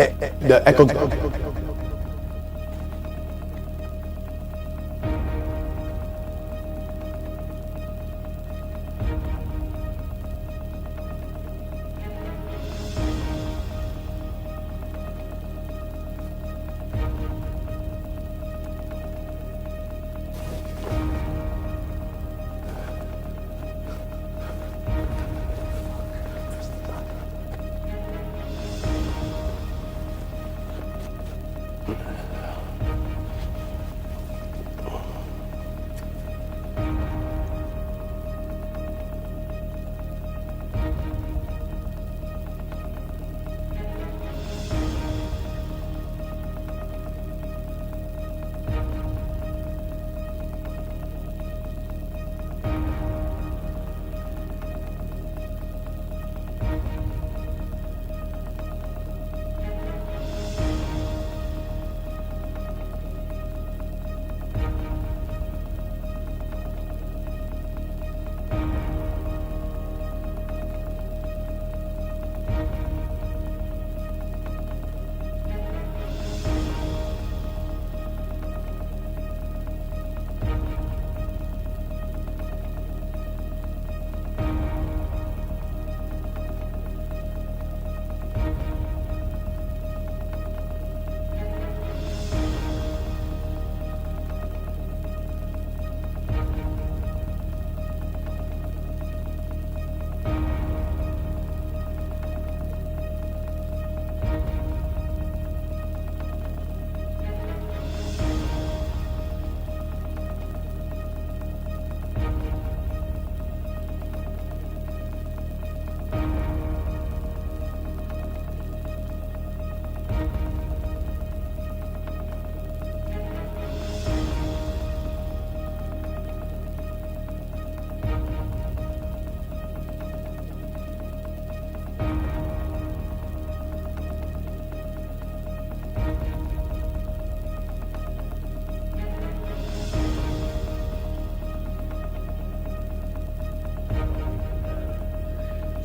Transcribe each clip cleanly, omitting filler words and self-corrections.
the echo.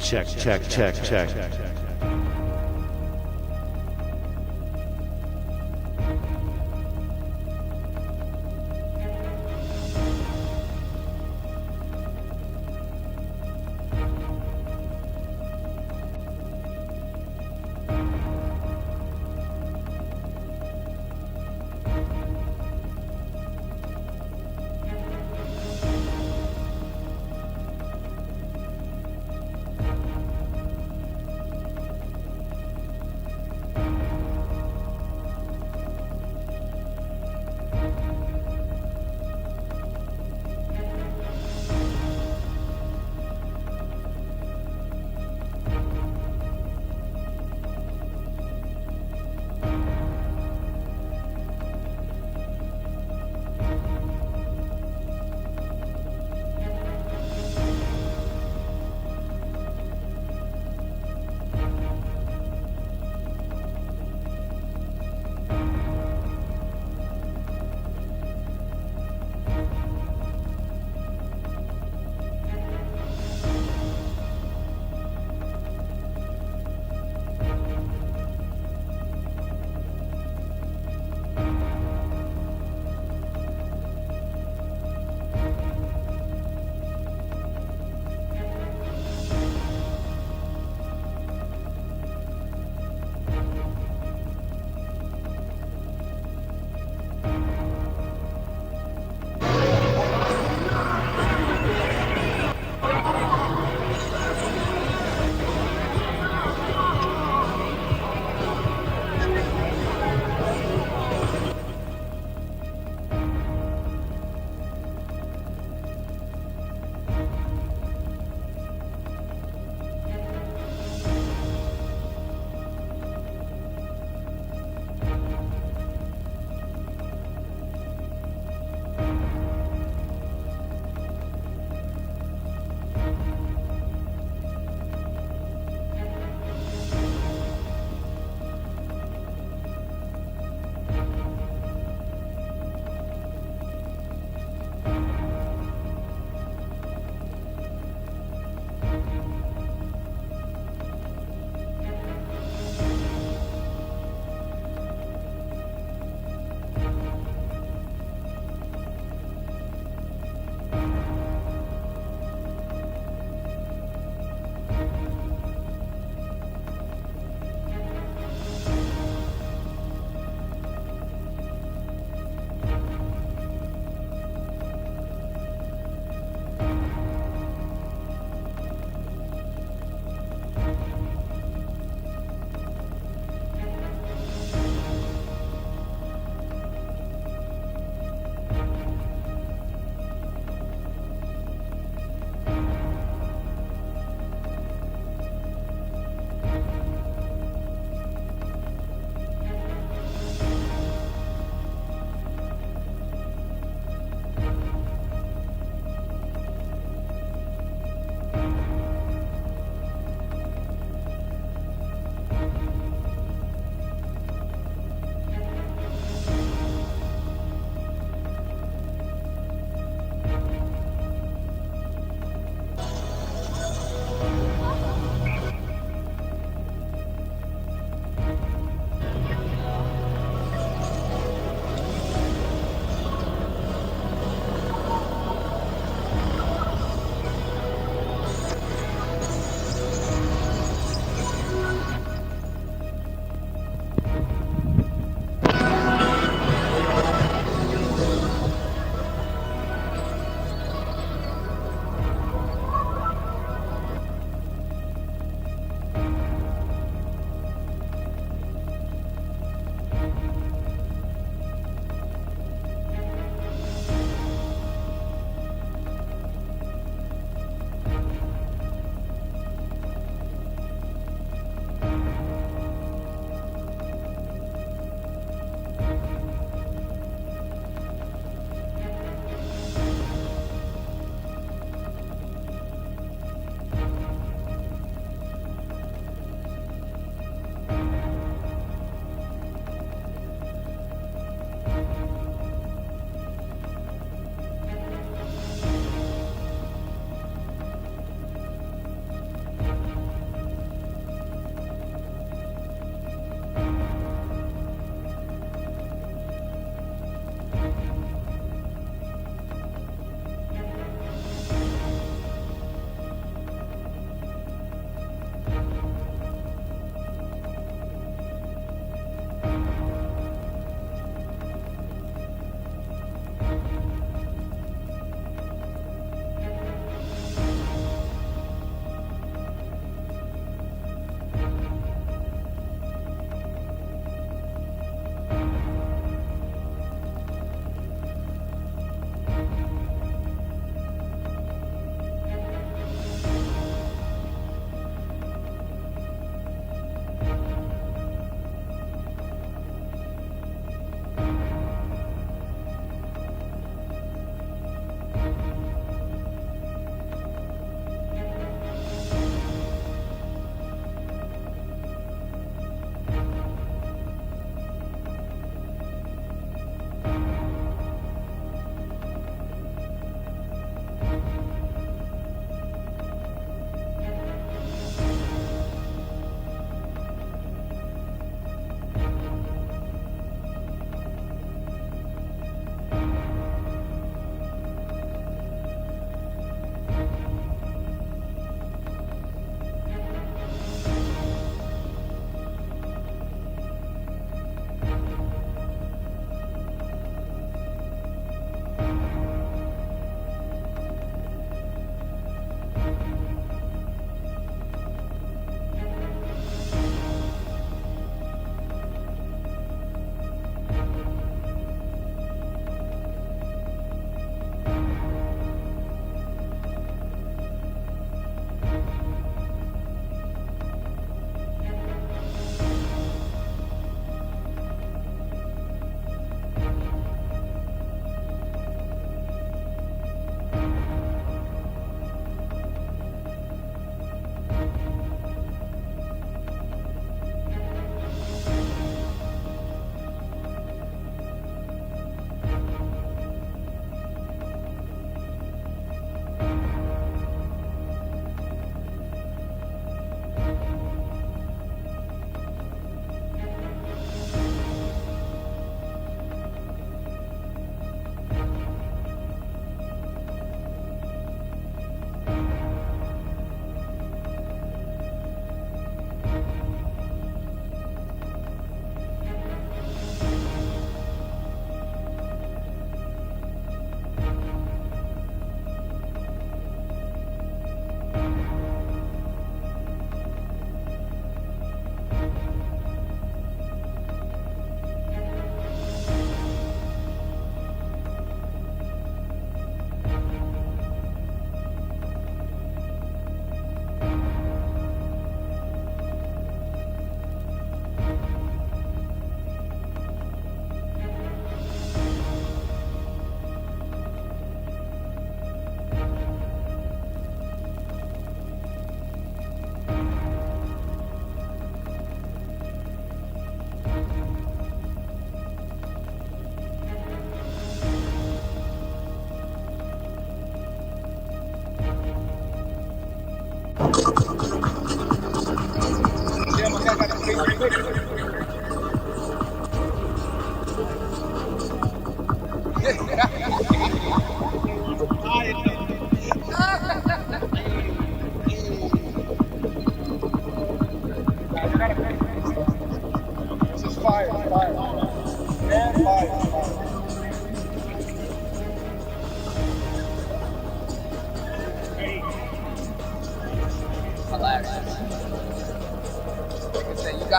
Check.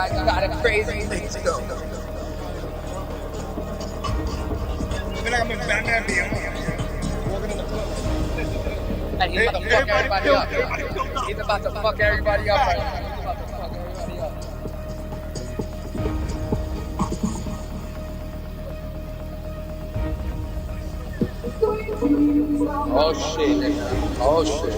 You got a crazy thing to go. I feel like I'm in Batman Beyond. Walking in the club. And he's about to fuck everybody up. He's about to fuck everybody up right now. He's about to fuck everybody up. Oh shit, nigga. Oh shit.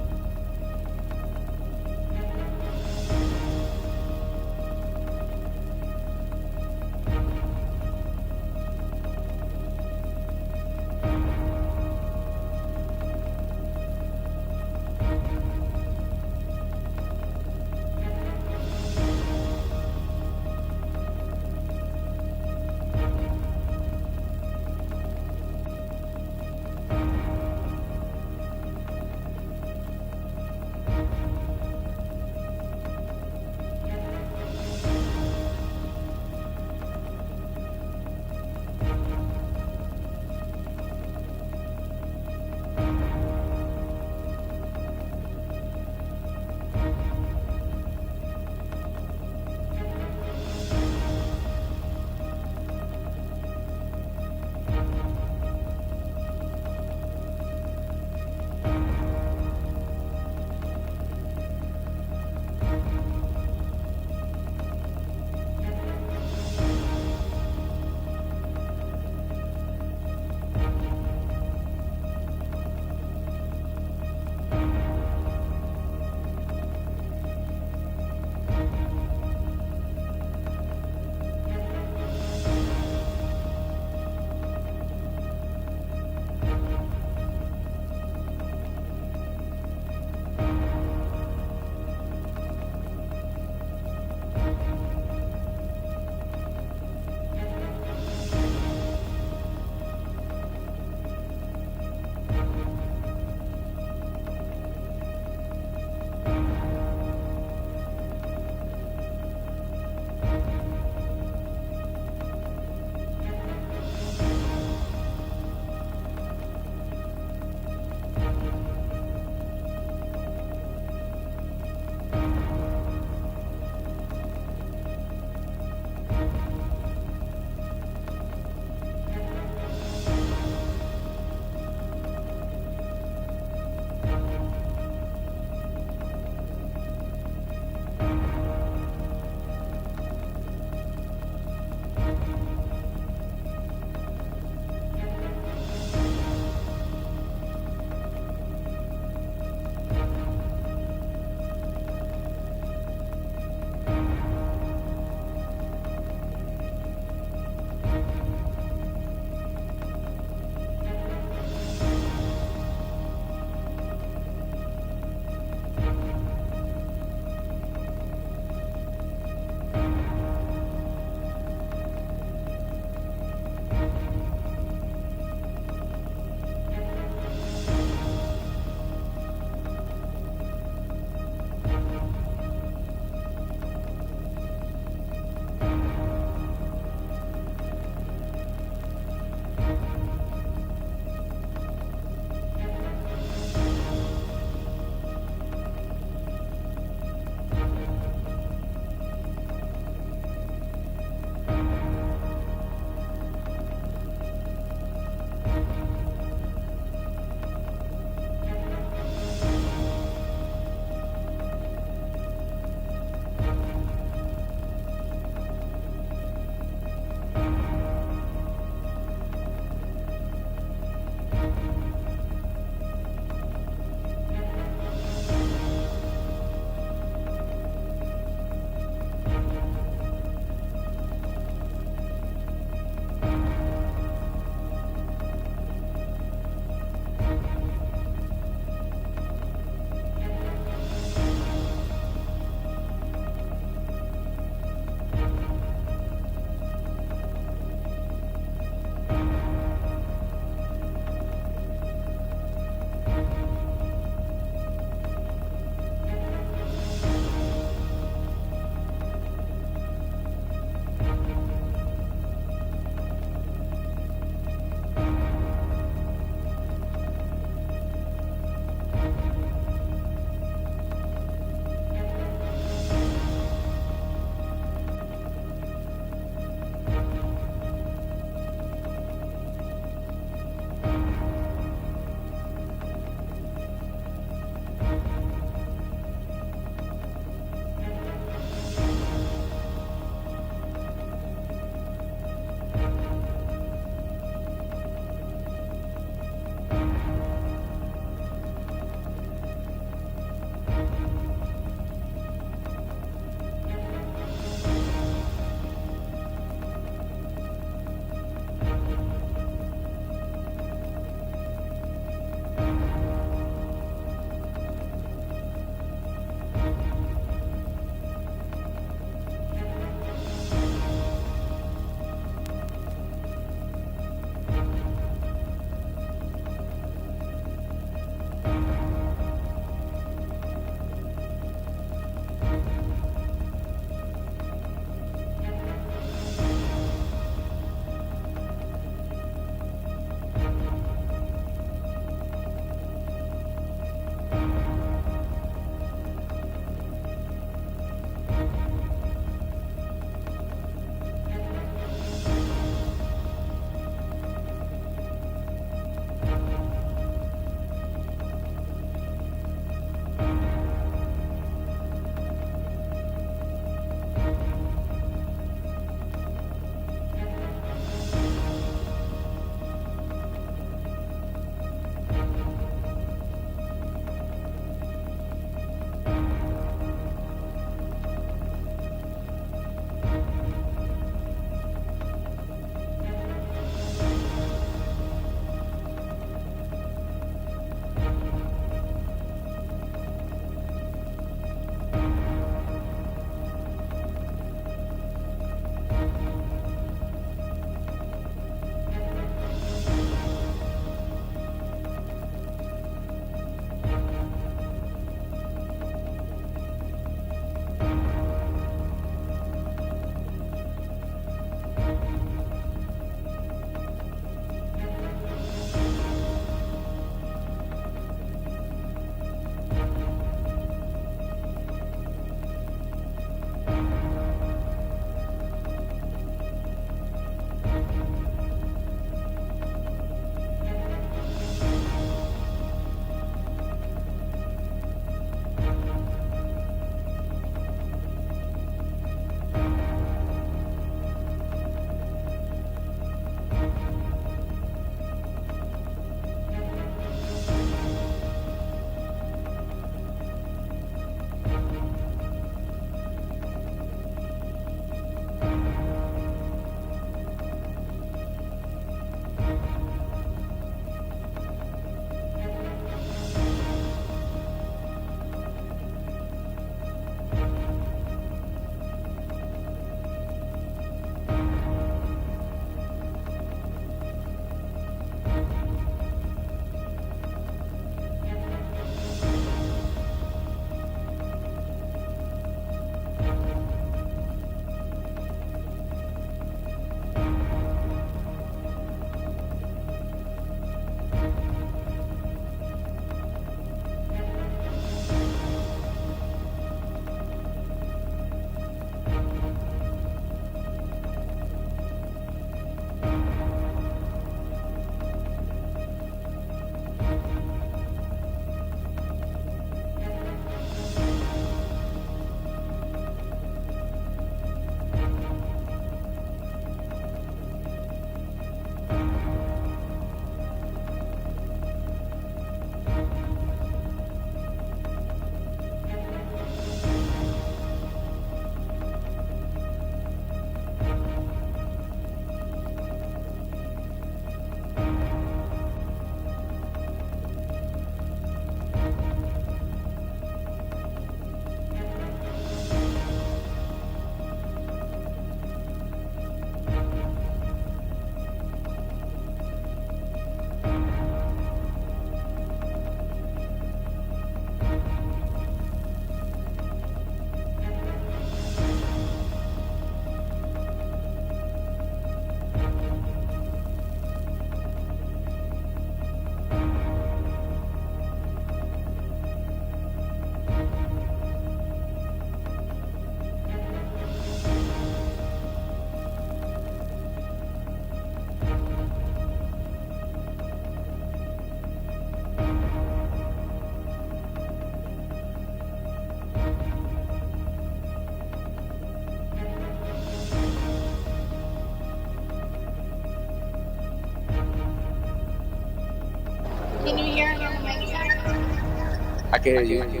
can hear you.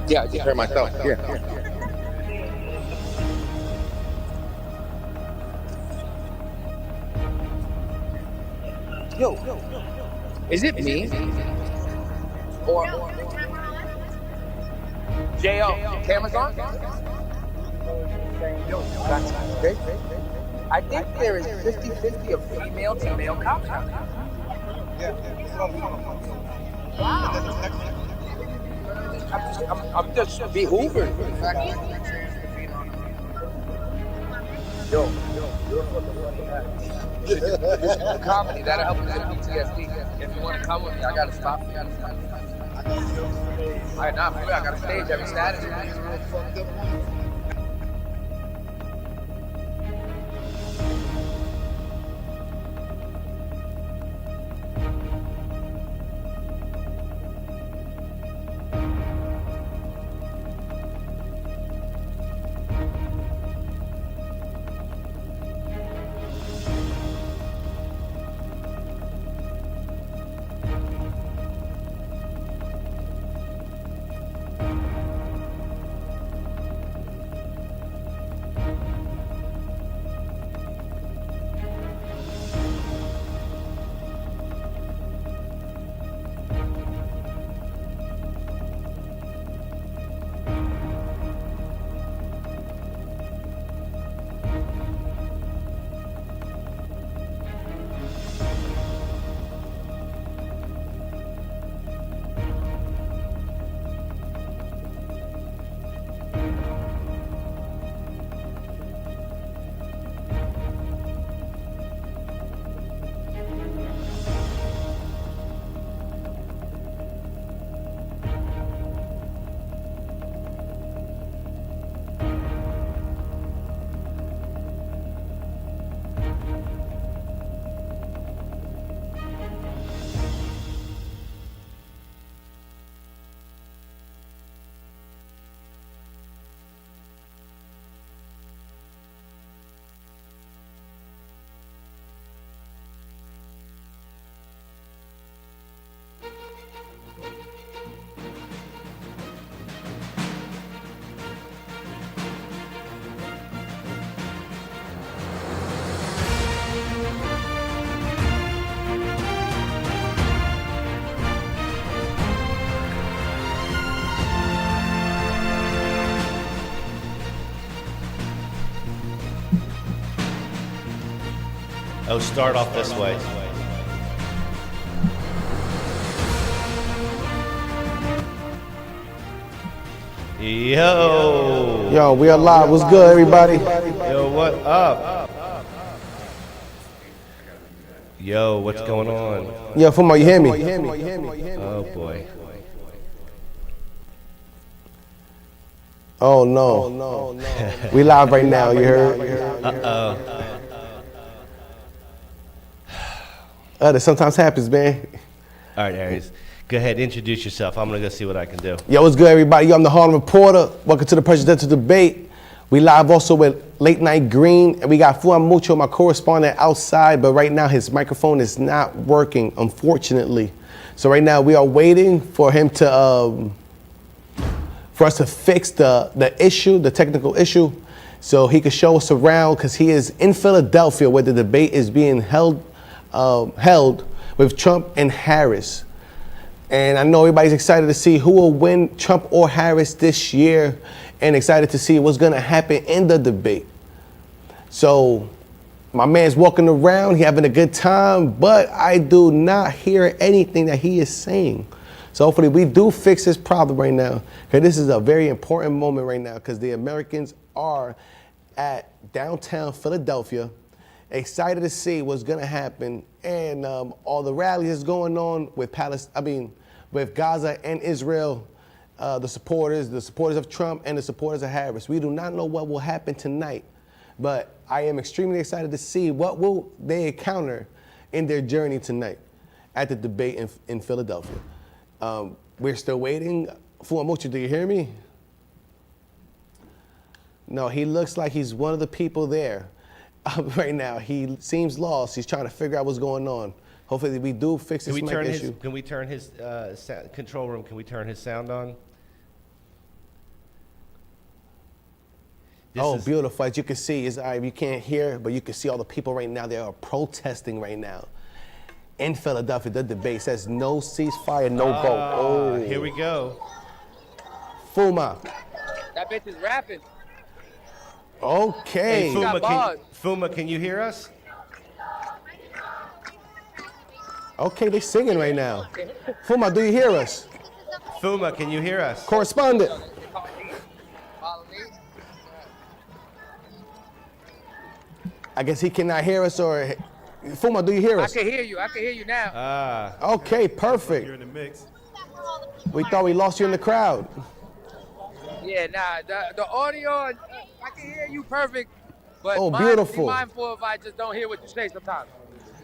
Yeah, I just heard myself. Yeah. Yo, is it me? Or J.O., camera's on? Okay. I think there is 50-50 of female to male cops now. Yeah. I'm just behoovered. Yo, you're fucking funny. You should do comedy. That'll help you with PTSD. If you want to come with me, I got to stop you. I got a stage every Saturday. Oh, start off this way. Yo. Yo, we are live. What's good, everybody? Yo, what up? Yo, what's going on? Yo, Fuma, you hear me? Oh, boy. Oh, no. We live right now, you heard? Uh-oh. That sometimes happens, man. All right, Aries. Go ahead, introduce yourself. I'm going to go see what I can do. Yo, what's good, everybody? Yo, I'm the Harlem Reporter. Welcome to the presidential debate. We live also with Late Night Green, and we got Fuma Mucho, my correspondent, outside, but right now his microphone is not working, unfortunately. So right now we are waiting for him to, for us to fix the issue, the technical issue, so he could show us around, because he is in Philadelphia where the debate is being held with Trump and Harris. And I know everybody's excited to see who will win, Trump or Harris, this year, and excited to see what's gonna happen in the debate. So my man's walking around, he having a good time, but I do not hear anything that he is saying. So hopefully we do fix this problem right now, because this is a very important moment right now, because the Americans are at downtown Philadelphia, excited to see what's gonna happen, and all the rallies going on with with Gaza and Israel, the supporters of Trump and the supporters of Harris. We do not know what will happen tonight, but I am extremely excited to see what will they encounter in their journey tonight at the debate in Philadelphia. We're still waiting. Fuma Mucho, do you hear me? No, he looks like he's one of the people there. Right now, he seems lost. He's trying to figure out what's going on. Hopefully we do fix this mic issue. Can we turn his control room? Can we turn his sound on? Beautiful. As you can see, you can't hear, but you can see all the people right now. They are protesting right now in Philadelphia. The debate says no ceasefire, no vote. Oh, here we go. Fuma. That bitch is rapping. Okay. Hey, Fuma, can you hear us? Okay, they singing right now. Fuma, do you hear us? Fuma, can you hear us? Correspondent. I guess he cannot hear us, or Fuma, do you hear us? I can hear you. I can hear you now. Okay, perfect. You're in the mix. We thought we lost you in the crowd. Yeah, nah. The audio, I can hear you perfect. But beautiful. Be mindful if I just don't hear what you say sometimes.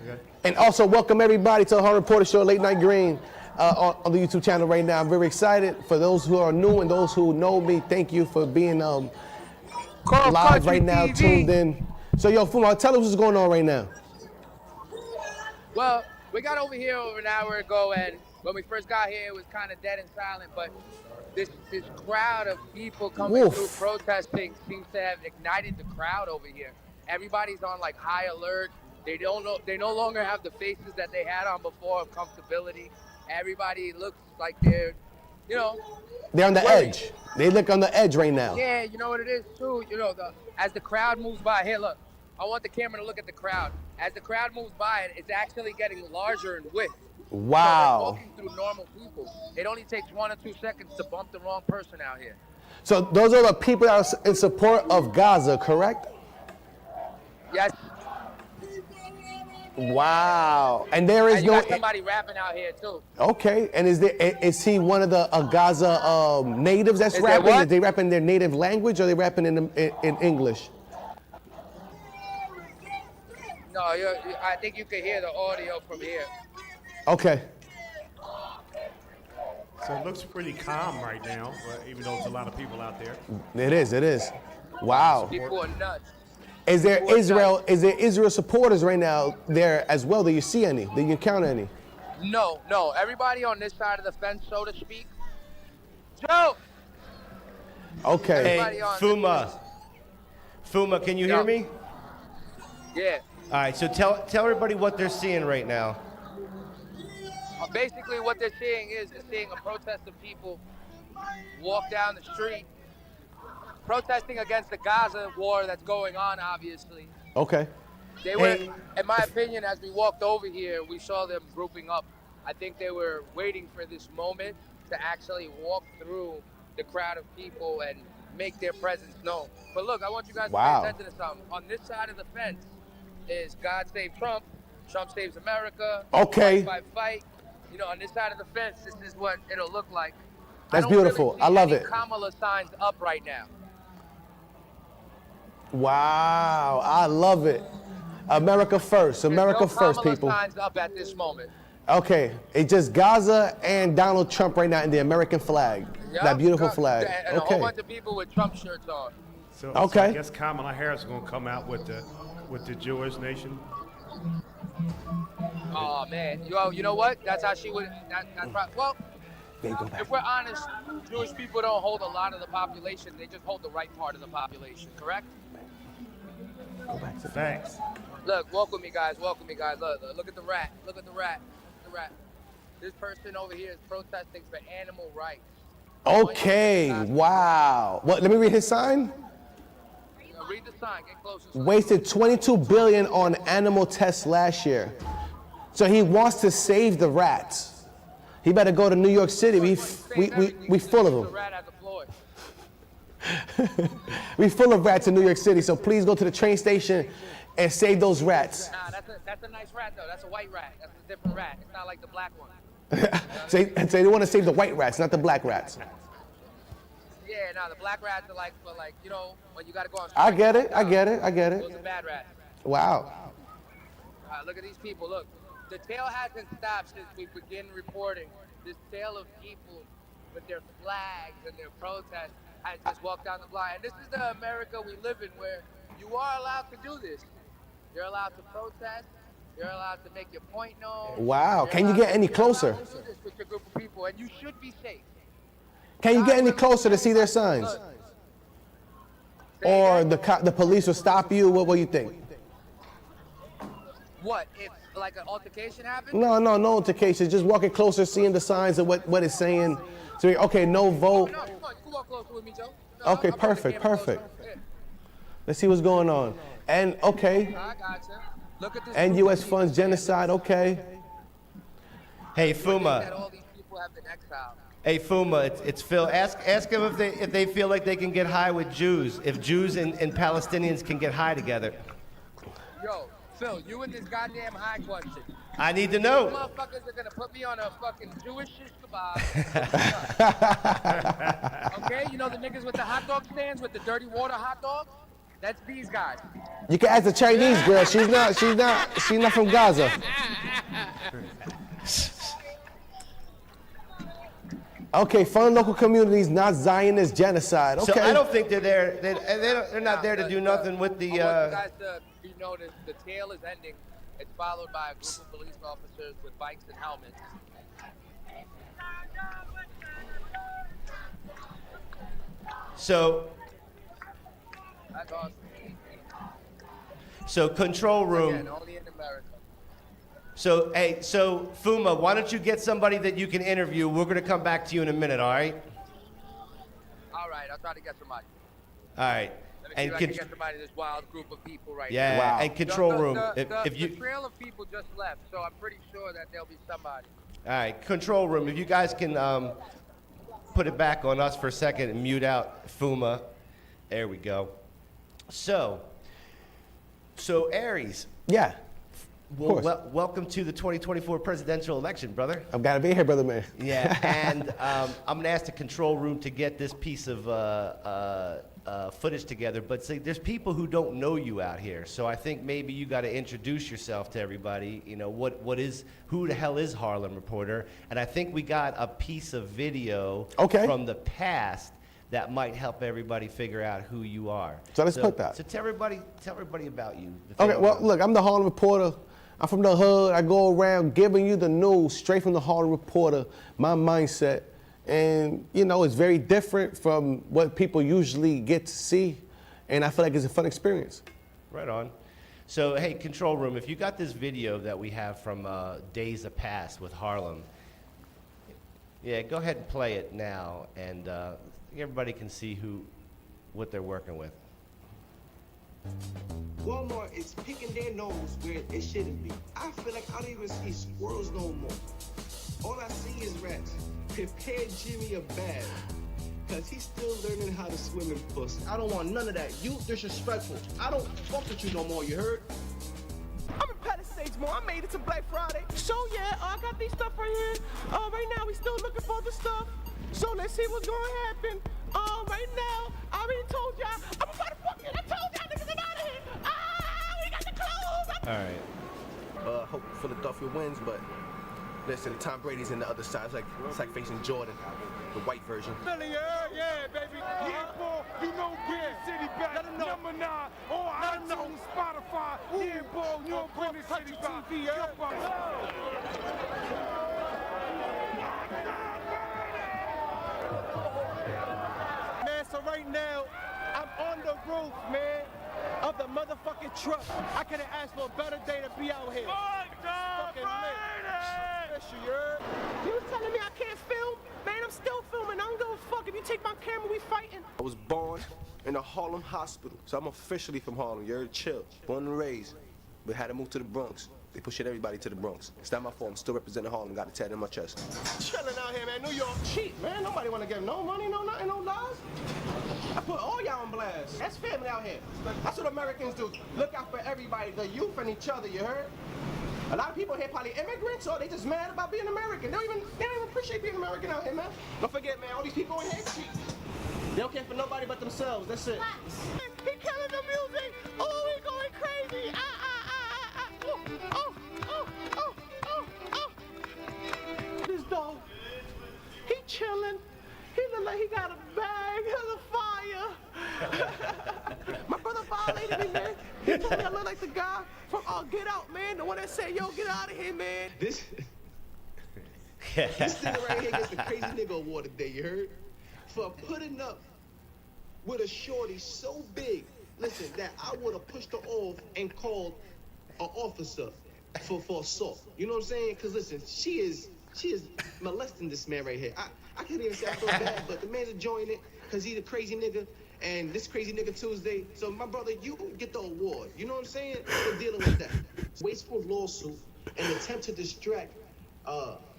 Okay. And also welcome everybody to the Harlem Reporter Show, Late Night Green, on the YouTube channel right now. I'm very excited. For those who are new and those who know me, thank you for being live right now, TV. tuned in. So yo, Fuma, tell us what's going on right now. Well, we got over here over an hour ago, and when we first got here, it was kind of dead and silent. But this crowd of people coming through protesting seems to have ignited the crowd over here. Everybody's on like high alert. They no longer have the faces that they had on before of comfortability. Everybody looks like they're on the edge. They look on the edge right now. Yeah, you know what it is too. As the crowd moves by, here, look. I want the camera to look at the crowd. As the crowd moves by, it's actually getting larger in width. Wow. So walking through normal people. It only takes 1 or 2 seconds to bump the wrong person out here. So those are the people that are in support of Gaza, correct? Yes. Wow. And there is and you got somebody rapping out here too. Okay. And is he one of the Gaza natives that's rapping? Are they rapping their native language, or are they rapping in English? No, I think you can hear the audio from here. Okay. So it looks pretty calm right now, even though there's a lot of people out there. It is. Wow. People are nuts. Is there Israel supporters right now there as well? Do you see any? Do you encounter any? No. Everybody on this side of the fence, so to speak. Joe! Okay. Hey, Fuma, can you hear me? Yeah. All right, so tell everybody what they're seeing right now. Basically, what they're seeing is seeing a protest of people walk down the street, protesting against the Gaza war that's going on, obviously. Okay. They were, in my opinion, as we walked over here, we saw them grouping up. I think they were waiting for this moment to actually walk through the crowd of people and make their presence known. But look, I want you guys to pay attention to something. On this side of the fence is God Save Trump, Trump Saves America, okay. Fight. On this side of the fence, this is what it'll look like. That's beautiful. Really I love it. Kamala signs up right now. Wow, I love it. America first. America first, people. Kamala signs up at this moment. Okay, it's just Gaza and Donald Trump right now in the American flag. Yep. That beautiful flag. And a whole bunch of people with Trump shirts on. So I guess Kamala Harris is going to come out with the Jewish nation. Oh man, you know what? That's how she would. Well, if we're honest, Jewish people don't hold a lot of the population. They just hold the right part of the population. Correct? Go back to Thanks. Look, walk with me, guys. Look at the rat. Look at the rat. This person over here is protesting for animal rights. Okay. Wow. What? Let me read his sign. Read the sign. Get closer. Wasted $22 billion on animal tests last year. So he wants to save the rats. He better go to New York City. We full of them. We full of rats in New York City. So please go to the train station and save those rats. Nah, that's a nice rat though. That's a white rat. That's a different rat. It's not like the black one. So they want to save the white rats, not the black rats. Yeah, no, the black rats are like, when you gotta go on. I get it. Those are bad rats. Wow. Look at these people. Look, the tail hasn't stopped since we began reporting. This tail of people with their flags and their protests has just walked down the block. And this is the America we live in, where you are allowed to do this. You're allowed to protest. You're allowed to make your point known. Wow. You're Can you allowed get to- any you're allowed closer? to do this with your group of people, and you should be safe. Can you get any Guys, closer to see their signs? look. Say Or again? the police will stop you? What do you think? What if like an altercation happens? No altercation. Just walking closer, seeing the signs of what it's saying. So, okay, no vote. No, come on, you can walk closer with me, Joe. No, Okay, I'll bring the camera perfect. closer. Yeah. Let's see what's going on. And, okay. I gotcha. Look at this. And group of U.S. people. funds genocide, okay. Hey, That Fuma. all these people have been exiled. Hey, Fuma, it's Phil. Ask them if they feel like they can get high with Jews. If Jews and Palestinians can get high together. Yo, Phil, you and this goddamn high question. I need to You know. motherfuckers are gonna put me on a fucking Jewish shish kebab. Okay, you know the niggas with the hot dog stands with the dirty water hot dogs? That's these guys. You can ask the Chinese girl. She's not from Gaza. Okay, fund local communities, not Zionist genocide. Okay. So I don't think they're there. They're not there to do nothing with the. I want you guys to be noticed. The tale is ending. It's followed by a group of police officers with bikes and helmets. So That's awesome. control room. Again, only in America. So Fuma, why don't you get somebody that you can interview? We're gonna come back to you in a minute. All right. All right, I'll try to get somebody. All right. Let me see And if I can get somebody to this wild group of people right yeah. Wow. And control room. The If you. trail of people just left, so I'm pretty sure that there'll be somebody. All right, control room. If you guys can put it back on us for a second and mute out Fuma. There we go. So Aries, Yeah. well, course. welcome to the 2024 presidential election, brother. I've got to be here, brother man. Yeah, and I'm gonna ask the control room to get this piece of footage together. But see, there's people who don't know you out here, so I think maybe you got to introduce yourself to everybody. You know, who the hell is Harlem Reporter? And I think we got a piece of video from the past that might help everybody figure out who you are. So let's put that. So tell everybody about you. Okay, well, look, I'm the Harlem Reporter. I'm from the hood. I go around giving you the news straight from the Harlem Reporter, my mindset. And, you know, it's very different from what people usually get to see. And I feel like it's a fun experience. Right on. So, hey, control room, if you got this video that we have from Days of Past with Harlem, yeah, go ahead and play it now, and everybody can see what they're working with. Walmart is picking their nose where it shouldn't be. I feel like I don't even see squirrels no more. All I see is rats. Prepare Jimmy a bath, cause he's still learning how to swim in pussy. I don't want none of that. You disrespectful. I don't fuck with you no more, you heard? I'm in Palisades more. I made it to Black Friday. So yeah, I got these stuff right here. Right now we still looking for the stuff. So let's see what's gonna happen. Right now, I already told y'all, I'm about to fuck you. I told y'all niggas I'm out of here. We got the clothes. All right. Hope Philadelphia wins, but listen, Tom Brady's in the other side. It's like facing Jordan, the white version. Yeah, baby. Yeah, boy, you know Green City back. Let 'em know. Number 9 on iTunes, Spotify. Yeah, boy, you know Green City back. Man, so right now, I'm on the roof, man, of the motherfucking truck. I couldn't ask for a better day to be out here. Fucking lit. You was telling me I can't film? Man, I'm still filming. I don't give a fuck. If you take my camera, we fighting. I was born in a Harlem hospital, so I'm officially from Harlem. You're chill. Born and raised, but had to move to the Bronx. They pushed everybody to the Bronx. It's not my fault. I'm still representing Harlem. Got a tattoo on my chest. Chilling out here, man. New York cheap, man. Nobody want to give no money, no nothing, no laws. I put all y'all on blast. That's family out here. That's what Americans do. Look out for everybody, the youth and each other, you heard? A lot of people here probably immigrants, or they just mad about being American. They don't even appreciate being American out here, man. Don't forget, man, all these people in here cheap. They don't care for nobody but themselves. That's it. He killing the music. Oh, we going crazy. This dog, he chilling. He look like he got a bag of the fire. My brother violated me, man. He told me I look like the guy from Oh, get out, man. The one that said, yo, get out of here, man. This nigga right here gets the crazy nigga award today, you heard? For putting up with a shorty so big, listen, that I would have pushed her off and called an officer for assault. You know what I'm saying? Because listen, she is molesting this man right here. I can't even say I feel bad, but the man's enjoying it because he's a crazy nigga. And this crazy nigga Tuesday. So my brother, you get the award. You know what I'm saying? For dealing with that. Wasteful lawsuit and attempt to distract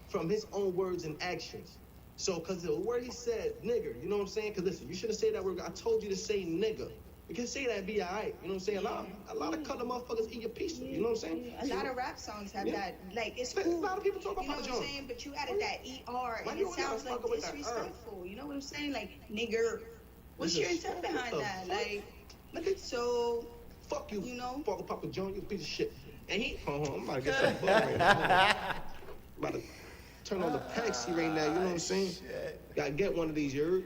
from his own words and actions. So, because the word he said, nigger, you know what I'm saying? Because listen, you shouldn't say that word. I told you to say nigger. You can say that and be all right. You know what I'm saying? A lot of color motherfuckers eat your pizza. You know what I'm saying? A lot of rap songs have that. Like, it's cool. A lot of people talk about you know what I'm saying? But you added that ER, and it sounds like disrespectful. You know what I'm saying? Like, nigger. What's your intent behind that? Like, so. Fuck you. You know? Father Papa John, you a piece of shit. And he. Hold on, I'm about to get some butter right now. I'm about to turn on the Pepsi right now. You know what I'm saying? Gotta get one of these, you heard?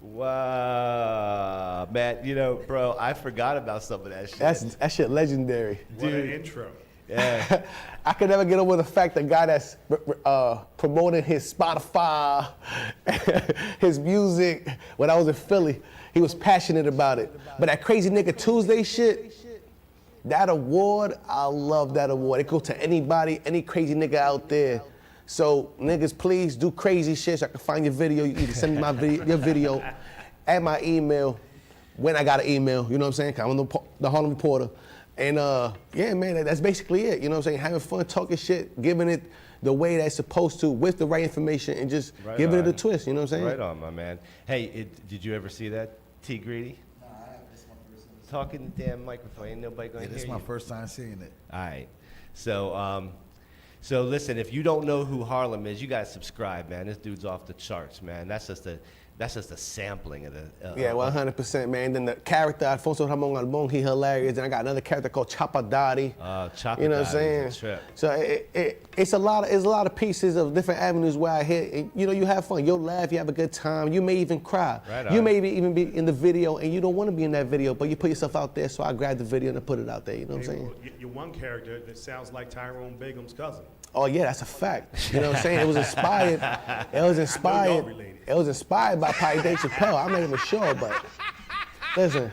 Wow, Matt, you know, bro, I forgot about some of that shit. That shit legendary. What an intro. Yeah. I could never get over the fact the guy that's promoting his Spotify, his music, when I was in Philly, he was passionate about it. But that crazy nigga Tuesday shit, that award, I love that award. It goes to anybody, any crazy nigga out there. So niggas, please do crazy shit so I can find your video. You can send me my your video at my email when I got an email. You know what I'm saying? 'Cause I'm the Harlem Reporter. And yeah, man, that's basically it. You know what I'm saying? Having fun, talking shit, giving it the way that's supposed to with the right information and just giving it a twist. You know what I'm saying? Right on, my man. Hey, did you ever see that, T. Greedy? No, I haven't. This is my first time. Talking the damn microphone. Ain't nobody going to hear This is you. my first time seeing it. All right. So listen, if you don't know who Harlem is, you gotta subscribe, man. This dude's off the charts, man. That's just a sampling of the. Yeah, 100%, man. Then the character Alfonso Ramon Albon, he hilarious. Then I got another character called Chapadati. Chapadati. You know what I'm saying? So it's a lot of pieces of different avenues where I hit. You know, you have fun, you'll laugh, you have a good time. You may even cry. Right you on. may even be in the video and you don't want to be in that video, but you put yourself out there. So I grabbed the video and I put it out there. You know what I'm saying? Your one character that sounds like Tyrone Begum's cousin. Oh yeah, that's a fact. You know what I'm saying? It was inspired. It was inspired by probably Dave Chappelle. I'm not even sure, but listen,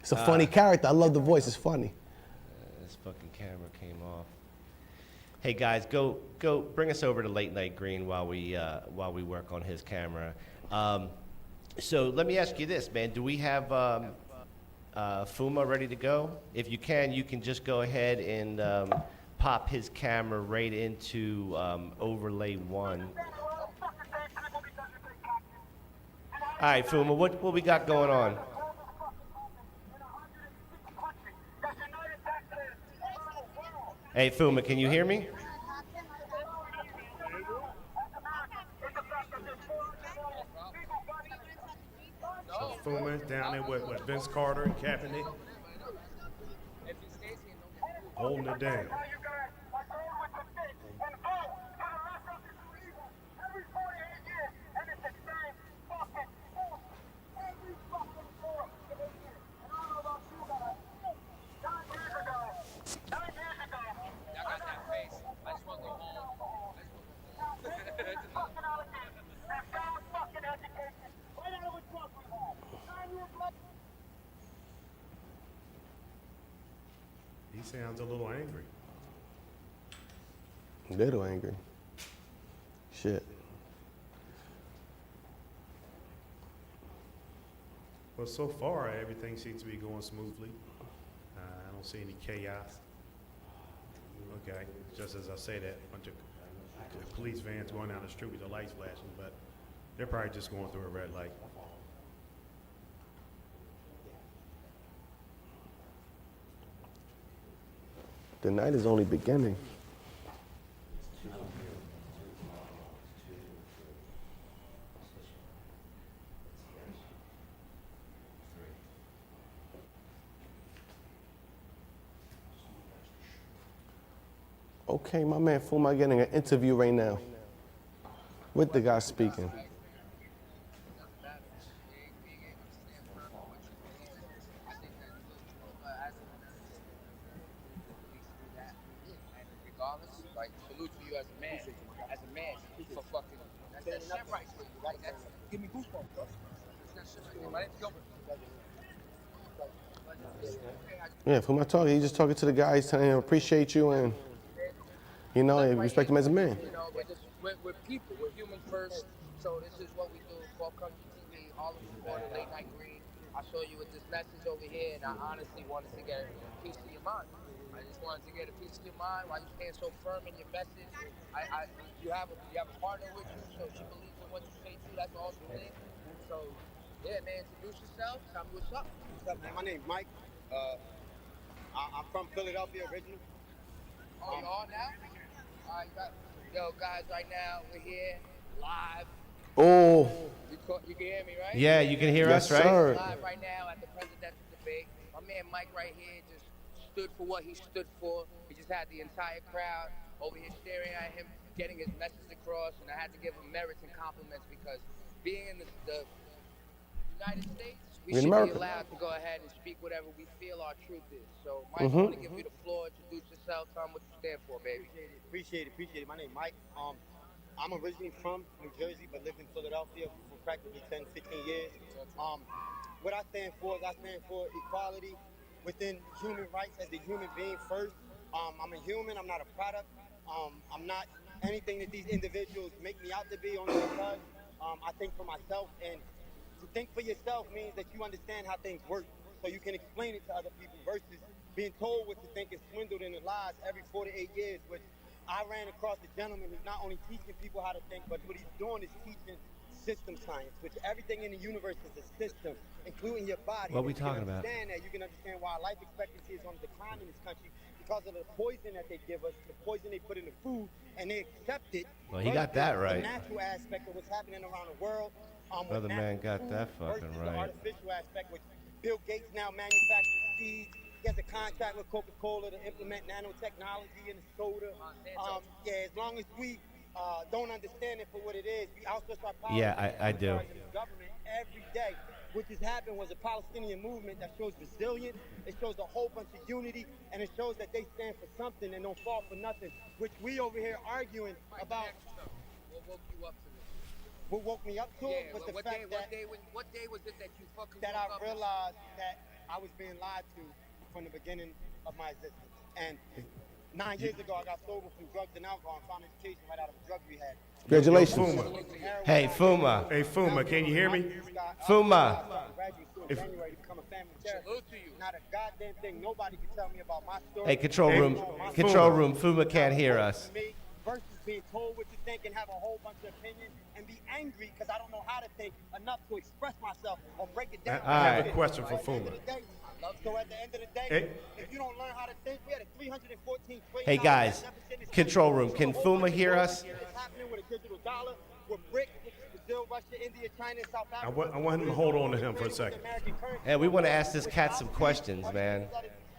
it's a funny character. I love the voice. It's funny. This fucking camera came off. Hey guys, go bring us over to Late Night Green while we work on his camera. So let me ask you this, man. Do we have Fuma ready to go? If you can just go ahead and pop his camera right into overlay 1. All right, Fuma, what we got going on? Hey, Fuma, can you hear me? So Fuma down there with Vince Carter and Kaepernick. Holding it down. He sounds a little angry. Little angry. Shit. Well, so far, everything seems to be going smoothly. I don't see any chaos. Okay, just as I say that, a bunch of police vans going down the street with the lights flashing, but they're probably just going through a red light. The night is only beginning. Okay, my man Fuma getting an interview right now with the guy speaking. Like, salute to you as a man. As a man, for fucking, that's that shit right for you. Like, that's, give me goosebumps, bro. That's that shit right there. My name's Gilbert. Yeah, for my talk, he's just talking to the guys, telling him appreciate you and, you know, and respect him as a man. You know, we're people. We're humans first. So this is what we do. 12 Country TV, Harlem Reporter, Late Night Green. I saw you with this message over here, and I honestly wanted to get a piece of your mind. I just wanted to get a piece of your mind. Why you stand so firm in your message? You have a partner with you, so she believes in what you say too. That's an awesome thing. So, yeah, man, introduce yourself. Tell me what's up. What's up, man? My name's Mike. I'm from Philadelphia originally. Oh, you all now? All right, yo, guys, right now we're here live. Oh. You can hear me, right? Yeah, you can hear us, right? Sir. Live right now at the presidential debate. My man Mike right here just stood for what he stood for. He just had the entire crowd over here staring at him, getting his message across, and I had to give him merits and compliments because being in the United States, we should be allowed to go ahead and speak whatever we feel our truth is. So, Mike, I want to give you the floor. Introduce yourself. Tell them what you stand for, baby. Appreciate it. My name's Mike. I'm originally from New Jersey, but lived in Philadelphia for practically 10, 15 years. What I stand for is equality within human rights as a human being first. I'm a human. I'm not a product. I'm not anything that these individuals make me out to be only because I think for myself. And to think for yourself means that you understand how things work so you can explain it to other people versus being told what to think and swindled into lies every 4 to 8 years, which I ran across a gentleman who's not only teaching people how to think, but what he's doing is teaching system science, which everything in the universe is a system, including your body. What are we talking about? You can understand why life expectancy is on decline in this country because of the poison that they give us, the poison they put in the food, and they accept it. Well, he got that right. The natural aspect of what's happening around the world. Brother man got that fucking versus right. The artificial aspect, which Bill Gates now manufactures seeds. He has a contract with Coca-Cola to implement nanotechnology in the soda. As long as we don't understand it for what it is, we outsource our power. Yeah, I do. Government every day. What just happened was a Palestinian movement that shows resilience. It shows a whole bunch of unity, and it shows that they stand for something and don't fall for nothing. Which we over here arguing about. What woke you up to this? What woke me up to it was the fact what day was it that you fucking that woke I up realized that I was being lied to from the beginning of my existence. And 9 years ago, I got sober from drugs and alcohol and found education right out of a drug rehab. Congratulations. Fuma. Hey, Fuma. Hey, Fuma, can you hear me? Fuma. Salute to you. Not a goddamn thing. Nobody can tell me about my story. Hey, control room. Fuma can't hear us. Versus being told what to think and have a whole bunch of opinions and be angry because I don't know how to think enough to express myself or break it down. I have a question for Fuma. So at the end of the day, if you don't learn how to think, we had a 314 trillion. Hey guys, control room. Can Fuma hear us? It's happening with a digital dollar, with BRICS, which is Brazil, Russia, India, China, and South Africa. I want him to hold on to him for a second. Hey, we want to ask this cat some questions, man.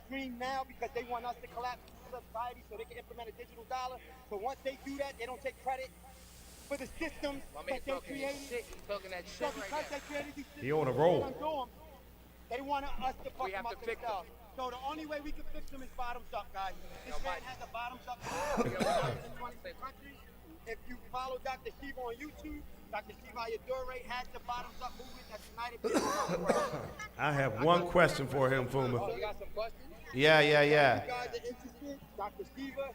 Scream now because they want us to collapse society so they can implement a digital dollar. So once they do that, they don't take credit for the systems that they created. He's talking that shit right now. They created these systems, He on a roll. they want us to fuck We have them to up fix themselves. So the only way we can fix them is bottoms up, guys. This man has a bottoms up movement in 26 countries. If you follow Dr. Shiva on YouTube, Dr. Shiva Ayadore has the bottoms up movement that's united people around the world. I have one question for him, So Fuma. you got some questions? Yeah. If you guys are interested, Dr. Shiva,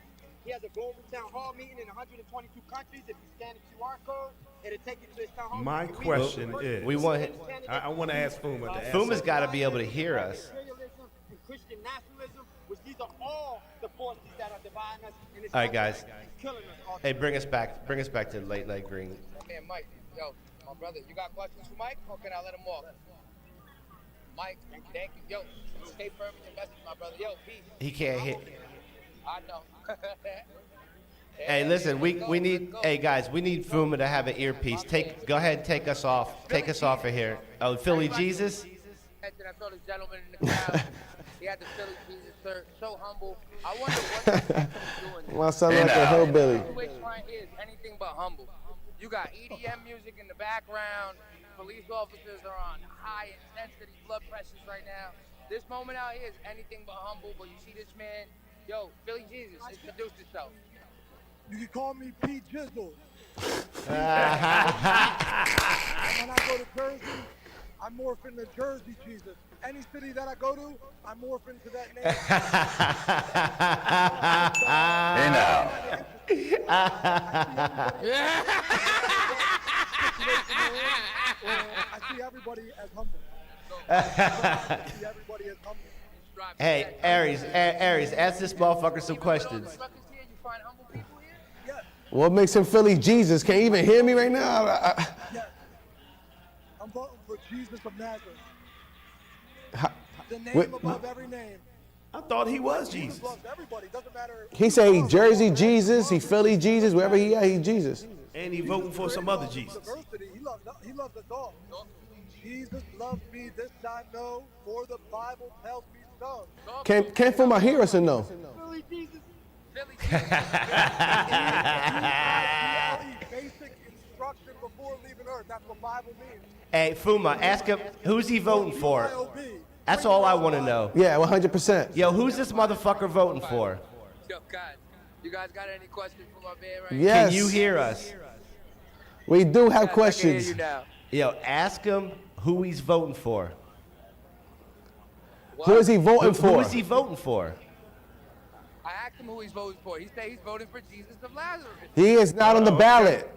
he has a global town hall meeting in 122 countries. If you scan the QR code, it'll take you to his town hall. My question is, We want him. I want to ask Fuma to ask Fuma's something. got to be able to hear us. Imperialism and Christian nationalism, which these are all the forces that are dividing us. In this All right, country, guys. and killing us all. Hey, bring us back to Late Night Green. Man, Mike, yo, my brother, you got questions for Mike? Or can I let him walk? Mike, thank you. Yo, stay firm in your message, my brother. Yo, peace. He can't hear. I know. Hey, listen, we need. Hey guys, we need Fuma to have an earpiece. Go ahead, take us off. Take us off of here. Oh, Philly Jesus. I saw this gentleman in the crowd. He had the Philly Jesus shirt, so humble. I wonder what the heck he's doing. Well, I sound like a hillbilly. The situation right here is anything but humble. You got EDM music in the background. Police officers are on high intensity blood pressures right now. This moment out here is anything but humble, but you see this man, yo, Philly Jesus, introduce yourself. You can call me P. Jizzle. And when I go to Jersey, I morph into Jersey Jesus. Any city that I go to, I morph into that name. Hey now. I see everybody as humble. Hey, Aries, ask this motherfucker some questions. What makes him Philly Jesus? Can't you even hear me right now? I'm voting for Jesus of Nazareth. The name Wait, above every name. I thought he was Jesus. Jesus loves everybody. Doesn't matter. he say he Jersey Jesus, he Philly Jesus, wherever he at, he Jesus. And he voting for some other Jesus. Diversity. He loves us all. Jesus loves me, this I know, for the Bible tells me so. Can't Fuma hear us or no? Philly Jesus. Basic instruction before leaving Earth. That's what Bible means. Hey, Fuma, ask him, who's he voting for? That's all I want to know. Yeah, 100%. Yo, who's this motherfucker voting for? Yo, God, you guys got any questions for my man right Yes. Can you hear us? We do have I can questions. hear you now. Yo, ask him who he's voting for. Who is he voting for? Who is he voting for? I asked him who he's voting for. He said he's voting for Jesus of Lazarus. He is not on the ballot.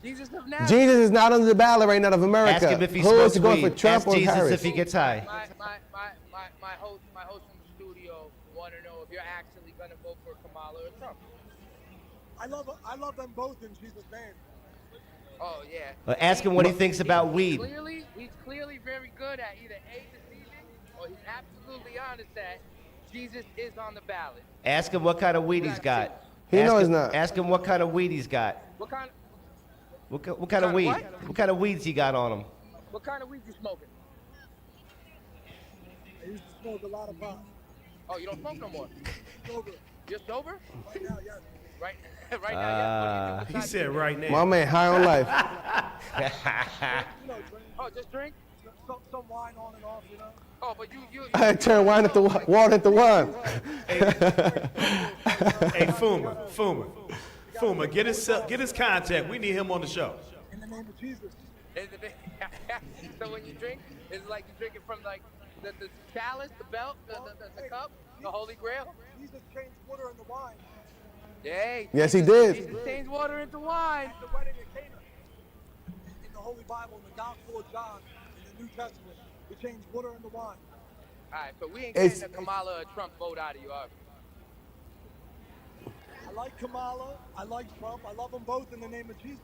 Jesus of Nazareth. Jesus is not on the ballot right now of America. Ask him if he Who is smokes going weed. for Trump Ask or Jesus Harris? if he gets high. My host in the studio want to know if you're actually going to vote for Kamala or Trump. I love them both in Jesus' name. Oh, yeah. Well, ask him what he thinks about weed. He's clearly very good at either A, deceiving, or he's absolutely honest that Jesus is on the ballot. Ask him what kind of weed he's got. He Ask knows him, not. Ask him what kind of weed he's got. What kind of weed? what? What kind of weeds he got on him? What kind of weed you smoking? I used to smoke a lot of pot. Oh, you don't smoke no more? Sober. You're sober? Right now, yes. Right now, yes. What do you do He said right now. My man, high on life. Oh, just drink? Some wine on and off, you know? Oh, but you I turn wine into water into wine. Hey, Fuma, get his contact. We need him on the show. In the name of Jesus. So when you drink, it's like you're drinking from like the chalice, the belt, the cup, the Holy Grail. Jesus changed water into wine. Yay. Yes, he did. Jesus changed water into wine. The wedding at Cana. In the Holy Bible, in the Gospel of John, in the New Testament, we changed water into wine. All right, so we ain't getting a Kamala or Trump vote out of you, are we? I like Kamala. I like Trump. I love them both in the name of Jesus.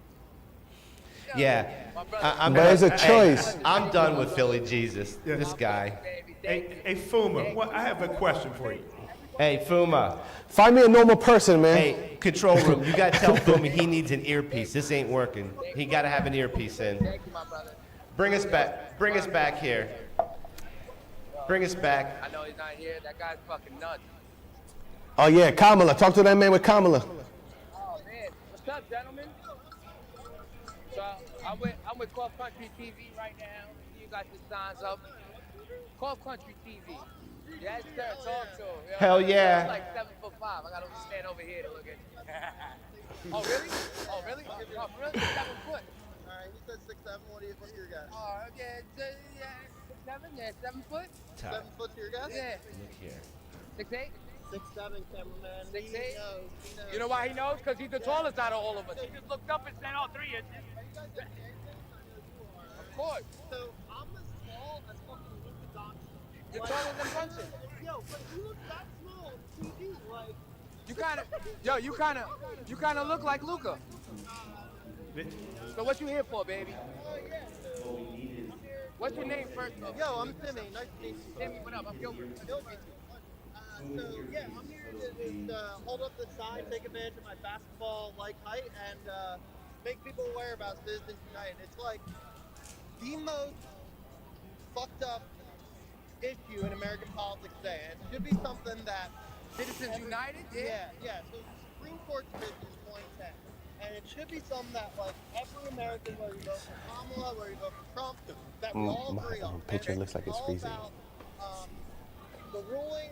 Yeah. But it's a choice. Hey, I'm done with Philly Jesus. This guy. Hey, Fuma, I have a question for you. Hey, Fuma. Find me a normal person, man. Hey, control room. You gotta tell Fuma he needs an earpiece. This ain't working. He gotta have an earpiece in. Thank you, my brother. Bring us back. Bring us back here. Bring us back. I know he's not here. That guy's fucking nuts. Oh yeah, Kamala. Talk to that man with Kamala. Oh man, what's up, gentlemen? So I'm with Call Country TV right now. You got your signs up. Call Country TV. Yes, sir. Talk to him. Hell yeah. I'm like 7'5". I gotta stand over here to look at you. Oh really? Oh really? Oh really? 7 foot. All right, he said 6'7". What's your guess? Oh yeah, 7. Yeah, 7 foot. 7 foot to your guess? Yeah. Look here. 6'8". 6'7", cameraman. 6'8". He knows. You know why he knows? Because he's the tallest out of all of us. He just looked up and said, "Oh, 3 inches." Of course. So I'm as tall as fucking Luka Doncic. You're taller than Brunson. Yo, but you look that small on TV, like. You kind of look like Luka. So what you here for, baby? What's your name first? Yo, I'm Timmy. Nice to meet you. Timmy, what up? I'm Gilbert. So yeah, I'm here to just hold up the sign, take advantage of my basketball-like height, and make people aware about Citizens United. It's like the most fucked up issue in American politics today, and it should be something that Citizens United? Yeah. So Supreme Court division is 2010, and it should be something that like every American, whether you vote for Kamala, whether you vote for Trump, that we all agree on. Picture looks like it's freezing. The ruling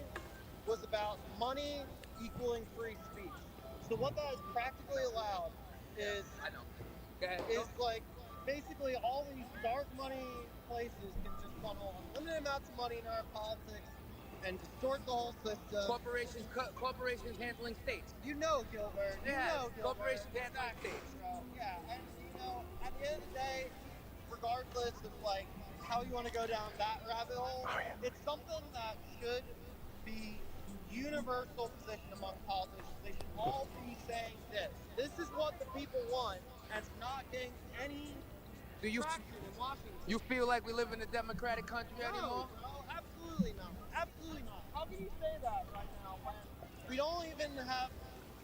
was about money equaling free speech. So what that is practically allowed is like basically all these dark money places can just funnel unlimited amounts of money into our politics and distort the whole system. Corporations handling states. You know, Gilbert. You know, Gilbert. Corporations handling states. Yeah, and at the end of the day, regardless of like how you want to go down that rabbit hole, it's something that should be universal position among politicians. They should all be saying this. This is what the people want, and it's not getting any traction in Washington. You feel like we live in a democratic country anymore? No, absolutely not. Absolutely not. How can you say that right now when we don't even have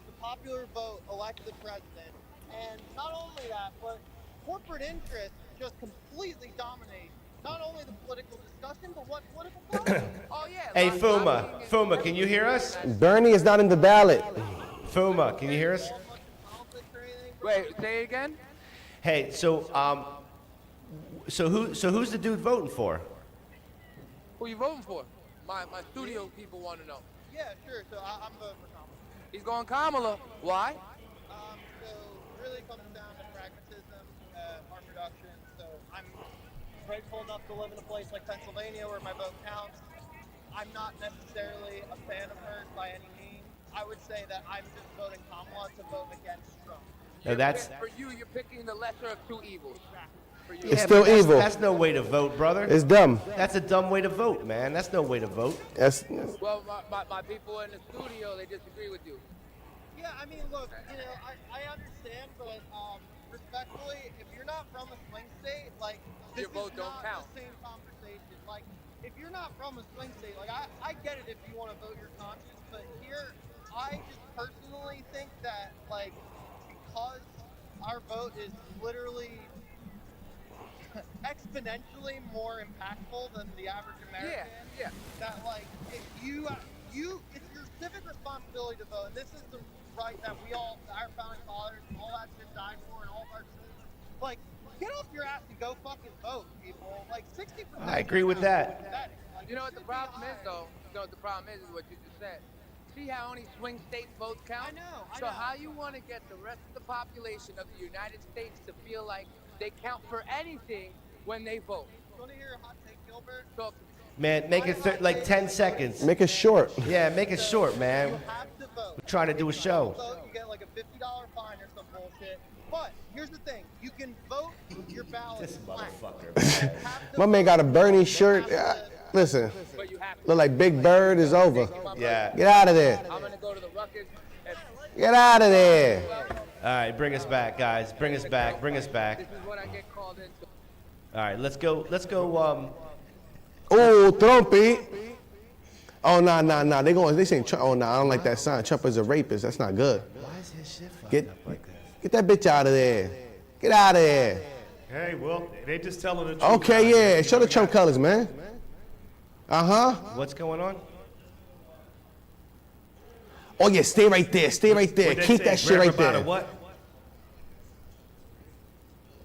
the popular vote elect the president? And not only that, but corporate interests just completely dominate not only the political discussion, but what political process. Oh yeah. Hey, Fuma, can you hear us? Bernie is not in the ballot. Fuma, can you hear us? Wait, say it again. Hey, so who's the dude voting for? Who you voting for? My studio people want to know. Yeah, sure. So I'm voting for Kamala. He's going Kamala. Why? So really comes down to pragmatism, harm reduction. So I'm grateful enough to live in a place like Pennsylvania where my vote counts. I'm not necessarily a fan of hers by any means. I would say that I'm just voting Kamala to vote against Trump. No, that's For you, you're picking the lesser of two evils. For you. It's still evil. That's no way to vote, brother. It's dumb. That's a dumb way to vote, man. That's no way to vote. That's Well, my people in the studio, they disagree with you. Yeah, I mean, look, I understand, but respectfully, if you're not from a swing state, like, this Your vote is don't not count. the same conversation. Like, if you're not from a swing state, like, I get it if you want to vote your conscience, but here, I just personally think that, like, because our vote is literally exponentially more impactful than the average American, that, like, if it's your civic responsibility to vote, and this is the right that we all, our founding fathers, and all that shit died for, and all of our citizens, like, get off your ass and go fucking vote, people. Like, 60%. I agree with that. Like, You know what the problem is, though? You know what the problem is what you just said. See how only swing state votes count? I know. So how you want to get the rest of the population of the United States to feel like they count for anything when they vote? You want to hear a hot take, Gilbert? So Man, make it like 10 seconds. make it short. Yeah, make it short, man. You have to vote. We're trying to do a show. Vote, you get like a $50 fine or some bullshit. But here's the thing: you can vote your ballot. This blank. motherfucker. My man got a Bernie shirt. Listen, look like Big Bird is over. Yeah. Get out of there. I'm gonna go to the Ruckus. Get out of there. All right, bring us back, guys. Bring us back. Bring us back. This is what I get called into. All right, let's go. Oh, Trumpy. Oh, nah. They saying Trump. Oh, nah, I don't like that sign. Trump is a rapist. That's not good. Why is his shit fucked Get, up like that? get that bitch out of there. Get out of there. Hey, well, they just telling the truth. Okay, yeah. Show the Trump colors, man. Uh-huh. What's going on? Oh, yeah, stay right there. Stay right there. What'd they Keep say? that shit Grab right her by the there. what?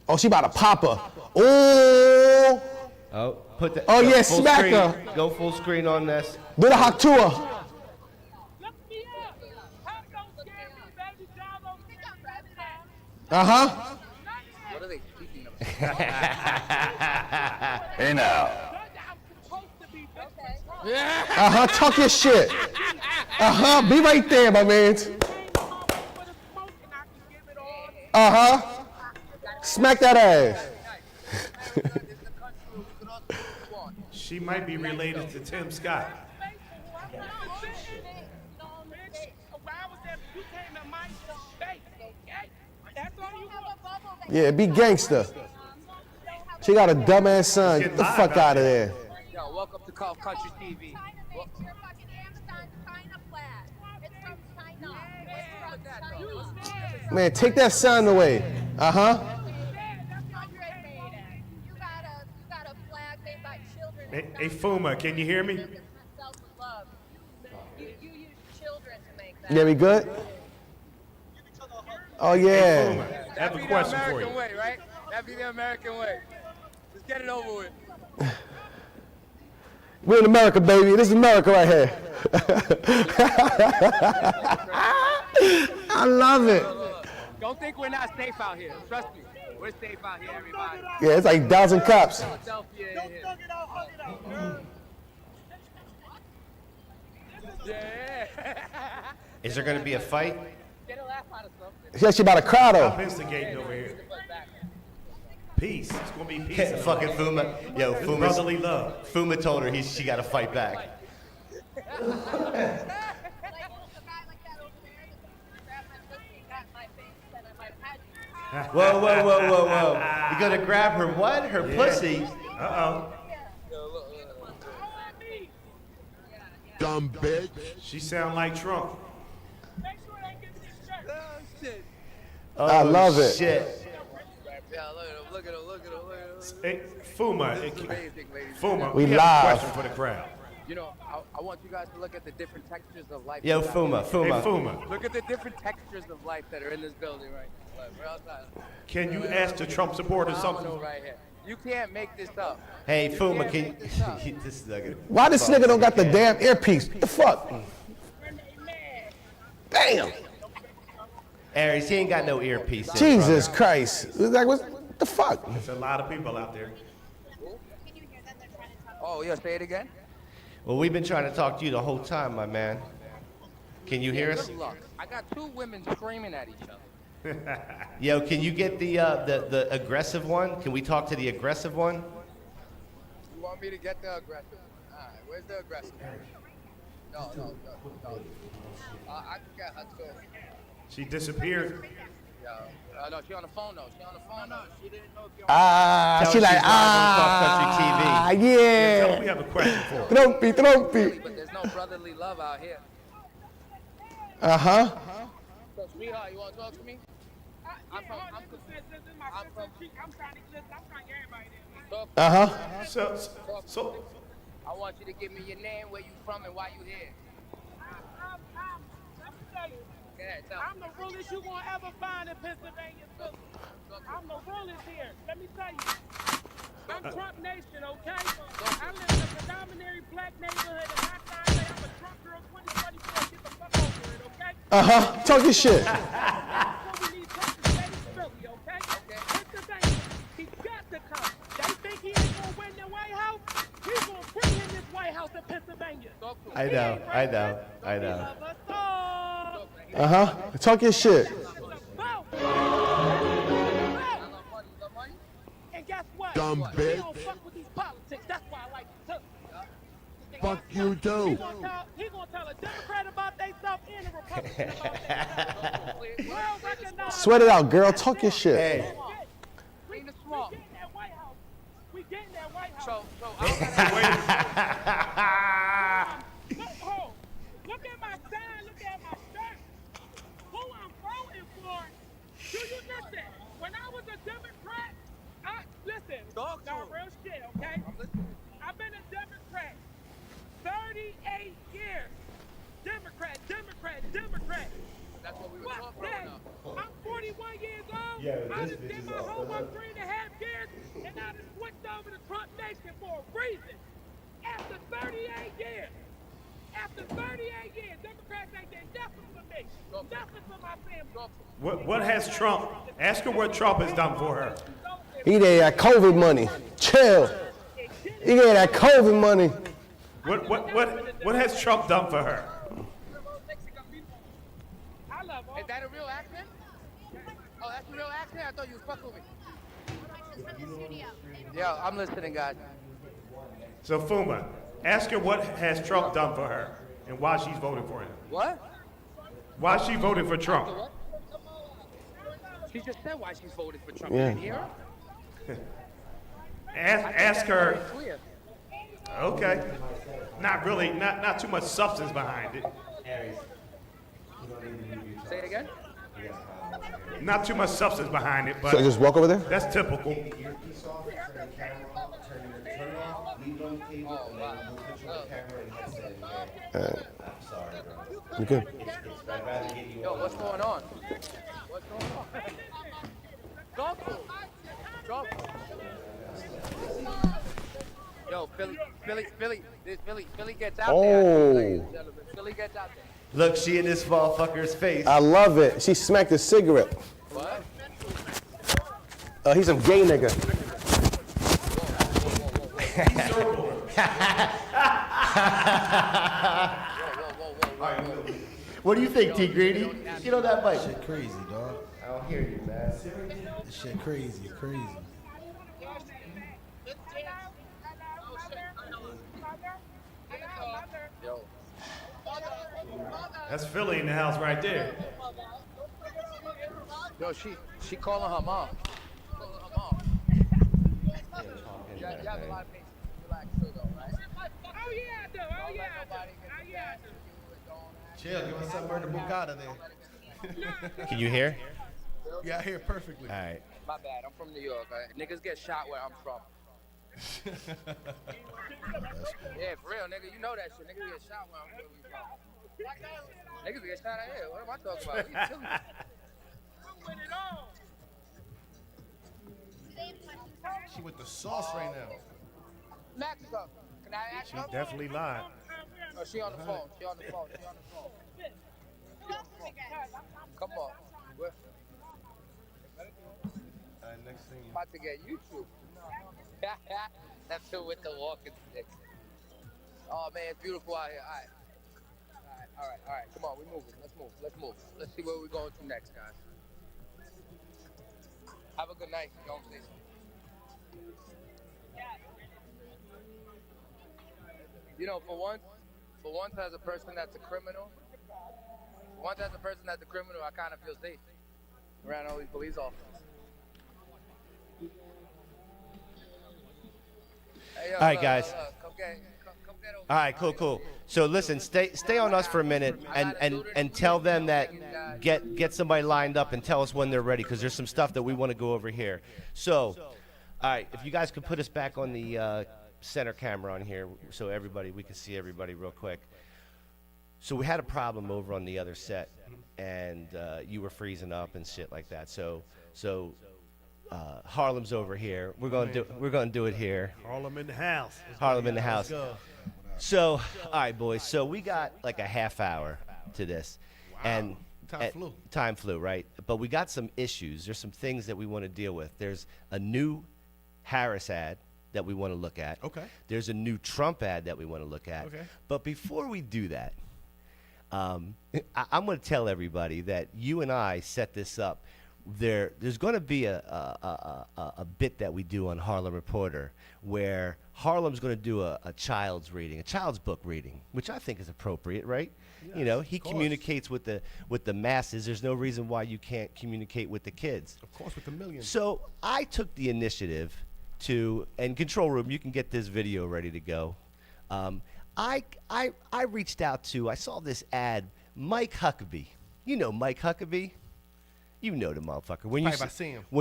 Oh, she about to pop her. Oh. Oh, put the. Oh, go yeah, full smack screen. her. Go full screen on this. Do the Haktua. Uh-huh. What are they speaking of? Hey now. Uh-huh, talk your shit. Uh-huh, be right there, my man. Uh-huh. Smack that ass. She might be related to Tim Scott. Yeah, be gangster. She got a dumbass son. Get the fuck out of there. Yo, welcome to Call Country TV. Man, take that sign away. Uh-huh. Hey, Fuma, can you hear me? Yeah, we good? Oh, Hey, yeah. Fuma, I have a That'd be the question for American you. way, right? That'd be the American way. Let's get it over with. We're in America, baby. This is America right here. I love it. Don't think we're not safe out here. Trust me. We're safe out here, everybody. Yeah, it's like 1,000 cops. Philadelphia in here. Yeah. Is there going to be a fight? Get a laugh out of something. She actually about to cry Stop though. instigating over here. Peace. It's gonna be peace. in the Fucking world. Fuma. Yo, Fuma. Brotherly love. Fuma told her she got to fight back. Whoa, whoa, whoa, whoa, whoa. You gonna grab her what? Her pussy? Uh-oh. Dumb bitch. She sound like Trump. Oh, I love it. Shit. Yeah, look at him. Hey, Fuma. Fuma. We have a live. question for the crowd. You know, I want you guys to look at the different textures of life. Yo, Fuma, Hey, Fuma. Fuma. Look at the different textures of life that are in this building right now. Look, we're outside. Can you ask the Trump supporters something? Phenomenal right here. You can't make this up. Hey, Fuma, can't can make this up. you... This is not gonna... Why this nigga don't got the damn earpiece? What the fuck? Damn. Aries, he ain't got no earpiece in, Jesus brother. Christ. It's like, what the fuck? There's a lot of people out there. Oh, yeah, say it again. Well, we've been trying to talk to you the whole time, my man. Can you hear us? Good luck. I got two women screaming at each other. Yo, can you get the aggressive one? Can we talk to the aggressive one? You want me to get the aggressive one? All right, where's the aggressive one? No. I can get her too. She disappeared. No, she on the phone though. She on the phone. No, she didn't know if you're Ah, Tell she her like, she's live on Cross Country ah, TV. Tell her we yeah. have a question for her. Trumpy. but there's no brotherly love out here. Uh-huh. So, sweetheart, you want to talk to me? I'm from Uh-huh. So, I want you to give me your name, where you from, and why you here. I'm the realest you gonna ever find in Pennsylvania. I'm the realest here. Let me tell you. I'm Trump Nation, okay? I live in a predominantly black neighborhood, and my side say I'm a Trump girl 2024. Get the fuck over it, okay? Uh-huh. Talk your shit. That's what we need Trump to stay in Philly, okay? Pennsylvania, he got to come. They think he ain't gonna win the White House? He's gonna bring in this White House in Pennsylvania. I know. Uh-huh. Talk your shit. And guess what? Dumb He bitch. don't fuck with these politics. That's why I like him too. Fuck you too. He gonna tell a Democrat about themselves and a Republican about themselves. World recognized. Sweat it out, girl. Talk your shit. Hey. We getting that White House. We getting that White House. So Look at my sign. Look at my shirt. Who I'm voting for? Do you listen? When I was a Democrat, listen. Now real shit, okay? I've been a Democrat 38 years. Democrat. that's what we were Fuck talking that. about. I'm 41 years old. Yeah, I this just bitch did is my all homework done. 3.5 years, and I just switched over to Trump Nation for a reason. After 38 years, Democrats ain't done nothing for me. Nothing for my family. what has Trump? Ask her what Trump has done for her. He gave that COVID money. Chill. He gave that COVID money. What has Trump done for her? I love all. Is that a real accent? Oh, that's a real accent? I thought you was fucking with me. Yeah, I'm listening, guys. So Fuma, ask her what has Trump done for her and why she's voting for him. What? Why she voted for Trump? She just said why she's voted for Trump. Yeah. You didn't hear her? Ask her. Clear. Okay. Not really. Not too much substance behind it. Say it again? Not too much substance behind it, but So just walk over there? that's typical. You good? Yo, what's going on? What's going on? Go. Yo, Philly gets out there. Oh. Ladies and gentlemen. Philly gets out there. Look, she in this motherfucker's face. I love it. She smacked a cigarette. What? He's some gay nigga. What do you think, T. Greedy? Get on that bike. Shit crazy, dog. I don't hear you, man. This shit crazy, crazy. Yo. That's Philly in the house right there. Yo, she calling her mom. Calling her mom. You have a lot of patience. Relax, too, though, right? Oh yeah, I do. Oh yeah, I do. Oh yeah, I do. Chill, give us some murder book out of there. Can you hear? Yeah, I hear perfectly. All right. My bad. I'm from New York. Niggas get shot where I'm from. Yeah, for real, nigga. You know that shit. Niggas get shot where I'm from. Niggas get shot out here. What am I talking about? We killing it. Win it all. She with the sauce right now. Mexico. Can I ask She her? definitely lied. Oh, she on the phone. She on the phone. She on the phone. Come on. We're Next thing. about to get YouTube. That's it with the walking stick. Oh man, it's beautiful out here. All right. Come on, we moving. Let's move. Let's see where we're going to next, guys. Have a good night. Don't see. You know, for once as a person that's a criminal, I kind of feel safe around all these police officers. Hey, yo, All right, guys. Come get over. All right, cool. So listen, stay on us for a minute and tell them that get somebody lined up and tell us when they're ready, because there's some stuff that we want to go over here. So, all right, if you guys could put us back on the center camera on here so we can see everybody real quick. So we had a problem over on the other set, and you were freezing up and shit like that. So Harlem's over here. We're gonna do it here. Harlem in the house. Harlem in the house. So, all right, boys. So we got like a half hour to this, and time flew, right? But we got some issues. There's some things that we want to deal with. There's a new Harris ad that we want to look at. Okay. There's a new Trump ad that we want to look at. Okay. But before we do that, I'm going to tell everybody that you and I set this up. There's going to be a bit that we do on Harlem Reporter where Harlem's going to do a child's book reading, which I think is appropriate, right? Yes, you know, he communicates with the masses. There's no reason why you can't communicate with the kids. Of course, with the millions. So I took the initiative and Control Room, you can get this video ready to go. I reached out to, I saw this ad, Mike Huckabee. You know Mike Huckabee? You know the motherfucker. When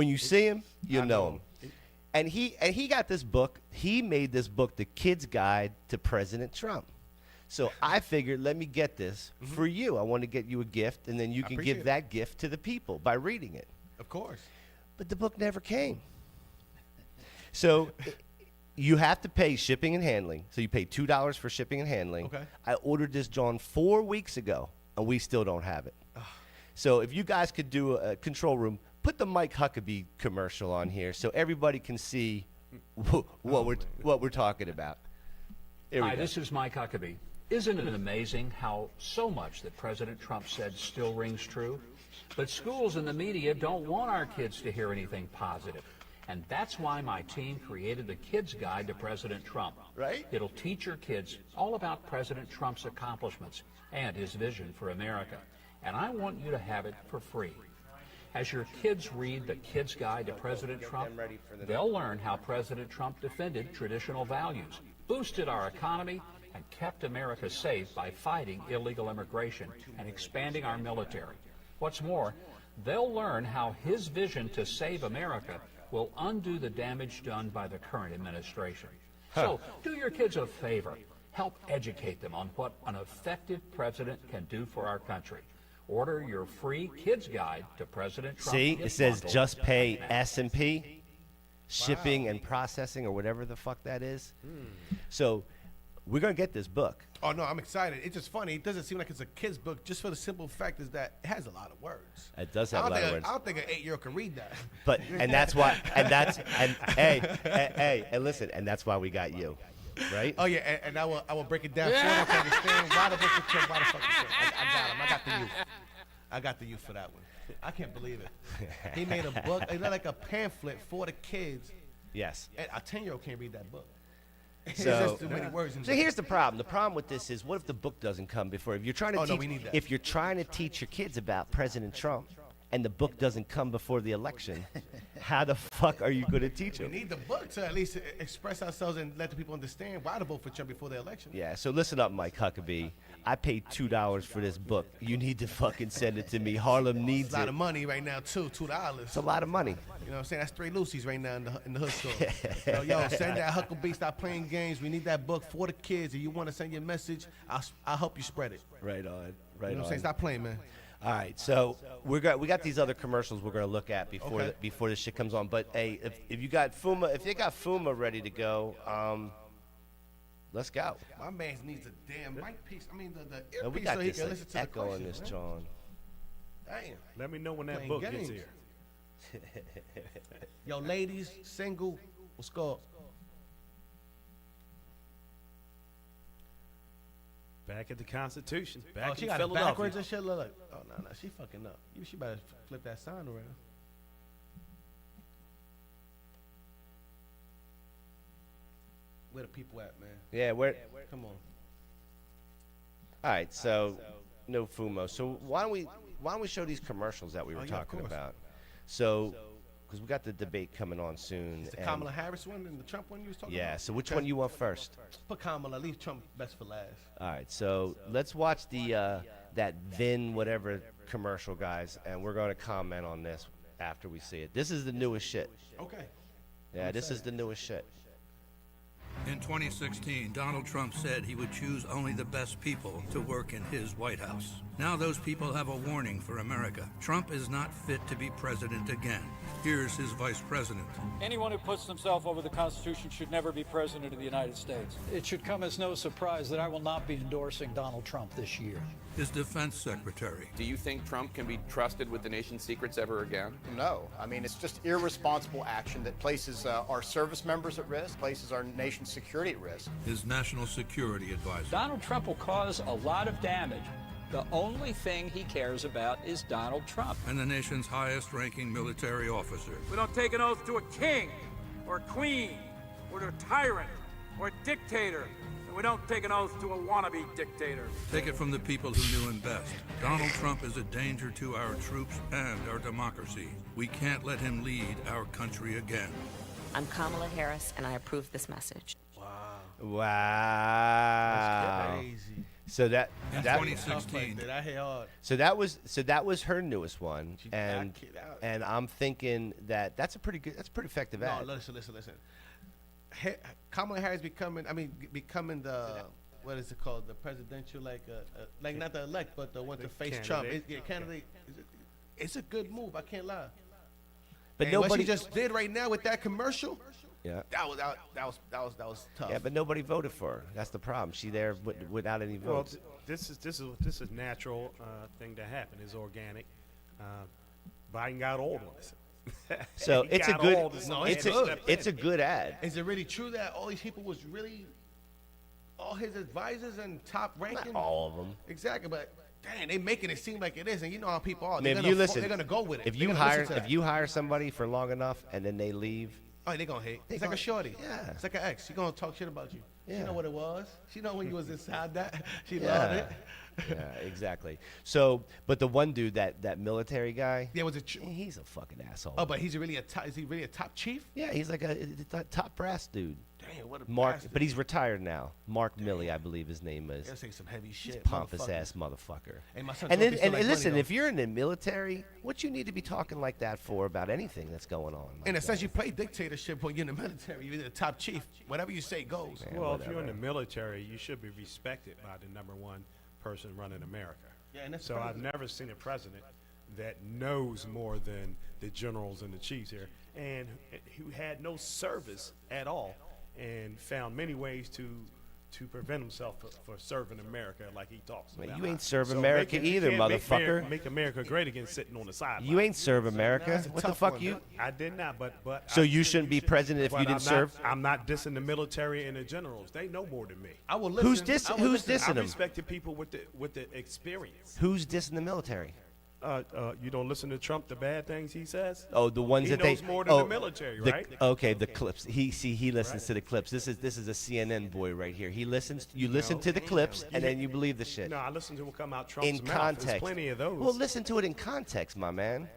you see him, you'll know him. And he got this book. He made this book, The Kid's Guide to President Trump. So I figured, let me get this for you. I want to get you a gift, and then you can give that gift to the people by reading it. Of course. But the book never came. So you have to pay shipping and handling. So you pay $2 for shipping and handling. Okay. I ordered this, John, 4 weeks ago, and we still don't have it. So if you guys could do a Control Room, put the Mike Huckabee commercial on here so everybody can see what we're talking about. Hi, this is Mike Huckabee. Isn't it amazing how so much that President Trump said still rings true? But schools and the media don't want our kids to hear anything positive. And that's why my team created the Kid's Guide to President Trump. Right? It'll teach your kids all about President Trump's accomplishments and his vision for America. And I want you to have it for free. As your kids read the Kid's Guide to President Trump, they'll learn how President Trump defended traditional values, boosted our economy, and kept America safe by fighting illegal immigration and expanding our military. What's more, they'll learn how his vision to save America will undo the damage done by the current administration. So do your kids a favor. Help educate them on what an effective president can do for our country. Order your free Kids Guide to President Trump. See, it says just pay S&P, shipping and processing or whatever the fuck that is. So we're going to get this book. Oh no, I'm excited. It's just funny. It doesn't seem like it's a kid's book, just for the simple fact is that it has a lot of words. It does have a lot of words. I don't think an 8-year-old can read that. But and that's why and listen, and that's why we got you, right? Oh yeah, and I will break it down for them to understand why the book is Trump, why the fuck is Trump. I got him. I got the youth. I got the youth for that one. I can't believe it. He made a book. It's like a pamphlet for the kids. Yes. And a 10-year-old can't read that book. It's So, just too many words. so here's the problem. The problem with this is, what if the book doesn't come before? If you're trying to Oh, teach, no, we need that. if you're trying to teach your kids about President Trump, and the book doesn't come before the election, how the fuck are you going to teach We them? need the book to at least express ourselves and let the people understand why to vote for Trump before the election. Yeah. So listen up, Mike Huckabee. I paid $2 for this book. You need to fucking send it to me. Harlem needs It's a lot it. of money right now too, $2. It's a lot of money. You know what I'm saying? That's 3 Lucy's right now in the hood store. Yo, send that Huckabee, stop playing games. We need that book for the kids. If you want to send your message, I'll help you spread it. Right on. Right You know what I'm on. saying? Stop playing, man. All right, so we got these other commercials we're gonna look at before Okay. before this shit comes on. But hey, if you got Fuma, if they got Fuma ready to go, let's go. My man needs a damn mic piece. I mean, the And we earpiece got so he this can like, listen to the echo in questions, this, man. John. Damn. Let me know when that Playing book gets games. here. Yo, ladies, single, what's good? Back at the Constitution. Oh, Back she in got it Philadelphia. backwards and shit. Look. Oh, no, she fucking up. She better flip that sign around. Where the people at, man? Yeah, where? Come on. All right, so no Fumo. So why don't we show these commercials that we were Oh, yeah, of talking course. about? So, because we got the debate coming on soon. It's the and- Kamala Harris one and the Trump one you was talking about? Yeah. So which one you want first? Put Kamala, leave Trump best for last. All right, so let's watch the that Vin whatever commercial, guys, and we're going to comment on this after we see it. This is the newest shit. Okay. Yeah, this is the newest shit. In 2016, Donald Trump said he would choose only the best people to work in his White House. Now those people have a warning for America. Trump is not fit to be president again. Here's his vice president. Anyone who puts themselves over the Constitution should never be president of the United States. It should come as no surprise that I will not be endorsing Donald Trump this year. His defense secretary. Do you think Trump can be trusted with the nation's secrets ever again? No. I mean, it's just irresponsible action that places our service members at risk, places our nation's security at risk. His national security advisor. Donald Trump will cause a lot of damage. The only thing he cares about is Donald Trump. And the nation's highest ranking military officer. We don't take an oath to a king or a queen or to a tyrant or a dictator. And we don't take an oath to a wannabe dictator. Take it from the people who knew him best. Donald Trump is a danger to our troops and our democracy. We can't let him lead our country again. I'm Kamala Harris, and I approve this message. Wow. That's crazy. So that In that 2016. I hit hard. so that was her newest one, and I'm thinking that's a pretty effective No, ad. listen. Kamala Harris becoming the, what is it called? The presidential, like not the elect, but the one to face Trump. Candidate. It's a good move. I can't lie. But And what nobody she just did right now with that commercial. Yeah. That was tough. Yeah, but nobody voted for her. That's the problem. She there without any Well, votes. this is natural thing to happen. It's organic. Biden got old on us. So He it's a got good old and somebody it's had to a step it's a in. good ad. Is it really true that all these people was really all his advisors and top ranking? Not all of them. Exactly, but damn, they making it seem like it is, and you know how people are. I mean, They're if you gonna listen, they're gonna go with it. If They're you gonna hire listen to if that. you hire somebody for long enough and then they leave, oh, they gonna hate. They It's like gonna- a shorty. yeah. It's like an ex. She gonna talk shit about you. She Yeah. know what it was. She know when you was inside that. She yeah, loved it. yeah, exactly. So, but the one dude, that military guy, Yeah, was it? he's a fucking asshole. Oh, but he's really is he really a top chief? Yeah, he's like a top brass dude. Damn, what a Mark, bastard. but he's retired now. Mark Milley, I believe his name is. He'll say some heavy He's shit. a pompous motherfucker. ass motherfucker. Hey, my son And told then, me still and like money, listen, though. if you're in the military, what you need to be talking like that for about anything that's going on? In a sense, you play dictatorship when you're in the military. You're the top chief. Whatever you say goes. Well, if you're in the military, you should be respected by the #1 person running America. Yeah, and that's so the I've president. never seen a president that knows more than the generals and the chiefs here, and who had no service at all, and found many ways to to prevent himself for serving America like he talks Man, about. you ain't serve So America they can't- either, they can't motherfucker. Make America great again sitting on the sideline. You ain't serve America. What the fuck you? I did not, but So you shouldn't be president if but you didn't serve? I'm not dissing the military and the generals. They know more than me. I will Who's listen. Who's I dissing them? respect the people with the experience. Who's dissing the military? You don't listen to Trump, the bad things he says. Oh, the ones he that knows they more than the military, right? Okay, the clips. He listens to the clips. This is a CNN boy right here. He listens. You listen to the clips and then you believe the shit. No, I listen to what come out Trump's In mouth. context. There's plenty of those. Well, listen to it in context, my man.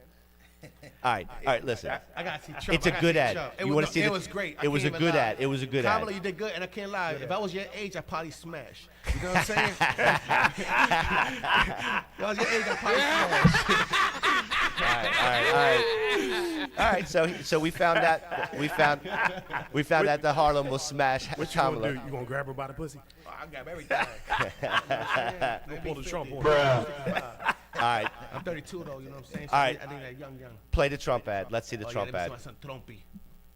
All right, listen. I gotta see Trump. It's a good ad. You want to see it the- was great. It was a good ad. It was a good ad. Kamala, you did good, and I can't lie. If I was your age, I'd probably smash. You know what I'm saying? If I was your age, I'd probably smash. All right. So we found that that the Harlem will smash What you Kamala. gonna do? You gonna grab her by the pussy? Oh, I got everything. Don't pull the Trump on All right. I'm 32 though. You know what I'm saying? So All right. I think that young. Play the Trump ad. Let's see the Oh, Trump yeah, ad. let me see my son Trumpy.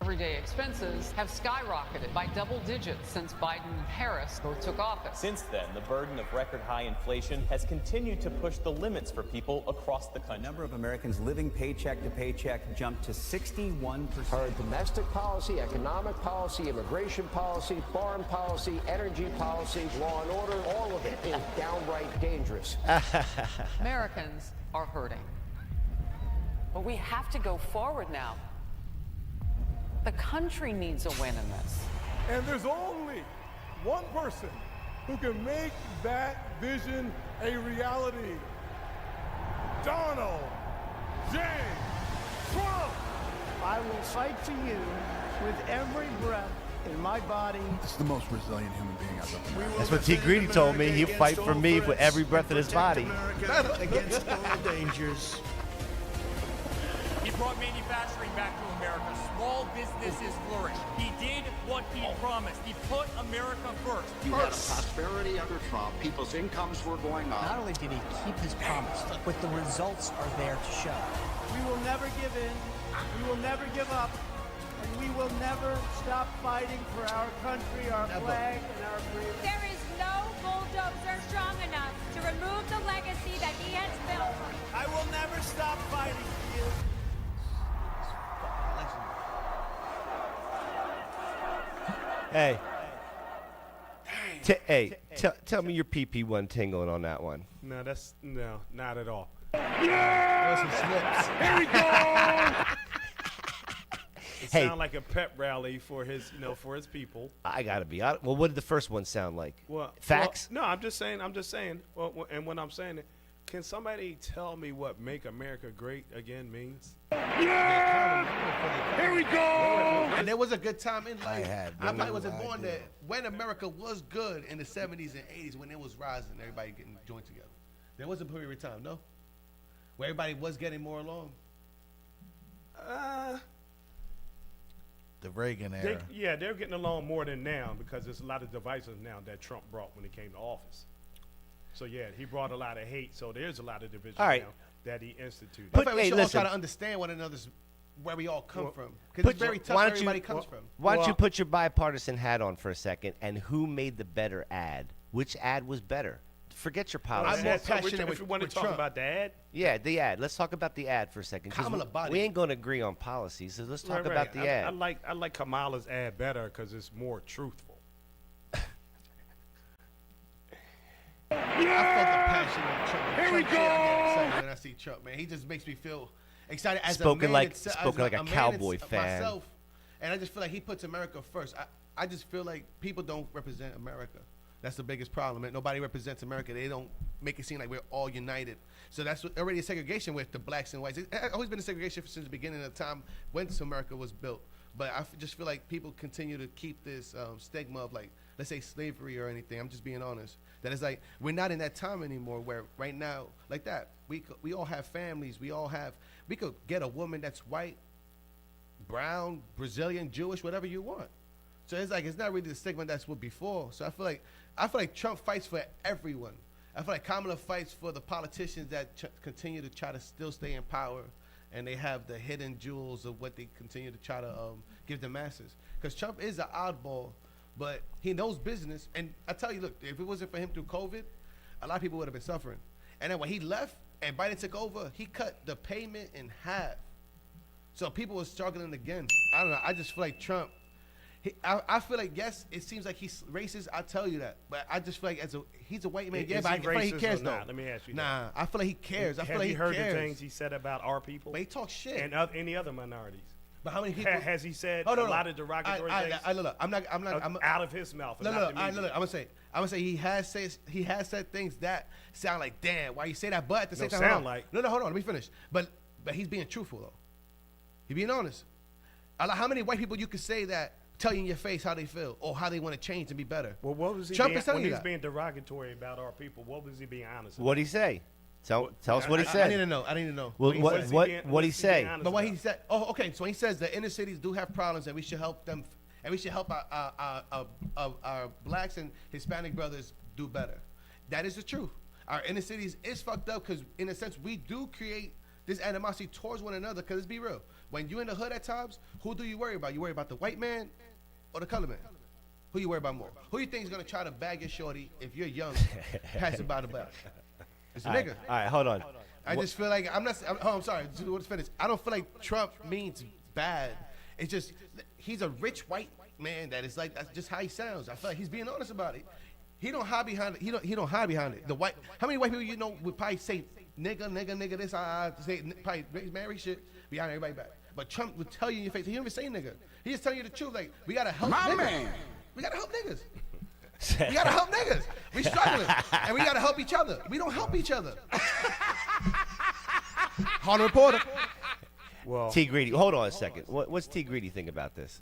Everyday expenses have skyrocketed by double digits since Biden and Harris both took office. Since then, the burden of record high inflation has continued to push the limits for people across the country. The number of Americans living paycheck to paycheck jumped to 61%. Our domestic policy, economic policy, immigration policy, foreign policy, energy policy, law and order, all of it is downright dangerous. Americans are hurting. But we have to go forward now. The country needs a win in this. And there's only one person who can make that vision a reality. Donald J. Trump. I will fight for you with every breath in my body. This is the most resilient human being I've ever met. That's what T. Greedy told me. He'll fight for me with every breath in his body. Against all dangers. He brought manufacturing back to America. Small businesses flourish. He did what he promised. He put America first. You had a prosperity under Trump. People's incomes were going up. Not only did he keep his promise, but the results are there to show. We will never give in. We will never give up. And we will never stop fighting for our country, our flag, and our freedom. There is no bulldozer strong enough to remove the legacy that he has built. I will never stop fighting for you. Hey. Tell me your PP one tingling on that one. No, not at all. Here we go. It Hey. sound like a pep rally for his, for his people. I gotta be honest. Well, what did the first one sound like? Facts? Well, no, I'm just saying. Well, and when I'm saying it, can somebody tell me what "Make America Great Again" means? Here we go. And there was a good time in life. I no probably wasn't born idea. there when America was good in the 70s and 80s when it was rising, everybody getting joined together. There was a period of time, no? Where everybody was getting more along. The Reagan era. They're getting along more than now because there's a lot of devices now that Trump brought when he came to office. So yeah, he brought a lot of hate. So there's a lot of division All right. now that he instituted. But we should all try to understand one another's where we all come from, because it's very tough where everybody comes from. Why don't you put your bipartisan hat on for a second? And who made the better ad? Which ad was better? Forget your politics. I'm more passionate if you want to talk Trump. about the ad, Yeah, the ad. Let's talk about the ad for a second. 'Cause Kamala body. we ain't going to agree on policies, so let's talk Right, about the ad. I like Kamala's ad better because it's more truthful. I felt the passion of Trump. Here we Trump shit, I get go. excited when I see Trump, man. He just makes me feel excited as Spoken a man. like a cowboy fan. Myself, and I just feel like he puts America first. I just feel like people don't represent America. That's the biggest problem. Nobody represents America. They don't make it seem like we're all united. So that's already a segregation with the blacks and whites. It's always been a segregation since the beginning of time when America was built. But I just feel like people continue to keep this stigma of, like, let's say slavery or anything. I'm just being honest. That it's like we're not in that time anymore where right now, like that, we all have families. We could get a woman that's white, brown, Brazilian, Jewish, whatever you want. So it's like it's not really the stigma that's what before. So I feel like Trump fights for everyone. I feel like Kamala fights for the politicians that continue to try to still stay in power, and they have the hidden jewels of what they continue to try to give the masses. Because Trump is an oddball, but he knows business. And I tell you, look, if it wasn't for him through COVID, a lot of people would have been suffering. And then when he left and Biden took over, he cut the payment in half. So people were struggling again. I don't know. I just feel like Trump. I feel like, yes, it seems like he's racist. I tell you that, but I just feel like he's a white man. Yeah, but I feel like he cares though. Let me ask you. Nah, I feel like he cares. I feel like he heard cares. the things he said about our people? But he talks shit. And any other minorities. But how many people has he said a lot of derogatory things? Look, I'm out of his mouth. Look, I'm gonna say he has said things that sound like, damn, why you say that? But at the same time, sound like. No, hold on, let me finish. But he's being truthful though. He's being honest. How many white people you could say that tell you in your face how they feel or how they want to change and be better? Well, what was he? Trump is telling you when that. he's being derogatory about our people, what was he being honest about? What'd he say? Tell us what he said. I need to know. I need to know. Well, what'd he say? But what he said. Oh, okay. So he says the inner cities do have problems, and we should help them, and we should help our blacks and Hispanic brothers do better. That is the truth. Our inner cities is fucked up because, in a sense, we do create this animosity towards one another. Because let's be real, when you in the hood at times, who do you worry about? You worry about the white man or the color man? Who you worry about more? Who you think is gonna try to bag your shorty if you're young, pass it by the back? It's a nigga. All right, hold on. I just feel like I'm sorry. Let's finish. I don't feel like Trump means bad. It's just he's a rich white man that is like that's just how he sounds. I feel like he's being honest about it. He don't hide behind it. He don't hide behind it. How many white people you know would probably say nigga this say probably marry shit behind everybody back. But Trump would tell you in your face. He don't even say nigga. He just telling you the truth. Like we gotta help niggas. Man. We gotta help niggas. We gotta help niggas. We struggling, and we gotta help each other. We don't help each other. Harlem Reporter. Well, T Greedy, hold on a second. What's T Greedy think about this?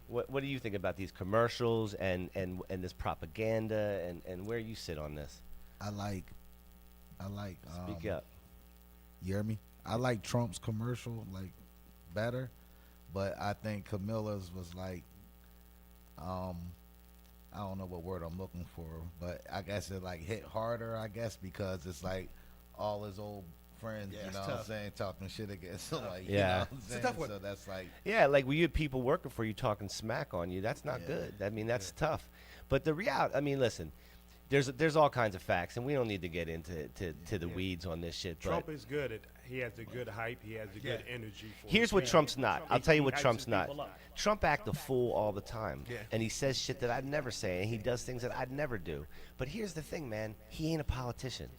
What do you think about these commercials and this propaganda and where you sit on this? I like. Speak up. You hear me? I like Trump's commercial like better, but I think Camilla's was like, I don't know what word I'm looking for, but I guess it like hit harder, I guess, because it's like all his old friends, you know what I'm saying, talking shit against him. Like, you know what I'm saying? So that's like. Yeah, like when you have people working for you talking smack on you, that's not good. I mean, that's tough. But the reality, I mean, listen, there's all kinds of facts, and we don't need to get into the weeds on this shit. Trump is good at. He has the good hype. He has the good energy. Here's what Trump's not. I'll tell you what Trump's not. Trump act a fool all the time, and he says shit that I'd never say, and he does things that I'd never do. But here's the thing, man. He ain't a politician.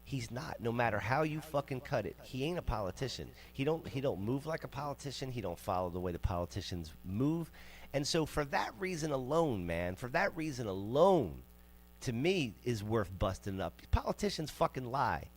He's not. No matter how you fucking cut it, he ain't a politician. He don't move like a politician. He don't follow the way the politicians move. And so for that reason alone, man, to me, is worth busting up. Politicians fucking lie.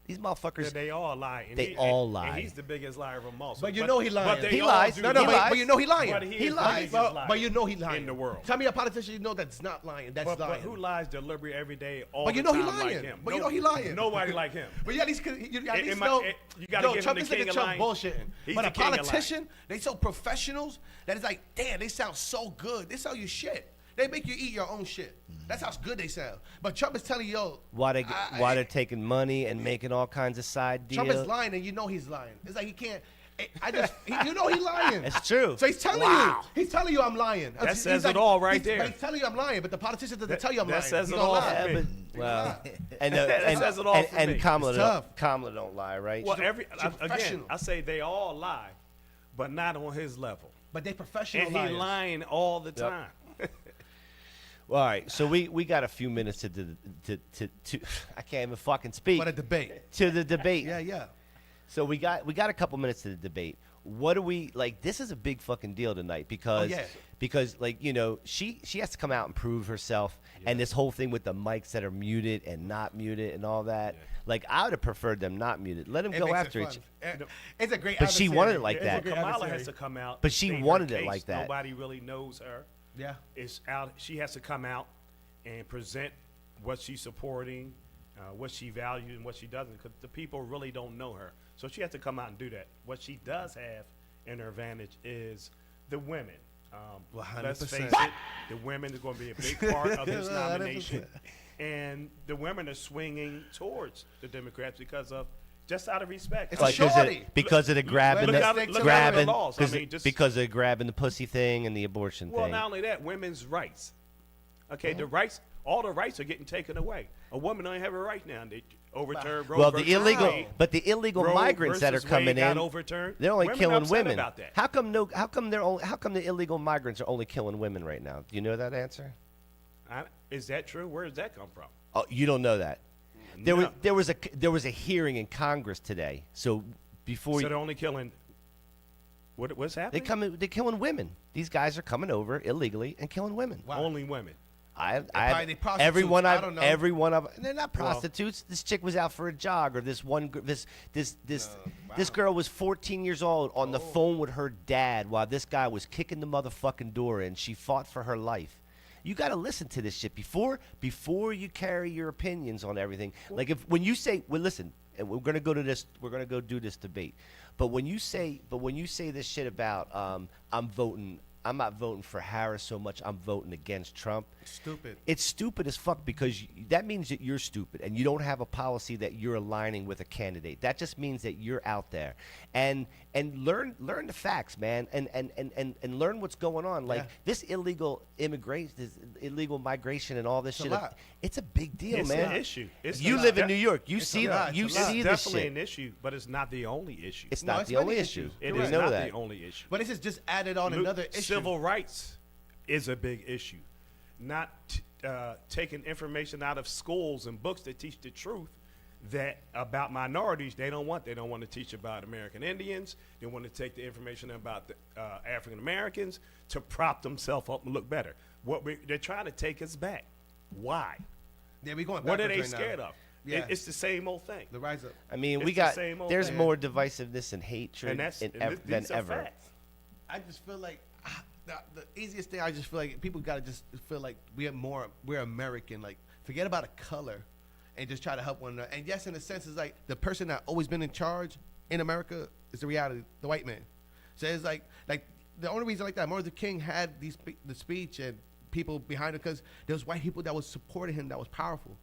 These motherfuckers. Yeah, they all lie. They all lie. And he's the biggest liar of them all. But you know he lying. He lies. But you know he lying. But he lies. But you know he lying. In the world. Tell me a politician you know that's not lying. That's lying. But who lies deliberately every day all but the you know time he lying. like him? But you know he lying. Nobody like him. But you at least know. You gotta give Trump him is the like king of Trump lying. bullshitting. But a politician, they so professionals that it's like, damn, they sound so good. They sell you shit. They make you eat your own shit. That's how good they sound. But Trump is telling you, yo, why they're taking money and making all kinds of side deals. Trump is lying, and you know he's lying. It's like he can't. You know he's lying. It's true. So he's telling you. He's telling you I'm lying. That says it all right there. He's telling you I'm lying, but the politician doesn't tell you I'm lying. That says it all for me. Well, that says it all for me. And Kamala don't lie, right? Well, again, I say they all lie, but not on his level. But they professional and liars. he lying all the time. Well, all right, so we got a few minutes to I can't even fucking speak. For the debate. To the debate. Yeah. So we got a couple minutes to the debate. What do we like? This is a big fucking deal tonight because like, you know, she has to come out and prove herself, and this whole thing with the mics that are muted and not muted and all that. Like, I would have preferred them not muted. Let them go after each. It's a great. But she wanted it like that. Kamala has to come out. But she wanted it like that. Nobody really knows her. Yeah. It's out. She has to come out and present what she's supporting, what she values and what she doesn't, because the people really don't know her. So she has to come out and do that. What she does have in her advantage is the women. Let's face it, the women are going to be a big part of this nomination. And the women are swinging towards the Democrats because of just out of respect. It's Like, a shorty. because of the grabbing, Look out the laws. I mean, because of grabbing the pussy thing and the abortion well, thing. not only that, women's rights. Okay, the rights, all the rights are getting taken away. A woman don't have a right now. They overturn Roe Well, versus the illegal, Wade. but the illegal Roe migrants that are versus Wade coming got in, overturned. they're only Women killing upset women. about that. How come the illegal migrants are only killing women right now? Do you know that answer? Is that true? Where does that come from? Oh, you don't know that. No. There was a hearing in Congress today. So before So they're only killing. What's happening? they're killing women. These guys are coming over illegally and killing women. Only women. Probably prostitutes, everyone I don't know. everyone of they're not prostitutes. This chick was out for a jog, or this girl was 14 years old on the phone with her dad while this guy was kicking the motherfucking door in. She fought for her life. You got to listen to this shit before you carry your opinions on everything. Like when you say, well, listen, and we're gonna go do this debate. But when you say this shit about I'm not voting for Harris so much, I'm voting against Trump. Stupid. It's stupid as fuck because that means that you're stupid and you don't have a policy that you're aligning with a candidate. That just means that you're out there. And learn the facts, man, and learn what's going on. Like this illegal immigration, this illegal migration and all this shit. It's a big deal, It's man. an issue. You live in New York. You It's see a this definitely shit. an issue, but it's not the only issue. It's not the only issue. It We is know not that. the only issue. But this is just added on another issue. Civil rights is a big issue. Not taking information out of schools and books that teach the truth that about minorities they don't want. They don't want to teach about American Indians. They want to take the information about the African Americans to prop themselves up and look better. They're trying to take us back. Why? Yeah, we going What are backwards they right now. scared of? Yeah. It's the same old thing. The rise up. I mean, It's the same old there's thing. more divisiveness and hatred And than these are ever. facts. I just feel like the easiest thing. I just feel like people gotta just feel like we're American. Like forget about a color, and just try to help one another. And yes, in a sense, it's like the person that always been in charge in America is the reality, the white man. So it's like the only reason like that, Martin Luther King had the speech and people behind it because there was white people that was supporting him that was powerful,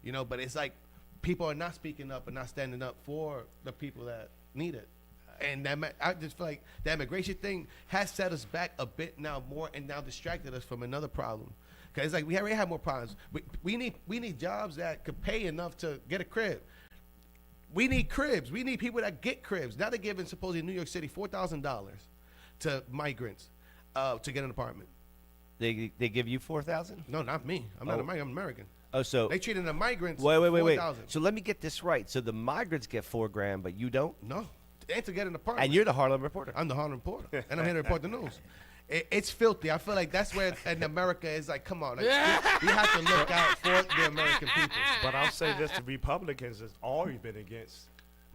you know. But it's like people are not speaking up and not standing up for the people that need it. And I just feel like the immigration thing has set us back a bit now more and now distracted us from another problem. Because it's like we already have more problems. We need jobs that could pay enough to get a crib. We need cribs. We need people that get cribs. Now they're giving supposedly in New York City $4,000 to migrants to get an apartment. They give you $4,000? No, not me. I'm not a migrant. I'm American. Oh, so they treated the migrants. Wait. $4,000. So let me get this right. So the migrants get $4,000, but you don't? No. And to get an apartment. And you're the Harlem Reporter. I'm the Harlem Reporter, and I'm here to report the news. It's filthy. I feel like that's where in America is like, come on, like, we have to look out for the American people. But I'll say this: the Republicans has always been against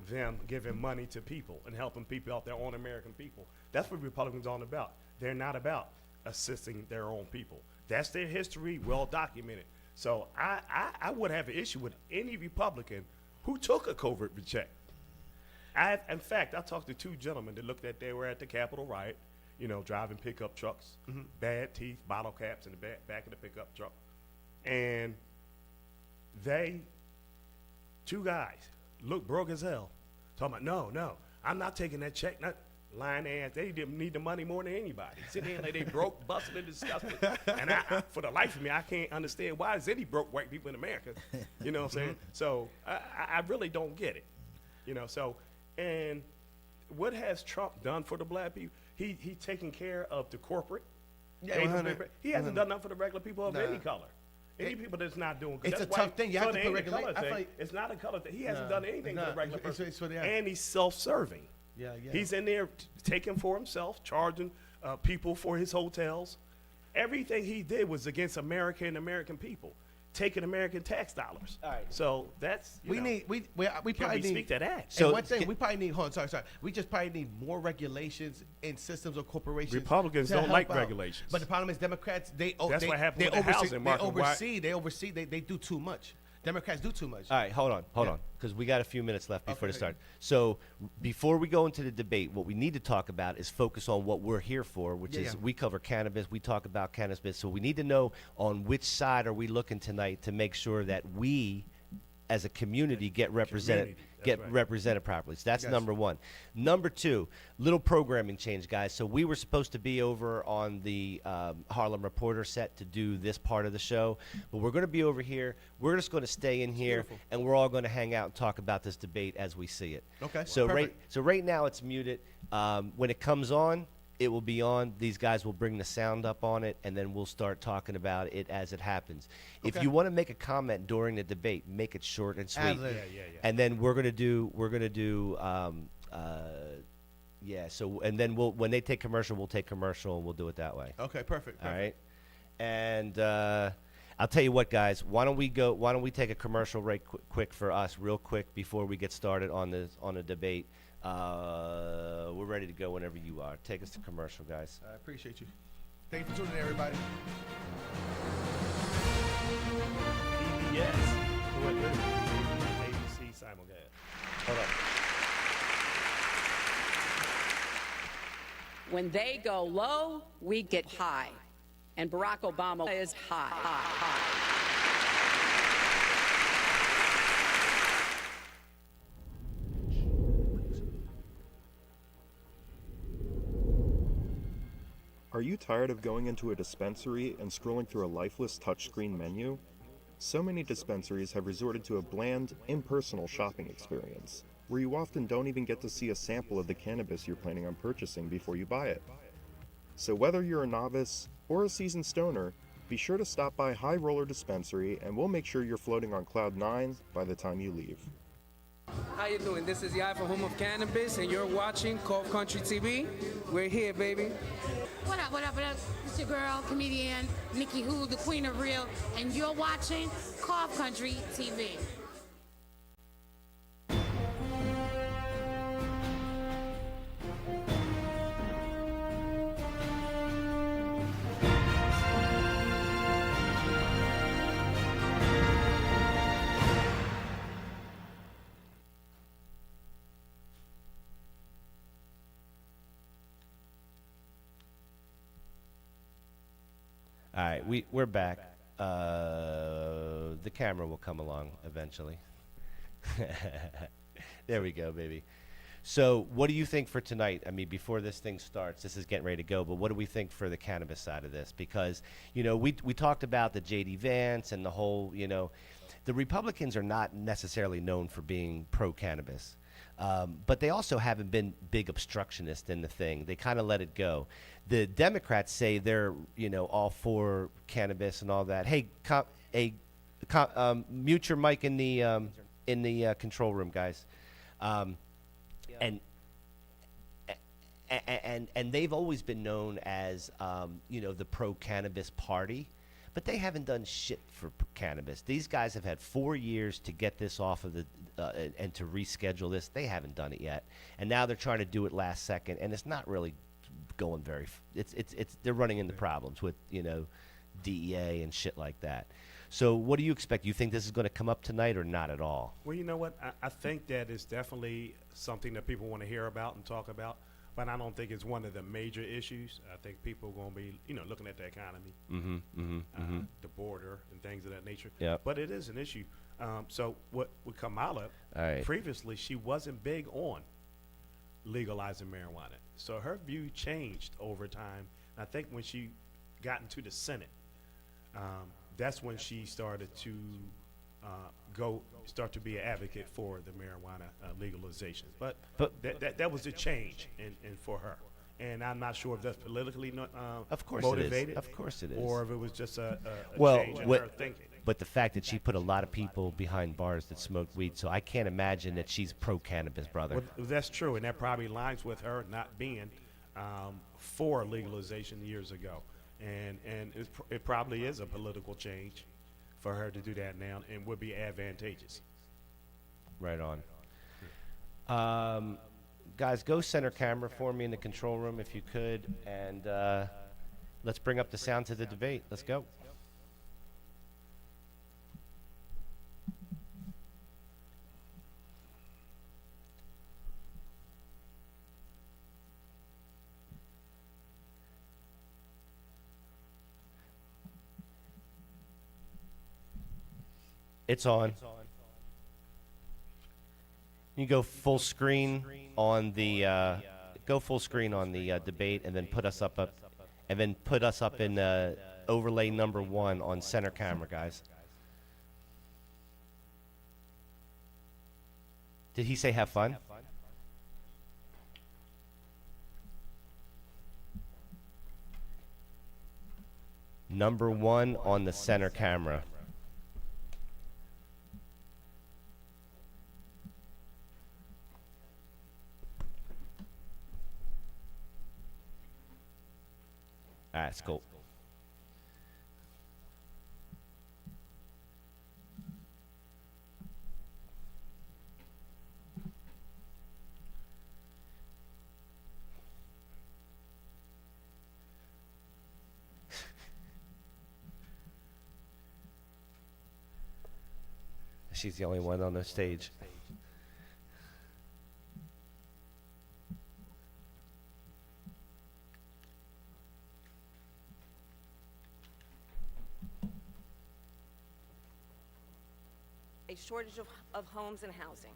them giving money to people and helping people out, their own American people. That's what Republicans are all about. They're not about assisting their own people. That's their history, well documented. So I would have an issue with any Republican who took a covert check. In fact, I talked to two gentlemen that looked at they were at the Capitol riot, you know, driving pickup trucks, bad teeth, bottle caps in the back of the pickup truck. And two guys, looked broke as hell, talking about, no, I'm not taking that check, not lying ass. They didn't need the money more than anybody. Sitting there like they broke, busted, and disgusted. And for the life of me, I can't understand why is any broke white people in America, you know what I'm saying? So I really don't get it, you know, so. And what has Trump done for the black people? He taking care of the corporate. Yeah, he hasn't done nothing for the regular people of any color. Any people that's not doing good. It's that's a tough thing. You have to put regulation. regulation. It's not a color thing. He hasn't done anything for the regular person. It's and he's self-serving. Yeah. He's in there taking for himself, charging people for his hotels. Everything he did was against America and American people, taking American tax dollars. All right. So that's we probably need speak to that. So one thing we probably need. Hold on, sorry. We just probably need more regulations in systems or corporations. Republicans don't like regulations, but the problem is Democrats. That's what happened with the housing market. They oversee. They do too much. Democrats do too much. All right, hold on, because we got a few minutes left before the start. So before we go into the debate, what we need to talk about is focus on what we're here for, which is we cover cannabis, we talk about cannabis. So we need to know on which side are we looking tonight to make sure that we, as a community, get represented. get represented properly. So that's number one. Number two, little programming change, guys. So we were supposed to be over on the Harlem Reporter set to do this part of the show, but we're going to be over here. We're just going to stay in here, and we're all going to hang out and talk about this debate as we see it. Okay. So Perfect. right now it's muted. When it comes on, it will be on. These guys will bring the sound up on it, and then we'll start talking about it as it happens. If you want to make a comment during the debate, make it short and sweet. And then we're gonna do. So and then when they take commercial, we'll take commercial, and we'll do it that way. Okay. Perfect. All right. And I'll tell you what, guys. Why don't we take a commercial right quick for us, real quick, before we get started on the debate. We're ready to go whenever you are. Take us to commercial, guys. I appreciate you. Thank you for tuning in, everybody. PBS. ABC simulcast. Hold on. When they go low, we get high. And Barack Obama is high. Are you tired of going into a dispensary and scrolling through a lifeless touchscreen menu? So many dispensaries have resorted to a bland, impersonal shopping experience, where you often don't even get to see a sample of the cannabis you're planning on purchasing before you buy it. So whether you're a novice or a seasoned stoner, be sure to stop by High Roller Dispensary and we'll make sure you're floating on cloud 9 by the time you leave. How you doing? This is Yai from Home of Cannabis, and you're watching Cove Country TV. We're here, baby. What up, what up, what up? It's your girl, comedian, Nikki Who, the queen of real, and you're watching Cove Country TV. All right, we're back. The camera will come along eventually. There we go, baby. So what do you think for tonight? I mean, before this thing starts, this is getting ready to go, but what do we think for the cannabis side of this? Because, you know, we talked about the J.D. Vance and the whole, you know, the Republicans are not necessarily known for being pro-cannabis. But they also haven't been big obstructionists in the thing. They kind of let it go. The Democrats say they're, you know, all for cannabis and all that. Hey, mute your mic in the control room, guys. And they've always been known as, you know, the pro-cannabis party. But they haven't done shit for cannabis. These guys have had 4 years to get this off of the and to reschedule this. They haven't done it yet, and now they're trying to do it last second, and it's not really going very. It's they're running into problems with, you know, DEA and shit like that. So what do you expect? You think this is going to come up tonight or not at all? Well, you know what? I think that is definitely something that people want to hear about and talk about. But I don't think it's one of the major issues. I think people are going to be, you know, looking at the economy, the border, and things of that nature. Yep. But it is an issue. So what with Kamala, previously she wasn't big on legalizing marijuana. So her view changed over time. And I think when she got into the Senate, that's when she started to start to be an advocate for the marijuana legalization. But that was a change in for her. And I'm not sure if that's politically of course motivated. It is. Of course it is. Or if it was just a change in her thinking. But the fact that she put a lot of people behind bars that smoke weed, so I can't imagine that she's pro-cannabis, brother. Well, that's true, and that probably aligns with her not being for legalization years ago. And it probably is a political change for her to do that now, and would be advantageous. Right on. Guys, go center camera for me in the control room if you could, and let's bring up the sound to the debate. Let's go. It's on. You go full screen on the debate, and then put us up in overlay number 1 on center camera, guys. Did he say have fun? Number 1 on the center camera. All right, that's cool. She's the only one on the stage. A shortage of homes and housing,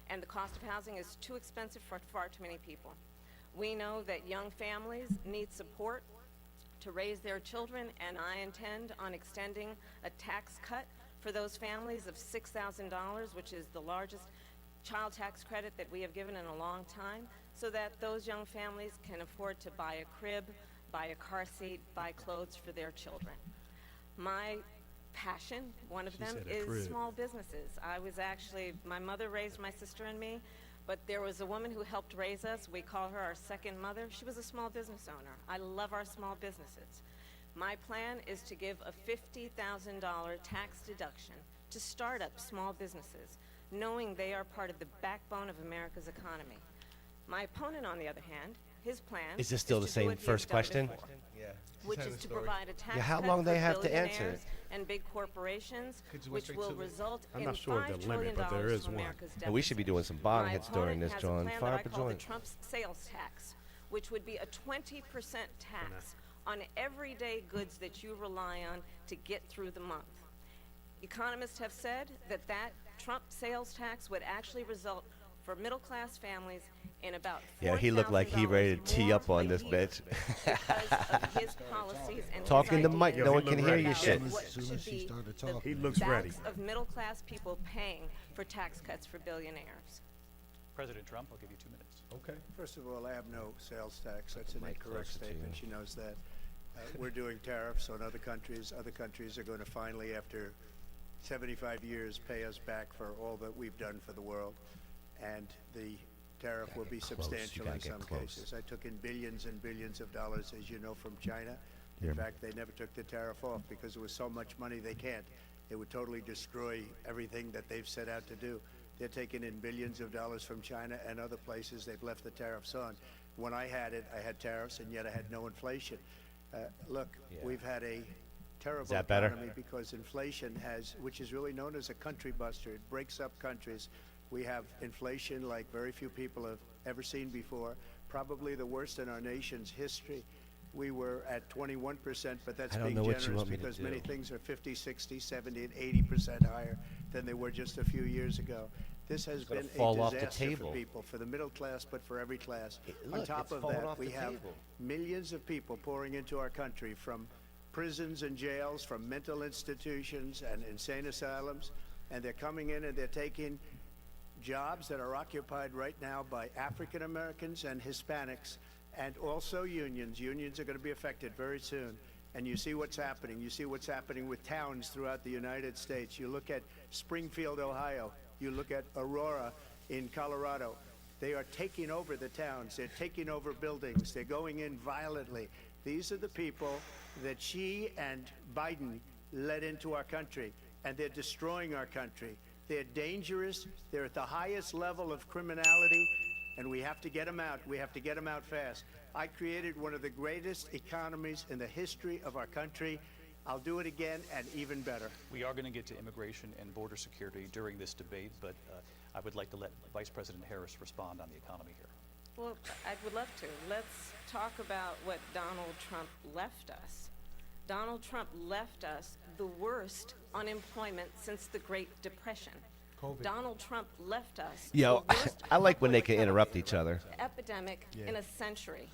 and the cost of housing is too expensive for far too many people. We know that young families need support to raise their children, and I intend on extending a tax cut for those families of $6,000, which is the largest child tax credit that we have given in a long time, so that those young families can afford to buy a crib, buy a car seat, buy clothes for their children. My passion, one of them, is small businesses. My mother raised my sister and me, but there was a woman who helped raise us. We call her our second mother. She was a small business owner. I love our small businesses. My plan is to give a $50,000 tax deduction to start up small businesses, knowing they are part of the backbone of America's economy. My opponent, on the other hand, his plan Is this still the same first question? Which is to provide a tax how cut long for they have to answer billionaires and big corporations, which will result I'm in not sure of $5 the trillion limit, but there is from one. America's And we should be doing some bong hits during this, John. Fire Fire up up a the joint. Trump sales tax, which would be a 20% tax on everyday goods that you rely on to get through the month. Economists have said that Trump sales tax would actually result for middle-class families in about Yeah, he looked like he ready to tee up on this bitch. his policies and Talking his to Mike, ideas no one can hear about your shit. what should be the He looks ready. backs of middle-class people paying for tax cuts for billionaires. President Trump, I'll give you 2 minutes. Okay. First of all, I have no sales tax. That's an Mike, incorrect closer to statement. you. She knows that. We're doing tariffs on other countries. Other countries are going to finally, after 75 years, pay us back for all that we've done for the world. And the tariff will be substantial in some cases. I took in billions and billions of dollars, as you know, from China. In fact, they never took the tariff off because there was so much money they can't. It would totally destroy everything that they've set out to do. They're taking in billions of dollars from China and other places. They've left the tariffs on. When I had it, I had tariffs, and yet I had no inflation. Look, we've had a terrible economy because inflation which is really known as a country buster. It breaks up countries. We have inflation like very few people have ever seen before, probably the worst in our nation's history. We were at 21%, but that's being generous because many things are 50, 60, 70, and 80% higher than they were just a few years ago. This has been a disaster for people, for the middle class, but for every class. On top of that, we have millions of people pouring into our country from prisons and jails, from mental institutions and insane asylums, and they're coming in and they're taking jobs that are occupied right now by African Americans and Hispanics, and also unions. Unions are going to be affected very soon. And you see what's happening. You see what's happening with towns throughout the United States. You look at Springfield, Ohio. You look at Aurora in Colorado. They are taking over the towns. They're taking over buildings. They're going in violently. These are the people that Xi and Biden led into our country, and they're destroying our country. They're dangerous. They're at the highest level of criminality, and we have to get them out. We have to get them out fast. I created one of the greatest economies in the history of our country. I'll do it again and even better. We are going to get to immigration and border security during this debate, but I would like to let Vice President Harris respond on the economy here. Well, I would love to. Let's talk about what Donald Trump left us. Donald Trump left us the worst unemployment since the Great Depression. Donald Trump left us Yo, the worst I like when they can interrupt each other. epidemic in a century.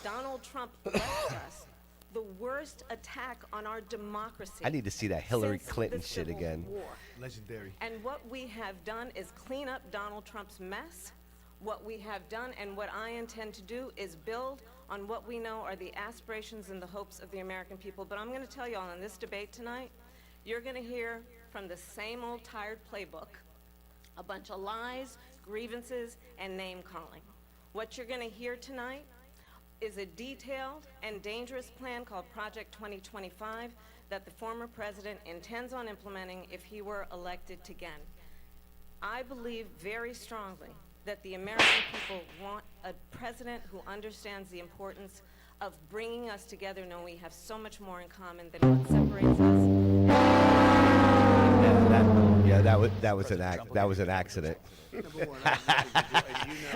Donald Trump left us the worst attack on our democracy. I need to see that Hillary since Clinton the shit Civil again. War. Legendary. And what we have done is clean up Donald Trump's mess. What we have done and what I intend to do is build on what we know are the aspirations and the hopes of the American people. But I'm going to tell you all in this debate tonight, you're going to hear from the same old tired playbook, a bunch of lies, grievances, and name-calling. What you're going to hear tonight is a detailed and dangerous plan called Project 2025 that the former president intends on implementing if he were elected again. I believe very strongly that the American people want a president who understands the importance of bringing us together, knowing we have so much more in common than what separates us. That was an accident.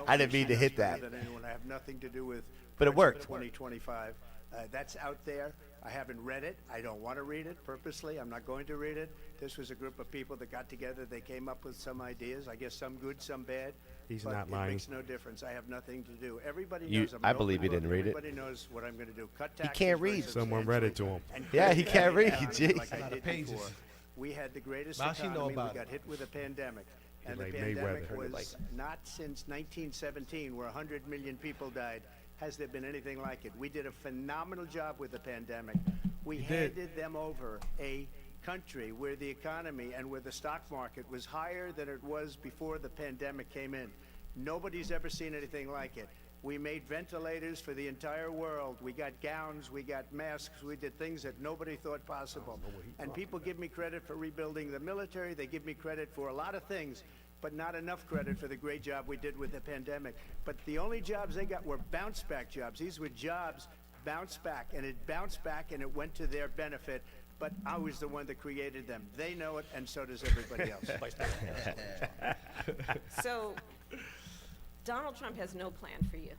I didn't mean to hit that. I have nothing to do with But it worked. 2025. That's out there. I haven't read it. I don't want to read it purposely. I'm not going to read it. This was a group of people that got together. They came up with some ideas. I guess some good, some bad. He's but not it lying. makes no difference. I have nothing to do. Everybody You- knows I'm I an believe open you didn't book. read it. Everybody knows what I'm going to do. Cut He taxes can't very read. Someone read it to him. and Yeah, he create can't an read. economy Jeez. like I A lot of did pages. before. We had the greatest Now she know economy. about We got it. hit with a pandemic. And the like pandemic Mayweather. was not since 1917, where 100 million people died, has there been anything like it. We did a phenomenal job with the pandemic. We handed them over a country where the economy and where the stock market was higher than it was before the pandemic came in. Nobody's ever seen anything like it. We made ventilators for the entire world. We got gowns, we got masks, we did things that nobody thought possible. And people give me credit for rebuilding the military, they give me credit for a lot of things, but not enough credit for the great job we did with the pandemic. But the only jobs they got were bounce back jobs. These were jobs bounced back, and it bounced back and it went to their benefit. But I was the one that created them. They know it, and so does everybody else. So, Donald Trump has no plan for you.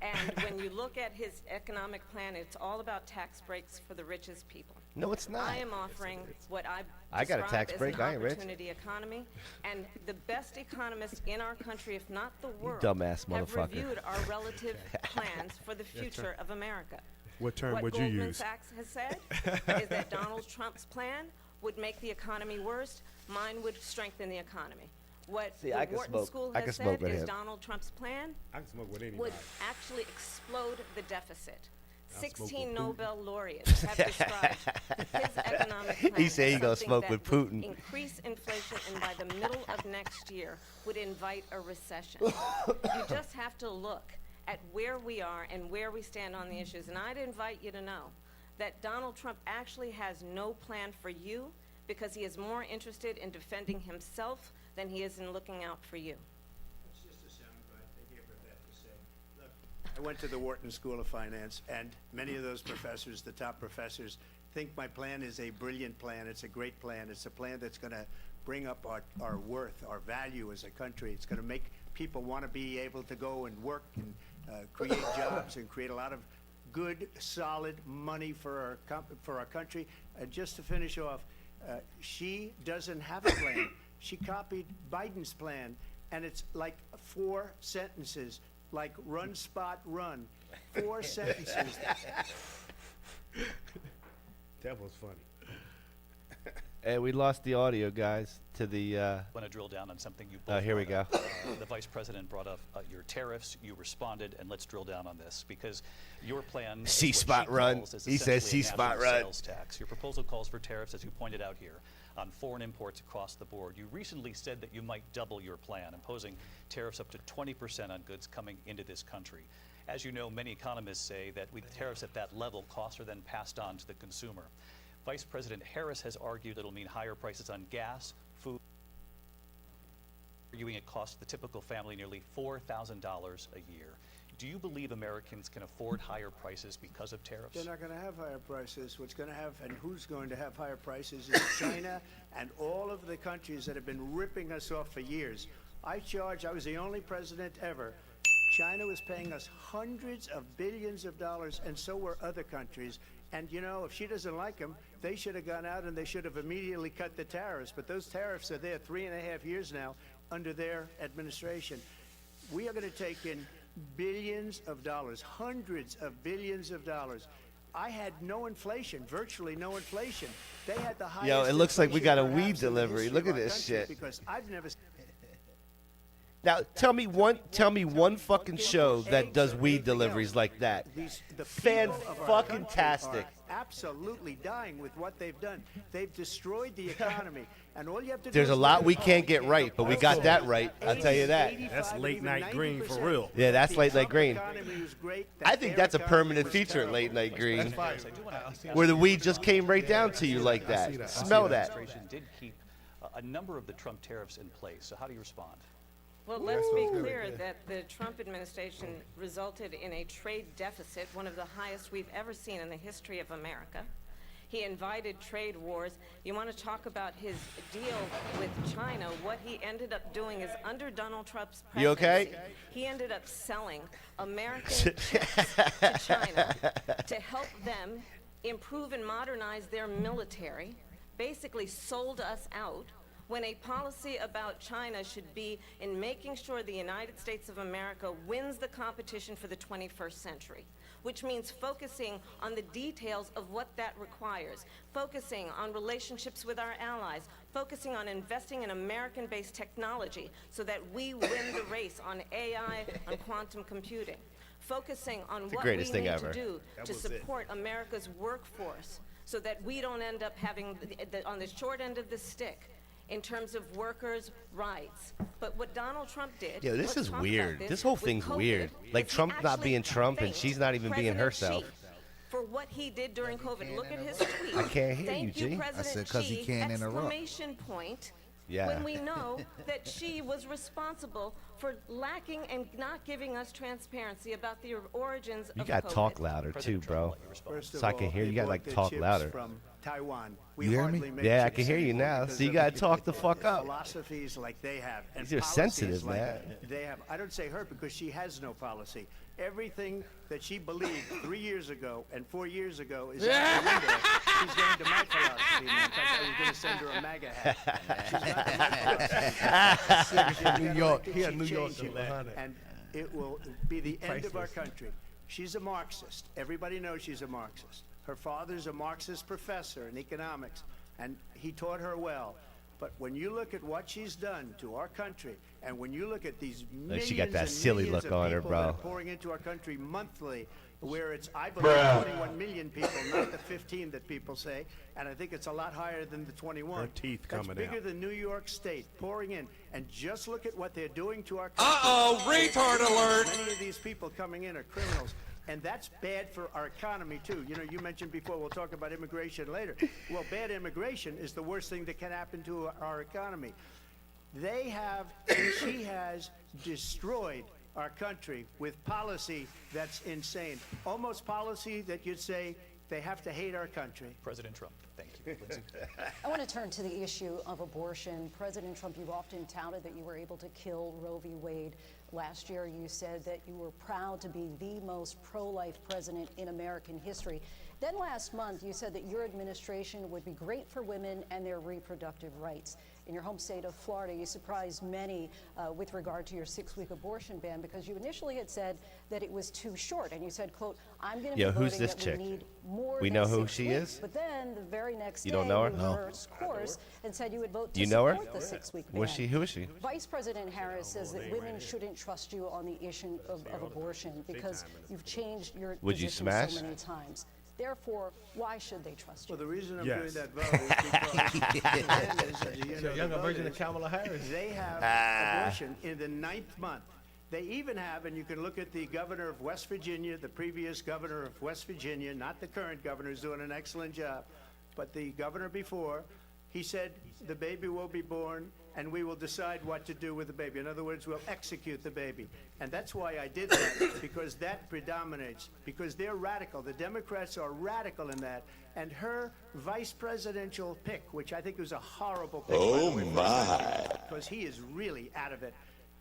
And when you look at his economic plan, it's all about tax breaks for the richest people. No, it's not. I am offering what I got a describe tax as break. an I ain't rich. opportunity economy, and the best economists in our country, if not the world, dumbass have motherfucker. reviewed our relative plans for the future of America. What term What would you Goldman use? Sachs has said is that Donald Trump's plan would make the economy worse. Mine would strengthen the economy. What See, the I can Wharton smoke. School I has can said smoke with is him. Donald Trump's plan I can smoke with anybody. would actually explode the deficit. I'll smoke 16 with Nobel laureates have described his economic plan He said he as gonna something smoke that with would Putin. increase inflation, and by the middle of next year would invite a recession. You just have to look at where we are and where we stand on the issues. And I'd invite you to know that Donald Trump actually has no plan for you, because he is more interested in defending himself than he is in looking out for you. It's just a soundbite. They gave her that to say. Look, I went to the Wharton School of Finance, and many of those professors, the top professors, think my plan is a brilliant plan. It's a great plan. It's a plan that's going to bring up our worth, our value as a country. It's going to make people want to be able to go and work and create jobs and create a lot of good, solid money for our country. And just to finish off, she doesn't have a plan. She copied Biden's plan, and it's like 4 sentences, like run, spot, run. 4 sentences. That was funny. And we lost the audio, guys, to the. I want to drill down on something you both Here we brought go. up. The vice president brought up your tariffs. You responded, and let's drill down on this, because your plan is what C-spot she run. calls is He says essentially a C-spot national run. sales tax. Your proposal calls for tariffs, as you pointed out here, on foreign imports across the board. You recently said that you might double your plan, imposing tariffs up to 20% on goods coming into this country. As you know, many economists say that with tariffs at that level, costs are then passed on to the consumer. Vice President Harris has argued it'll mean higher prices on gas, food, arguing it costs the typical family nearly $4,000 a year. Do you believe Americans can afford higher prices because of tariffs? They're not going to have higher prices. What's going to have, and who's going to have higher prices, is China and all of the countries that have been ripping us off for years. I was the only president ever. China was paying us hundreds of billions of dollars, and so were other countries. And, you know, if she doesn't like them, they should have gone out and they should have immediately cut the tariffs. But those tariffs are there 3.5 years now under their administration. We are going to take in billions of dollars, hundreds of billions of dollars. I had no inflation, virtually no inflation. They had the highest. Yo, it looks like we got a inflation weed perhaps in the delivery. history Look of at our this country, shit. Because I've never. Now, tell me one fucking show that does weed deliveries like that. Fan-fucking-tastic. Absolutely dying with what they've done. They've destroyed the economy, and all you have to do. There's a lot we can't get right, but we got that right. I'll tell you that. That's late night green for real. Yeah, that's late night green. I think that's a permanent feature at late night green, where the weed just came right down to you like that. Smell that. The administration did keep a number of the Trump tariffs in place. So how do you respond? Well, let's be clear that the Trump administration resulted in a trade deficit, one of the highest we've ever seen in the history of America. He invited trade wars. You want to talk about his deal with China, what he ended up doing is under Donald Trump's presidency, You okay? He ended up selling American chips to China to help them improve and modernize their military, basically sold us out, when a policy about China should be in making sure the United States of America wins the competition for the 21st century, which means focusing on the details of what that requires, focusing on relationships with our allies, focusing on investing in American-based technology so that we win the race on AI, on quantum computing, focusing on what we need to do to support America's workforce so that we don't end up having, on the short end of the stick, in terms of workers' rights. But what Donald Trump did... Yo, this is weird. This whole thing's weird. Like, Trump not being Trump and she's not even being herself. For what he did during COVID. Look at his tweet. I can't hear you, G. President I said, 'cause he Xi, can't interrupt. exclamation point. Yeah. When we know that she was responsible for lacking and not giving us transparency about the origins You of gotta COVID. talk louder too, bro. So I can hear you. You gotta like talk louder. From Taiwan. You hear me? Yeah, I can hear you now. So you gotta talk the fuck up. Philosophies like they have. And These are policies sensitive, like man. They have. I don't say her because she has no policy. Everything that she believed 3 years ago and 4 years ago is out the window. She's going to my philosophy now. In fact, I was going to send her a MAGA hat. She's not to my philosophy. New York. He had She New York changed it, behind it. and it will be the end of our Priceless. country. She's a Marxist. Everybody knows she's a Marxist. Her father's a Marxist professor in economics, and he taught her well. But when you look at what she's done to our country, and when you look at these millions she got that and silly millions look of on her, people bro. that are pouring into our country monthly, where it's, I believe, 21 million people, not the 15 that people say, and I think it's a lot higher than the 21. Her teeth That's coming bigger out. than New York State pouring in, and just look at what they're doing to our country. Retard alert! Many of these people coming in are criminals. And that's bad for our economy, too. You know, you mentioned before, we'll talk about immigration later. Well, bad immigration is the worst thing that can happen to our economy. They have, she has destroyed our country with policy that's insane. Almost policy that you'd say they have to hate our country. President Trump, thank you. Lindsay? I want to turn to the issue of abortion. President Trump, you've often touted that you were able to kill Roe v. Wade. Last year, you said that you were proud to be the most pro-life president in American history. Then last month, you said that your administration would be great for women and their reproductive rights. In your home state of Florida, you surprised many with regard to your 6-week abortion ban because you initially had said that it was too short. And you said, quote, I'm going to be who's voting this that chick? we need more We than know who 6 she weeks. is? But then the very next You day, don't know her? you No. reversed course and said you would vote to You know her? support the 6-week ban. Was she? Who is she? Vice President Harris says that women shouldn't trust you on the issue of abortion because you've changed your Would you position smash? so many times. Therefore, why should they trust you? Well, the reason I'm Yes. doing that vote is because It's a younger version of Kamala Harris. they have abortion in the 9th month. They even have, and you can look at the governor of West Virginia, the previous governor of West Virginia, not the current governor, who's doing an excellent job, but the governor before, he said the baby will be born and we will decide what to do with the baby. In other words, we'll execute the baby. And that's why I did that, because that predominates, because they're radical. The Democrats are radical in that. And her vice presidential pick, which I think was a horrible pick. Oh, by the way, my. because he is really out of it.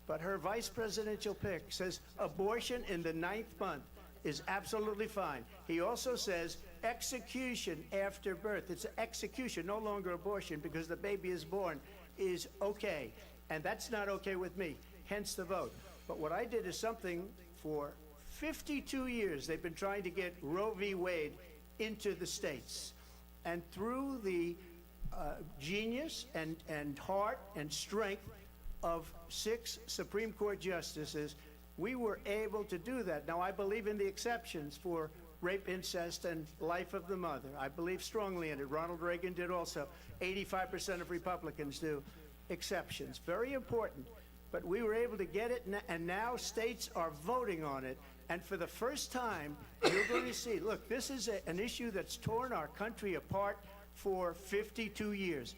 But her vice presidential pick says abortion in the 9th month is absolutely fine. He also says execution after birth, it's execution, no longer abortion, because the baby is born, is okay. And that's not okay with me, hence the vote. But what I did is something for 52 years. They've been trying to get Roe v. Wade into the states. And through the genius and heart and strength of 6 Supreme Court justices, we were able to do that. Now, I believe in the exceptions for rape, incest, and life of the mother. I believe strongly in it. Ronald Reagan did also. 85% of Republicans do. Exceptions, very important. But we were able to get it, and now states are voting on it. And for the first time, you're going to see, look, this is an issue that's torn our country apart for 52 years.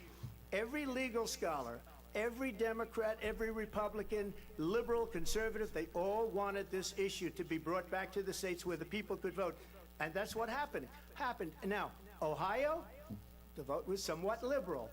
Every legal scholar, every Democrat, every Republican, liberal, conservative, they all wanted this issue to be brought back to the states where the people could vote. And that's what happened. Now, Ohio, the vote was somewhat liberal.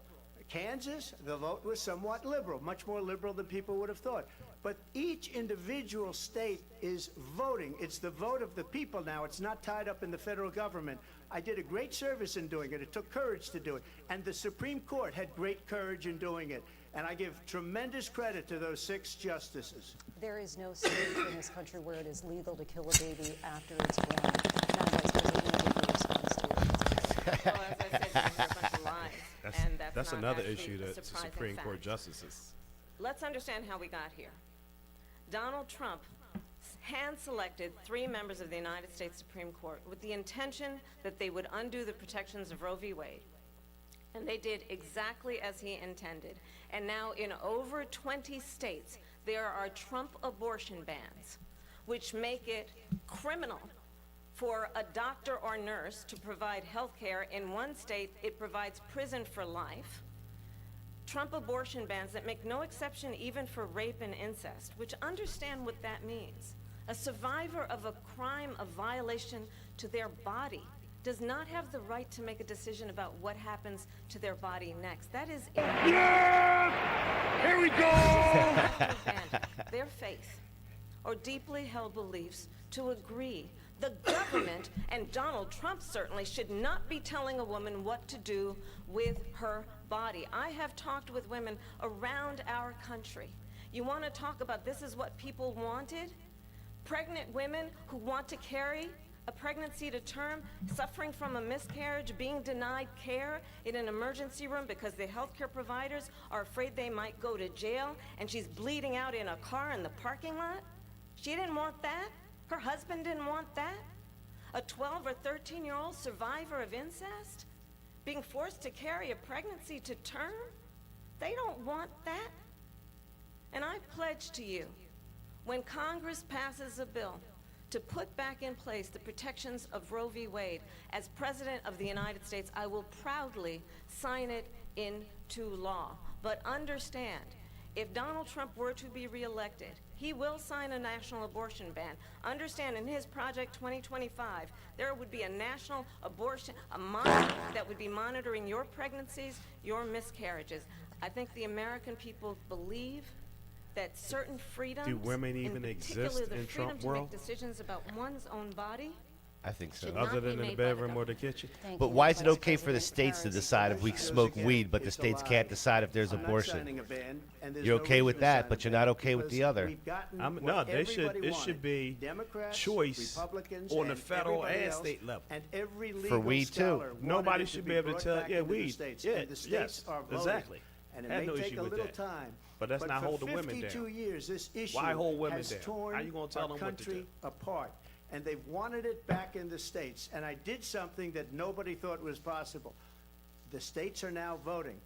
Kansas, the vote was somewhat liberal, much more liberal than people would have thought. But each individual state is voting. It's the vote of the people now. It's not tied up in the federal government. I did a great service in doing it. It took courage to do it. And the Supreme Court had great courage in doing it. And I give tremendous credit to those 6 justices. There is no state in this country where it is legal to kill a baby after it's born. Now, Vice President, what is your response to it? Well, as I said, these are a bunch of lies. And That's not another actually issue a that the surprising Supreme Court fact. justices. Let's understand how we got here. Donald Trump hand-selected 3 members of the United States Supreme Court with the intention that they would undo the protections of Roe v. Wade. And they did exactly as he intended. And now in over 20 states, there are Trump abortion bans, which make it criminal for a doctor or nurse to provide health care. In one state, it provides prison for life. Trump abortion bans that make no exception even for rape and incest, which understand what that means. A survivor of a crime of violation to their body does not have the right to make a decision about what happens to their body next. That is Here we go! Their faith or deeply held beliefs to agree. The government, and Donald Trump certainly, should not be telling a woman what to do with her body. I have talked with women around our country. You want to talk about this is what people wanted? Pregnant women who want to carry a pregnancy to term, suffering from a miscarriage, being denied care in an emergency room because the healthcare providers are afraid they might go to jail, and she's bleeding out in a car in the parking lot. She didn't want that. Her husband didn't want that. A 12 or 13-year-old survivor of incest being forced to carry a pregnancy to term. They don't want that. And I pledge to you, when Congress passes a bill to put back in place the protections of Roe v. Wade, as President of the United States, I will proudly sign it into law. But understand, if Donald Trump were to be reelected, he will sign a national abortion ban. Understand, in his Project 2025, there would be a national abortion, a monitor that would be monitoring your pregnancies, your miscarriages. I think the American people believe that certain freedoms, Do women even in particular exist the in freedom Trump to world? make decisions about one's own body, I think so. should not Other be than in the made by the bedroom or the government. kitchen? But why is it okay for the states to decide if we smoke weed, but the states can't decide if there's I'm not abortion? signing a ban, and there's You're no okay reason with to that, sign but a you're not ban okay with because the other. we've gotten No, what it should everybody be wanted. Democrats, choice Republicans, on the and federal everybody and else, state level. and every For legal weed, too. scholar wanted Nobody it should to be able to brought tell, back yeah, into the weed. states, Yeah, and the states yes, are voting. exactly. And it Had may no take issue a with little that. time. But that's not for hold the women 52 down. years, this issue Why hold women has down? torn How you gonna tell our them what to country do? apart. And they've wanted it back in the states. And I did something that nobody thought was possible. The states are now voting.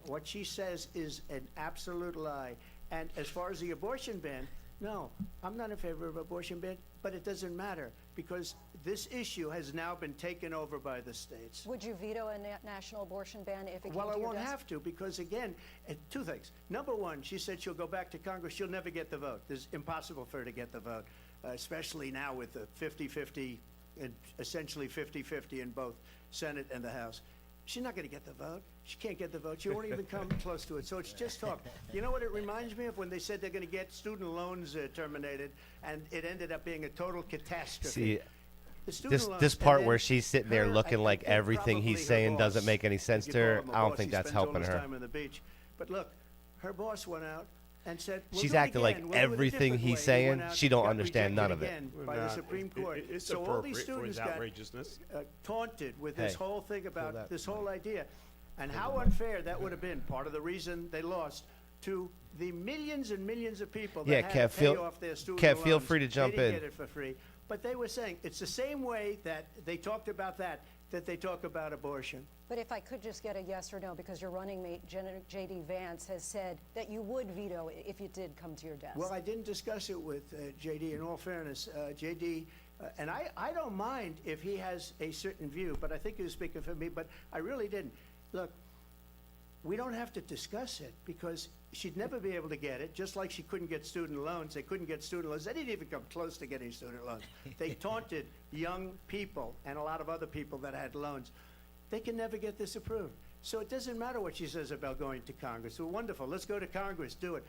What she says is an absolute lie. And as far as the abortion ban, no, I'm not in favor of abortion ban, but it doesn't matter because this issue has now been taken over by the states. Would you veto a national abortion ban if it came Well, to I your won't desk? have to because, again, two things. Number one, she said she'll go back to Congress. She'll never get the vote. It's impossible for her to get the vote, especially now with the 50-50 and essentially 50-50 in both Senate and the House. She's not going to get the vote. She can't get the vote. She won't even come close to it. So it's just talk. You know what it reminds me of? When they said they're going to get student loans terminated, and it ended up being a total catastrophe. See, The student loans, This and part then where she's sitting there her, looking I like think that everything probably he's her saying boss, doesn't make any sense if to you her, call him a I don't boss, think he that's spends all helping his her. time on the beach. But look, her boss went out and said, we'll She's do it acting like again. We'll do it a everything different he's way. He saying, went out, she don't got understand none rejected of it. again by the Supreme Court. It's So all these appropriate for his students got outrageousness. taunted with this Hey. whole thing Pull about that this whole idea. And how unfair that would have been, part of the reason they lost, to the millions and millions of people that Yeah, had Kev, to pay feel- off their student Kev, feel loans. free to They jump didn't in. get it for free. But they were saying it's the same way that they talked about that they talk about abortion. But if I could just get a yes or no, because your running mate, J.D. Vance, has said that you would veto it if it did come to your desk. Well, I didn't discuss it with J.D. In all fairness, J.D. And I don't mind if he has a certain view, but I think he was speaking for me, but I really didn't. Look, we don't have to discuss it because she'd never be able to get it, just like she couldn't get student loans. They couldn't get student loans. They didn't even come close to getting student loans. They taunted young people and a lot of other people that had loans. They can never get this approved. So it doesn't matter what she says about going to Congress. Well, wonderful. Let's go to Congress. Do it.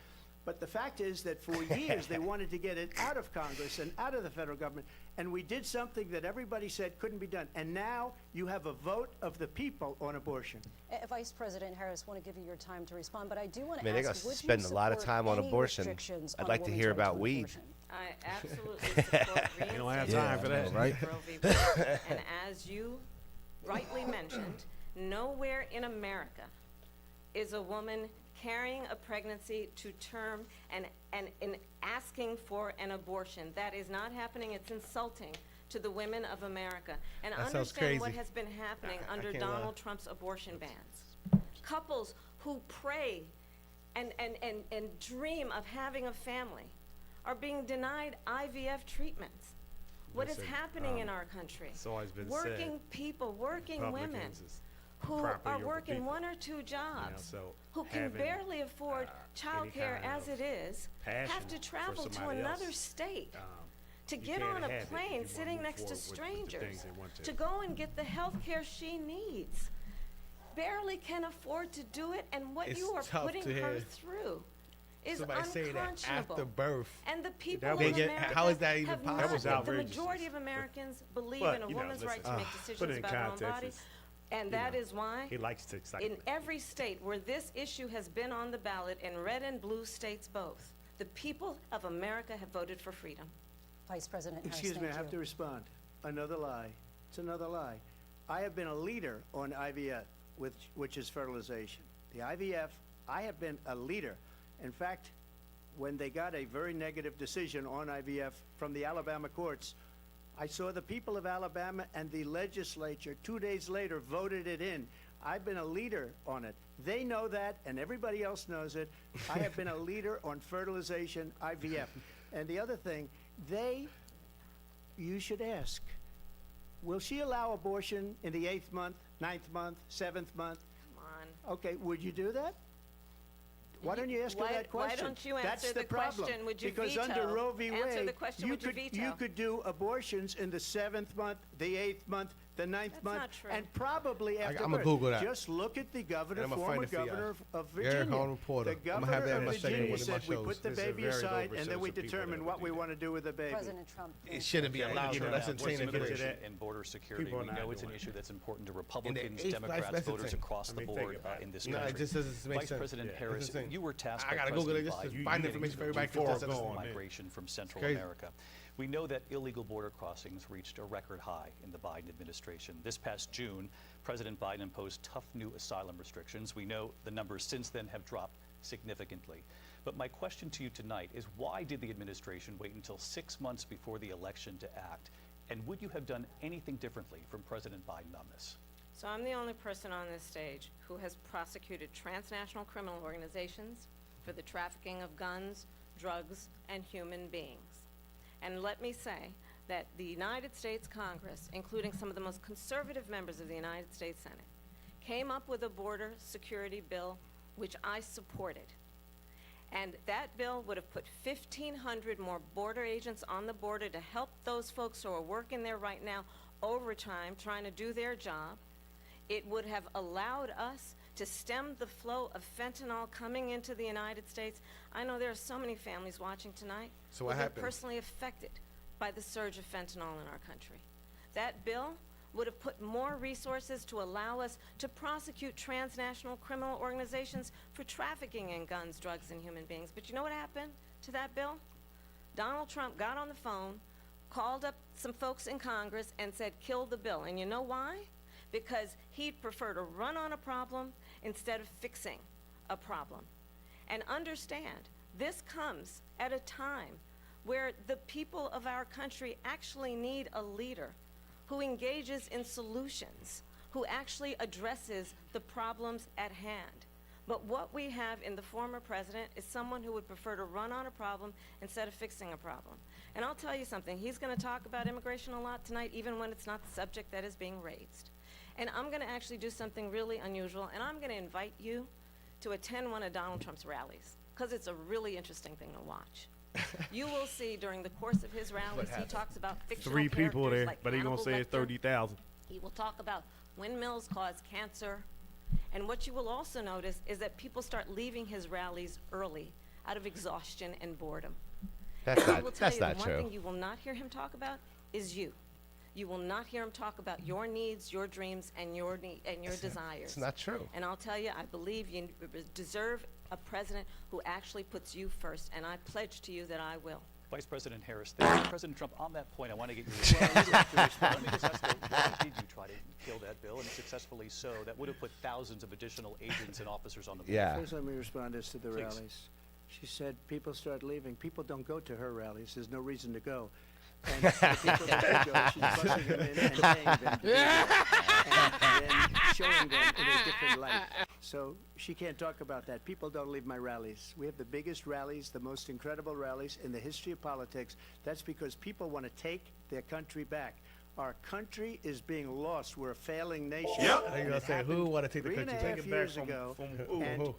But the fact is that for years they wanted to get it out of Congress and out of the federal government. And we did something that everybody said couldn't be done. And now you have a vote of the people on abortion. Vice President Harris, want to give you your time to respond, but I do want to Man, they're ask, gonna would spend you a lot of support time on any abortion. restrictions I'd on like a to woman's hear right about to weed. abortion? I absolutely support You don't have reinstating time for that, right? Roe v. Wade. And as you rightly mentioned, nowhere in America is a woman carrying a pregnancy to term and asking for an abortion. That is not happening. It's insulting to the women of America. And That sounds understand what crazy. has been happening I under can't Donald lie. Trump's abortion bans. Couples who pray and dream of having a family are being denied IVF treatments. What is Listen, happening in our country? it's always been working said, people, working women Republicans is who property are over working people. one or two jobs, so who can having, barely afford child any care kind as of it is, have passion to for travel to somebody another else, state to you get can't on a have it if you plane wanna sitting move next to forward with the strangers things they want to to. go and get the health care she needs. Barely can afford to do it, and what It's you are tough putting to her hear through is somebody say that unconscionable. after birth. And the people That of was- America how is that even have possible? not- That was the outrageous. majority of Americans believe But, in a you know, woman's right to listen, make put it decisions in about her own context, body. it's, And you that know, is why he likes to excite in people. every state where this issue has been on the ballot, in red and blue states both, the people of America have voted for freedom. Vice President Harris, Excuse me, I thank have to you. respond. Another lie. It's another lie. I have been a leader on IVF, which is fertilization. The IVF, I have been a leader. In fact, when they got a very negative decision on IVF from the Alabama courts, I saw the people of Alabama and the legislature 2 days later voted it in. I've been a leader on it. They know that, and everybody else knows it. I have been a leader on fertilization, IVF. And the other thing, you should ask, will she allow abortion in the 8th month, 9th month, 7th month? Come on. Okay, would you do that? Why don't you ask her that question? Why don't you That's answer the the problem. question? Would you Because veto? under Roe v. Wade, Answer the question, would you veto? you could do abortions in the 7th month, the 8th month, the 9th That's month, not true. and probably after I'ma birth. Google that. Just look at the governor, And I'ma former find it for governor y'all. of Virginia. Harlem Reporter. The I'ma governor have that in of my segment, Virginia one of my said we shows. put the There's a baby very low aside, and then percentage we of people determine that what would we do want to do with the baby. President Trump. It shouldn't be allowed. given though. That's that insane voice information. that And border security. people are We not know it's an doing it. issue that's important to Republicans, eighth Democrats, vice voters president. across I the mean, think board about it. in this No, country. it just doesn't make Vice sense. President Yeah, Harris, it's insane. you were tasked I by gotta Google it President just to Biden find with information for managing everybody the can test flow it. of migration from Central crazy. America. We know that illegal border crossings reached a record high in the Biden administration. This past June, President Biden imposed tough new asylum restrictions. We know the numbers since then have dropped significantly. But my question to you tonight is, why did the administration wait until 6 months before the election to act? And would you have done anything differently from President Biden on this? So I'm the only person on this stage who has prosecuted transnational criminal organizations for the trafficking of guns, drugs, and human beings. And let me say that the United States Congress, including some of the most conservative members of the United States Senate, came up with a border security bill which I supported. And that bill would have put 1,500 more border agents on the border to help those folks who are working there right now overtime trying to do their job. It would have allowed us to stem the flow of fentanyl coming into the United States. I know there are so many families watching tonight So what who are happened? personally affected by the surge of fentanyl in our country. That bill would have put more resources to allow us to prosecute transnational criminal organizations for trafficking in guns, drugs, and human beings. But you know what happened to that bill? Donald Trump got on the phone, called up some folks in Congress, and said, kill the bill. And you know why? Because he'd prefer to run on a problem instead of fixing a problem. And understand, this comes at a time where the people of our country actually need a leader who engages in solutions, who actually addresses the problems at hand. But what we have in the former president is someone who would prefer to run on a problem instead of fixing a problem. And I'll tell you something, he's going to talk about immigration a lot tonight, even when it's not the subject that is being raised. And I'm going to actually do something really unusual, and I'm going to invite you to attend one of Donald Trump's rallies, because it's a really interesting thing to watch. You will see during the course of his rallies, he talks about fictional 3 people characters there, like but he gonna Hannibal say it's Lecter. 30,000. He will talk about windmills cause cancer. And what you will also notice is that people start leaving his rallies early out of exhaustion and boredom. That's And I not- will tell that's you, not the true. one thing you will not hear him talk about is you. You will not hear him talk about your needs, your dreams, and your desires. It's not true. And I'll tell you, I believe you deserve a president who actually puts you first, and I pledge to you that I will. Vice President Harris, thank you. President Trump, on that point, I want to get your response. Let me just ask you, why did you try to kill that bill, and successfully so? That would have put thousands of additional agents and officers on the board. Yeah. First, let me respond as to the Please. rallies. She said people start leaving. People don't go to her rallies. There's no reason to go. And the people that do go, she's busing them in and paying them to be there, and then showing them in a different light. So she can't talk about that. People don't leave my rallies. We have the biggest rallies, the most incredible rallies in the history of politics. That's because people want to take their country back. Our country is being lost. We're a failing nation. Yep. And You're gonna it say, who happened wanna take the 3.5 country back? years Take it back ago. from who? And Who?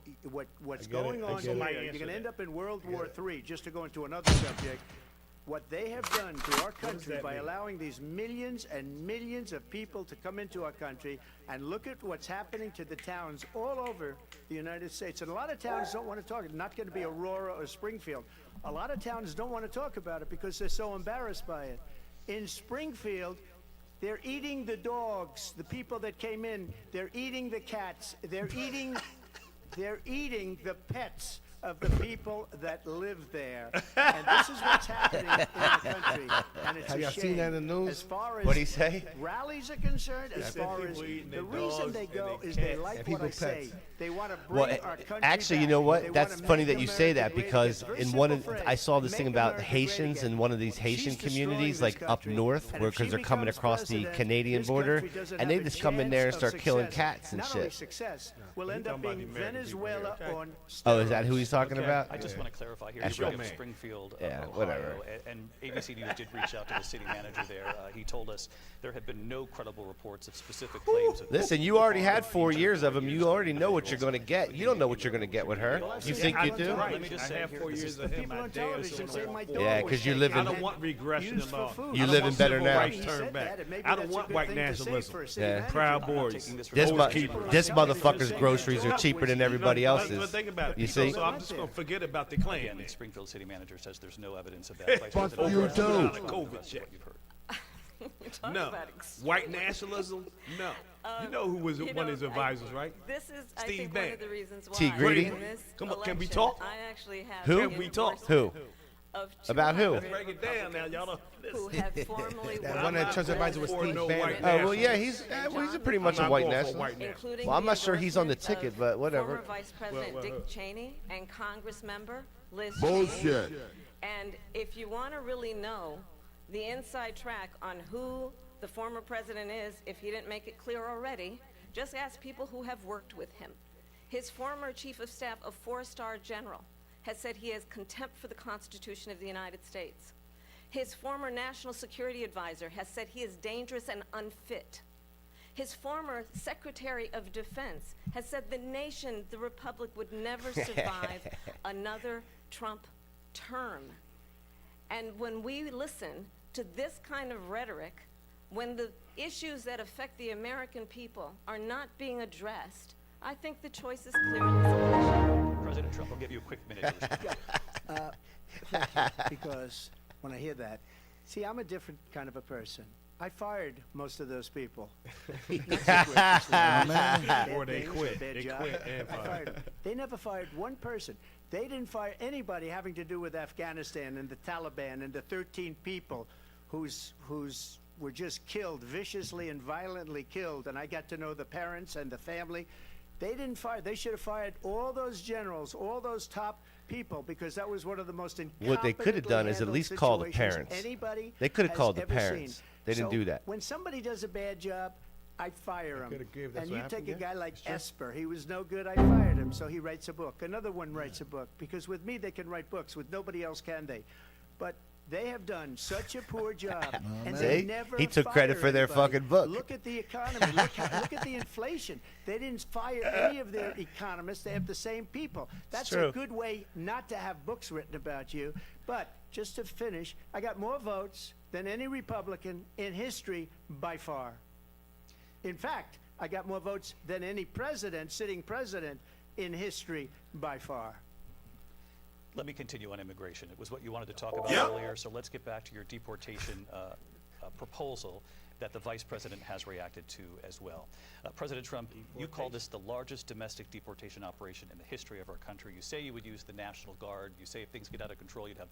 what's I get it. going I on get here, it. you're Answer going to end that. up in World War III, just to go into another subject. What they have done to our country that by mean? allowing these millions and millions of people to come into our country, and look at what's happening to the towns all over the United States. And a lot of towns don't want to talk. It's not going to be Aurora or Springfield. A lot of towns don't want to talk about it because they're so embarrassed by it. In Springfield, they're eating the dogs, the people that came in. They're eating the cats. They're eating the pets of the people that live there. And this is what's happening in our country. And it's Have a y'all shame. seen that in the news? As far as What'd he say? rallies are concerned, as said far as people eating the their reason dogs they and go their is they cats. like And what I people say. pets. They want to bring Well, our country actually, you back. know They what? wanna That's funny make that you say America that great because again. Very in one simple of, phrase. I saw this Make thing about America great Haitians again. in one of these Haitian She's destroying communities, this like up country. north, And where if she because they're coming becomes across the president, Canadian this border, country doesn't and they have a just come in there and chance start of killing success. cats and Not only shit. success, we'll He end up talking about being the American people here, Venezuela okay? on Oh, is that who he's talking Okay. about? I just want to clarify here. That's You bring right. up Springfield, Yeah, Ohio, whatever. and ABC News did reach out to the city manager there. He told us there have been no credible reports of specific claims. Of Listen, you already had 4 years of them. You already know what you're going to get. You don't know what you're going to get with her. You think you do? Right. Let me just I say have here, 4 this years is of the him. people I on dare television say my dog Yeah, was 'cause you're taken living- I and don't want regression used in for law. food. You I don't live want in better civil now. rights He turned said back. that, and maybe I don't that's a want good white thing to say nationalism. for a city Yeah. manager. Proud I'm not boys. taking this This, for mu- Keepers. this motherfucker's groceries are cheaper than everybody But else's. think about it. You People- see? So I'm just going to forget about the Klan. Again, the Springfield city manager says there's no evidence of that. Vice Fuck President you Harris, too. what COVID check. you've heard. You're talking No. about extreme. White nationalism? No. You know who was You one of his know, advisors, right? This is, I Steve think, one Bannon. of the reasons why T. Greedy? in this Come on, can we election, talk? I actually have Who? the Can we talk? Who? of About who? 200 Let's break it down now, y'all. Don't who listen. have formerly That worked one that for trust advisor was For Steve no Bannon. white Oh, well, yeah, he's pretty much I'm a not white going for nationalist. white nationalist. including Well, I'm the not sure he's on the endorsement ticket, of but whatever. Former Vice President Dick Cheney and Congress member Liz Bullshit. Cheney. And if you want to really know the inside track on who the former president is, if he didn't make it clear already, just ask people who have worked with him. His former chief of staff, a 4-star general, has said he has contempt for the Constitution of the United States. His former national security advisor has said he is dangerous and unfit. His former Secretary of Defense has said the nation, the Republic, would never survive another Trump term. And when we listen to this kind of rhetoric, when the issues that affect the American people are not being addressed, I think the choice is clear in this election. President Trump, I'll give you a quick minute to respond. Thank you, because when I hear that, see, I'm a different kind of a person. I fired most of those people. Or they quit. They quit and I fired. fired them. They never fired one person. They didn't fire anybody having to do with Afghanistan and the Taliban and the 13 people whose were just killed, viciously and violently killed. And I got to know the parents and the family. They didn't fire. They should have fired all those generals, all those top people, because that was one of the most What they could have done is at least call the parents. They could have called the parents. They didn't do that. When somebody does a bad job, I fire him. And you take a guy like Esper. He was no good. I fired him. So he writes a book. Another one writes a book. Because with me, they can write books. With nobody else can they. But they have done such a poor job. And they never he took credit for their anybody. fucking book. Look at the economy. Look at the inflation. They didn't fire any of their economists. They have the same people. That's true. a good way not to have books written about you. But just to finish, I got more votes than any Republican in history by far. In fact, I got more votes than any president, sitting president, in history by far. Let me continue on immigration. It was what you wanted to talk about earlier, so let's get back to your deportation proposal that the vice president has reacted to as well. President Trump, you call this the largest domestic deportation operation in the history of our country. You say you would use the National Guard. You say if things get out of control, you'd have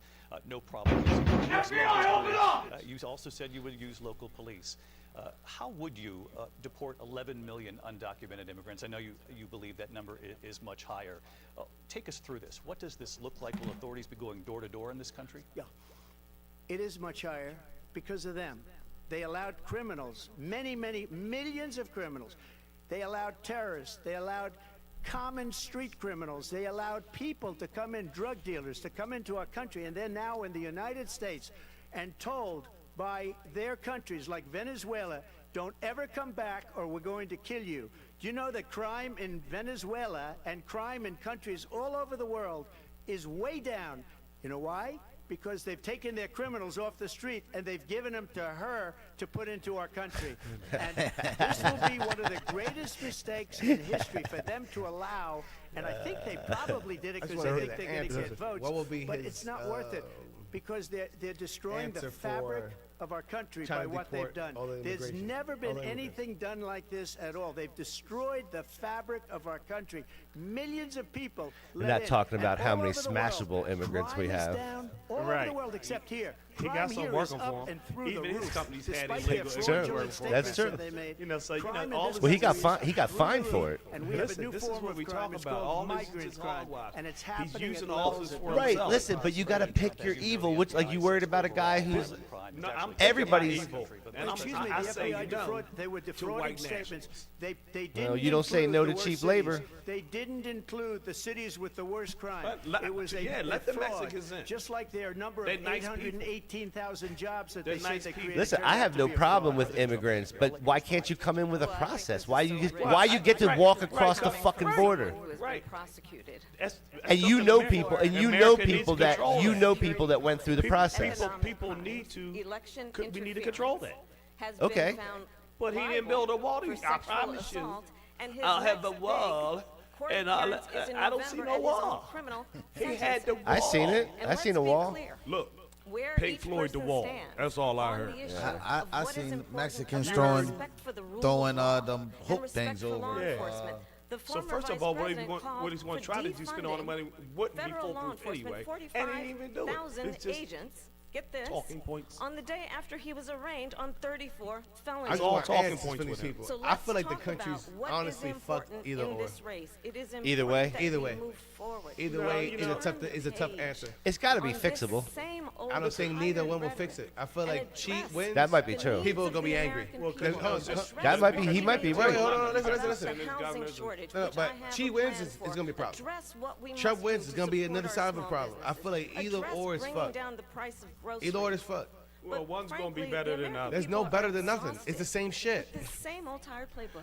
no problem using you also said you would use local police. How would you deport 11 million undocumented immigrants? I know you believe that number is much higher. Take us through this. What does this look like? Will authorities be going door to door in this country? Yeah, it is much higher because of them. They allowed criminals, many millions of criminals. They allowed terrorists. They allowed common street criminals. They allowed people to come in, drug dealers, to come into our country. And they're now in the United States and told by their countries like Venezuela, don't ever come back or we're going to kill you. Do you know that crime in Venezuela and crime in countries all over the world is way down? You know why? Because they've taken their criminals off the street and they've given them to her to put into our country. And this will be one of the greatest mistakes in history for them to allow. And I think they probably did it because they think they're going to get votes. What will be but his, it's not worth it because they're destroying the fabric of our country by what they've done. There's never been anything done like this at all. They've destroyed the fabric of our country. Millions of people. We're not talking about how many smashable immigrants we have. All over the world except here. He got some working for him. Even his companies had illegal immigrants. That's true. You know, so you know all this. Well, he got fined for it. And we have a new this is form what of we crime. talk It's about. called All this migrant is crime, hogwash. and it's He's happening using at all levels this that for we Right, don't listen, but you got to pick your evil. Which, like, you worried about a guy who's everybody's. And excuse me, I the say FBI no they were defrauding white statements. They didn't. Well, you don't say no to include the cheap worst labor. cities. They didn't include the cities with the worst crime. It was a let the fraud, Mexicans in. just like their number of They're nice 818,000 jobs that They're they say nice they people. created. Listen, turned I out have to no be a problem fraud. with immigrants, but why can't you come in with a process? Why you get to walk across the fucking border? Right. Prosecuted. And you know people, that went through the process. People need to. Election We need to control that. has Okay. been found But he didn't build a wall. for I sexual promise you. assault, and his I'll have next a wall, big court and appearance is in I don't see November, no and his own wall. criminal He had sentence. the wall. I seen it. And I seen let's a be wall. clear, Look, where Pink each Floyd the person wall. stands That's all I on heard. the issue I of what is seen important Mexicans about throwing respect for the rule of law them and hook respect things for law over. enforcement. The So former first of vice all, what he's president going called to for try to do, spend all the money, wouldn't be federal law foolproof enforcement, anyway, and he didn't even do it. 45,000 It's just agents, get this, talking points. on the day after he was arraigned on 34 felonies. I just all want talking answers points for these with him. people. So I let's feel like the talk country's about what honestly is fucked important either in or. this race. It is Either way. important that Either we way. move forward. Either No, way, you it's know- a tough answer. It's got to be On this fixable. same I don't think neither one will fix it. I feel like cheat wins. That might be true. People are gonna be angry. That might be. He might be right. Hold on, listen. The housing shortage, No, which but I have cheat a wins plan is for. gonna be a problem. Address what we Trump must wins do is to gonna be support another our side of the small problem. I feel like businesses. either Address or is bringing fucked. down the price of groceries. Either or is fucked. Well, But one's going to be frankly, better the than American others. There's no people better are than nothing. exhausted. It's the same shit. The same old tired playbook.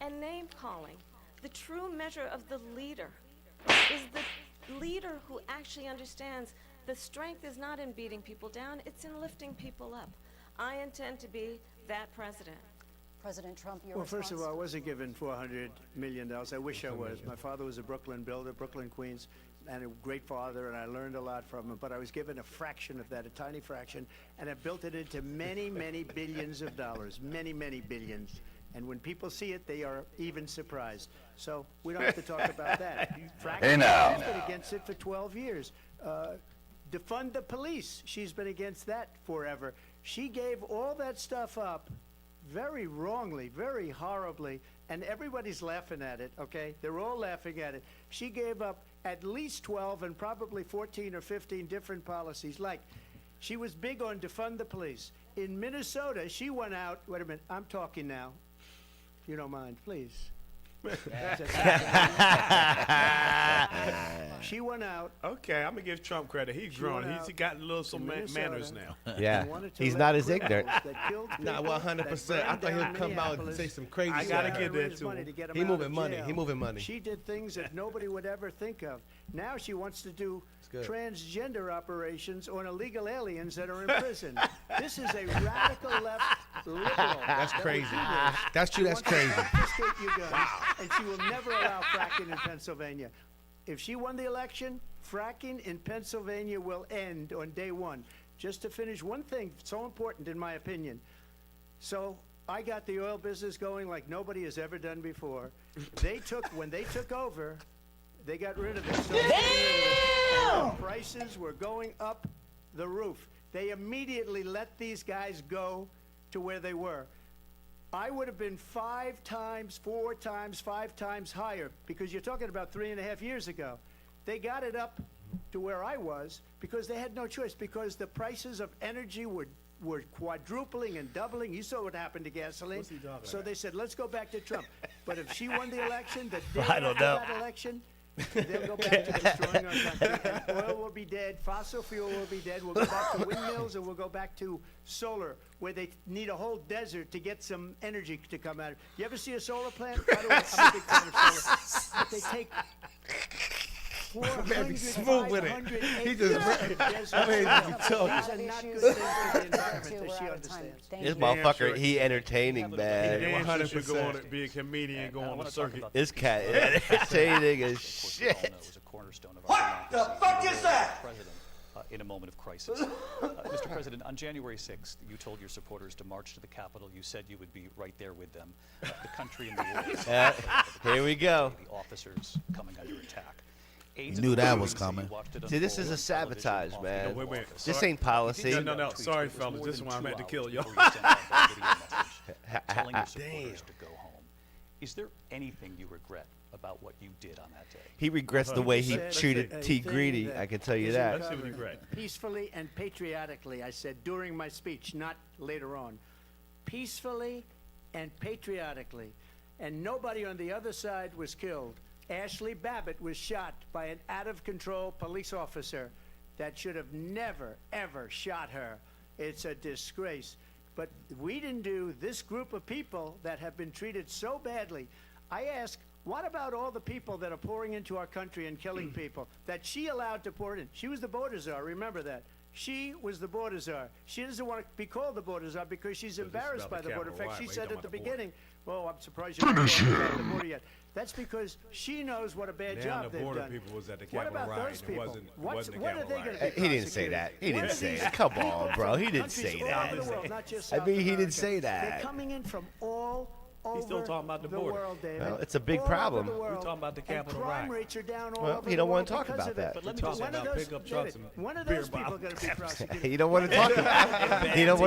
and name-calling. The true measure of the leader is the leader who actually understands the strength is not in beating people down, it's in lifting people up. I intend to be that president. President Trump, your Well, first of response? all, I wasn't given $400 million. I wish I was. My father was a Brooklyn builder, Brooklyn, Queens, and a great father, and I learned a lot from him. But I was given a fraction of that, a tiny fraction, and I built it into many, many billions of dollars, many, many billions. And when people see it, they are even surprised. So we don't have to talk about that. Hey, now. She's been against it for 12 years. Defund the police. She's been against that forever. She gave all that stuff up very wrongly, very horribly, and everybody's laughing at it, okay? They're all laughing at it. She gave up at least 12 and probably 14 or 15 different policies. Like, she was big on defund the police. In Minnesota, she went out, wait a minute, I'm talking now, if you don't mind, please. She went out. Okay, I'm gonna give Trump credit. He's grown. He's got a little some manners now. Yeah, he's not as ignorant. Nah, 100%. I thought he'll come out and say some crazy I shit. gotta give that to him. He moving money. He moving money. She did things that nobody would ever think of. Now she wants to do good. transgender operations on illegal aliens that are in prison. This is a radical left liberal. That's that crazy. would do this. That's true. That's She wants to crazy. confiscate your guns, and she will never allow fracking in Pennsylvania. If she won the election, fracking in Pennsylvania will end on day one. Just to finish one thing, so important in my opinion. So I got the oil business going like nobody has ever done before. When they took over, they got rid of it. So and the prices were going up the roof. They immediately let these guys go to where they were. I would have been 5 times, 4 times, 5 times higher, because you're talking about 3.5 years ago. They got it up to where I was because they had no choice, because the prices of energy were quadrupling and doubling. You saw what happened to gasoline. So they said, let's go back to Trump. But if she won the election, the day after that election, they'll go back to destroying our country. And oil will be dead. Fossil fuel will be dead. We'll go back to windmills, and we'll go back to solar, where they need a whole desert to get some energy to come out of it. You ever see a solar plant? By the way, I'm a big fan of solar. But they take 400, smooth with it. 500 He just acres of I mean, desert. you These talk. are not good things for the environment that she understands. This motherfucker, he entertaining, He man. damn sure should go on and be a comedian, go on the circuit. This cat is entertaining as shit. What the fuck is that? In a moment of crisis. Mr. President, on January 6th, you told your supporters to march to the Capitol. You said you would be right there with them. The country and the world. Here we go. The officers coming under attack. You knew that was coming. See, this is a sabotage, man. No, wait. This Sorry. ain't policy. No. Sorry, fellas. This is why I'm had to kill y'all. Telling your supporters to go home. Is there anything you regret about what you did on that day? He regrets the way he treated T. Greedy, I can tell you that. Let's see what he regret. Peacefully and patriotically, I said during my speech, not later on. Peacefully and patriotically. And nobody on the other side was killed. Ashley Babbitt was shot by an out-of-control police officer that should have never, ever shot her. It's a disgrace. But we didn't do this group of people that have been treated so badly. I ask, what about all the people that are pouring into our country and killing people that she allowed to pour in? She was the border czar, remember that. She was the border czar. She doesn't want to be called the border czar because she's embarrassed by the border. In fact, she said at the beginning, "Oh, I'm surprised you're not talking about the border yet." That's because she knows what a bad job they've done. The border people was at the What Capitol about riot. those people? It wasn't the What are Capitol they going to riot. be He didn't say that. He didn't say it. Come on, bro. He didn't say that. I mean, he didn't say They're that. coming in from all over He's still talking about the border. world, David. Well, it's a big All problem. over the We're world. talking about the Capitol and crime riot. rates are down all Well, over he the don't wanna world talk because about of that. it. But let me just say about pickup trucks and One of beer those people are bottles. going to be prosecuted. He don't want to talk about. He don't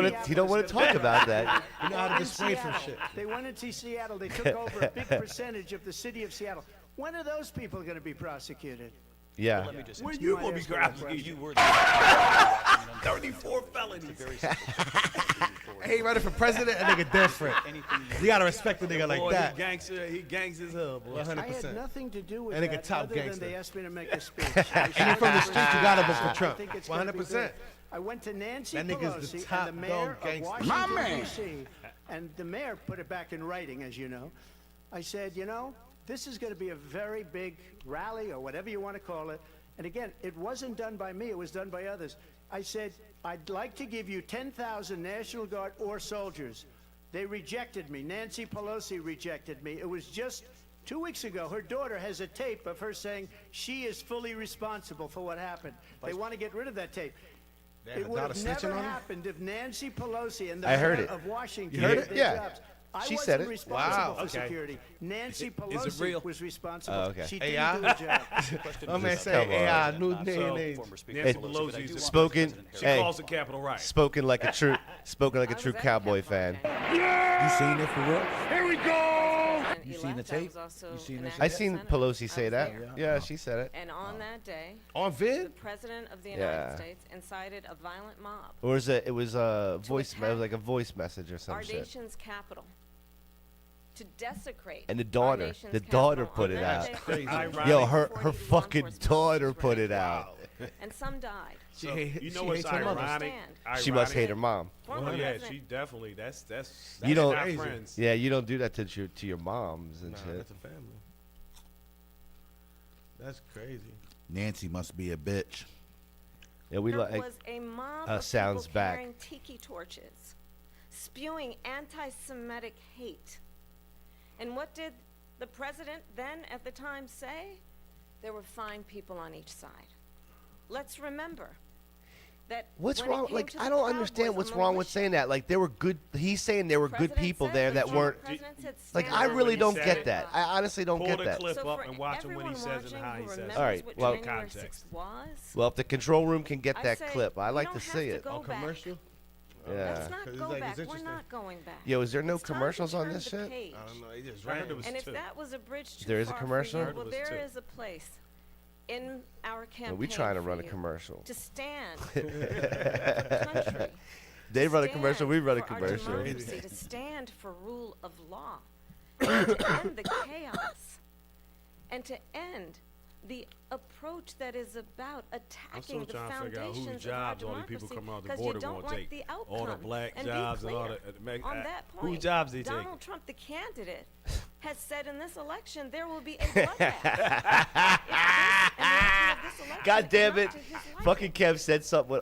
want to talk about that. You know how to dissuade from shit. They went into Seattle. They took over a big percentage of the city of Seattle. When are those people going to be prosecuted? Yeah. When you gonna be prosecuted? You were 34 felonies. Hey, running for president, a nigga different. You gotta respect a nigga like Boy, that. He gangs his hub. Boy. 100%. I had nothing to do with That nigga that top other gangster. than they asked me to make a speech. And you from the street, you gotta vote for Trump. 100%. I went to Nancy That nigga's the Pelosi top and the mayor dog of gangster. Washington, D.C., and the mayor put it back in writing, as you know. I said, this is going to be a very big rally or whatever you want to call it. And again, it wasn't done by me. It was done by others. I said, I'd like to give you 10,000 National Guard or soldiers. They rejected me. Nancy Pelosi rejected me. It was just 2 weeks ago. Her daughter has a tape of her saying she is fully responsible for what happened. They want to get rid of that tape. It would have never happened if Nancy Pelosi and the mayor of Washington did their jobs. She I said wasn't it. responsible for security. Nancy Pelosi was responsible. Okay. She didn't do a job. Oh man, say AI, new name. Nancy Pelosi's Spoken. She Hey, calls the Capitol right. Spoken like a true cowboy fan. You seen it for real? Here we go! You seen the tape? You seen this? I seen Pelosi say that. there. Yeah, she said it. And on that day, On the vid? President of the Yeah. United States incited a violent mob. Or was it? It was a voice. It was like a voice message or some Our shit. nation's capital. To desecrate And the our daughter, nation's the daughter capital put on it that out. day. Crazy. Yo, her 40 law fucking enforcement daughter officers put were it out. And some died. So, you know she what's hates her mother. ironic? She must hate her mom. Former Oh yeah, president- she definitely. That's You don't. not friends. Yeah, you don't do that to your moms and Nah, shit. that's a family. That's crazy. Nancy must be a bitch. Yeah, we There like. was a mob of sounds people back. carrying tiki torches, spewing anti-Semitic hate. And what did the president then at the time say? There were fine people on each side. Let's remember that What's when it wrong? came Like, to I the don't Proud understand Boys, what's a wrong with militia, saying that. Like, there were good. He's saying there were good President people said there the that former weren't. president said Like, stand I up really when don't he get said that. I honestly don't Pull get the that. clip So up for and watch him when he everyone says it and how watching he who says it. remembers All right, what well- January Context. 6th was, Well, if the control room can get I that say clip, I we like don't to have see to it. go back. Commercial? Yeah. Let's not 'Cause it's go like, back. it's We're interesting. not going back. Yo, is there no It's time to commercials on turn this the shit? page. I don't know. He just I heard ran. it was And if two. that was a bridge too There is a far for commercial? you, Heard it well, was there two. is a place in our campaign we trying to for run a you commercial. to stand for the country. They to run a commercial, we run a stand for our commercial. democracy, to stand for rule of law, and to end the chaos, and to end the approach that is about I'm attacking still the trying to figure out foundations whose of our jobs all the people democracy coming out the because border you don't gonna like take. the outcome. All the black and be jobs and all clear, the on that point, whose jobs they take. Donald Trump, the candidate, has said in this election there will be a bloodbath. God damn it! Fucking Kev said something.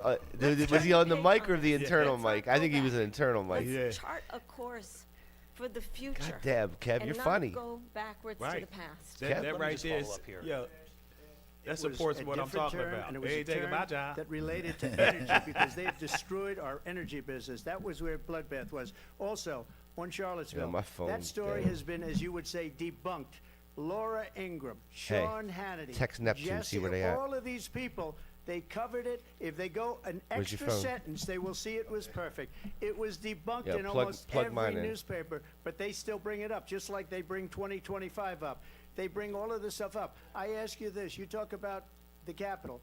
Was he on the mic or the internal mic? I think he was an internal mic. Let's chart a course for the future. God damn, Kev, and you're not funny. go backwards to Right. the past. That right there is, yeah, that It was supports a what I'm different talking turn, about. and it was They a ain't taking turn my job. that related to energy because they've destroyed our energy business. That was where bloodbath was. Also, on Charlottesville, Yeah, my that phone's story dead. has been, as you would say, debunked. Laura Ingraham, Sean Hannity, text Neptune, Jesse, see where they at. all of these people, they covered it. If they go an Where's your extra phone? sentence, they will see it was perfect. It was debunked Yeah, in plug- almost plug every mine in. newspaper, but they still bring it up, just like they bring 2025 up. They bring all of this stuff up. I ask you this, you talk about the Capitol.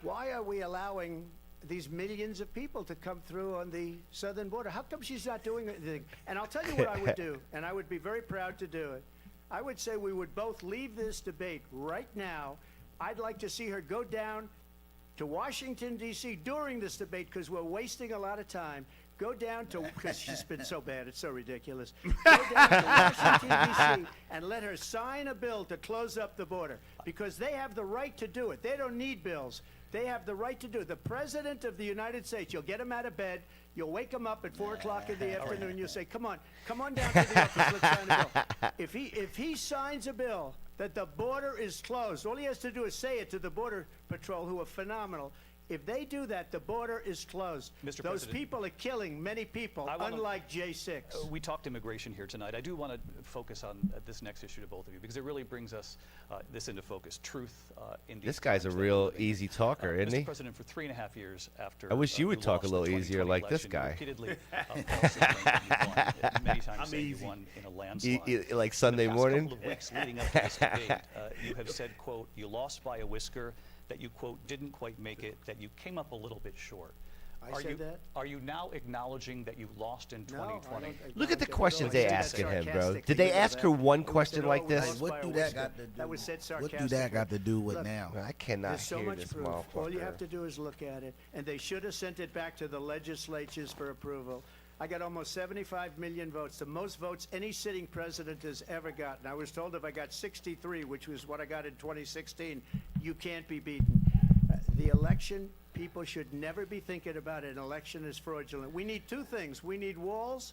Why are we allowing these millions of people to come through on the southern border? How come she's not doing anything? And I'll tell you what I would do, and I would be very proud to do it. I would say we would both leave this debate right now. I'd like to see her go down to Washington, D.C. during this debate because we're wasting a lot of time. Go down to, because she's been so bad, it's so ridiculous. Go down to Washington, D.C. and let her sign a bill to close up the border because they have the right to do it. They don't need bills. They have the right to do it. The President of the United States, you'll get him out of bed, you'll wake him up at 4 o'clock in the afternoon, you'll say, come on down to the office, let's sign a bill. If he signs a bill that the border is closed, all he has to do is say it to the Border Patrol, who are phenomenal. If they do that, the border is closed. Mr. Those President, people are killing many people, unlike J6. We talked immigration here tonight. I do want to focus on this next issue to both of you because it really brings us this into focus. Truth in these This guy's a times that real we're living in. easy talker, isn't he? Mr. President, for 3.5 years after I wish you would talk a lost the little easier 2020 like this election, guy. repeatedly falsely claimed that you won, many times saying you won in a landslide. Like Sunday In the past morning? couple of weeks leading up to this debate, you have said, quote, you lost by a whisker, that you, quote, didn't quite make it, that you came up a little bit short. I said that? Are you now acknowledging that you lost in 2020? Look at the questions they asking him, bro. Did they ask her one question like this? What do that got to do? That was said What do that got to do with Look, now? I cannot There's so hear much this proof. All you have motherfucker. to do is look at it. And they should have sent it back to the legislatures for approval. I got almost 75 million votes, the most votes any sitting president has ever gotten. I was told if I got 63, which was what I got in 2016, you can't be beaten. The election, people should never be thinking about an election as fraudulent. We need two things. We need walls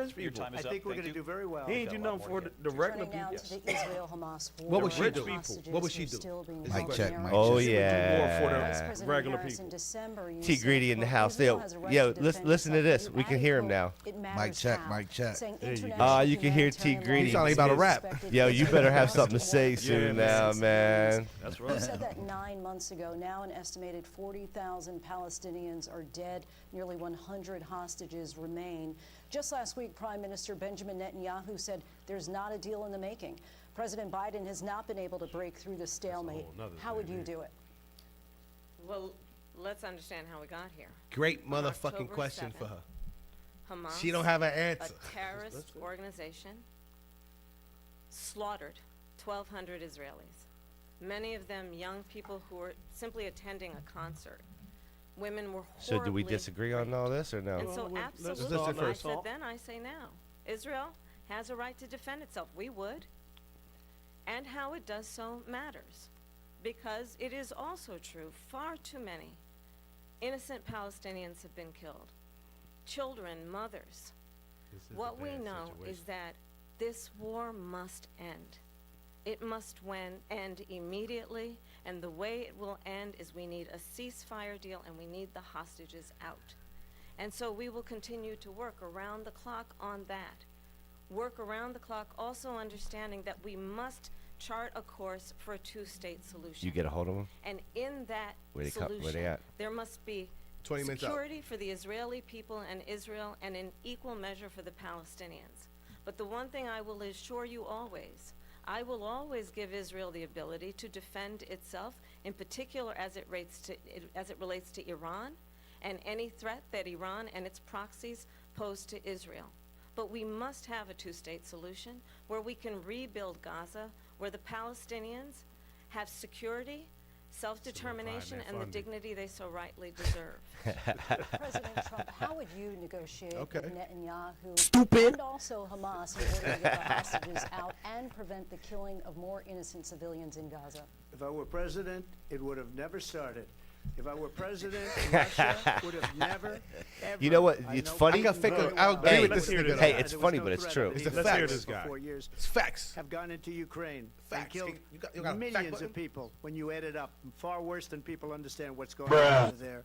rich Your people. time is I up. think we're Thank going to you. do very well. He ain't do Got a lot nothing more for to the regular Turning now people. to the Israel-Hamas war. What would she Where do? hostages What would she are do? still being Mic held check, in mic America. Oh, check. She would do more for yeah. the Vice President regular Harris, in people. December, you T said, Greedy in the quote, house. Israel has a right to defend Listen to itself. this. You We can added, hear him now. It matters check, how. mic check. Saying There you go. international You can hear T humanitarian Greedy. He's only about to rap. Yo, you better have something to say soon now, man. That's He right. said that 9 months ago. Now an estimated 40,000 Palestinians are dead. Nearly 100 hostages remain. Just last week, Prime Minister Benjamin Netanyahu said there's not a deal in the making. President Biden has not been able to break through the stalemate. How would you do it? Well, let's understand how we got here. Great On motherfucking October question for 7th, her. Hamas, She don't have an answer. a terrorist organization, slaughtered 1,200 Israelis. Many of them young people who were simply attending a concert. Women were horribly So do we disagree on all this or no? And so Let's absolutely, listen I first. said then, I say now. Israel has a right to defend itself. We would. And how it does so matters. Because it is also true, far too many innocent Palestinians have been killed. Children, mothers. What we know is that this war must end. It must end immediately, and the way it will end is we need a ceasefire deal and we need the hostages out. And so we will continue to work around the clock on that. Work around the clock, also understanding that we must chart a course for a two-state solution. You get a hold of them? And in that Where they solution, at? there must be 20 minutes out. security for the Israeli people and Israel, and in equal measure for the Palestinians. But the one thing I will assure you always, I will always give Israel the ability to defend itself, in particular as it relates to Iran and any threat that Iran and its proxies pose to Israel. But we must have a two-state solution where we can rebuild Gaza, where the Palestinians have security, self-determination, and the dignity they so rightly deserve. President Trump, how would you negotiate with Netanyahu Stupid. and also Hamas in order to get the hostages out and prevent the killing of more innocent civilians in Gaza? If I were president, it would have never started. If I were president, Russia would have never, ever. You know what? It's funny. I'll agree with this nigga. Hey, it's funny, but it's true. It's the Let's hear facts. this guy. For 4 years, It's facts. have gone into Ukraine Facts. and killed You got a fact millions button? of people. When you add it up, far worse than people understand what's going on over there.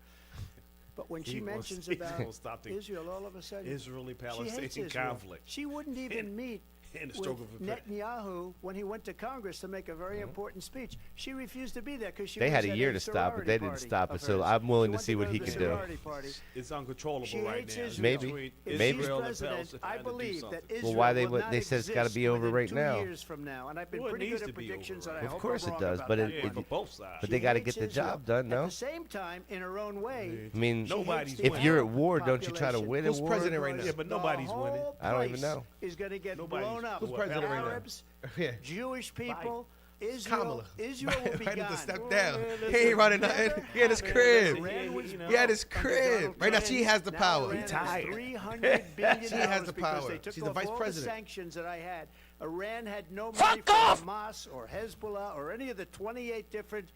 But when she mentions about stop the Israel, all of a sudden, she hates Israeli-Palestinian Israel. conflict. She wouldn't even meet And the with stroke of a pen. Netanyahu when he went to Congress to make a very important speech. She refused to be there because she They was had a at year to stop it. sorority They didn't party stop of it, so hers. I'm willing She to went see what go he to the can do. sorority party. It's uncontrollable She right hates now. Israel. Maybe. If Maybe. she's Israel and president, Palestine I had to do believe that something. Israel why will they not they said it's got to be exist over within right 2 now. years from now, and I've been Well, it pretty needs good to at be predictions, over, and I Of hope course I'm it wrong does, about but that it, one. For both sides. but She they got to hates get the Israel. job done, no? At the same time, in her own way, I mean, Nobody's if winning. you're at war, don't you try to population. win a Who's war? president right now? Yeah, but nobody's the winning. whole I don't even place know. is going to get Nobody's- blown up. Who's president right now? Arabs, Yeah. Jewish people, Israel, Kamala. Israel will be Ready to gone. step down. Well, He ain't running nothing. He at his crib. Iran was He at his broke under crib. Donald Right now, Trump. she has the Now power. Iran He has tired. $300 billion She has the because power. they took She's the off vice all president. the sanctions that I had. Iran had no money for Hamas or Hezbollah or any of the 28 different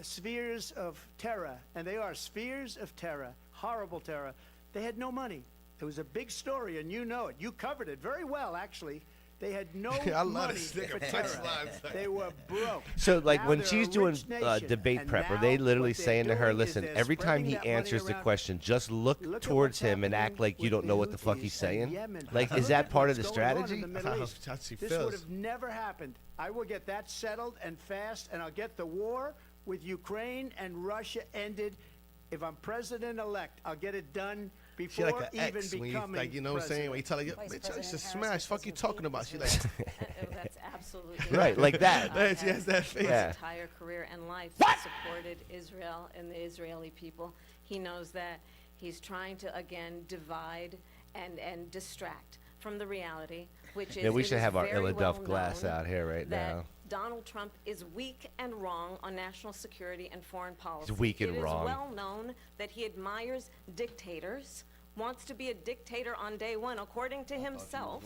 spheres of terror, and they are spheres of terror, horrible terror. They had no money. It was a big story, and you know it. You covered it very well, actually. They had no I love money this for nigga terror. punchlines. They were broke. So, like, Now when they're she's a doing rich nation, debate and prep, are now they literally what they're saying to her, doing is listen, they're every time he spreading that money answers the around. question, just look Look at towards what's him and act happening like you with don't know what the the fuck he's Houthis and saying? Yemen. Like, is Look that at part of the what's going on in strategy? the Middle How East. touchy This feels. would have never happened. I will get that settled and fast, and I'll get the war with Ukraine and Russia ended. If I'm president-elect, I'll get it done She before like an even ex when you, becoming like, you know what I'm saying? When you tell her, Vice bitch, I President used to Harris smash. says Fuck you his talking hate about? is She really- like, That's absolutely Right, like that. She has that face. His Yeah. entire career and life supported Israel and the Israeli people. He knows that he's trying to again divide and distract from the reality, which is Yeah, we it should is have our very Illaduff well glass known out here right that now. Donald Trump is weak and wrong on national security and foreign policy. weak and wrong. It is well known that he admires dictators, wants to be a dictator on day one, according to himself.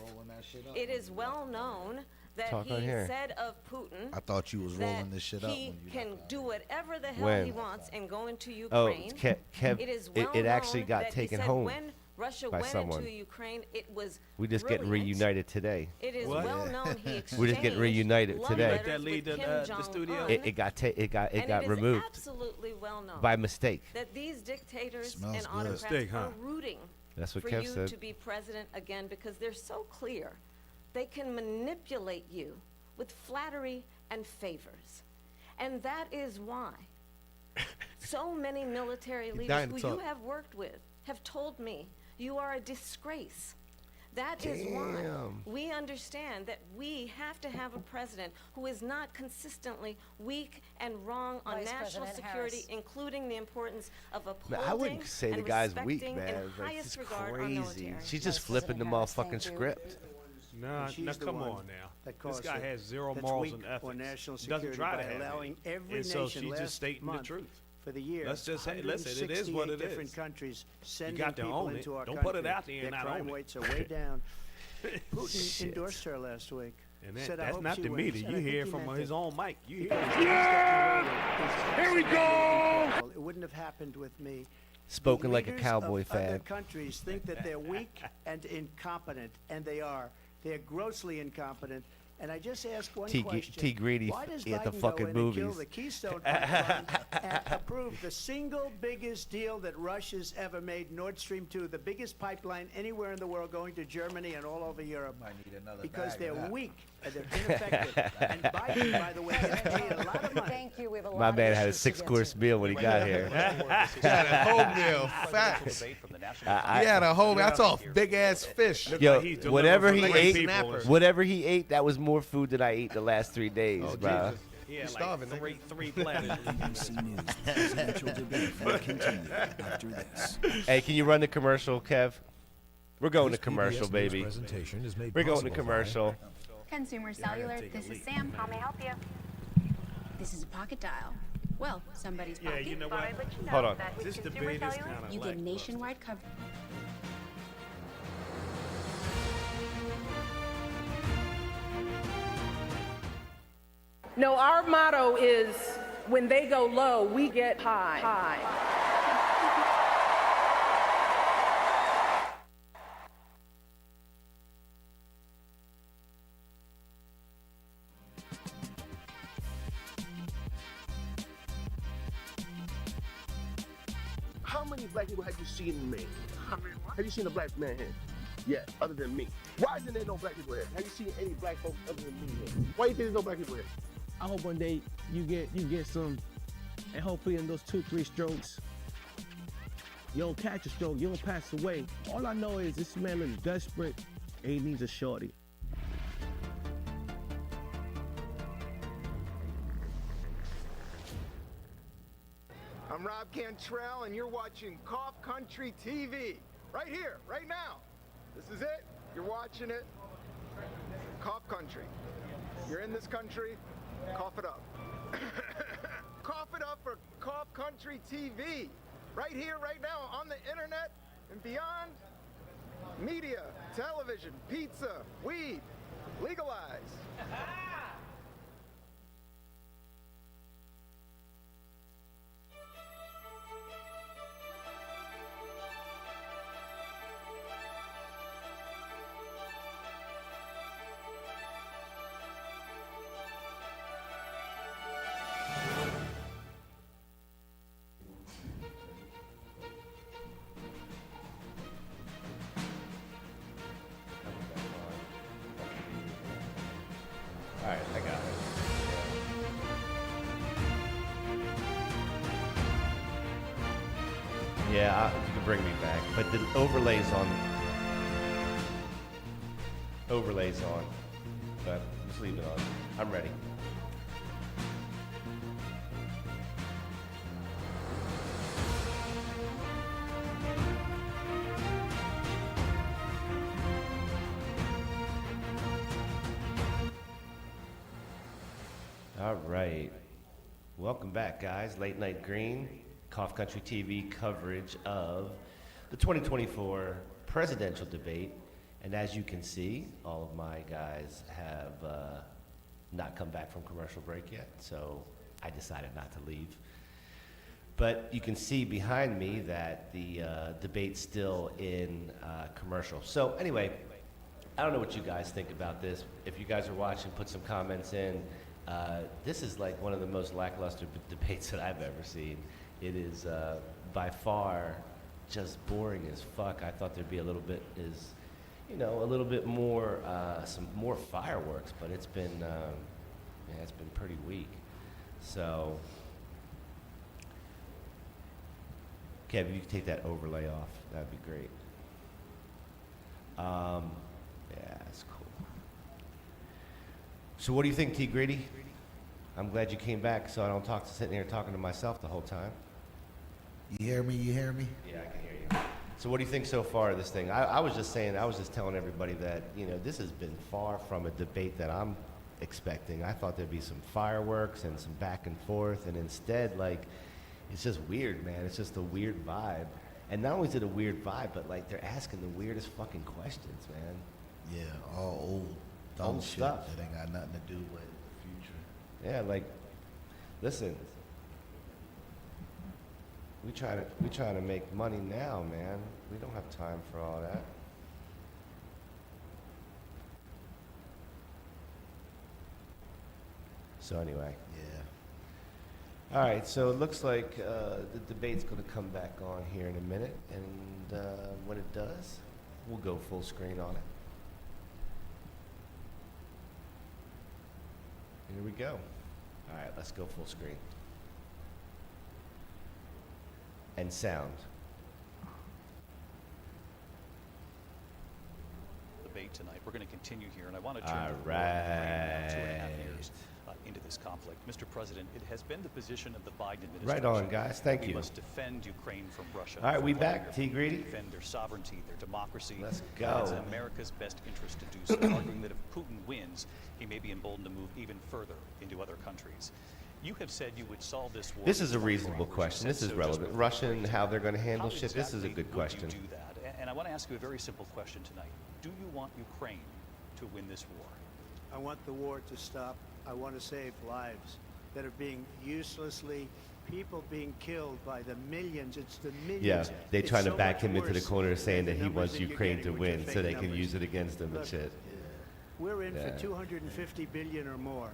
It is well known that Talk he on here. said of Putin I thought you was that rolling this shit up he when you can do whatever the hell When? he wants and go into Oh, Ukraine. Kev, It is it well actually known got that he taken said home when Russia by went someone. into Ukraine, it was We just getting brilliant. reunited today. It is What? well known he exchanged We're just getting reunited love today. letters Let that with lead Kim the Jong-un, studio. It got and got it removed is absolutely well known by mistake. that these dictators Smells and good. autocrats Steak, huh? are rooting That's what for Kev you said. to be president again because they're so clear. They can manipulate you with flattery and favors. And that is why so many military leaders dying to who you talk. have worked with have told me you are a disgrace. That is why Damn. we understand that we have to have a president who is not consistently weak and wrong on Vice national President security, Harris. including the importance of Man, upholding I wouldn't say the and guy's weak, respecting man. in It's like, highest it's regard our crazy. military. She's just Vice flipping the President Harris, motherfucking thank you. script. Nah, And she's now the come one on now. that This caused guy it. has zero That's morals weak and ethics. on national Doesn't security try to by have allowing any. every And so nation she's last just stating the month truth. for the year. Let's just say, listen, it is what 168 it different is. countries sending got to people own it. into our Don't country. put it out there and Their not crime own it. rates are way down. Putin Shit. endorsed her last week. And Said, "I that's hope not she the wins." media. And You I think hear he from meant his it. own mic. You hear Here we go! It wouldn't have happened with me. Spoken The like a leaders cowboy of other fan. countries think that they're weak and incompetent, and they are. They're grossly incompetent. And I just ask one question. T. Greedy Why does at the Biden fucking go in and kill movies. the Keystone Pipeline and approve the single biggest deal that Russia's ever made, Nord Stream 2, the biggest pipeline anywhere in the world going to Germany and all over Europe? Might need another Because bag they're of that. weak and they're ineffective. And Biden, by the way, gets paid a lot of money. Thank you. We have a lot My of man had a issues to get to. 6-course meal when he got here. Had a whole meal. Facts. Debate from the National He had a whole. That's all big ass fish. Yo, like he's delivering whatever from he like ate, people. whatever he ate, that was more food than I ate the last 3 days, Oh, bro. Jesus. He had starving, like nigga. three platters. ABC News presidential debate will continue after this. Hey, can you run the commercial, Kev? We're going to commercial, PBS News baby. presentation is made We're going to possible by commercial. Consumer Cellular, this is Sam. How may I help you? This is a pocket dial. Well, somebody's Yeah, pocket. you know Thought what? I'd let you know Hold on. that with This Consumer debate is Cellular, kind of you get lackluster. nationwide coverage. No, our motto is when they go low, we get high. How many black people have you seen in me? Have you seen a black man here? Yeah, other than me. Why isn't there no black people here? Have you seen any black folks other than me here? Why do you think there's no black people here? I hope one day you get some, and hopefully in those 2-3 strokes, you don't catch a stroke, you don't pass away. All I know is this man is desperate and he needs a shorty. I'm Rob Cantrell, and you're watching Cough Country TV. Right here, right now. This is it. You're watching it. Cough Country. You're in this country, cough it up. Cough it up for Cough Country TV. Right here, right now, on the internet and beyond. Media, television, pizza, weed, legalize. All right, I got it. Yeah, you can bring me back, but the overlay's on. Overlay's on, but just leave it on. I'm ready. All right. Welcome back, guys. Late Night Green, Cough Country TV coverage of the 2024 presidential debate. And as you can see, all of my guys have not come back from commercial break yet, so I decided not to leave. But you can see behind me that the debate's still in commercial. So anyway, I don't know what you guys think about this. If you guys are watching, put some comments in. This is like one of the most lackluster debates that I've ever seen. It is by far just boring as fuck. I thought there'd be a little bit a little bit more, some more fireworks, but it's been pretty weak. So, Kevin, you can take that overlay off. That'd be great. Yeah, that's cool. So what do you think, T. Grady? I'm glad you came back so I don't sitting here talking to myself the whole time. You hear me? You hear me? Yeah, I can hear you. So what do you think so far of this thing? I was just telling everybody that, this has been far from a debate that I'm expecting. I thought there'd be some fireworks and some back and forth, and instead, it's just weird, man. It's just a weird vibe. And not only is it a weird vibe, but they're asking the weirdest fucking questions, man. Yeah, all old, dumb Old shit stuff. that ain't got nothing to do with the future. Yeah, listen, we try to make money now, man. We don't have time for all that. So anyway. Yeah. All right, so it looks like the debate's going to come back on here in a minute, and when it does, we'll go full screen on it. Here we go. All right, let's go full screen. And sound. Debate tonight. We're going to continue here, and I want to turn All to the war now 2.5 years into this conflict. Mr. President, it has been the position of the Biden administration. Right on, guys. Thank we you. must defend Ukraine from Russia. All right, from we Vladimir back, T. Putin, Greedy. Defend their sovereignty, their democracy. Let's And go. it's in America's best interest to do so, arguing that if Putin wins, he may be emboldened to move even further into other countries. You have said you would solve this war. This is a with reasonable firearms. question. You This said is so relevant. just before Russia the and break. how they're going to handle How shit. This is a exactly good would question. You do that? And I want to ask you a very simple question tonight. Do you want Ukraine to win this war? I want the war to stop. I want to save lives that are being uselessly, people being killed by the millions. It's the millions. Yeah, they're It's trying to so back much him into the worse corner than saying the that he numbers wants that you're Ukraine to getting, which are win so fake they can numbers. use it against them and Look, shit. We're in Yeah. for 250 billion or more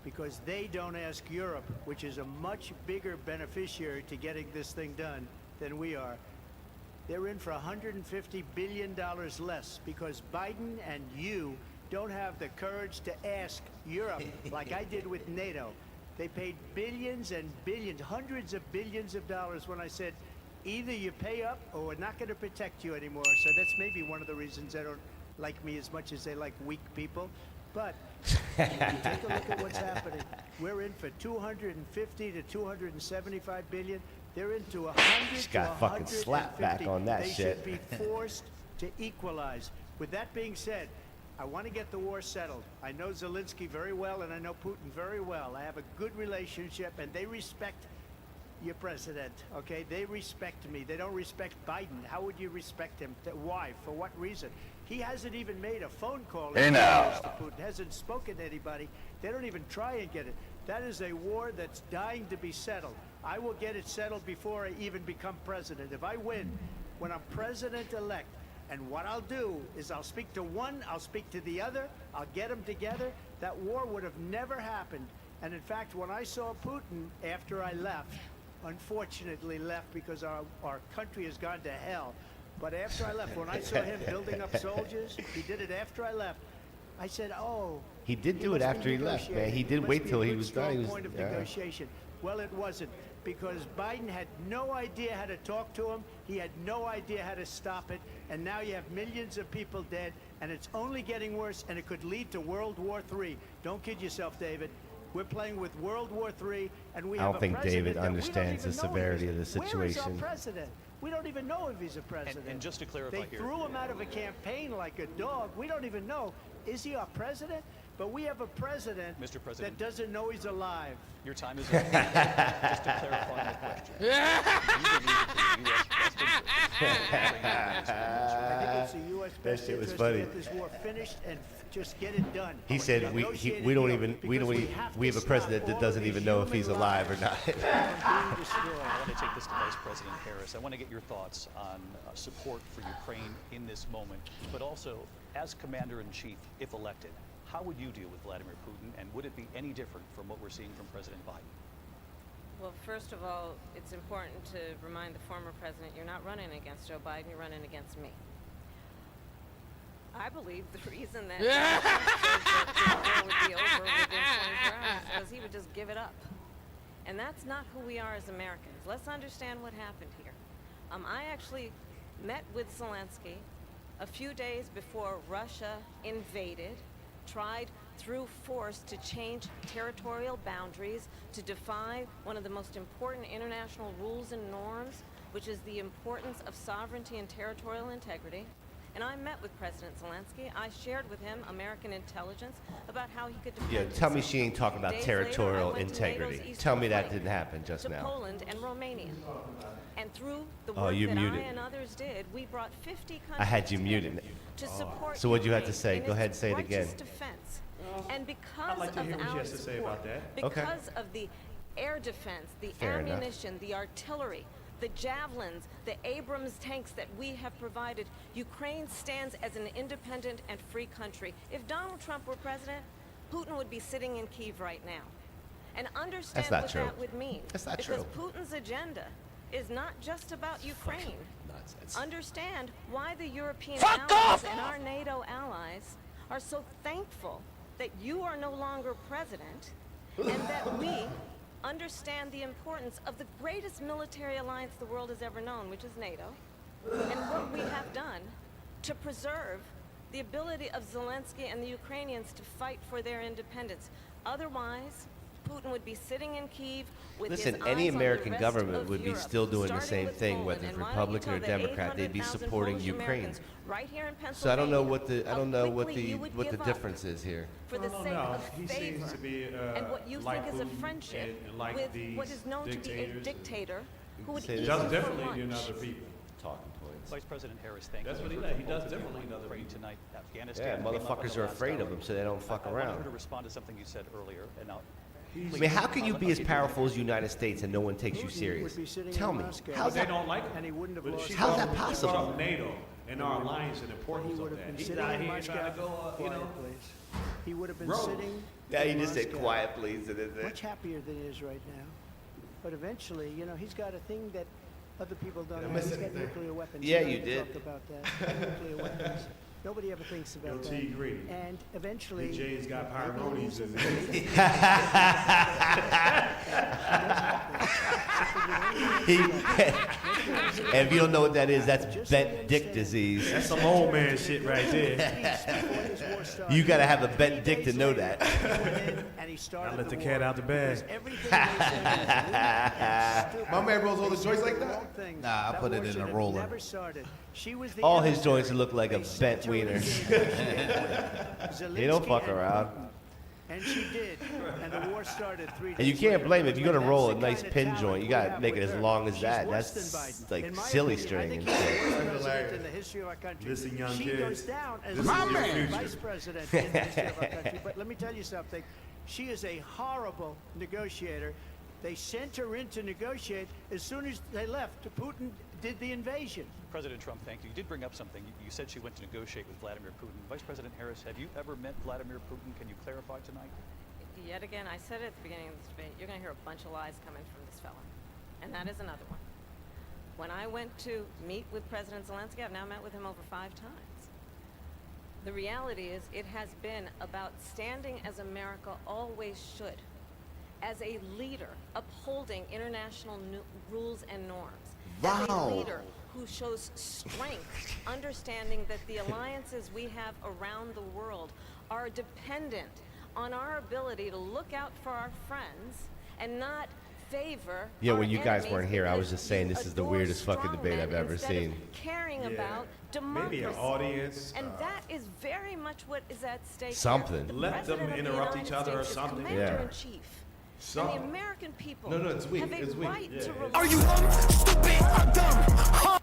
because they don't ask Europe, which is a much bigger beneficiary to getting this thing done than we are. They're in for $150 billion less because Biden and you don't have the courage to ask Europe like I did with NATO. They paid billions and billions, hundreds of billions of dollars when I said, either you pay up or we're not going to protect you anymore. So that's maybe one of the reasons they don't like me as much as they like weak people. But if you take a look at what's happening. We're in for 250 to 275 billion. They're into 100 Just to got fucking slapped back 150. on that They shit. should be forced to equalize. With that being said, I want to get the war settled. I know Zelensky very well, and I know Putin very well. I have a good relationship, and they respect your president, okay? They respect me. They don't respect Biden. How would you respect him? Why? For what reason? He hasn't even made a phone call to Putin. Hasn't spoken to anybody. They don't even try and get it. That is a war that's dying to be settled. I will get it settled before I even become president. If I win, when I'm president-elect, and what I'll do is I'll speak to one, I'll speak to the other, I'll get them together. That war would have never happened. And in fact, when I saw Putin after I left, unfortunately left because our country has gone to hell. But after I left, when I saw him building up soldiers, he did it after I left. I said, oh. He did do it must be after he left, man. negotiating. He did Must wait be till a he good, was done. strong He was, point of yeah. negotiation. Well, it wasn't, because Biden had no idea how to talk to him. He had no idea how to stop it. And now you have millions of people dead, and it's only getting worse, and it could lead to World War III. Don't kid yourself, David. We're playing with World War III, and we I have don't a think president David that we don't understands even the know severity who of the is. Where is our situation. president? We don't even know if he's a president. And just to clarify they here, threw him out of a campaign like a dog. We don't even know. Is he our president? But we have a president, Mr. President, that doesn't know he's alive. Your time is up. Just to clarify the question. Do you believe that the U.S. best I think it's the U.S. best That shit was interest funny. to get this war finished and just get it done. He said we don't even we have a president that doesn't even know if he's alive or not. I want to take this to Vice President Harris. I want to get your thoughts on support for Ukraine in this moment, but also as Commander-in-Chief, if elected, how would you deal with Vladimir Putin, and would it be any different from what we're seeing from President Biden? Well, first of all, it's important to remind the former president you're not running against Joe Biden, you're running against me. I believe the reason that the war would be over within 24 hours is because he would just give it up. And that's not who we are as Americans. Let's understand what happened here. I actually met with Zelensky a few days before Russia invaded, tried through force to change territorial boundaries, to defy one of the most important international rules and norms, which is the importance of sovereignty and territorial integrity. And I met with President Zelensky. I shared with him American intelligence about how he could defend Yeah, tell me himself. she ain't talking about Days territorial later, I went to integrity. NATO's Tell me Eastern that Flank, didn't happen just to now. Poland and Romania. And through the Oh, work you that muted. I and others did, we brought 50 countries I had you together muted. to support So what'd you have to Ukraine say? in Go ahead, its say it again. righteous defense. And because I'd like to of hear what she our has to say support, about that. Okay. because of the air defense, the Fair enough. ammunition, the artillery, the javelins, the Abrams tanks that we have provided, Ukraine stands as an independent and free country. If Donald Trump were president, Putin would be sitting in Kyiv right now. And understand That's not what true. that would mean. That's not because true. Putin's agenda is not just about Ukraine. Nonsense. Understand why the European allies and our NATO allies are so thankful that you are no longer president and that we understand the importance of the greatest military alliance the world has ever known, which is NATO, and what we have done to preserve the ability of Zelensky and the Ukrainians to fight for their independence. Otherwise, Putin would be sitting in Kyiv with Listen, his any eyes on the American rest government of would be Europe, still doing the starting same with thing, Poland. whether it's And why don't Republican you or tell the Democrat, they'd be 800,000 supporting Polish Ukraine. Americans right here in So I don't know what Pennsylvania the I don't know what quickly the you would what the give up difference is here. for the sake of He favor seems to be and what you like think is a Putin friendship and like with these what is known to be a dictators dictator who would Say eat this. you does for differently than lunch. other people. Talking points. Vice President Harris, thank That's you. what he for does. He both does of you differently than on other Ukraine people. tonight, Afghanistan. Yeah, came up in the motherfuckers are last afraid of hour. him, so they don't fuck I wanted around. you to respond to something you said earlier, and now. I mean, how can you be as powerful as the United States and no one takes you Putin serious? would be sitting Tell in me, Moscow. how's They that? don't like him. And he wouldn't have But lost she How's brought that up- she possible? brought up NATO and our alliance and the importance He would of have that. been He's sitting out in here Moscow. trying to go, Quiet, please. He would have been Rogue. sitting. Yeah, he in just said Moscow, quiet, please. And then much happier than he is right now. But eventually, you know, he's got a thing that other people don't have. He's got nuclear weapons. Yeah, We you don't did. talk about that. Nuclear weapons. Nobody ever thinks about Yo, that. T. Greedy. And eventually, DJ's got maybe pyronies he's in a- and if you don't know what that is, that's bent dick disease. That's some old man shit right there. You gotta have a bent dick to know that. I let the cat out the bag. My man rolls all the joints like that? Nah, I put it in a roller. All his joints look like a bent wiener. He don't fuck around. And she did. And the war started 3 days And you can't later. blame it. If you're gonna roll a That's the nice kind of pin talent joint, you we gotta have make it with as her. long as She's that. worse than That's Biden. like In my silly opinion, I string think and he's the shit. worst president in the history of our country. Listen, young she kids, goes down as this the is your worst future. vice president in the history of our country. But let me tell you something. She is a horrible negotiator. They sent her in to negotiate. As soon as they left, Putin did the invasion. President Trump, thank you. You did bring up something. You said she went to negotiate with Vladimir Putin. Vice President Harris, have you ever met Vladimir Putin? Can you clarify tonight? Yet again, I said at the beginning of this debate, you're going to hear a bunch of lies coming from this fella. And that is another one. When I went to meet with President Zelensky, I've now met with him over 5 times. The reality is it has been about standing as America always should, as a leader upholding international rules and norms. As a Wow. leader who shows strength, understanding that the alliances we have around the world are dependent on our ability to look out for our friends and not favor Yeah, our when you guys enemies weren't here, I was because just saying you this is the adore weirdest fucking strong debate men I've ever instead of seen. caring Yeah. about democracy. Maybe an audience. And that is very much what is at stake. here. Something. The Let them President of the interrupt United each other or States is something. Commander-in-Chief. And Something. the American people No, it's weak. have a It's weak. right Yeah, to it is. rely Are you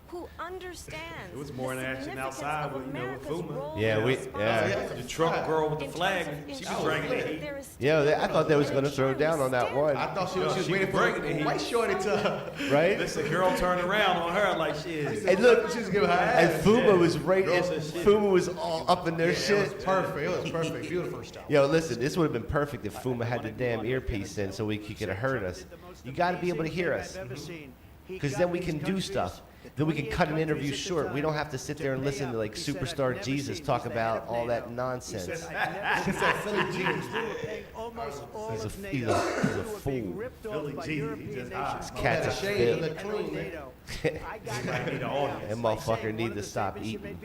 who understands It was more the in action significance outside of with, America's Fuma. role Yeah, and we- responsibility yeah. The Trump girl with the in flag, terms of she was ensuring dragging the that heat. there is Yeah, I thought they was gonna throw down on that one. I thought she No, was she waiting was for breaking the white heat. shorty to. Right? Listen, girl turned around on her like shit. And look, She was giving her and ass. Fuma was right. Girl And said shit. Fuma was all up in their It shit. was perfect. It was perfect. Beautiful. Yo, listen, this would have been perfect if Fuma had the damn earpiece in so he could have heard us. You got to be able to hear us. Because then we can do stuff. Then we can cut an interview short. We don't have to sit there and listen to like Superstar Jesus talk about all that nonsense. He's a fool. This cat's a shit. That motherfucker need to stop eating.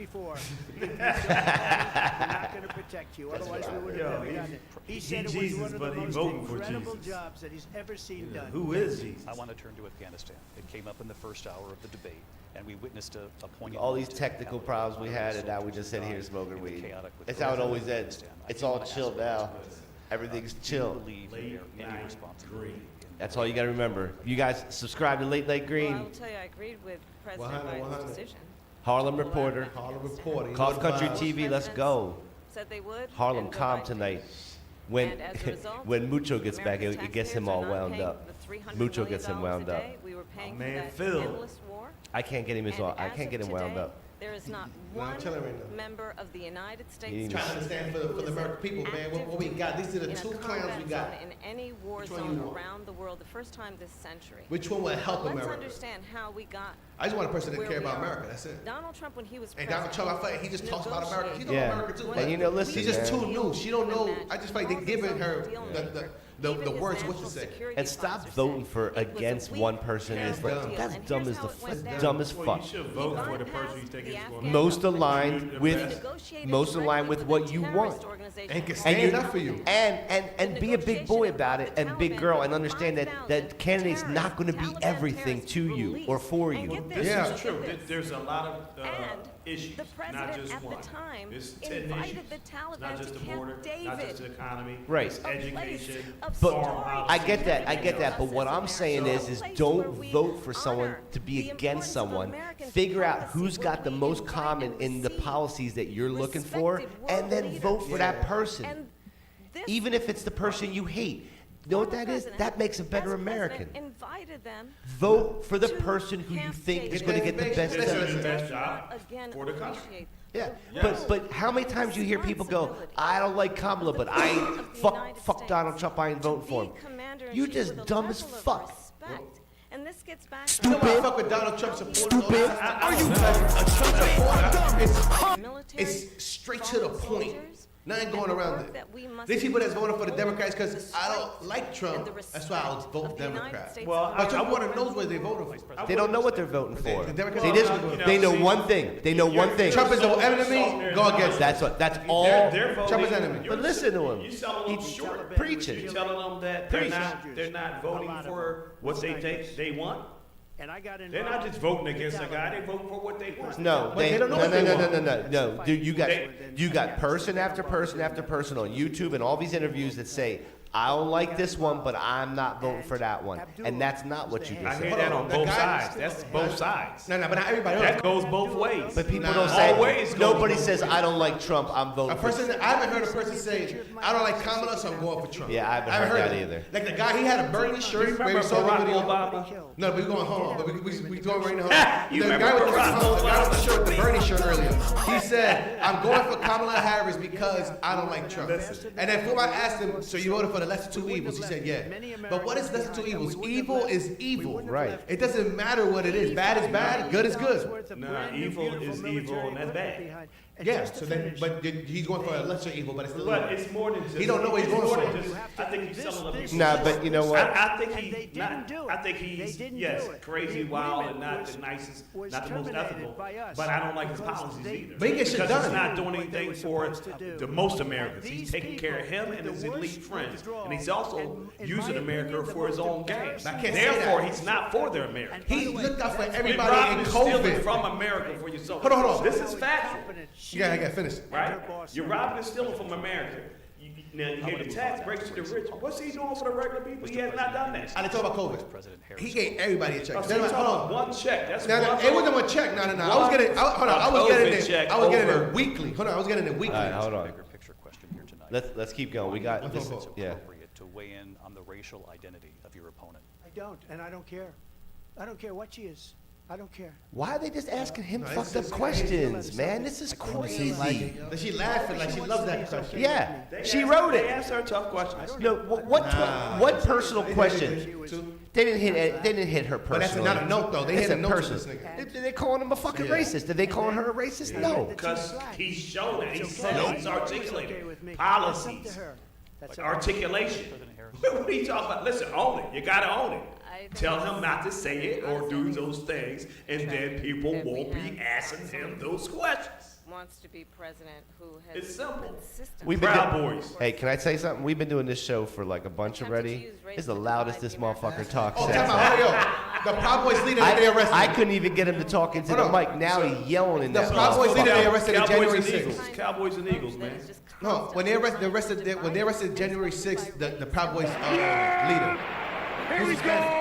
He said Jesus, but he voting for Jesus. Who is Jesus? I want to turn to Afghanistan. It came up in the first hour of the debate, and we witnessed a poignant. All these technical problems we had, and now we just sit here smoking weed. That's how it always ends. It's all chill now. Everything's chill. That's all you got to remember. You guys subscribe to Late Night Green. Well, I will tell you, I agreed with President Biden's decision. Harlem Reporter. Cough Country TV, let's go. Said they would. Harlem calm tonight. When when Mucho gets back, it gets him all wound up. Mucho gets him wound up. Man, Phil. I can't get him I can't get him wound up. There is not one member of the United States. Trying to understand for the American people, man. What we got? These are the two clowns we got. In any war zone around the world, the first time this century. Which one will help America? Let's understand how we got. I just want a person that care about America. That's it. Donald Trump, when he was and president, Donald Trump, I feel like he just talks about America. He knows America too. And you know, listen, she's just too new. She don't know. I just feel like they're giving her the words what to say. And stop voting for against one person. That's dumb as dumb as fuck. You should vote for the person you think is going to Most aligned with what you want. And can stand up for you. And be a big boy about it and big girl and understand that candidate's not going to be everything to you or for you. This is true. There's a lot of issues, the president not just at one. the time It's 10 invited issues. the Taliban Not just to the Camp border, David. not just the economy, Right. it's education, But foreign I policy. get that. But what I'm saying is don't vote for someone to be against someone. Figure out who's got the most common in the policies that you're looking for, and then vote for that person. Even if it's the person you hate. You know what that is? That makes a better American. Vote for the person who you think is going to get the best. This is the best job for the country. Yeah, Yes. but how many times you hear people go, I don't like Kamala, but fuck Donald Trump, I ain't voting for him. You're just dumb as fuck. And this gets back Stupid. I fuck with Donald Trump supporters. Stupid. Are you a Trump supporter? It's straight to the point. Nothing going around it. These people that's voting for the Democrats because I don't like Trump. That's why I'll vote Democrat. Well, but Trump want to know what they're voting for. They don't know what they're voting for. The Democrats They know one thing. They know one thing. Trump is the enemy. Go against. That's all. Trump is enemy. But listen to him. You selling them short. Preaching. You telling them that they're not voting for what they think they want. And I got They're not just voting against a guy; they voting for what they want. No, they don't know what they want. No. Dude, you got person after person after person on YouTube and all these interviews that say, I don't like this one, but I'm not voting for that one. And that's not what you just I said. hear that on both sides. That's both sides. No, but not everybody. That goes both ways. But people don't say, Always nobody goes says, both I don't like Trump, I'm voting for I haven't heard a person say, I don't like Kamala, so I'm going for Trump. Yeah, I haven't heard that either. Like the guy, he had a Bernie shirt. You remember Barack Obama? No, but we're going, hold on. But we going right now. You The remember guy with Barack the shirt, the Bernie shirt earlier. He said, I'm going for Kamala Harris because I don't like Trump. And then Fuma asked him, so you voted for the lesser two evils? He said, yeah. But what is lesser two evils? Evil is evil. Right. It doesn't matter what it is. Bad is bad, good is good. Nah, evil is evil, and that's bad. Yeah, so then, but he's going for a lesser evil, but it's still But evil. it's more than just. He don't know what he's going for. I think he's selling them. Nah, but you know what? I think he's yes, crazy, wild, and not the nicest, not the most ethical. But I don't like his policies either. But he gets shit because done. he's not doing anything for the most Americans. He's taking care of him and his elite friends, and he's also using America for his own gain. Therefore, he's not for the Americans. He looked out for You're everybody robbing in and stealing COVID. from America for yourself. Hold on. This is factual. I got finished. Right? You're robbing and stealing from America. Now you hear the tax breaks to the rich. What's he doing for the regular people? He has not done that. I didn't talk about COVID. He gave everybody a check. Oh, so you're talking one check. That's one. It wasn't one check. No. I was getting. I was getting it weekly. Hold on. I was getting it weekly. All right, hold on. Bigger picture question here tonight. Let's keep going. We got this. It's Yeah. appropriate to weigh in on the racial identity of your opponent. I don't, and I don't care. I don't care what she is. I don't care. Why are they just asking him fucked up questions, man? This is crazy. She laughing like she loves that question. Yeah, she wrote They it. asked her tough questions. No, what personal question? They didn't hit her personally. But that's another note, though. They hit a note to this nigga. They calling him a fucking racist. Did they calling her a racist? No. Because he's shown it. He's said he's articulated policies, articulation. What are you talking about? Listen, own it. You gotta own it. Tell him not to say it or do those things, and then people won't be asking him those questions. Wants to be president who has It's simple. consistently Proud Boys. Hey, can I say something? We've been doing this show for like a bunch already. It's the loudest this motherfucker talks. Oh, time out. Yo, the Proud Boys leader they arrested. I couldn't even get him to talk into the mic. Now he's yelling in The that. Proud Boys leader they arrested on January and 6th. Eagles. Cowboys and Eagles, man. No, when they arrested January 6th, the Proud Boys leader. Here we go.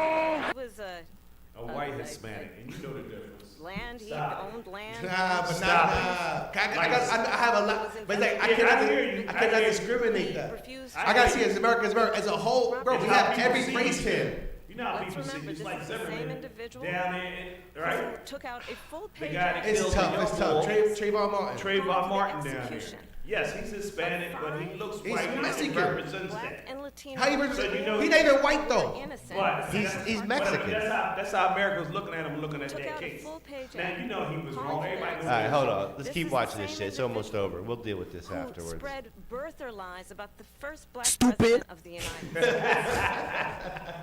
It was A white Hispanic, and you know the difference. land, he owned land. Nah, but Stop nah. I have a lot, but like I cannot discriminate that. I gotta see it as America, as a whole, bro. We have every race here. You know how people see it's like Zimmerman down there, right? Took out a full The page. guy that It's killed tough. the It's young tough. boy. Trayvon Martin. Trayvon Martin down there. Yes, he's Hispanic, but he looks He's white. and Mexican. He represents that. And Latino. How you So represent? you know He not even white though. But He's Mexican. That's how America's looking at him, looking at Took that out a case. full page Now you know he was wrong. Everybody knows All right, he was hold wrong. on. Let's This keep is the watching this same shit. It's almost over. We'll deal with this Who afterwards. spread birther lies about the first black president of the United States.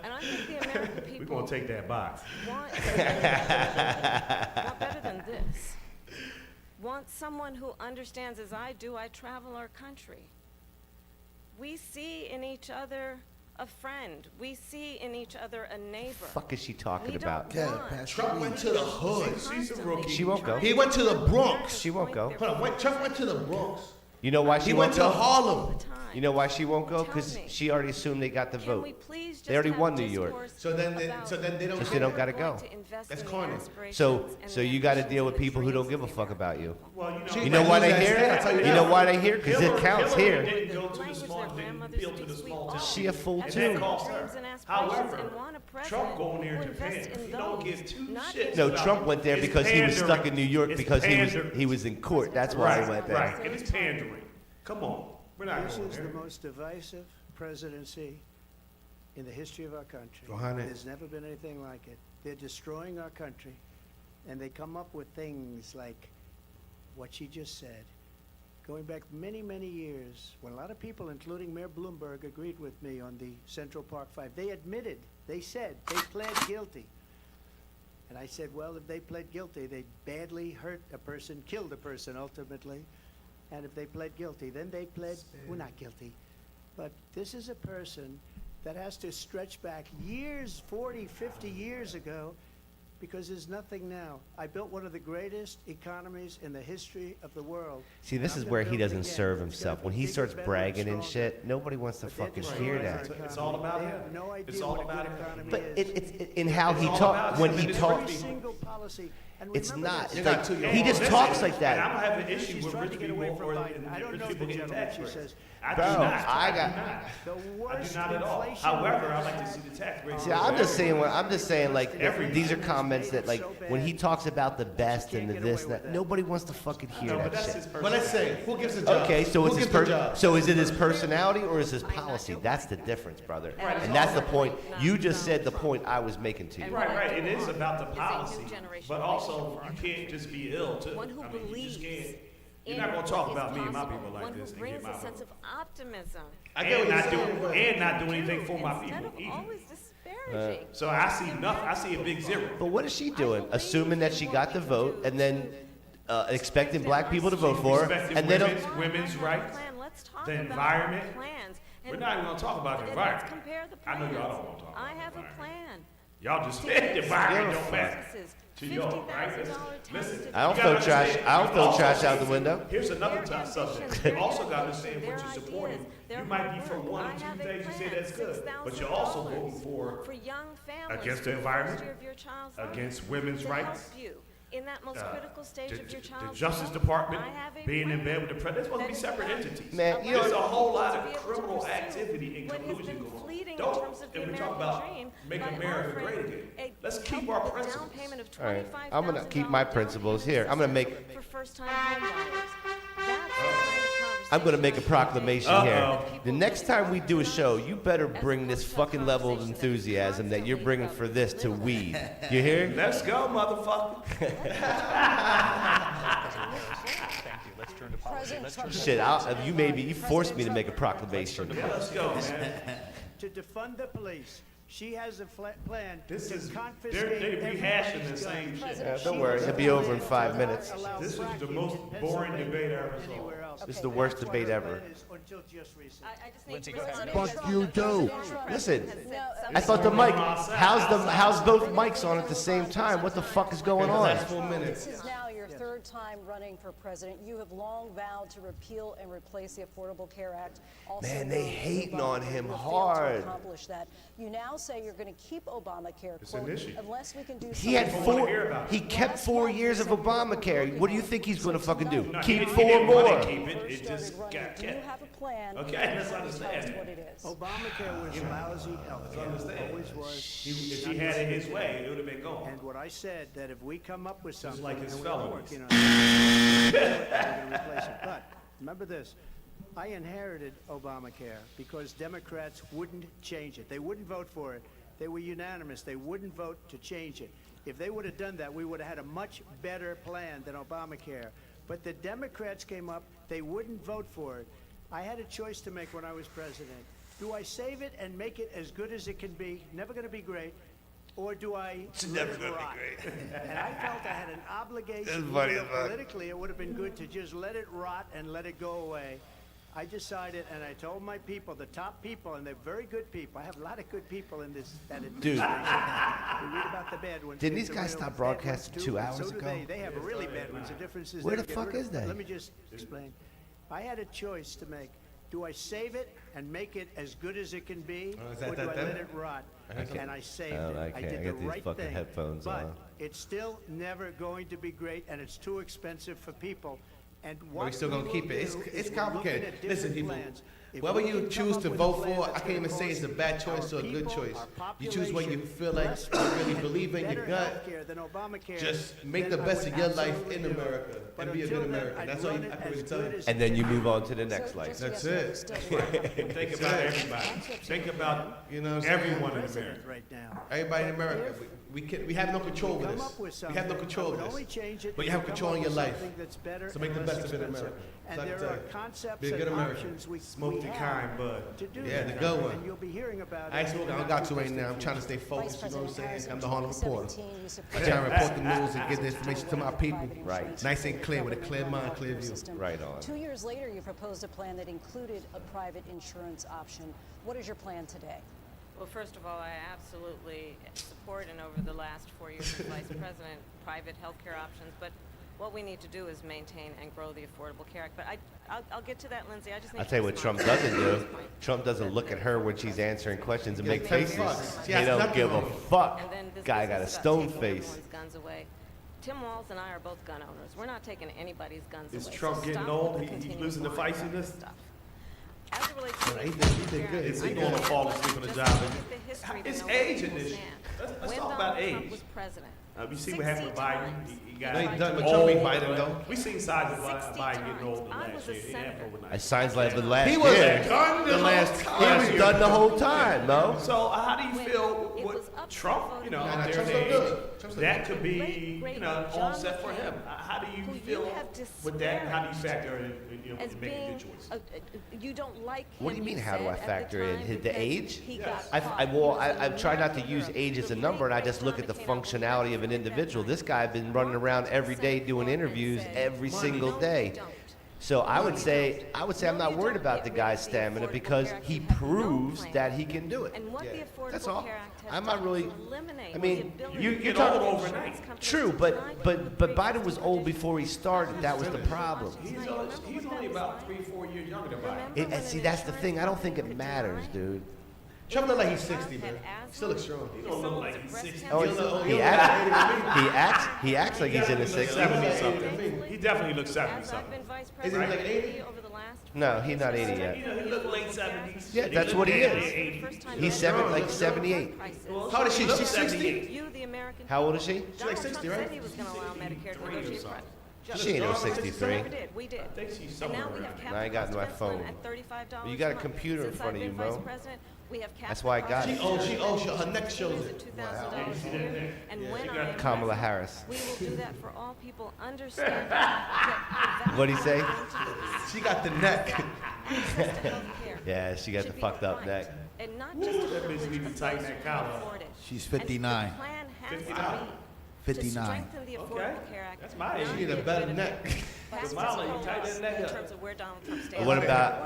And I think the American people We're gonna take that box. want better than this. Want someone who understands, as I do, I travel our country. We see in each other a friend. We see in each other a neighbor. Fuck is she talking We about? don't want Trump went to the hood. She's a rookie. She won't go. He went to the Bronx. She won't go. Hold on, Trump went to the Bronx. You know why she He won't went to go? Harlem. You know why she won't go? Tell Because me. she already assumed they got the Can vote. we please just They already have won New York. discourse So then they about don't. So they don't gotta we're go. going to invest That's in the corny. aspirations So and so the you got to ambitions deal and with the people who don't dreams give a of the fuck about you. Well, You know why they I'll here? tell you You that. know why they here? Because it Hillary counts here. didn't go to the language small, their didn't grandmothers appeal to the speak, we small all town. She a fool And too. that cost dreams her. and aspirations However, and want a president Trump going there who to invests Japan. in He don't those, give two not shits. No, about Trump it. went there It's because he was stuck pandering. in New York It's because pandering. he was in court. That's why he went there. Right, and it's pandering. Come on, we're not This going is the there. most divisive presidency in the history of our country. 100. There's never been anything like it. They're destroying our country, and they come up with things like what she just said. Going back many, many years, when a lot of people, including Mayor Bloomberg, agreed with me on the Central Park Five, they admitted, they said, they pled guilty. And I said, well, if they pled guilty, they badly hurt a person, killed a person ultimately. And if they pled guilty, then they pled, we're not guilty. But this is a person that has to stretch back years, 40, 50 years ago, because there's nothing now. I built one of the greatest economies in the history of the world. See, this I'm is gonna where he build it doesn't again. serve It's gonna himself. be When he bigger, starts better, bragging and stronger. shit, nobody wants to But they're fucking destroying hear our that. economy. It's all about They him. have no idea It's all what a about good him. economy But is. it's in how It's he all talks. about When him he and his talks, Every people. single policy. And it's remember not. this. It's You're like not too young. he just Listen, talks like and that. I'm gonna have an She's issue with trying to rich get away people from or Biden. I don't rich know people the getting gentleman, tax she rates. says. I do Bro, not. I got- do not. The I worst do not at all. inflation However, rate. I like to see the tax rate. See, go I'm just down. saying, like, Every- these are comments that, like, when he talks about the best and the this and that, nobody wants to fucking hear No, but that that's shit. his But let's say, who gives the job? Okay, so Who it's his gives the job? so is it his personality or is his policy? That's the difference, brother. And that's the point. You just said the point I was making to you. Right. It is about the policy, generation but of also you can't just be ill too. One who I mean, you believes just can't. in You're not gonna talk what about is me and my possible. people like One this who and get brings my a sense vote. of optimism. I get what you're saying. And not do anything for my Instead people of either. always disparaging. So I see nothing. I see a big zero. But what is she doing? Assuming that she got the vote and then expecting black people to vote for her, Respecting and then women's rights, Let's talk the about environment. plans. We're not even gonna talk about the Let's environment. compare the I know plans. y'all don't wanna talk about I have the a plan. Y'all just said the environment don't matter Businesses, to y'all, right? $50,000 Listen, tax I don't you throw gotta trash. understand- I don't throw also trash out see- the window. Here's another Their tough subject. ambitions, You their also got to innovation, understand what their you're supporting. ideas, their You might be hard for work. one I or two have a things you say plan, that's good, but you're $6,000 also voting for young families against the for environment, first year of your child's life, against women's to rights. help you in that most critical stage of your The child's Justice life. Department I have a being in plan bed with the president. There's supposed to be that separate is entities. Man, you There's know- a whole lot to of be able to criminal pursue activity and what has collusion been going on. fleeting in Don't, terms of the and we talk American about dream make by America offering great again. a Let's keep help our with a principles. down payment of All right, I'm gonna $25,000 keep my down principles payment here. I'm gonna make. for first-time home buyers. That's the kind of I'm gonna make a proclamation here. The next time we do a show, you better bring this fucking level of enthusiasm that you're bringing for this to weed. You hear? Let's go, motherfucker. Thank you. Let's turn to policy. Let's turn to Shit, you forced me to make a proclamation. Yeah, let's go, man. To defund the police. She has a plan This to is confiscate they're rehashing the everybody's same guns. shit. Don't worry, it'll be over in 5 minutes. This is the most boring debate I ever saw. This is the worst debate ever. Until just recently. Lindsay, go ahead. Fuck you too. Listen, I thought the mic. How's both mics on at the same time? What the fuck is going on? This is now your third time running for president. You have long vowed to repeal and replace the Affordable Care Act. Also Man, they known as hating Obamacare. on him You failed to hard. accomplish that. You now say you're going to keep Obamacare. It's quote, an issue. unless we can do He had something. he kept 4 years of Obamacare. What do you think he's gonna fucking do? No, Keep he 4 didn't more. want to keep it. It just got Do you kept. have a plan? Okay, let's Tell us understand. what it is. Obamacare was lousy health care. Always was. If he had it his way, it would have been gone. And what I said, that if we come up with something, like his and we're felonies. working on it, we're going to replace it. But remember this, I inherited Obamacare because Democrats wouldn't change it. They wouldn't vote for it. They were unanimous. They wouldn't vote to change it. If they would have done that, we would have had a much better plan than Obamacare. But the Democrats came up, they wouldn't vote for it. I had a choice to make when I was president. Do I save it and make it as good as it can be, never going to be great, or do I never let it gonna be rot? great. And I felt I had an obligation, That's even funny though as fuck. politically it would have been good to just let it rot and let it go away. I decided, and I told my people, the top people, and they're very good people. I have a lot of good people in this that Dude. administration. We read about the bad ones. Didn't There's these the guys real stop bad broadcasting ones, 2 too, and hours so do ago? They have really bad ones. The difference is Where they the get fuck rid of is them. they? Let me just explain. I had a choice to make. Do I save it and make it as good as it can be, is that or do I them? let it rot? And I saved Oh, it. I I can't. did I the got these right fucking thing. headphones but on. it's still never going to be great, and it's too expensive for people. And But what we still we gonna will keep it. do is It's we're complicated. looking at Listen, different people. plans. If Whether we you can choose come to up with vote a plan for, I that's can't even gonna say it's a cost bad choice our or a good people, choice. our You choose what you population feel like less you really believe in your better gut. healthcare than Obamacare, Just make then the I best would of your life absolutely in do it. America But and be a until good then, American. I'd That's all run I it can really as tell good you. as And then you move on to the next life. That's Yes, it. still alive. Think about everybody. Think about You know what I'm saying? everyone in president America. right now. Everybody in America, we have no control over Come this. up with We have no something. control I would over only this. change it But you if have we come control up in your with life. something that's better So make and the less best of it in expensive. America. And That's there what I'm are saying. concepts Be a and good American. options we Smoke we the have kind bud. to do Yeah, that. the good one. And you'll be hearing about I it. ain't smoking. I don't got to right now. I'm trying to stay focused. You know what I'm saying? I'm the Harlem Reporter. I'm You trying to report the news and get the information to my people. Right. Nice and clear with a clear mind, clear view. Right on. 2 years later, you proposed a plan that included a private insurance option. What is your plan today? Well, first of all, I absolutely support, and over the last 4 years as vice president, private healthcare options. But what we need to do is maintain and grow the Affordable Care Act. But I'll get to that, Lindsay. I just need I'll to tell you what respond Trump to doesn't Lindsay's do. point. Trump doesn't look at her when she's answering questions and make Give 10 faces. fucks. She He has don't nothing give a on it. fuck. And then this Guy got a business about stone taking face. everyone's guns away. Tim Walz and I are both gun owners. We're not taking anybody's guns Is away. Trump so getting stop old? with the He's continued losing the lying about feistiness? stuff. As it relates to He the did good. Is he I going to understand fall asleep on the just job? look at the history to It's know where age in people this. stand. Let's When talk about Donald Trump age. was president, We see what happened with 60 Biden. times He got They tried done, to but Trump ain't old. Biden though. We seen signs of 60 Biden getting older times. I was last a year. It senator. happened overnight. It sounds like the last He was year. done the last He was done the whole time, Mo. So how do you feel it was with up to Trump, vote you know, of out the there in Trump's the so age? good. Trump's so That good. could be, you know, John offset for him. McCain, How do you who you feel have with that? And how do you factor in, you know, as in making being, your choice? you don't like him. What do you mean, how do I said at factor the in time the because age? he got I caught. try not to use age as a number, and I just look at the functionality of an individual. This guy has been running around every day doing interviews every single day. So I would say I'm not worried about the guy's stamina because he proves that he can do it. And what the That's Affordable all. Care Act has I'm not done really. to eliminate I mean, the ability you're for get talking old insurance overnight. companies True, to but Biden was old before he started. That was the problem. He's only about 3-4 years younger than Biden. See, that's the thing. I don't think it matters, dude. Trump look like he's 60, man. Still looks strong. He don't look like he's 60. Oh, he acts like he's in his 60s. 70 something. He definitely looks 70 As I've something. been vice Is he president like 80? over the last No, he's not 80 You yet. know, he look late 70s. Yeah, that's what he is. He's like 78. How old is she? She's 60? You, the American How old is she? Donald like 60, Trump right? said he was going to allow Medicare to negotiate price. She ain't no 63. Never did. We did. I think she's And now somewhere we have around capped I ain't the got cost my of insulin phone. at $35 You got a month. computer in Since front of I've you, been vice Mo. president, we have capped That's the why I cost got of it. insulin Her neck shows it. to $2,000 a year. And when I am Kamala president, Harris. we will do that for all people understanding that What'd he say? She got the neck. access to health care Yeah, she got the fucked up neck. and not just a That bitch privilege need to of tighten those that who collar can up. afford it. She's And 59. the plan has 59. to be 59. to strengthen the Affordable Care Act. That's my not age. She need a get better rid of neck. it. Pass Kamala, you this tighten law that neck in up. terms of where Donald Trump stands.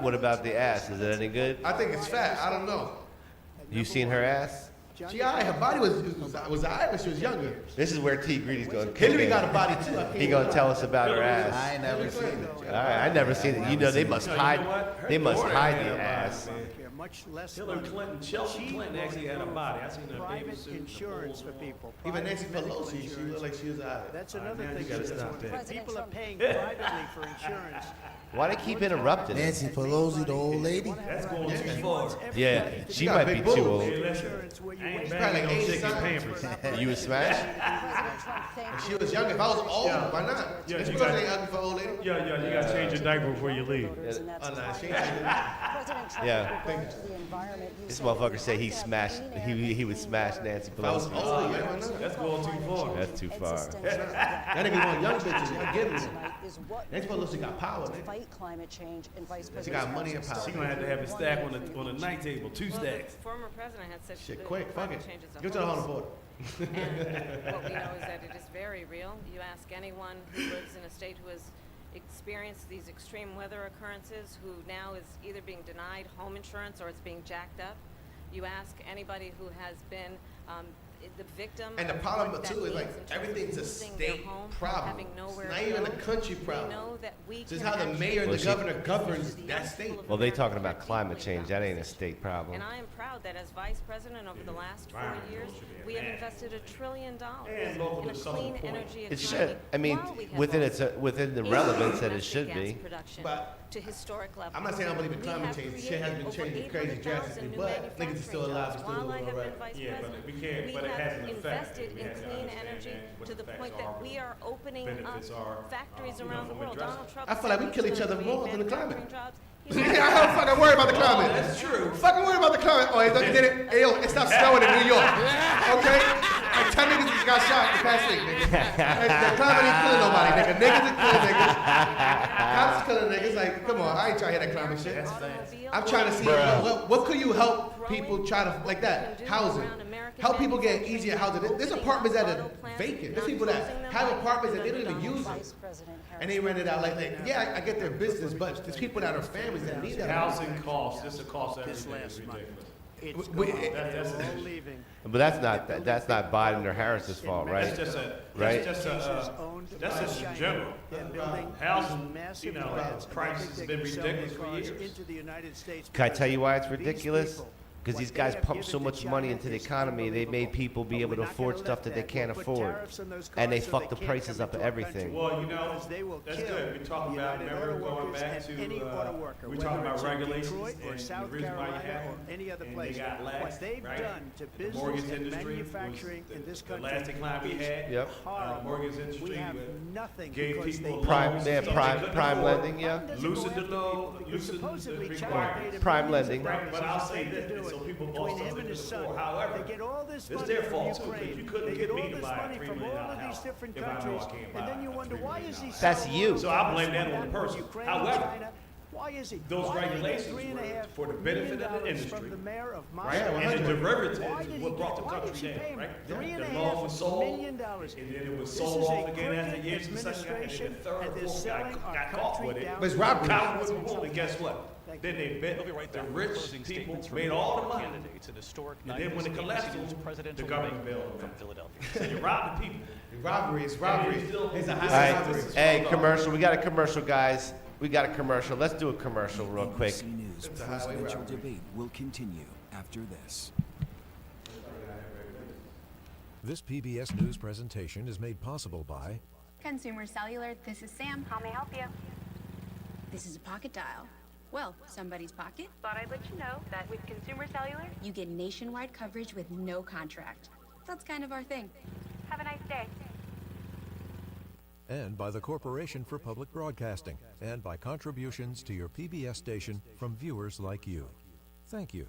What about the ass? Is it any good? I think it's fat. I don't know. You seen her ass? She alright. Her body was alright when she was younger. This is where T. Greedy's going. Hillary got a body too. He gonna tell us about her ass. I ain't never seen it. All right, I never seen it. You know they must hide. They must hide the ass. Much less Hillary money. Clinton, Chelsea Clinton actually had a body. I seen her bathing Private suit. insurance for people. Even Nancy Private medical Pelosi, she insurance. looked like she was alright. That's All right, another now thing. you gotta that's stop going on. that. People are paying privately for insurance. Why they keep interrupting us? Nancy Pelosi, the old lady. That's going too far. Yeah, she got might big be too boobs. old. Hey, listen, I ain't banging no like chicken 80 pampers. You would smash? If she was younger, if I was old, Yeah. why not? Yeah, Nancy you Pelosi got- ain't ugly for an old lady. Yeah, you gotta change your diaper before you leave. Oh, nah, she ain't. Yeah. Regard to the environment, you This said motherfucker that said he you have to smashed. have clean air He would smash Nancy If I was Pelosi. old, man, why not? That's going too far. That's too far. That nigga want young bitches. Y'all get it. is what Nancy Pelosi got power, to man. fight climate change and Vice She President got money and power. She gonna have to have a stack on the night table, 2 Well, stacks. the former president had said Shit, that quick, fuck climate it. change is a Give it to the hoax. Harlem Reporter. And what we know is that it is very real. You ask anyone who lives in a state who has experienced these extreme weather occurrences, who now is either being denied home insurance or it's being jacked up. You ask anybody who has been the victim. And the of problem what that too is means like in terms of everything's a losing their state home, problem. having It's nowhere not to even a go. country We problem. know that we This is can how the actually mayor and Well, the she- governor governs that state. Well, they talking about climate change. That ain't a state problem. And I am proud that as vice president over the last 4 years, we have invested $1 trillion And local in a to Southern clean Point. energy It economy. should. I mean, while we have within also within the increased relevance that it domestic should gas be. production But to historic levels. I'm not saying I believe in We climate have change. Shit has been created changing over crazy 800,000 drastically, new but niggas is still manufacturing alive, jobs still while I doing have all been right. vice Yeah, but president. we can't- We but it have has an effect. invested We in have to clean understand energy what to the the point effects that are, we are opening up benefits are, factories you know, around the from world. addressing. Donald Trump I feel like we said kill he's each gonna other create more than the climate. manufacturing jobs. I don't fucking worry about the climate. That's true. Fucking worry about the climate. Oh, they did it. Hey, yo, it stopped snowing in New York. Okay? Like 10 niggas just got shot the past week, nigga. The climate ain't killing nobody, nigga. Niggas are killing niggas. Cops are killing niggas. Like, come on, I ain't trying to hear that climate shit. I'm trying to see what could you help people try to, like that, housing. Help people get easier housing. There's apartments that are vacant. There's people that have apartments that they don't even use them. And they rent it out like, yeah, I get their business, but there's people that are families that need that. Housing costs, this will cost everything, it's ridiculous. That's an issue. But that's not Biden or Harris's fault, right? That's just a, right? that's just in general. Housing, you know, prices have been ridiculous for years. Can I tell you why it's ridiculous? Because these guys pump so much money into the economy, they made people be able to afford stuff that they can't afford. And they fuck the prices up of everything. Well, you know, that's good. We're talking about, remember going back to, we're talking about regulations and the reason why you have them. And they got lax, right? The mortgage industry was the last decline we had. Yep. Mortgage industry gave people Prime, loans they have that prime, couldn't prime afford. lending, yeah. Loosen the loan, loosen the requirements. Prime lending. Right, but I'll say this, so people bought stuff they couldn't afford. However, it's their fault too, because you couldn't get me to buy a $3 million house if I know I can't buy a $3 million. That's you. So I blame that on the person. However, those regulations were for the benefit of the industry, right? And the derivatives is what brought the country down, right? The loan was sold, and then it was sold off again after years, and the second guy, and then the third, fourth guy got caught with it. But it's robbery. Caught with it, and guess what? Then they bet the rich people made all the money. And then when it collapsed, the government bailed them out. So you rob the people. Robbery is robbery. It's a All high right, robbery. hey, commercial. We got a commercial, guys. We got a commercial. Let's do a commercial real quick. ABC News presidential debate will continue after this. This PBS News presentation is made possible by Consumer Cellular, this is Sam. How may I help you? This is a pocket dial. Well, somebody's pocket. Thought I'd let you know that with Consumer Cellular, You get nationwide coverage with no contract. That's kind of our thing. have a nice day. and by the Corporation for Public Broadcasting, and by contributions to your PBS station from viewers like you. Thank you.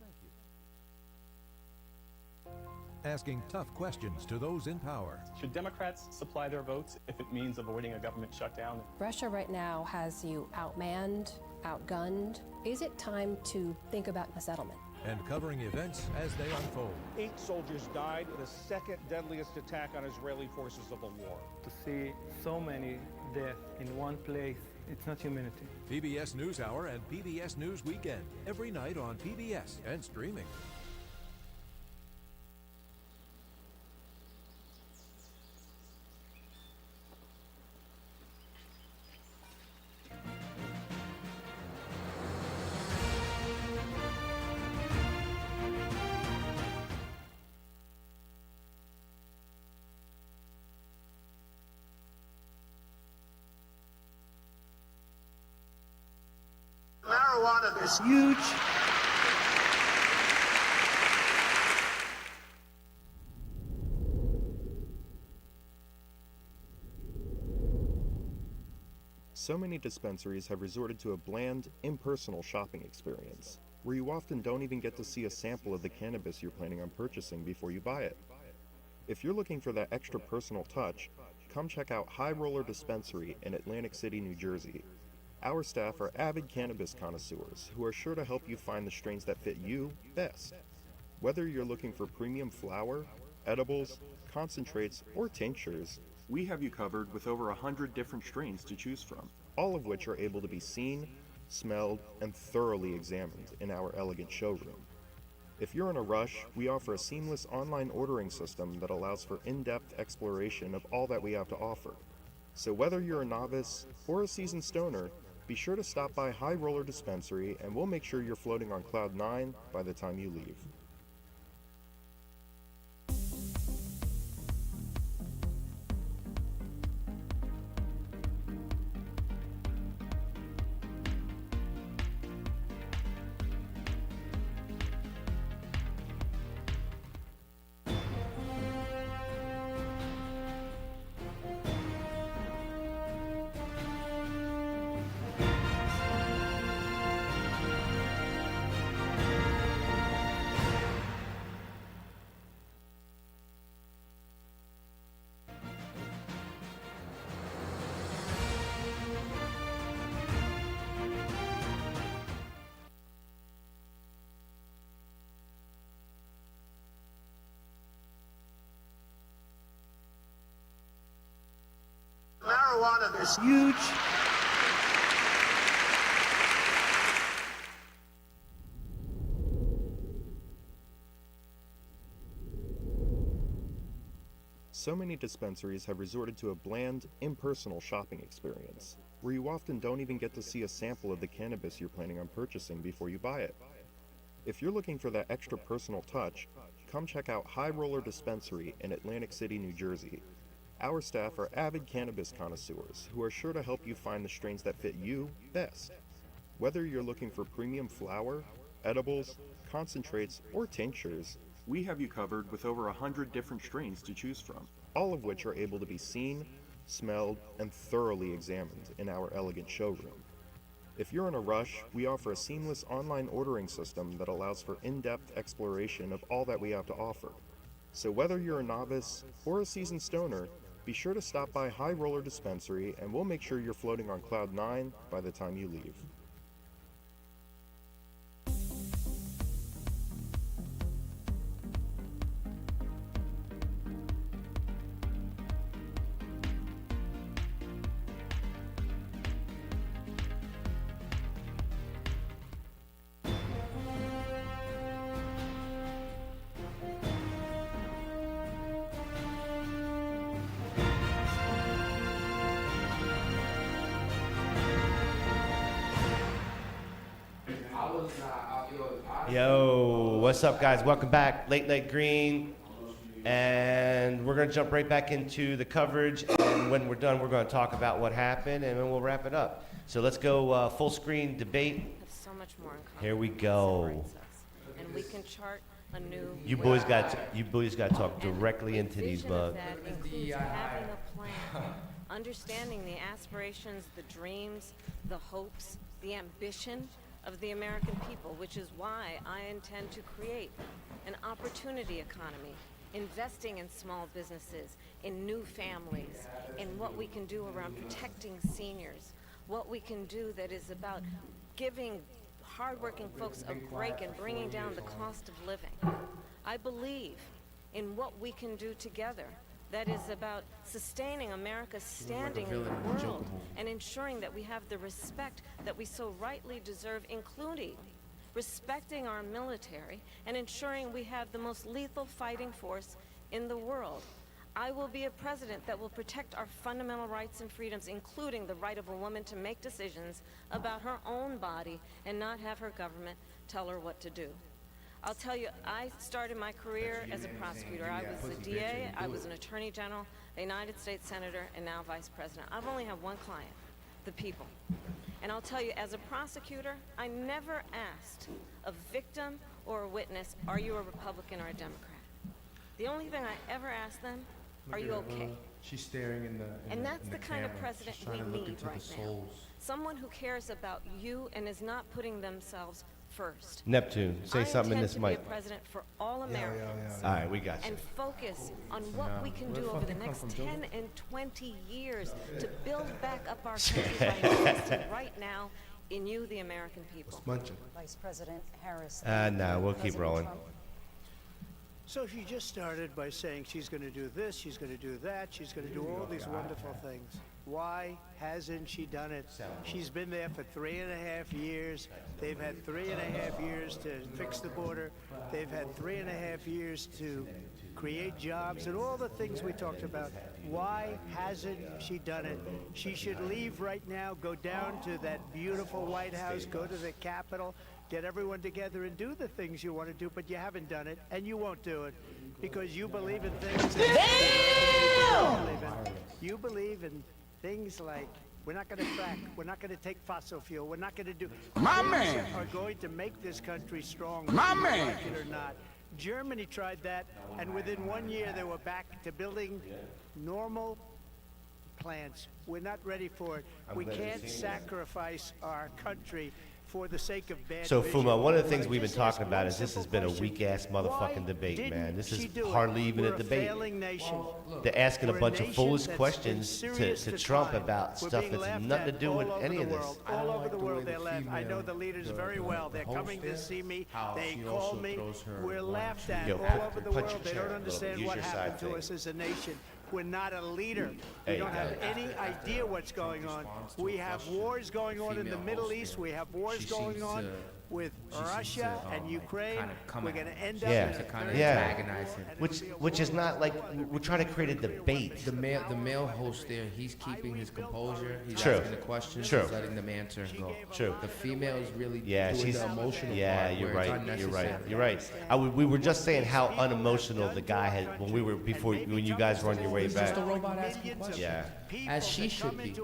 Asking tough questions to those in power. Should Democrats supply their votes if it means avoiding a government shutdown? Russia right now has you outmanned, outgunned. Is it time to think about a settlement? And covering events as they unfold. 8 soldiers died in the second deadliest attack on Israeli forces of the war. To see so many deaths in one place, it's not humanity. PBS NewsHour and PBS News Weekend, every night on PBS and streaming. Marijuana is huge. So many dispensaries have resorted to a bland, impersonal shopping experience, where you often don't even get to see a sample of the cannabis you're planning on purchasing before you buy it. If you're looking for that extra personal touch, come check out High Roller Dispensary in Atlantic City, New Jersey. Our staff are avid cannabis connoisseurs who are sure to help you find the strains that fit you best. Whether you're looking for premium flower, edibles, concentrates, or tinctures, we have you covered with over 100 different strains to choose from, all of which are able to be seen, smelled, and thoroughly examined in our elegant showroom. If you're in a rush, we offer a seamless online ordering system that allows for in-depth exploration of all that we have to offer. So whether you're a novice or a seasoned stoner, be sure to stop by High Roller Dispensary and we'll make sure you're floating on cloud 9 by the time you leave. Marijuana is huge. So many dispensaries have resorted to a bland, impersonal shopping experience, where you often don't even get to see a sample of the cannabis you're planning on purchasing before you buy it. If you're looking for that extra personal touch, come check out High Roller Dispensary in Atlantic City, New Jersey. Our staff are avid cannabis connoisseurs who are sure to help you find the strains that fit you best. Whether you're looking for premium flower, edibles, concentrates, or tinctures, we have you covered with over 100 different strains to choose from, all of which are able to be seen, smelled, and thoroughly examined in our elegant showroom. If you're in a rush, we offer a seamless online ordering system that allows for in-depth exploration of all that we have to offer. So whether you're a novice or a seasoned stoner, be sure to stop by High Roller Dispensary and we'll make sure you're floating on cloud 9 by the time you leave. Yo, what's up, guys? Welcome back, Late Night Green, and we're gonna jump right back into the coverage. And when we're done, we're gonna talk about what happened, and then we'll wrap it up. So let's go full screen debate. Have so much more in common. Here we go. And we can chart a new. You boys got to talk directly into these bugs. That includes having a plan, understanding the aspirations, the dreams, the hopes, the ambition of the American people, which is why I intend to create an opportunity economy, investing in small businesses, in new families, in what we can do around protecting seniors, what we can do that is about giving hardworking folks a break and bringing down the cost of living. I believe in what we can do together that is about sustaining America's standing in the world and ensuring that we have the respect that we so rightly deserve, including respecting our military and ensuring we have the most lethal fighting force in the world. I will be a president that will protect our fundamental rights and freedoms, including the right of a woman to make decisions about her own body and not have her government tell her what to do. I'll tell you, I started my career as a prosecutor. I was a DA, I was an attorney general, a United States senator, and now vice president. I've only had one client, the people. And I'll tell you, as a prosecutor, I never asked a victim or a witness, are you a Republican or a Democrat? The only thing I ever asked them, are you okay? She's staring in the And that's the kind of president we need right now. Someone who cares about you and is not putting themselves first. Neptune, say something in this mic. I intend to be a president for all Americans. All right, we got you. And focus on what we can do over the next 10 and 20 years to build back up our country by investing right now in you, the American people. Vice President Harris. No, we'll keep rolling. So she just started by saying she's going to do this, she's going to do that, she's going to do all these wonderful things. Why hasn't she done it? She's been there for 3.5 years. They've had 3.5 years to fix the border. They've had 3.5 years to create jobs and all the things we talked about. Why hasn't she done it? She should leave right now, go down to that beautiful White House, go to the Capitol, get everyone together and do the things you want to do, but you haven't done it, and you won't do it because you believe in things that you believe in things like we're not going to frack, we're not going to take fossil fuel, we're not going to do. My man are going to make this country strong. My man, like it or not. Germany tried that, and within 1 year they were back to building normal plants. We're not ready for it. We can't sacrifice our country for the sake of bad So, vision. Fuma, one of the things we've been talking about is this has been a weak-ass motherfucking debate, man. This is hardly even a debate. They're asking a bunch of foolish questions to Trump about stuff that's nothing to do with any of this. All over the world they're left. I know the leaders very well. They're coming to see me. They call me. We're laughed at all over the world. They don't understand what happened to us as a nation. We're not a leader. We don't have any idea what's going on. We have wars going on in the Middle East. We have wars going on with Russia and Ukraine. We're going to end up which is not like we're trying to create a debate. The male host there, he's keeping his composure. He's True. asking the questions. True. He's letting them answer and go. True. The female is really Yeah, doing she's the emotional yeah. part You're where it's right. You're right. unnecessary. You're right. We were just saying how unemotional the guy had when we were when you guys were on your way He's back. just a robot asking questions. Yeah. As she should be.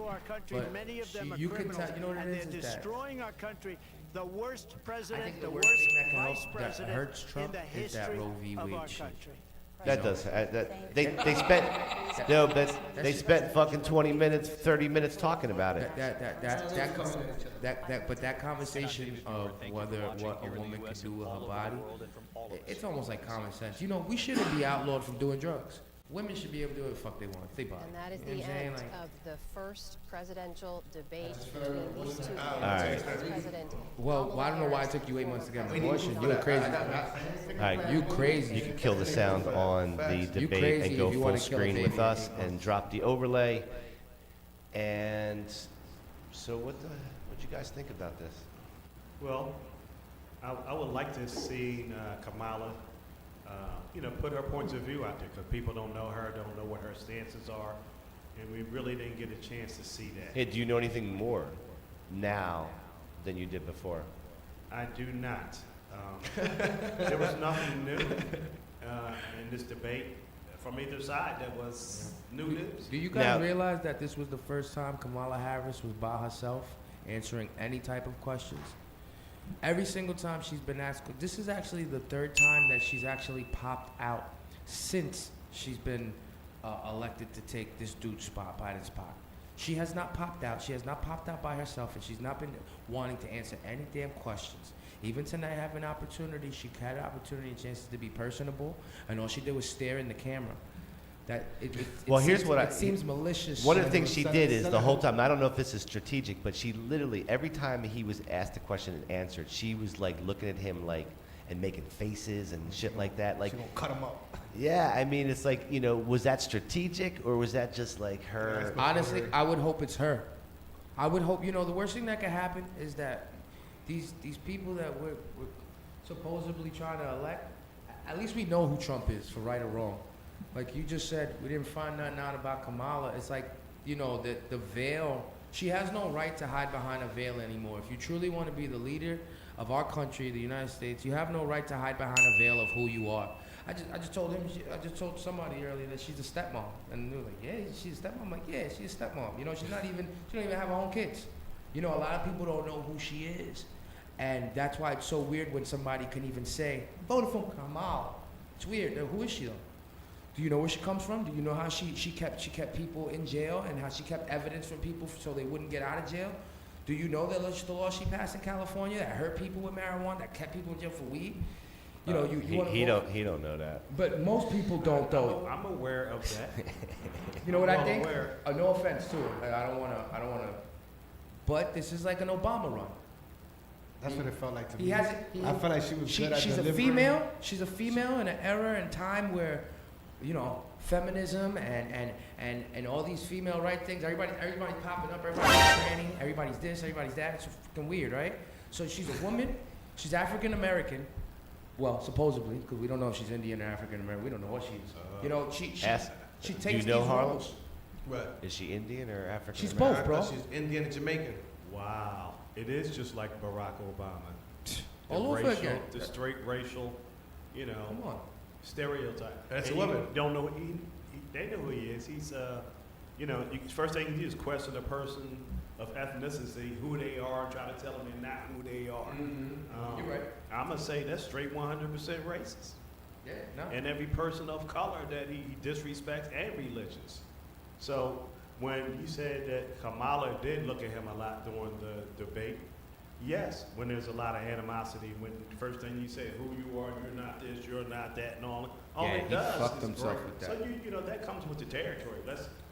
But many of them are you can criminals, tell. You know what and it is? they're Is that destroying our country. The worst president, I think the the worst worst thing that can vice help that president hurts in Trump the is that history Roe v. of our Wade shit. country. That does. They spent no, but they spent fucking 20 minutes, 30 minutes talking about it. But that conversation of what a woman can do with her body, it's almost like common sense. You know, we shouldn't be outlawed from doing drugs. Women should be able to do what the fuck they want. They body. And that is You know the what I'm saying? end Like, of the first presidential debate between these two All right. President well, I don't know why it took you 8 months to get an abortion. You were crazy. All right, You crazy. You can kill the sound on the debate crazy and go if you full wanna kill a screen with baby. us and drop the overlay. And so, what you guys think about this? Well, I would like to see Kamala, put her points of view out there because people don't know her, don't know what her stances are, and we really didn't get a chance to see that. Hey, do you know anything more now than you did before? I do not. There was nothing new in this debate from either side that was new news. Do you guys realize that this was the first time Kamala Harris was by herself answering any type of questions? Every single time she's been asked, this is actually the third time that she's actually popped out since she's been elected to take this dude's spot, Biden's spot. She has not popped out. She has not popped out by herself, and she's not been wanting to answer any damn questions. Even tonight, having an opportunity, she had an opportunity and chances to be personable, and all she did was stare in the camera. That Well, here's seems, what it seems malicious. One of the things she did is the whole time, I don't know if this is strategic, but she literally, every time he was asked a question and answered, she was like looking at him like, and making faces and shit like that. Like, She gonna cut him up. yeah, I mean, it's like, you know, was that strategic or was that just like her? Honestly, I would hope it's her. I would hope, you know, the worst thing that could happen is that these people that we're supposedly trying to elect, at least we know who Trump is, for right or wrong. Like you just said, we didn't find nothing out about Kamala. It's like, you know, the veil, she has no right to hide behind a veil anymore. If you truly want to be the leader of our country, the United States, you have no right to hide behind a veil of who you are. I just told him, I just told somebody earlier that she's a stepmom. And they were like, yeah, she's a stepmom. I'm like, yeah, she's a stepmom. You know, she don't even have her own kids. You know, a lot of people don't know who she is. And that's why it's so weird when somebody can even say, voted for Kamala. It's weird. Who is she though? Do you know where she comes from? Do you know how she kept people in jail and how she kept evidence from people so they wouldn't get out of jail? Do you know that the law she passed in California that hurt people with marijuana, that kept people in jail for weed? You know, he don't know that. But most people don't though. I'm aware of that. You know what I think? Aware. No offense to her. Like, I don't wanna. But this is like an Obama run. That's what it felt like to me. I felt like she was good at she's delivering. a female. She's a female in an era and time where, you know, feminism and all these female right things. Everybody's popping up. Everybody's planning. Everybody's this. Everybody's that. It's fucking weird, right? So she's a woman. She's African American. Well, supposedly, because we don't know if she's Indian or African American. We don't know what she is. You know, she takes Do you know these Harlem? roles. What? Is she Indian or African? She's American? both, bro. She's Indian and Jamaican. Wow. It is just like Barack Obama. All over again. The straight racial, you know, Come on. stereotype. That's And a woman. you Don't know. They know who he is. He's, you know, first thing you do is question a person of ethnicity, who they are, and try to tell them they're not who they are. You're right. I'm gonna say that's straight 100% racist. Yeah, no. And every person of color that he disrespects and religious. So when you said that Kamala did look at him a lot during the debate, yes, when there's a lot of animosity, when the first thing you say, who you are, you're not this, you're not that, and all Yeah, it he does fucked is himself break. with So that. you know that comes with the territory.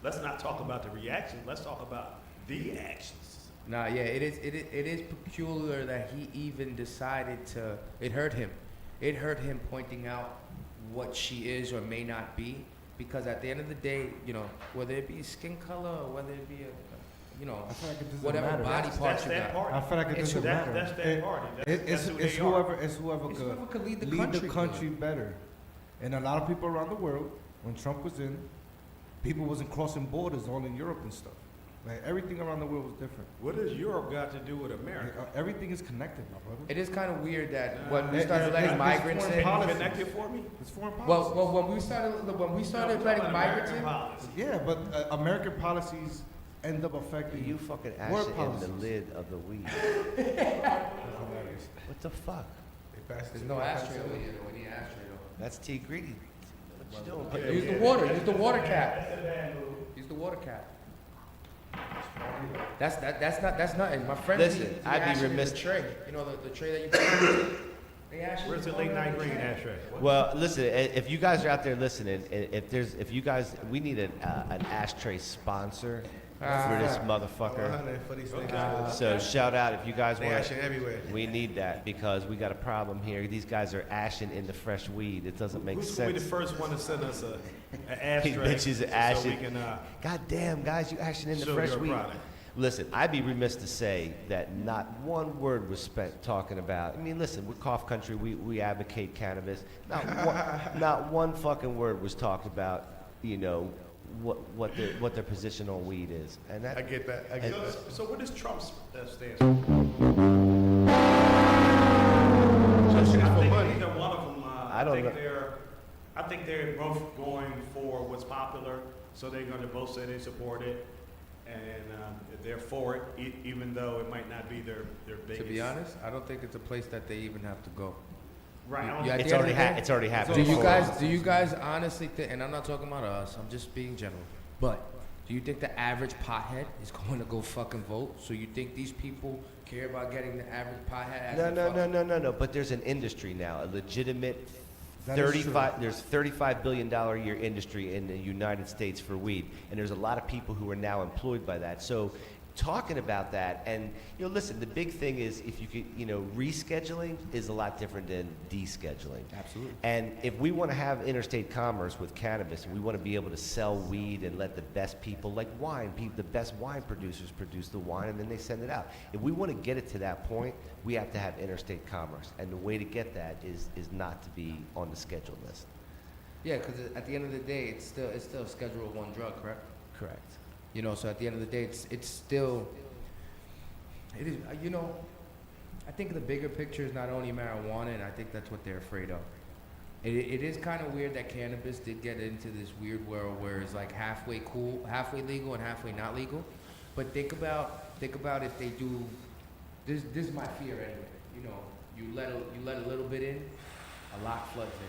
Let's not talk about the reaction. Let's talk about the actions. Nah, yeah, it is peculiar that he even decided to. It hurt him. It hurt him pointing out what she is or may not be, because at the end of the day, you know, whether it be skin color or whether it be you know, I feel like it doesn't whatever matter. body That's part you that got. party. I feel like it It's doesn't matter. That's that party. That's who It's they are. whoever It's could whoever could lead the country country better. And a lot of people around the world, when Trump was in, people wasn't crossing borders all in Europe and stuff. Like everything around the world was different. What has Europe got to do with America? Everything is connected, my brother. It is kind of weird that when we It- started it's- letting it's migrants foreign in. policy. Connect it for me. It's foreign policy. Well, when we started letting migrants in. policy. Yeah, but American policies end up affecting You fucking work ash in the policies. lid of the weed. What the fuck? There's no ashtray over here. We need ashtray though. That's T greedy. What you doing? Use the water. Use the water cap. Use the water cap. That's nothing. My friend. Listen, I'd be remiss- The tray. You know the tray that you put. They actually. Where's the late night green ashtray? Well, listen, if you guys are out there listening, if you guys, we need an ashtray sponsor for this motherfucker. For these niggas. So shout out if you guys They want. ashing everywhere. We need that because we got a problem here. These guys are ashing into fresh weed. It doesn't make Who's gonna be sense. the first one to send us an These ashtray? bitches are So ashing. we can, God damn, guys, you ashing into show fresh your weed. product. Listen, I'd be remiss to say that not one word was spent talking about. I mean, listen, we're cough country. We advocate cannabis. Not one fucking word was talked about. You know what their position on weed is, and that I get that. I get that. So what does Trump stand for? Just I for think money. either one of them. I don't know. I think they're both going for what's popular, so they're going to both say they support it, and they're for it, even though it might not be their biggest. To be honest, I don't think it's a place that they even have to go. Right. You- at It's the end already of the day, it's already happened. Do you guys honestly think? And I'm not talking about us. I'm just being general. But do you think the average pothead is going to go fucking vote? So you think these people care about getting the average pothead? As No. But there's an industry now, a legitimate That is true. There's $35 billion a year industry in the United States for weed, and there's a lot of people who are now employed by that. So talking about that, and listen, the big thing is if you could, rescheduling is a lot different than descheduling. Absolutely. And if we want to have interstate commerce with cannabis, and we want to be able to sell weed and let the best people, like wine, the best wine producers produce the wine and then they send it out. If we want to get it to that point, we have to have interstate commerce, and the way to get that is not to be on the schedule list. Yeah, because at the end of the day, it's still a Schedule 1 drug, correct? Correct. So at the end of the day, it's still, it is, I think the bigger picture is not only marijuana, and I think that's what they're afraid of. It is kind of weird that cannabis did get into this weird world where it's like halfway cool, halfway legal and halfway not legal. But think about if they do, this is my fear anyway. You let a little bit in, a lot floods in.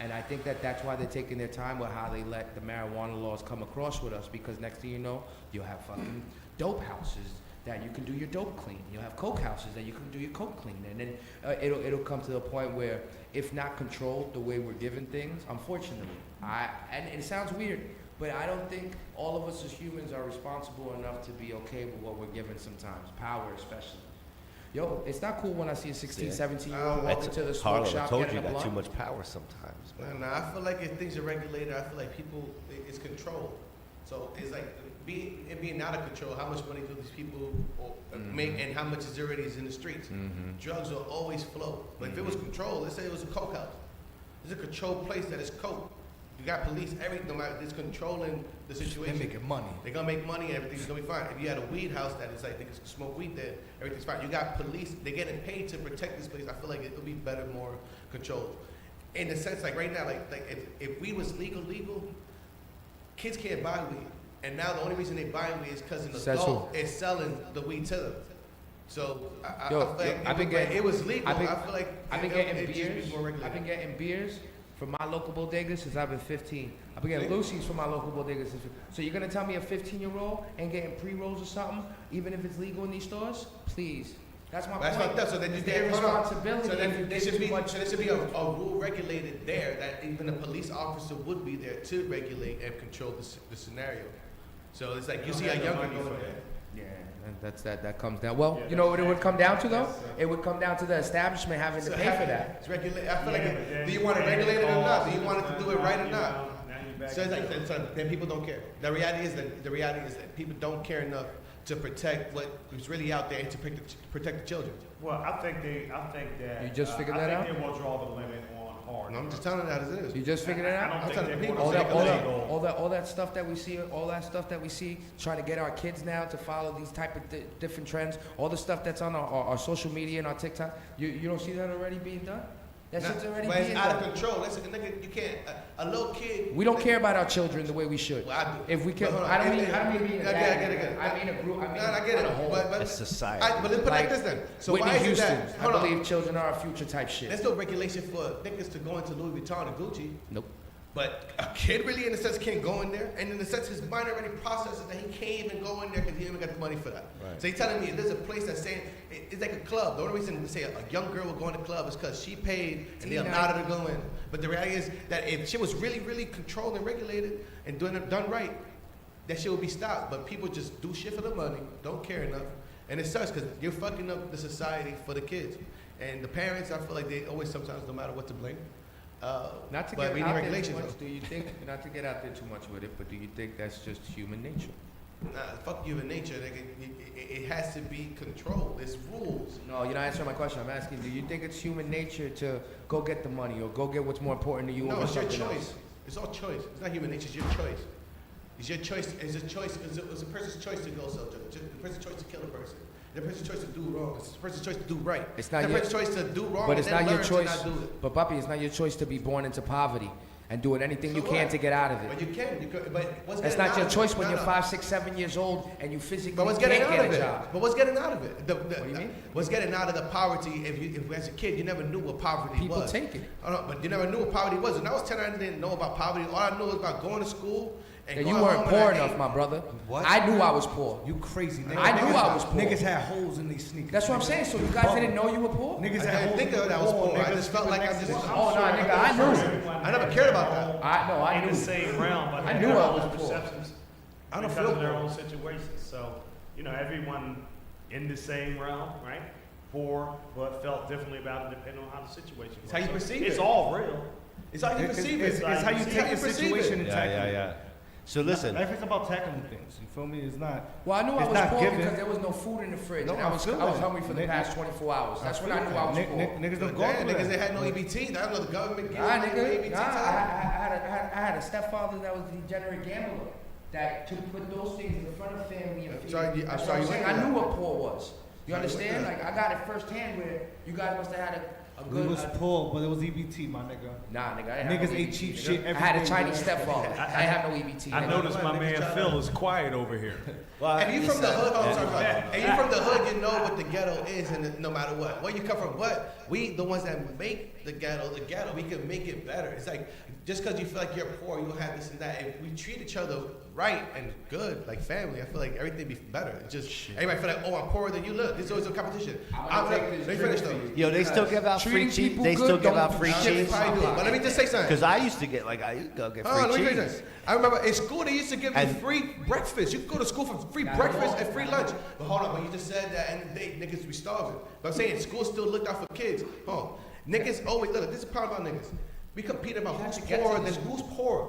And I think that's why they're taking their time with how they let the marijuana laws come across with us, because next thing you know, you'll have fucking dope houses that you can do your dope clean. You'll have coke houses that you can do your coke clean. And then it'll come to the point where, if not controlled the way we're given things, unfortunately, and it sounds weird, but I don't think all of us as humans are responsible enough to be okay with what we're given sometimes, power especially. Yo, it's not cool when I see a 16, 17-year-old walk into the smoke Harlem, shop I told getting you a got blunt. too much power sometimes. Man. I feel like if things are regulated, I feel like people, it's controlled. So it's like being out of control, how much money do these people make, and how much is already in the streets? Drugs will always flow. But if it was controlled, let's say it was a coke house. It's a controlled place that is coke. You got police, everything, it's controlling the situation. They're making money. They're gonna make money and everything's gonna be fine. If you had a weed house that is like, they can smoke weed there, everything's fine. You got police, they're getting paid to protect this place. I feel like it'll be better, more controlled. In the sense, like right now, like if weed was legal, kids can't buy weed. And now the only reason they buy weed is because an adult is selling the weed to them. So I feel like it was legal. I feel like I've been getting beers from my local bodega since I've been 15. I've been getting Lucy's from my local bodega since. So you're gonna tell me a 15-year-old ain't getting pre-rolls or something, even if it's legal in these stores? Please. That's my point. Fucked up. So then their responsibility. So then there should be a rule regulated there that even a police officer would be there to regulate and control the scenario. So it's like you see a younger people. Yeah, and that comes down. Well, you know what it would come down to though? It would come down to the establishment having to pay for that. It's regulate. I feel like, do you want to regulate it or not? Do you want it to do it right or not? So it's like, then people don't care. The reality is that people don't care enough to protect what is really out there and to protect the children. Well, I think that you just figured that out. I think they will draw the limit on hard. No, I'm just telling it as it is. You just figured it out. I'm telling the people. All that stuff that we see, trying to get our kids now to follow these type of different trends. All the stuff that's on our social media and our TikTok. You don't see that already being done? That shit's already being done. It's out of control. Listen, nigga, you can't. A little kid. We don't care about our children the way we should. Well, I do. If we care, I don't mean being a dad. I get it. I mean a group. I get it. But it's society. But let's put it like this then. So Whitney why is Houston, it that? I believe children are our future type shit. There's no regulation for niggas to go into Louis Vuitton and Gucci. Nope. But a kid really, in a sense, can't go in there. And in a sense, his mind already processes that he can't even go in there because he ain't even got the money for that. Right. So he's telling me if there's a place that's saying, it's like a club. The only reason we say a young girl will go in the club is because she paid and they allowed her to go in. But the reality is that if she was really, really controlled and regulated and done right, that shit would be stopped. But people just do shit for the money, don't care enough. And it sucks because you're fucking up the society for the kids. And the parents, I feel like they always sometimes, no matter what, to blame. Not to get out there too much. Do you think not to get out there too much with it? But do you think that's just human nature? Nah, fuck human nature. It has to be controlled. There's rules. No, you're not answering my question. I'm asking, do you think it's human nature to go get the money or go get what's more important to you? No, over it's your something choice. else? It's all choice. It's not human nature. It's your choice. It's your choice. It's a choice. It's a person's choice to go sell drugs. It's a person's choice to kill a person. It's a person's choice to do wrong. It's a person's choice to do right. It's not a your person's choice to do wrong. But it's and then not your learn choice. to not do it. But papi, it's not your choice to be born into poverty. and doing anything you can to get out of it. But you can. But what's That's getting not your out of choice it? when No, you're no. 5, 6, 7 years old and you physically But what's can't getting out get of a it? job. But what's getting out of it? What do you mean? What's getting out of the poverty? If as a kid you never knew what poverty People was. take it. Oh, no, but you never knew what poverty was. When I was 10, I didn't know about poverty. All I knew was about going to school. And you weren't poor enough, my brother. What? I knew I was poor. You crazy nigga. I knew I was poor. Niggas had holes in these sneakers. That's what I'm saying. So you guys didn't know you were poor? Niggas I had didn't holes think in that I was poor. I just felt like I just. Oh, no, nigga, I knew. I never cared about that. I in knew. the same realm, but I they knew have I their was own poor. perceptions I don't because feel of their poor. own situations. So, everyone in the same realm, right? Poor, but felt differently about it depending on how the situation was. It's how you perceive It's it. all real. It's how you perceive it. It's how you take the situation and Yeah, tackle yeah, it. yeah. So listen. Life is about tackling things. You feel me? It's not. Well, I knew I it's was not poor given. because there was no food in the fridge. No, and I I was feel that. hungry for the past 24 hours. That's when I knew I was poor. Niggas don't go Damn, through niggas that. that had no EBT. I know the government gives Nah, no nigga. EBT Nah, I had a stepfather that was a degenerate gambler that took put those things in front of family and I'm sorry, That's I'm what sorry I'm you saying. went I through knew that. what poor was. You understand? Like I got it firsthand where you guys must have had a We good. was poor, but it was EBT, my nigga. Nah, nigga. I didn't have Niggas no ate EBT, cheap nigga. shit every I had a day, Chinese man. stepfather. I didn't have no EBT. I nigga. noticed my man Phil is quiet over here. Well, and you from the hood, and you from the hood, you know what the ghetto is, and no matter what, where you come from, we the ones that make the ghetto, we can make it better. It's like just because you feel like you're poor, you don't have this and that. If we treat each other right and good, like family, I feel like everything be better. It's just everybody feel like, oh, I'm poorer than you. Look, there's always a competition. Let me finish though. Yo, they still give out free cheese. They still give out free cheese. But let me just say something. Because I used to get I used to go get free cheese. I remember in school they used to give you free breakfast. You could go to school for free breakfast and free lunch. But hold on, but you just said that and they niggas be starving. But I'm saying school still looked out for kids. Hold on. Niggas always look. This is the problem about niggas. We compete about who's poorer than who's poorer.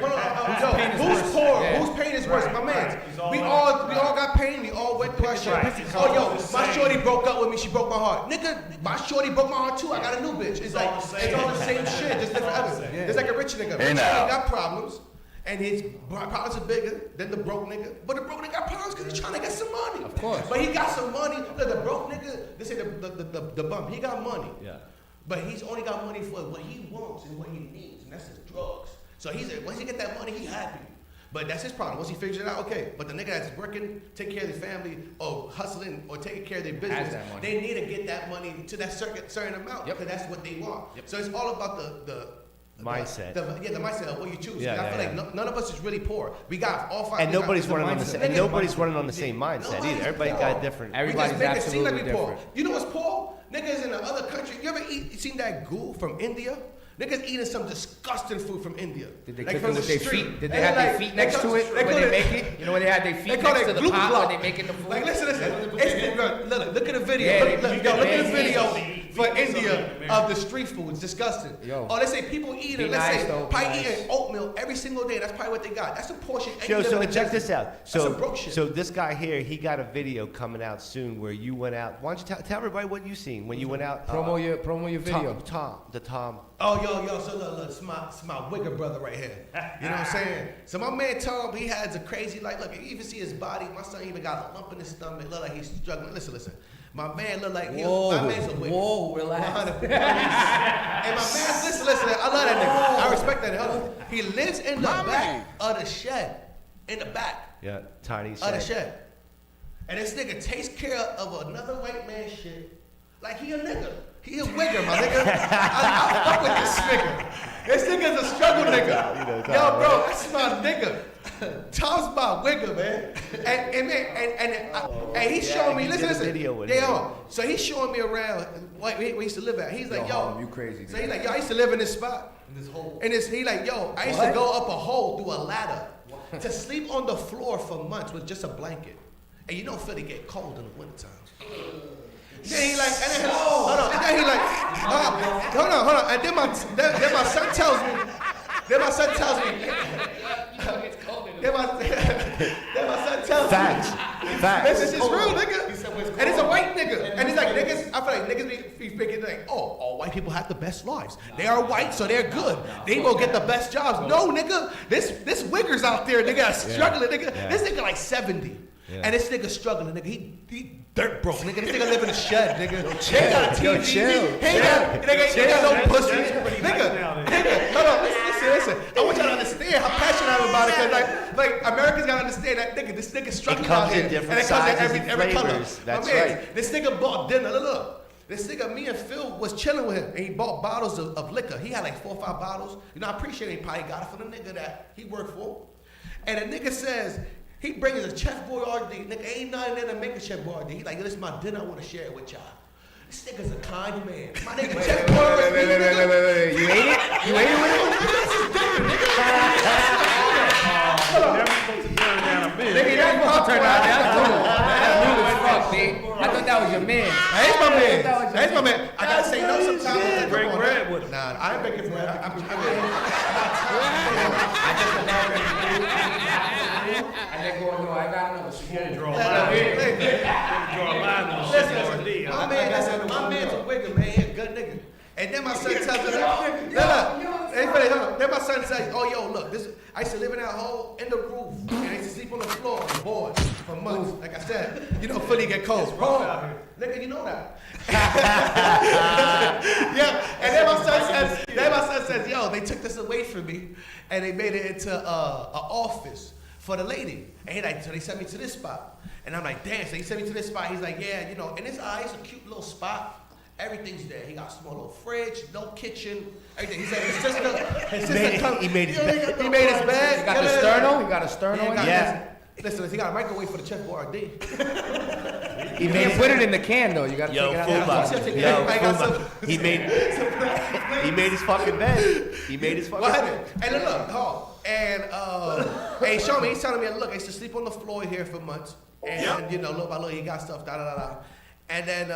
Hold on, yo, who's poor? Whose pain is worse? My man. We all got pain. We all went through our shit. Oh, yo, my shorty broke up with me. She broke my heart. Nigga, my shorty broke my heart too. I got a new bitch. It's like it's all the same shit, just different evidence. It's like a rich nigga. Rich nigga got problems, and his problems are bigger than the broke nigga. But the broke nigga got problems because he's trying to get some money. Of course. But he got some money. Look, the broke nigga, this ain't the bum. He got money. Yeah. But he's only got money for what he wants and what he needs, and that's his drugs. So once he get that money, he happy. But that's his problem. Once he figures it out, okay. But the nigga that's working, taking care of their family, or hustling, or taking care of their business, they need to get that money to that certain amount because that's what they want. So it's all about the mindset. The mindset of what you choose. I feel like none of us is really poor. We got all five. And nobody's running on the same. And nobody's running on the same mindset either. Everybody got different. Everybody's absolutely different. You know what's poor? Niggas in the other country. You ever seen that goo from India? Niggas eating some disgusting food from India. Did they like cook it with their street. feet? Did they have their feet next to it when they make it? You know when they had their feet next to the pot when they making the food? Like listen. Look at the video. Look at the video for India of the street food. It's disgusting. Oh, they say people eating. Let's say probably eating oatmeal every single day. That's probably what they got. That's a portion. So check this out. So this guy here, he got a video coming out soon where you went out. Why don't you tell everybody what you seen when you went out? Promo your video. Tom. Oh, yo, so look, it's my wigger brother right here. You know what I'm saying? So my man Tom, he has a crazy, look, you even see his body. My son even got a lump in his stomach. Look like he's struggling. Listen. My man look like, my man's a wigger. Whoa, relax. And my man, listen, I love that nigga. I respect that nigga. He lives in the back of the shed. In the back. Yeah, tiny shed. Of the shed. And this nigga takes care of another white man shit like he a nigga. He a wigger, my nigga. I fuck with this nigga. This nigga's a struggle nigga. Yo, bro, that's my nigga. Tom's my wigger, man. And he's showing me, listen. So he's showing me around where he used to live at. He's like, yo. You crazy. So he's like, yo, I used to live in this spot. In this hole. And he like, yo, I used to go up a hole through a ladder to sleep on the floor for months with just a blanket. And you know Philly get cold in the wintertime. Then he like, and then hold on. Then he like, hold on. And then my son tells me. Then my son tells me. Facts. This is real, nigga. And it's a white nigga. And he's like, niggas. I feel like niggas be thinking like, oh, all white people have the best lives. They are white, so they're good. They will get the best jobs. No, nigga. This wigger's out there, nigga, struggling, nigga. This nigga like 70. Yeah. And this nigga struggling, nigga. He dirt broke, nigga. This nigga live in a shed, nigga. He ain't got a TV. He ain't got no pussy. Nigga, hold on, listen. listen, I want y'all to understand how passionate I am about it, because like Americans gotta understand that this nigga struggling out here, in different and it comes in sizes every and color. flavors. That's My man, right. This nigga bought dinner. Look. This nigga, me and Phil was chilling with him, and he bought bottles of liquor. He had like 4 or 5 bottles. You know, I appreciate it. He probably got it from the nigga that he worked for. And the nigga says, he brings a Chef Boyardee. Nigga, ain't nothing there to make a Chef Boyardee. He like, this is my dinner. I want to share it with y'all. This nigga's a kind man. My nigga, Chef Boyardee. Wait. You ate it? You ate it with him? This is dinner, nigga. Nigga, that's supposed to turn out. That's cool. That's rude as fuck, B. I thought that was your man. That's my man. That's my man. I gotta say no sometimes. Yeah, break bread with him. Nah, I ain't breaking bread. I then go, no, I got another spoon. Draw a line on shit. My man's a wigger, man. He a good nigga. And then my son tells me, then my son says, oh, yo, look, I used to live in that hole in the roof, and I used to sleep on the floor on boards for months. Like I said, you know, Philly get cold. Nigga, you know that. Yeah, and then my son says, yo, they took this away from me, and they made it into an office for the lady. And so they sent me to this spot. And I'm like, damn, so he sent me to this spot. He's like, yeah, you know, and it's a cute little spot. Everything's there. He got a small little fridge, no kitchen, everything. He said his sister He made his bed. He made his bed. You got the sterno? You got a sterno? Yeah. Listen, he got a microwave for the Chef Boyardee. You can't put it in the can though. You got to take it out. Fuma. He made his fucking bed. He made his fucking bed. And then look, and he showed me. He's telling me, look, I used to sleep on the floor here for months, and you know, little by little, he got stuff, and then.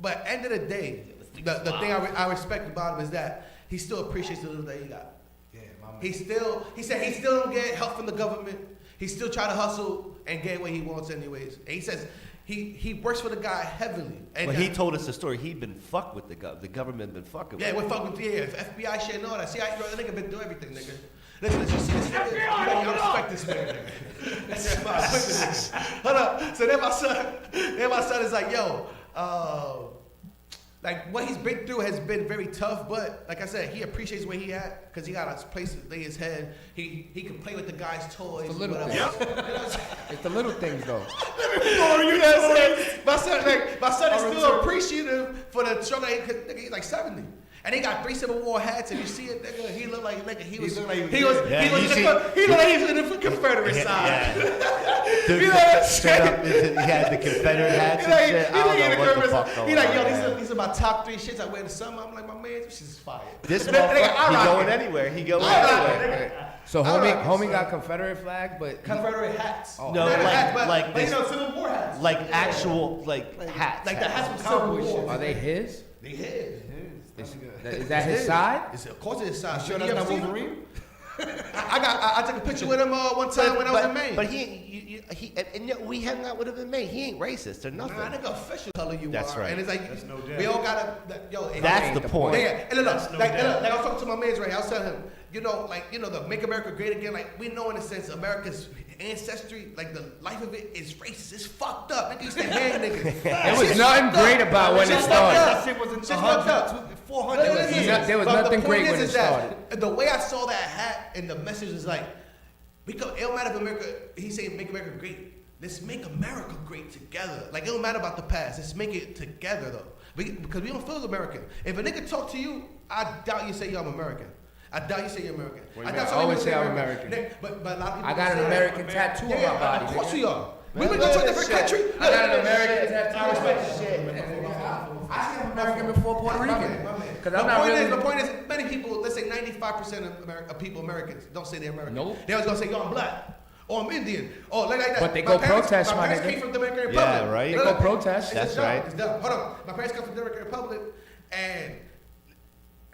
But end of the day, the thing I respect about him is that he still appreciates the little that he got. Yeah, he said he still don't get help from the government. He still try to hustle and get what he wants anyways. And he says he works for the guy heavily. And he told us the story. He'd been fucked with the government been fucking with him. Yeah, we're fucking FBI shit and all that. See, the nigga been doing everything, nigga. Listen, you see this nigga? I respect this man, nigga. That's my witness. Hold up. So then my son is like, yo, like what he's been through has been very tough, but like I said, he appreciates where he at because he got a place to lay his head. He can play with the guy's toys. It's the little things. It's the little things though. My son is still appreciative for the struggle. He's like 70. And he got 3 Civil War hats, and you see it, nigga. He looked like he was in the Confederate side. You know what I'm saying? He had the Confederate hats and shit. I don't know what the fuck going on. He's like, yo, these are my top 3 shits I wear in the summer. I'm like, my man, this shit is fire. This motherfucker, he going anywhere. He going anywhere. So homie got Confederate flag, but Confederate hats. No, like you know, Civil War hats. Like actual hats. Like the hats from Civil War. Are they his? They his. Is that his side? Of course it's his side. You sure that's not Wolverine? I took a picture with him one time when I was in Maine. But we hung out with him in Maine. He ain't racist or nothing. Nah, nigga, official color you That's are. right. And it's like, That's no doubt. we all gotta, That's the point. Yeah, and look, like I was talking to my mans right here. I was telling him, the Make America Great Again, like, we know in a sense America's ancestry, like the life of it is racist. It's fucked up. Nigga used to hang niggas. There was nothing great about when it started. That shit wasn't 100, 400. There was nothing great when it started. The way I saw that hat and the message is like, it don't matter if America, he's saying make America great. Let's make America great together. Like, it don't matter about the past. Let's make it together, though. Because we don't feel American. If a nigga talk to you, I doubt you say I'm American. I doubt you say you're American. I always say I'm American. But a lot of people I got an American tattoo on my body. Of course we are. We went to a different country. I got an American tattoo. I respect shit. I say I'm American before Puerto Rican. The point is, many people, let's say 95% of people, Americans, don't say they're American. Nope. They always gonna say, yo, I'm black. Or I'm Indian. Or like that. But they go protest, my nigga. My parents came from the Dominican Republic. Yeah, right. They go protest. That's right. It's dumb. Hold on. My parents come from the Dominican Republic, and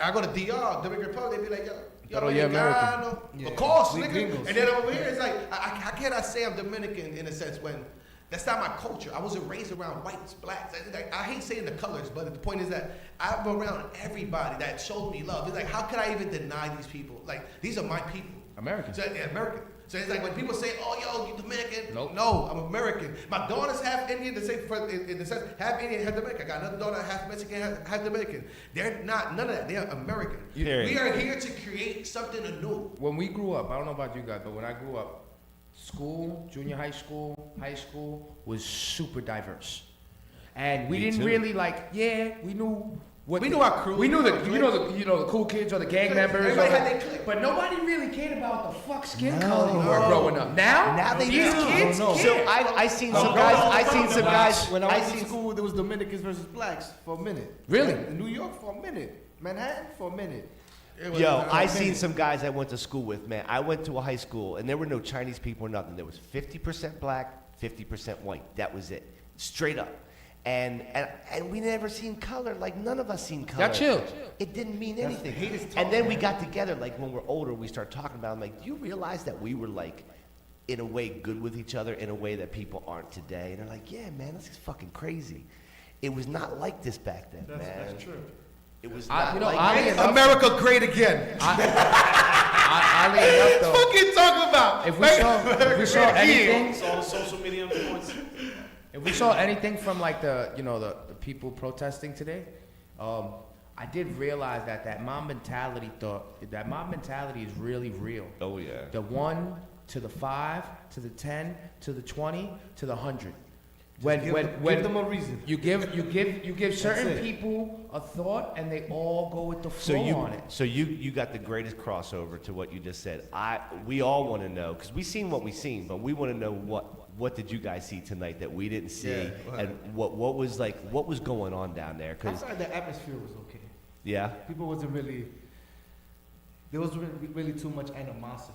I go to DR, Dominican Republic, they be like, yo, you're American. Of course, nigga. And then over here, it's like, how can I say I'm Dominican in a sense when that's not my culture? I wasn't raised around whites, blacks. I hate saying the colors, but the point is that I'm around everybody that showed me love. It's like, how could I even deny these people? Like, these are my people. American. So, yeah, American. So it's like when people say, oh, yo, you Dominican, Nope. No, I'm American. My daughter's half Indian, in the sense, half Indian, half Jamaican. I got another daughter, half Mexican, half Jamaican. They're not, none of that. They're American. Period. We are here to create something anew. When we grew up, I don't know about you guys, but when I grew up, school, junior high school was super diverse. And we didn't really we knew what We knew our crew. We knew We the knew you know the cool kids or the gang members. Everybody had their clique. But nobody really cared about what the fuck skin color you were growing up. Now they these do. kids So care. I seen some guys. When I was in school, there was Dominicans versus blacks for a minute. Really? In New York for a minute. Manhattan for a minute. Yo, I seen some guys I went to school with, man. I went to a high school, and there were no Chinese people or nothing. There was 50% black, 50% white. That was it. Straight up. And we never seen color. Like, none of us seen color. Y'all chill. It didn't mean anything. And then we got together, like, when we're older, we start talking about it. I'm like, do you realize that we were, like, in a way good with each other in a way that people aren't today? And they're like, yeah, man, this is fucking crazy. It was not like this back then, man. That's true. It was not America great again. Oddly enough, though, What you talking about? if we saw anything, It's all the social media influence. if we saw anything from like the people protesting today, I did realize that mob mentality is really real. Oh, yeah. The 1 to the 5 to the 10 to the 20 to the 100. When give them a reason. You give certain it. people a thought and they all go with the flow on it. So you got the greatest crossover to what you just said. We all want to know, because we seen what we seen, but we want to know what did you guys see tonight that we didn't see, and what was going on down there? Because Outside the atmosphere was okay. yeah, People wasn't really. There wasn't really too much animosity.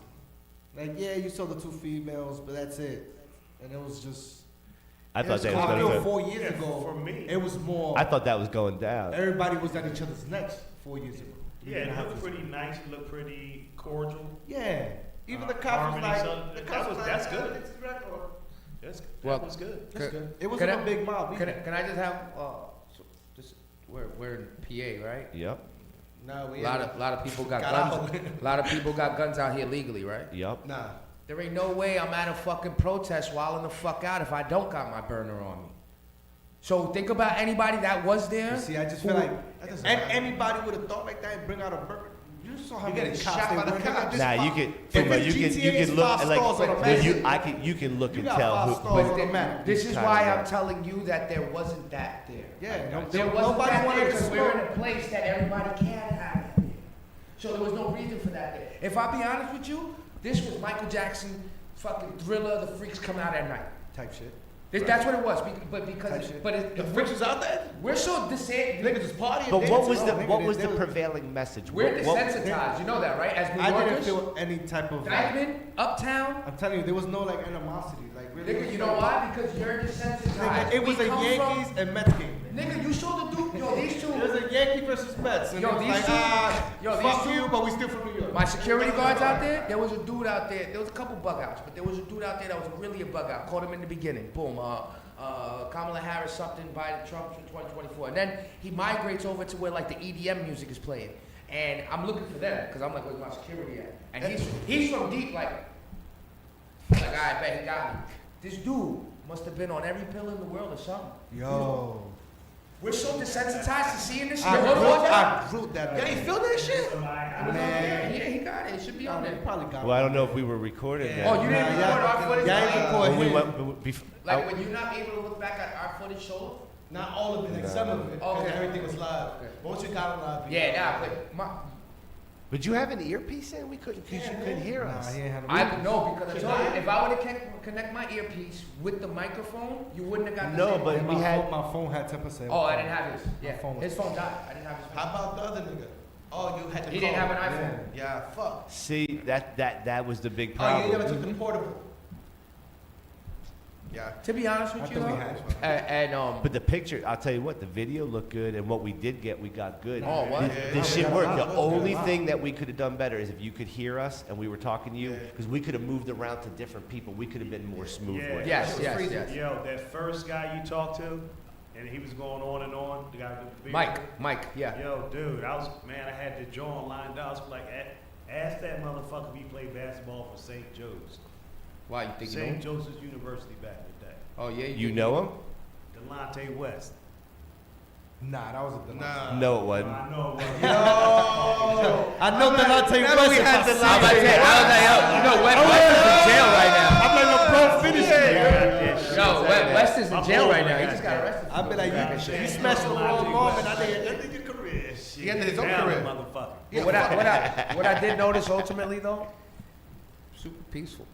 Like, yeah, you saw the 2 females, but that's it. And it was just. I thought that was I going feel to. 4 years ago, for me. it was more. I thought that was going down. Everybody was at each other's necks 4 years ago. Yeah, it looked pretty nice. It looked pretty cordial. Yeah. Even the cops was harmony, like. so The cops was that's like, good. "It's a record." That was good. That's good. It Can wasn't I- a big mob. Can I just have we're in PA, right? Yep. Nah, we A lot of people got Got guns. out. A lot of people got guns out here legally, right? Yep. Nah. There ain't no way I'm at a fucking protest wilding the fuck out if I don't got my burner on me. So think about anybody that was there. You see, I just feel like anybody would have thought like that and bring out a burger. You saw how many cops they were. Nah, you can look and like you can look and tell who. This is why I'm telling you that there wasn't that there. Yeah, There wasn't nobody that wanted there to because we're in smoke. a place that everybody can have it there. So there was no reason for that there. If I be honest with you, this was Michael Jackson, fucking Thriller, the Freaks Come Out at Night type shit. That's what it was, but because The Freaks was out there. we're so Niggas was partying. But what dancing. was the prevailing message? we're What- desensitized. You know that, right? As New I didn't Yorkers, feel any type of. Dykeman, Uptown. I'm telling you, there was no like animosity. Like really. Nigga, you know why? Because you're desensitized. Nigga, it was We a come Yankees from- and Mets game. Nigga, you saw the dude. Yo, these two. It was a Yankee versus Mets. And Yo, it was these like, two- yo, these fuck two- you, but we still from New York. My security guards out there, was a dude out there. There was a couple bug outs, but there was a dude out there that was really a bug out. Caught him in the beginning. Boom. Kamala Harris something Biden Trump in 2024, and then he migrates over to where like the EDM music is playing, and I'm looking for them because I'm like, where's my security at? And he's from deep like I bet he got me. This dude must have been on every pill in the world or something. Yo. We're so desensitized to seeing this shit. I Yeah, wrote that. you feel that shit? Man. Yeah, he got it. It should be on there. Probably got Well, I don't know if we were recording that. Oh, you didn't record our footage? Yeah, I didn't record When we him. went, Like when you're not able to look back at our footage solo? Not all of it, like some of it. Okay. Because everything was live. Once you got it live. Yeah, but But you have an earpiece in? We couldn't, because you couldn't hear us. I know because I told you if I would have connect my earpiece with the microphone, you wouldn't have got the No, same but audio. we had. My phone had 10%. Oh, I didn't have his. Yeah, My phone was- his phone died. I didn't have his phone. How about the other nigga? Oh, you had the He didn't call. have an iPhone. Yeah, fuck. See, that was the big Oh, you problem. never took the portable. Yeah. To be honest with I you, think we though, had one. But the picture, I'll tell you what, the video looked good, and what we did get, we got good. Oh, what? This shit worked. The only thing that we could have done better is if you could hear us and we were talking to you, because we could have moved around to different people. We could have been more smooth with it. Yes. Yo, that first guy you talked to, and he was going on and on. The guy with the beard. Mike, yeah. Yo, dude, I had the jaw lined up. I was like, ask that motherfucker if he played basketball for St. Joe's. Why you think St. Joseph's University. University back in the day. Oh yeah. You know him? Delonte West. Nah, that was a Delonte. No, it wasn't. I know it wasn't. I know Delonte West. we had Delonte. You know, West is in jail right now. I'm like, bro, finish it. No, West is in jail right now. He just got arrested. I've been like, you smashed the wrong moment. I think ended your career. He ended his own career. Motherfucker. But what I did notice ultimately though, super peaceful.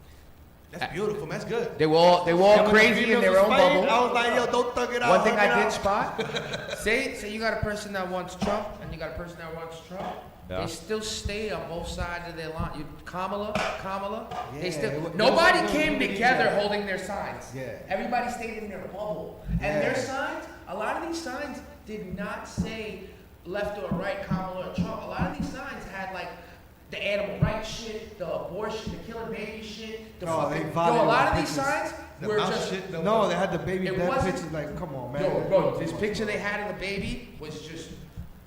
That's beautiful, man. That's good. They were all crazy in their own bubble. I was like, yo, don't thug it out. One thing I did spot, say you got a person that wants Trump and you got a person that wants Trump. Yeah. They still stay on both sides of their line. Kamala. They Yeah, still. Nobody came together holding their signs. Yeah. Everybody stayed in their bubble. And their signs, a lot of these signs did not say left or right, Kamala or Trump. A lot of these signs had like the animal rights shit, the abortion, the killing baby shit, the fucking. A lot of these signs were just. No, they had the baby It dead wasn't- pictures. Like, come on, man. Bro, this picture they had of the baby was just.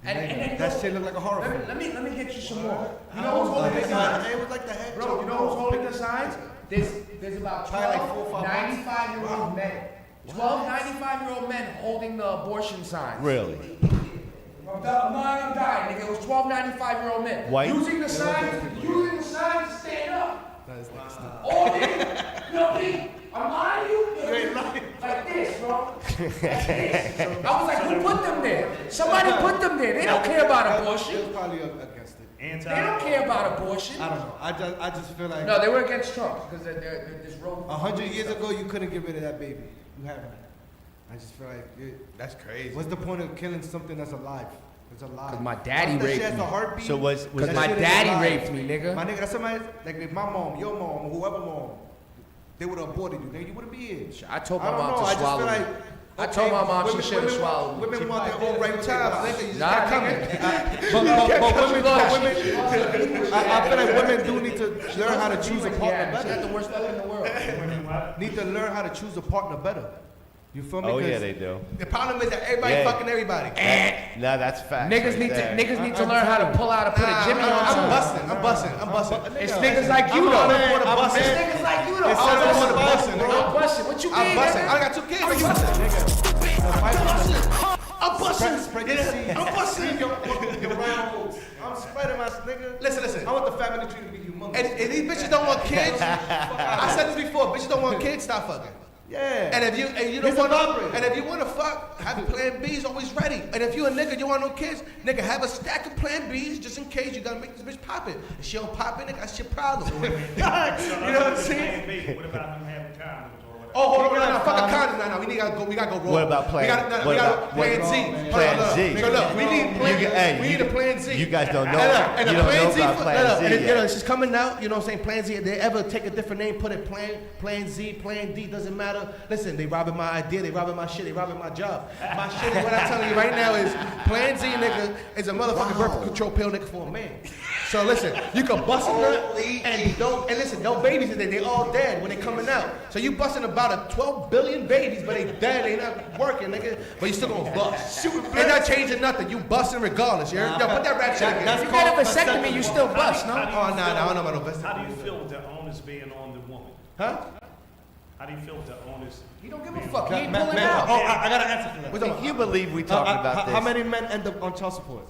And that shit looked like a horror film. Let me get you some more. You know who's holding the signs? It was like the head. Bro, you know who's holding the signs? There's about 12 95-year-old men. 12 95-year-old men holding the abortion signs. Really? I'm dying, nigga. It was 12 95-year-old men. White? Using the signs to stand up. All day. You know me? I'm lying to you? Like this, bro. Like this. I was like, who put them there? Somebody put them there. They don't care about abortion. It was probably against it. They don't care about abortion. I don't know. I just feel like. No, they were against Trump because they're this road. 100 years ago, you couldn't get rid of that baby. You haven't. I just feel like That's crazy. what's the point of killing something that's alive? It's alive. Because my daddy raped me. A heartbeat. So was Because that my shit daddy alive. raped me, nigga. My nigga, that's somebody like if my mom, your mom, or whoever mom, they would have aborted you. Nigga, you wouldn't be here. I told my don't mom know. to I just swallow feel me. like. I told my mom she women- should have women- swallowed me. Women want their own right times. Nigga, you just Nah, can't come in. But women, I feel like women do need to learn how to choose a partner Yeah, she better. got the worst luck in the world. Need to learn how to choose a partner better. You feel me? Oh yeah, 'Cause they do. The problem is that everybody fucking everybody. No, that's fact. Niggas need to learn how to pull out and put a Jimmy on I'm something. busting. It's niggas like you though. It's niggas like you though. It's I'm busting, busting. bro. I'm busting. What you mean, I'm busting. nigga? I got 2 kids. I'm busting. Spread the seed. I'm busting. Your round holes. I'm spreading my nigga. Listen. I want the family tree to be humongous. And these bitches don't want kids. I said this before. Bitches don't want kids. Stop fucking. Yeah. And if you don't want and if you want to fuck, have plan B's always ready. And if you a nigga, you want no kids, nigga, have a stack of plan B's just in case you gotta make this bitch pop it. If she don't pop it, nigga, that's your problem. You know what I'm saying? What about him having condoms? Oh, hold on, no, fuck a condom. No, we gotta go wrong. What about plan? We gotta plan Z. Plan Z. So look, we need a plan Z. You guys don't know. And You the don't plan know Z, about plan Z. it's just coming out. You know what I'm saying? Plan Z. If they ever take a different name, put it plan Z, plan D, doesn't matter. Listen, they robbing my idea, they robbing my shit, they robbing my job. My shit, what I'm telling you right now is plan Z, nigga, is a motherfucking birth control pill, nigga, for a man. So listen, you can bust a nut and listen, no babies in there, they all dead when they coming out. So you busting about 12 billion babies, but they dead, they not working, nigga. But you still gonna bust. It's not changing nothing. You busting regardless. You heard? Yo, put that rap shit again. If you get a vasectomy, you still bust, no? Oh, nah, I don't know about no vasectomy. How do you feel with the onus being on the woman? Huh? How do you feel with the onus? He don't give a fuck. He ain't Man, pulling out. oh, I got an answer for that. You believe we talking about this? How many men end up on child support?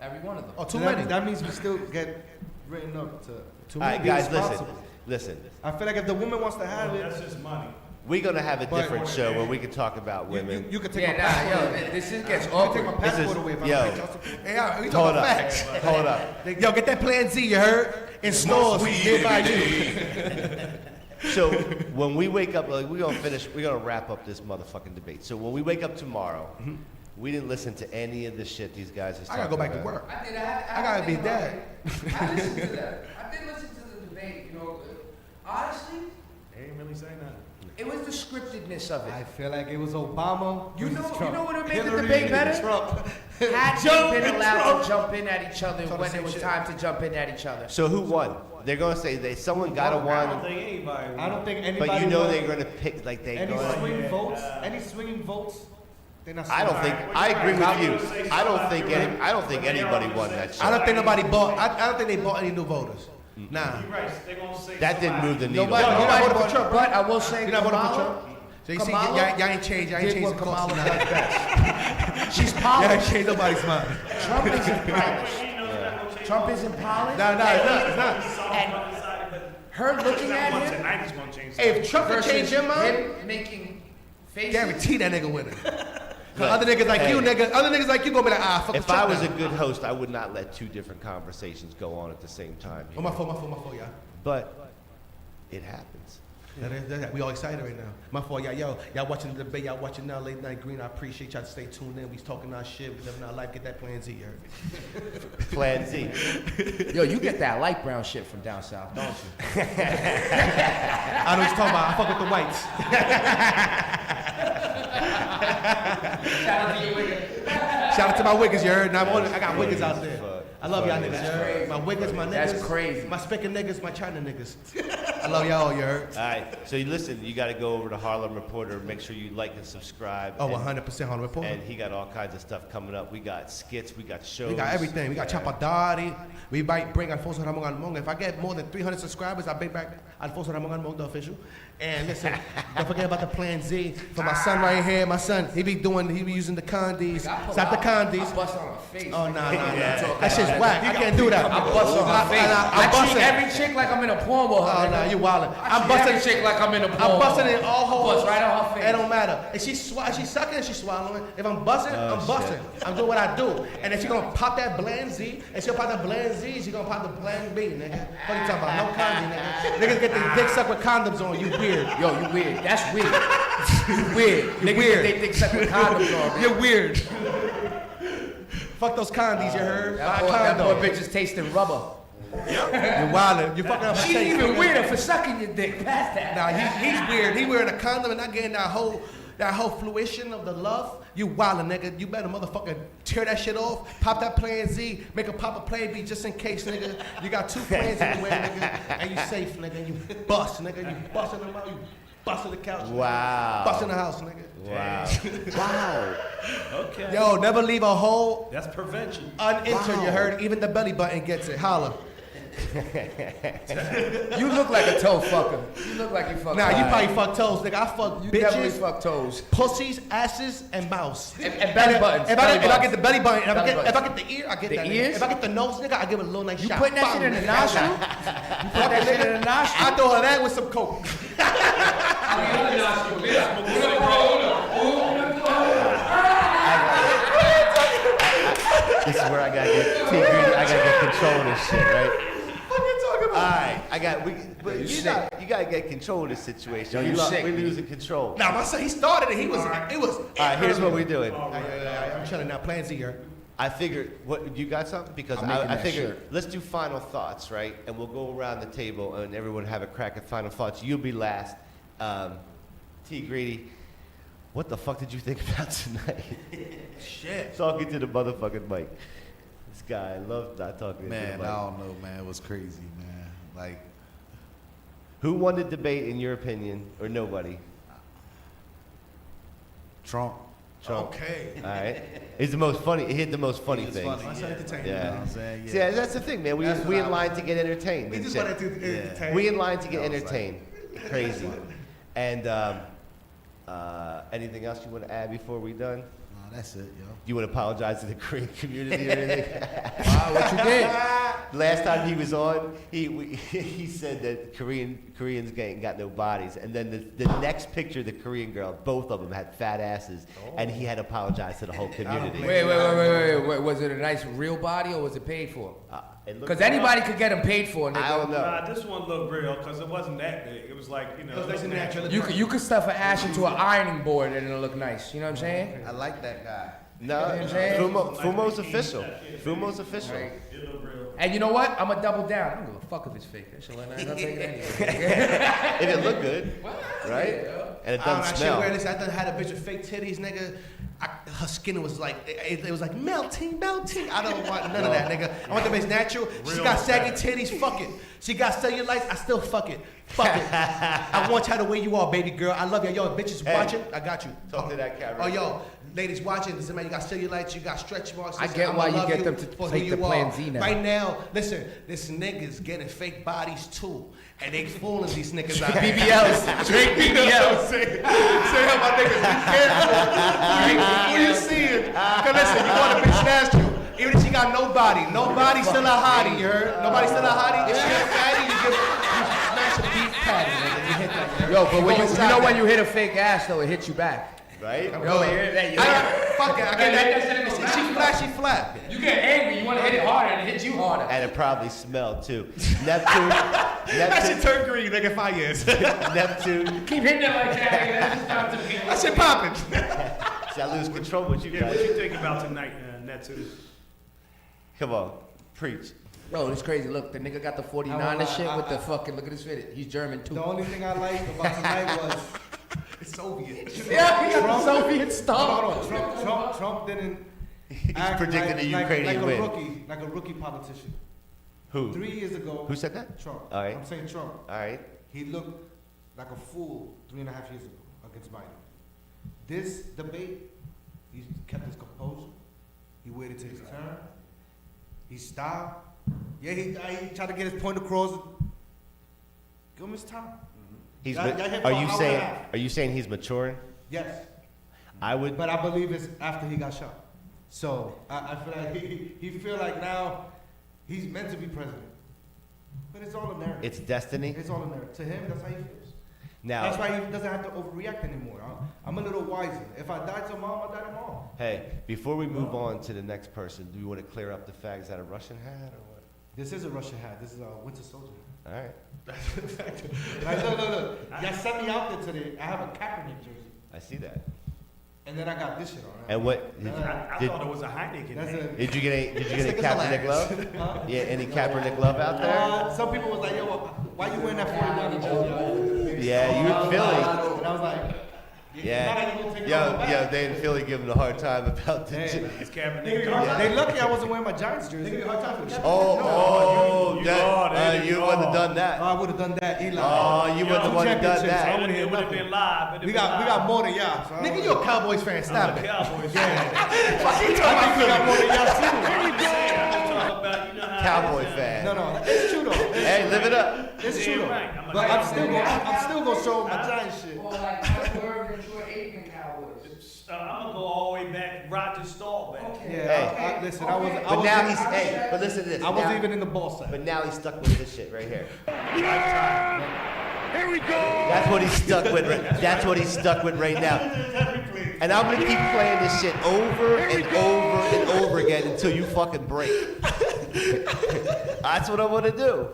Every one of them. Oh, too So many. That means we still get written up to All right, be guys, responsible. listen. I feel like if the woman wants to have it, That's just money. We're gonna have a But- different show where we can talk about women. you can take Yeah, my nah, passport. yo, this shit gets You can take my awkward. passport away if I yo. don't pay child support. Hey, we Hold talking up. facts. Hold up. Yo, get that plan Z, you heard? In stores nearby you. So when we wake up, like, we're gonna wrap up this motherfucking debate. So when we wake up tomorrow, we didn't listen to any of the shit these guys are I gotta go back to work. I gotta be dead. I listened to that. I did listen to the debate, you know. Honestly, They ain't really saying nothing. it was the scriptedness of I it. feel like it was Obama. You versus know Trump. what would make the Hillary debate and better? Trump. Had Jump they been and allowed Trump. to jump in at each other Talk the when same it was shit. time to jump in at each other. So who won? They're gonna say someone got to I don't won, think anybody. I don't think anybody. but you know won. they're gonna pick like they. Any Gonna, swing votes. Any swinging votes. They're not. I don't think. I agree with you. I don't think anybody won that shit. I don't think nobody bought. I don't think they bought any new voters. Nah. You're right. They gonna say That didn't move the needle. Nobody, You're not voting for Trump, but I will say You're not voting for Kamala, Trump? So you see, Kamala y'all ain't changed. Y'all ain't did changed what the course. Kamala does best. She's Y'all polished. ain't changed nobody's mind. Trump isn't polished. Trump isn't polished. No, it's not. And her looking at him, Tonight is gonna change. Hey, if Trump could change your mind, him making faces. guarantee that nigga winning. Other niggas like you, nigga. Other niggas like you gonna be like, fuck If Trump I was now. a good host, I would not let two different conversations go on at the same time. Oh, my fault, y'all. But it happens. We all excited right now. My fault, y'all watching the debate, y'all watching now Late Night Green. I appreciate y'all to stay tuned in. We talking our shit. We living our life. Get that Plan Z, you heard? Plan Z. Yo, you get that light brown shit from down south, don't you? I know what you're talking about. I fuck with the whites. Shout out to my Wiggins, you heard? Now I got Wiggins out there. I love y'all niggas, you heard? My Wiggins, my niggas. That's crazy. My Spicker niggas, my China niggas. I love y'all, you heard? All right. So you listen, you got to go over to Harlem Reporter. Make sure you like and subscribe. Oh, and, 100% Harlem Reporter. And he got all kinds of stuff coming up. We got skits. We got shows. We got everything. We got Chapadari. We might bring Alfonso Ramon Almonga. If I get more than 300 subscribers, I'll bring back Alfonso Ramon Almonga, the official. And listen, don't forget about the Plan Z for my son right here. My son, he be using the condies. Stop the condies. I bust on her face. Oh, nah. That shit's whack. I can't do that. I bust on her face. I treat every chick like I'm in a porn with her. Oh, nah, you wildin'. I'm busting every chick like I'm in a porn. I'm busting in all holes. Bust right on her face. It don't matter. If she's sucking, she's swallowing. If I'm busting, I'm busting. I'm doing what I do. And if she gonna pop that Bland Z, and she'll pop that Bland Z, she gonna pop the Bland B, nigga. What you talking about? No condom, nigga. Niggas get their dick sucked with condoms on. You weird. Yo, you weird. That's weird. You weird. You're Niggas weird. get they dick sucked with condoms on. Man. You're weird. Fuck those condies, you heard? That boy bitch is tasting rubber. You're wildin'. You're fucking up. She's even weirder for sucking your dick. Past that. Nah, he's weird. He wearing a condom and not getting that whole fruition of the love. You wildin', nigga. You better motherfucker tear that shit off. Pop that Plan Z. Make a pop a Plan B just in case, nigga. You got two plans in the way, nigga. And you safe, nigga. You bust, nigga. You bustin' them out. You bustin' the couch. Wow. Bustin' the house, nigga. Wow. Wow. Okay. Yo, never leave a hole That's prevention. unentered, you heard? Even the belly button gets it. Holla. You look like a toe fucker. You look like you fuck. Nah, you probably fuck toes, nigga. I fuck You bitches, definitely fuck toes. pussies, asses, and mouths. And belly buttons. If I get the belly button, if Belly I get the ear, I get The that. ears? If I get the nose, nigga, I give it a little nice You shot. putting that shit in the nostril? You put that shit in the nostril? I throw her that with some coke. This is where I gotta get control of this shit, right? What are you talking about? All right, you gotta get control of this situation. Yo, you sick, We're man. losing control. Nah, my son, he started it. It was. All right, here's what we're doing. I'm chilling now. Plan Z here. I figured, you got something? Because I'm making I that figured, shirt. let's do final thoughts, right? And we'll go around the table and everyone have a crack at final thoughts. You'll be last. T. Greedy, what the fuck did you think about tonight? Shit. Talking to the motherfucking mic. This guy, I love not talking to Man, the mic. I don't know, man. It was crazy, man. Like, Who won the debate in your opinion, or nobody? Trump. Trump. Okay. All right. It's the most funny. It hit the most funny was thing. funny. That's entertaining. You know Yeah. what I'm saying? See, that's the thing, man. We in line to get entertained. We and just shit. wanted to entertain. We in line to get I was like- entertained. Crazy. And anything else you want to add before we done? Nah, that's it, yo. You want to apologize to the Korean community or anything? Wow, what you did? Last time he was on, he said that Koreans ain't got no bodies, and then the next picture, the Korean girl, both of them had fat asses, and he had apologized to the whole community. Wait. Was it a nice real body or was it paid for? Because anybody could get them paid for, nigga. I don't know. Nah, this one looked real because it wasn't that big. It was like, It was nice and natural. You could stuff an ass into an ironing board and it'll look nice. You know what I'm saying? I like that guy. No, You know what I'm saying? Fumo's official. Fumo's official. Right. And you know what? I'm gonna double down. I don't give a fuck if it's fake. That shit look nice. I'll take it anyway. If it look good, right? And it doesn't smell. I done had a bitch with fake titties, nigga. Her skin was like, it was like melting. I don't want none of that, nigga. I want the bitch natural. She's got saggy titties, fuck it. She got cellulite, I still fuck it. Fuck it. I want you the way you are, baby girl. I love you. Yo, bitches watching, I got you. Talk to that camera. Oh, yo, ladies watching, listen, man, you got cellulite, you got stretch marks. I Listen, get I'ma why you love get them to for take who the you Plan are. Z now. Right now, listen, this niggas getting fake bodies too. And they fooling these niggas out. BBLs. Straight BBLs. Say how my niggas be careful. Who you seeing? Cause listen, you want a bitch snatch you. Even if she got nobody. Nobody's still a hottie, you heard? Nobody's still a hottie. If she a fatty, you smash a beef patty, nigga. You hit that. Yo, but when you know when you hit a fake ass though, it hits you back. Right? Yo, fuck it. I get that. She flat. You get angry, you want to hit it harder, and it hits you harder. And it probably smelled too. Neptune. That shit turn green, nigga, 5 years. Neptune. Keep hitting it like that, nigga. That shit popping. See, I lose control with you Yeah, guys. what you think about tonight, Neptune? Come on, preach. Yo, it's crazy. Look, the nigga got the 49 and shit with the fucking, look at his fit. He's German too. The only thing I like about tonight was it's Soviet. Yeah, he got the Soviet stuff. Hold on. Trump didn't act predicted a Ukrainian win. like a rookie politician. Who? 3 years ago. Who said that? Trump. All right. I'm saying Trump. All right. He looked like a fool 3.5 years ago against Biden. This debate, he kept his composure. He waited till his turn. He stopped. Yeah, he tried to get his point across. Give him his time. He's. Y'all hit for an hour and a half. Are you saying he's maturing? Yes. I would. But I believe it's after he got shot. So I feel like he feel like now he's meant to be president. But it's all a narrative. It's destiny. It's all a narrative. To him, that's how he feels. Now. That's why he doesn't have to overreact anymore. I'm a little wiser. If I die tomorrow, I die tomorrow. Hey, before we move on to the next person, do you want to clear up the fact is that a Russian hat or what? This is a Russian hat. This is a Winter Soldier hat. All right. Like, look. Y'all sent me out there today. I have a Kaepernick jersey. I see that. And then I got this shit on. And what? Did I thought it was a Heineken. Did you get a Kaepernick glove? Huh? Yeah, any Kaepernick glove out there? Some people was like, yo, why you wearing that 49 jersey? Yeah, you in Philly. And I was like, Yeah, they in Philly give him a hard time about the. It's Kaepernick. They lucky I wasn't wearing my Giants jersey. You wouldn't have done that. Oh, I would have done that, Eli. Oh, you wouldn't have done that. It would have been live. We got more than y'all. Nigga, you a Cowboys fan? Stop it. Cowboys fan. Fuck you talking about? We got more than y'all too. Cowboy fan. No, it's true though. Hey, live it up. It's true though. But I'm still gonna show my Giants shit. I'm gonna go all the way back, Roger Staubach. Yeah, listen, I was. But now he's. Hey, but listen to this. I wasn't even in the ball side. But now he's stuck with this shit right here. Here we go. That's what he's stuck with. That's what he's stuck with right now. And I'm gonna keep playing this shit over and over and over again until you fucking break. That's what I want to do.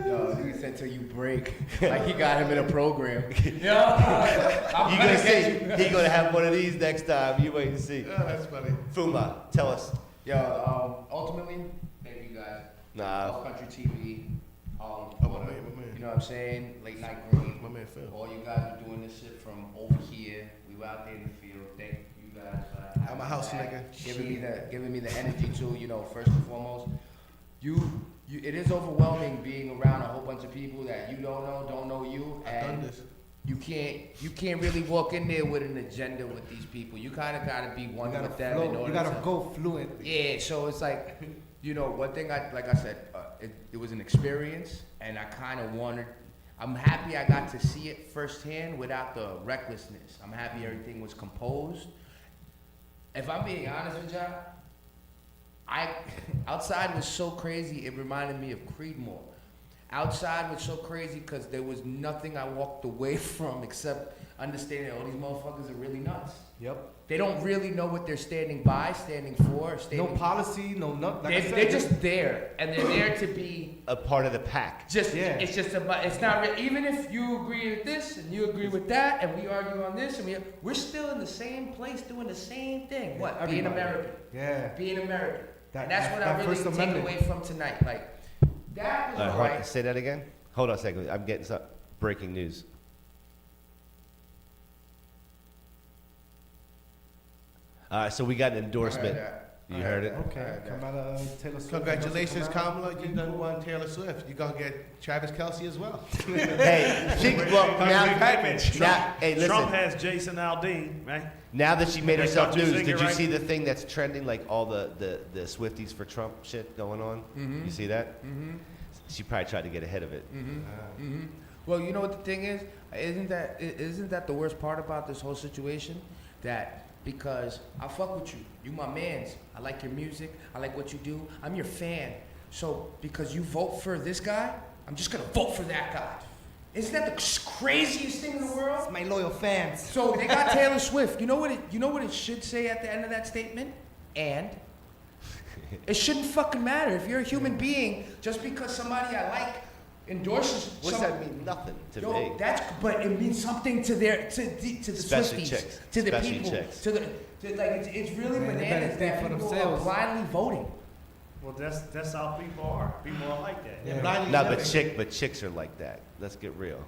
Yo, he said till you break. Like he got him in a program. You gonna see? He gonna have one of these next time. You wait and see. Oh, that's funny. Fuma, tell us. Yo, ultimately, thank you guys. Nah. All Country TV. My man. You know what I'm saying? Late Night Green. My man Phil. All you guys are doing this shit from over here. We were out there in the field. Thank you guys for I'm a house nigga. giving me the energy too. You know, first and foremost, it is overwhelming being around a whole bunch of people that you don't know you, and you can't really walk in there with an agenda with these people. You kind of gotta be one with them. You gotta go fluent. Yeah, so it's like, you know, one thing like I said, it was an experience, and I kind of wanted. I'm happy I got to see it firsthand without the recklessness. I'm happy everything was composed. If I'm being honest with y'all, outside was so crazy, it reminded me of Creedmoor. Outside was so crazy because there was nothing I walked away from except understanding all these motherfuckers are really nuts. Yep. They don't really know what they're standing by, standing for, No policy, no nothing. They're just there, and they're there to be a part of the pack. It's just about. It's not real. Even if you agree with this and you agree with that, and we argue on this, and we're still in the same place doing the same thing. What? Everybody. Being American. Yeah. Being American. And that's what that I really First take Amendment. away from tonight. Like that was alright. Say that again. Hold on a second. I'm getting some breaking news. All right, so we got an endorsement. You heard it? Okay, come out of Taylor Swift. Congratulations, Come out. Kamala. You done won Taylor Swift. You're gonna get Travis Kelce as well. Hey, hey, listen. Trump has Jason Aldean, right? Now that she made They herself thought you news, sing did it you right? see the thing that's trending, like all the Swifties for Trump shit going on? You see that? She probably tried to get ahead of it. Well, you know what the thing is? Isn't that the worst part about this whole situation? That because I fuck with you, you my mans. I like your music. I like what you do. I'm your fan. So because you vote for this guy, I'm just gonna vote for that guy. Isn't that the craziest thing in the world? It's my loyal fans. So they got Taylor Swift. You know what it should say at the end of that statement? And it shouldn't fucking matter if you're a human being. Just because somebody I like endorses. What does that mean? Nothing to me. But it means something to the Especially Swifties, chicks. to the Especially people, chicks. it's really Man, they better bananas think that for people themselves. are blindly voting. Well, that's how people are. People are like that. Yeah. No, but chicks are like that. Let's get real.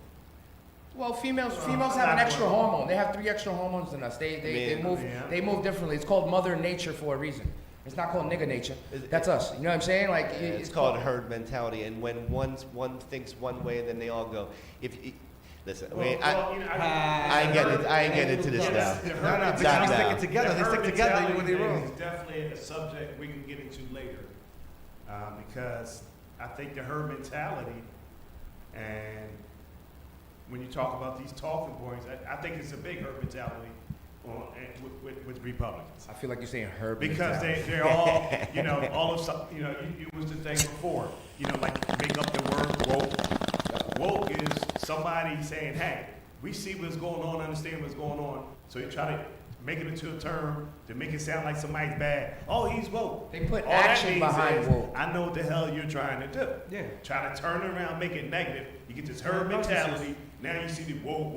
Well, females have an extra hormone. They have 3 extra hormones than us. They move differently. It's called Mother Nature for a reason. It's not called nigga nature. That's us. You know what I'm saying? Like It's called herd mentality, and when one thinks one way, then they all go. Listen, I ain't getting into this now. No, because they stick it together. They stick together even when they're wrong. It's definitely a subject we can get into later, because I think the herd mentality, and when you talk about these talking points, I think it's a big herd mentality with Republicans. I feel like you're saying herb. Because they're all, all of some, it was the thing before, like make up the word woke. Woke is somebody saying, hey, we see what's going on, understand what's going on, so you try to make it into a term to make it sound like somebody's bad. Oh, he's woke. They put All that action means behind is, woke. I know what the hell you're trying to do. Yeah. Try to turn it around, make it negative. You get this herd mentality. Now you see the woke.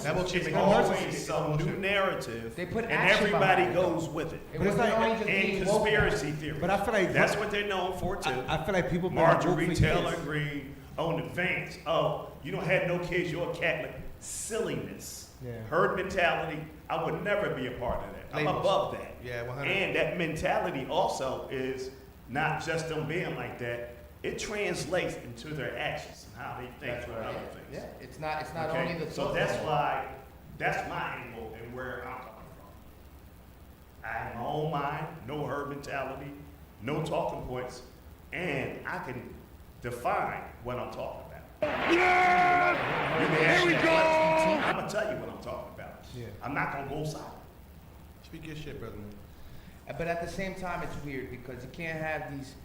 That will It's change always some new narrative. They put and action everybody behind it, goes with it. It wasn't only just And being woke. conspiracy theory. But I feel like that's what they're known for too. I feel like people been Marjorie woke for Taylor years. Greene on the Vance. Oh, you don't have no kids, you're a Catholic. Silliness. Yeah. Herd mentality. I would never be a part of that. I'm Labels. above that. Yeah, 100. And that mentality also is not just them being like that. It translates into their actions and how they think and other things. Yeah, it's not Okay? only the So thought. that's why, that's my angle and where I'm coming from. I have my own mind, no herd mentality, no talking points, and I can define what I'm talking about. Yeah! Here we go! I'm gonna tell you what I'm talking about. Yeah. I'm not gonna go silent. Speak your shit, brother. But at the same time, it's weird because you can't have these.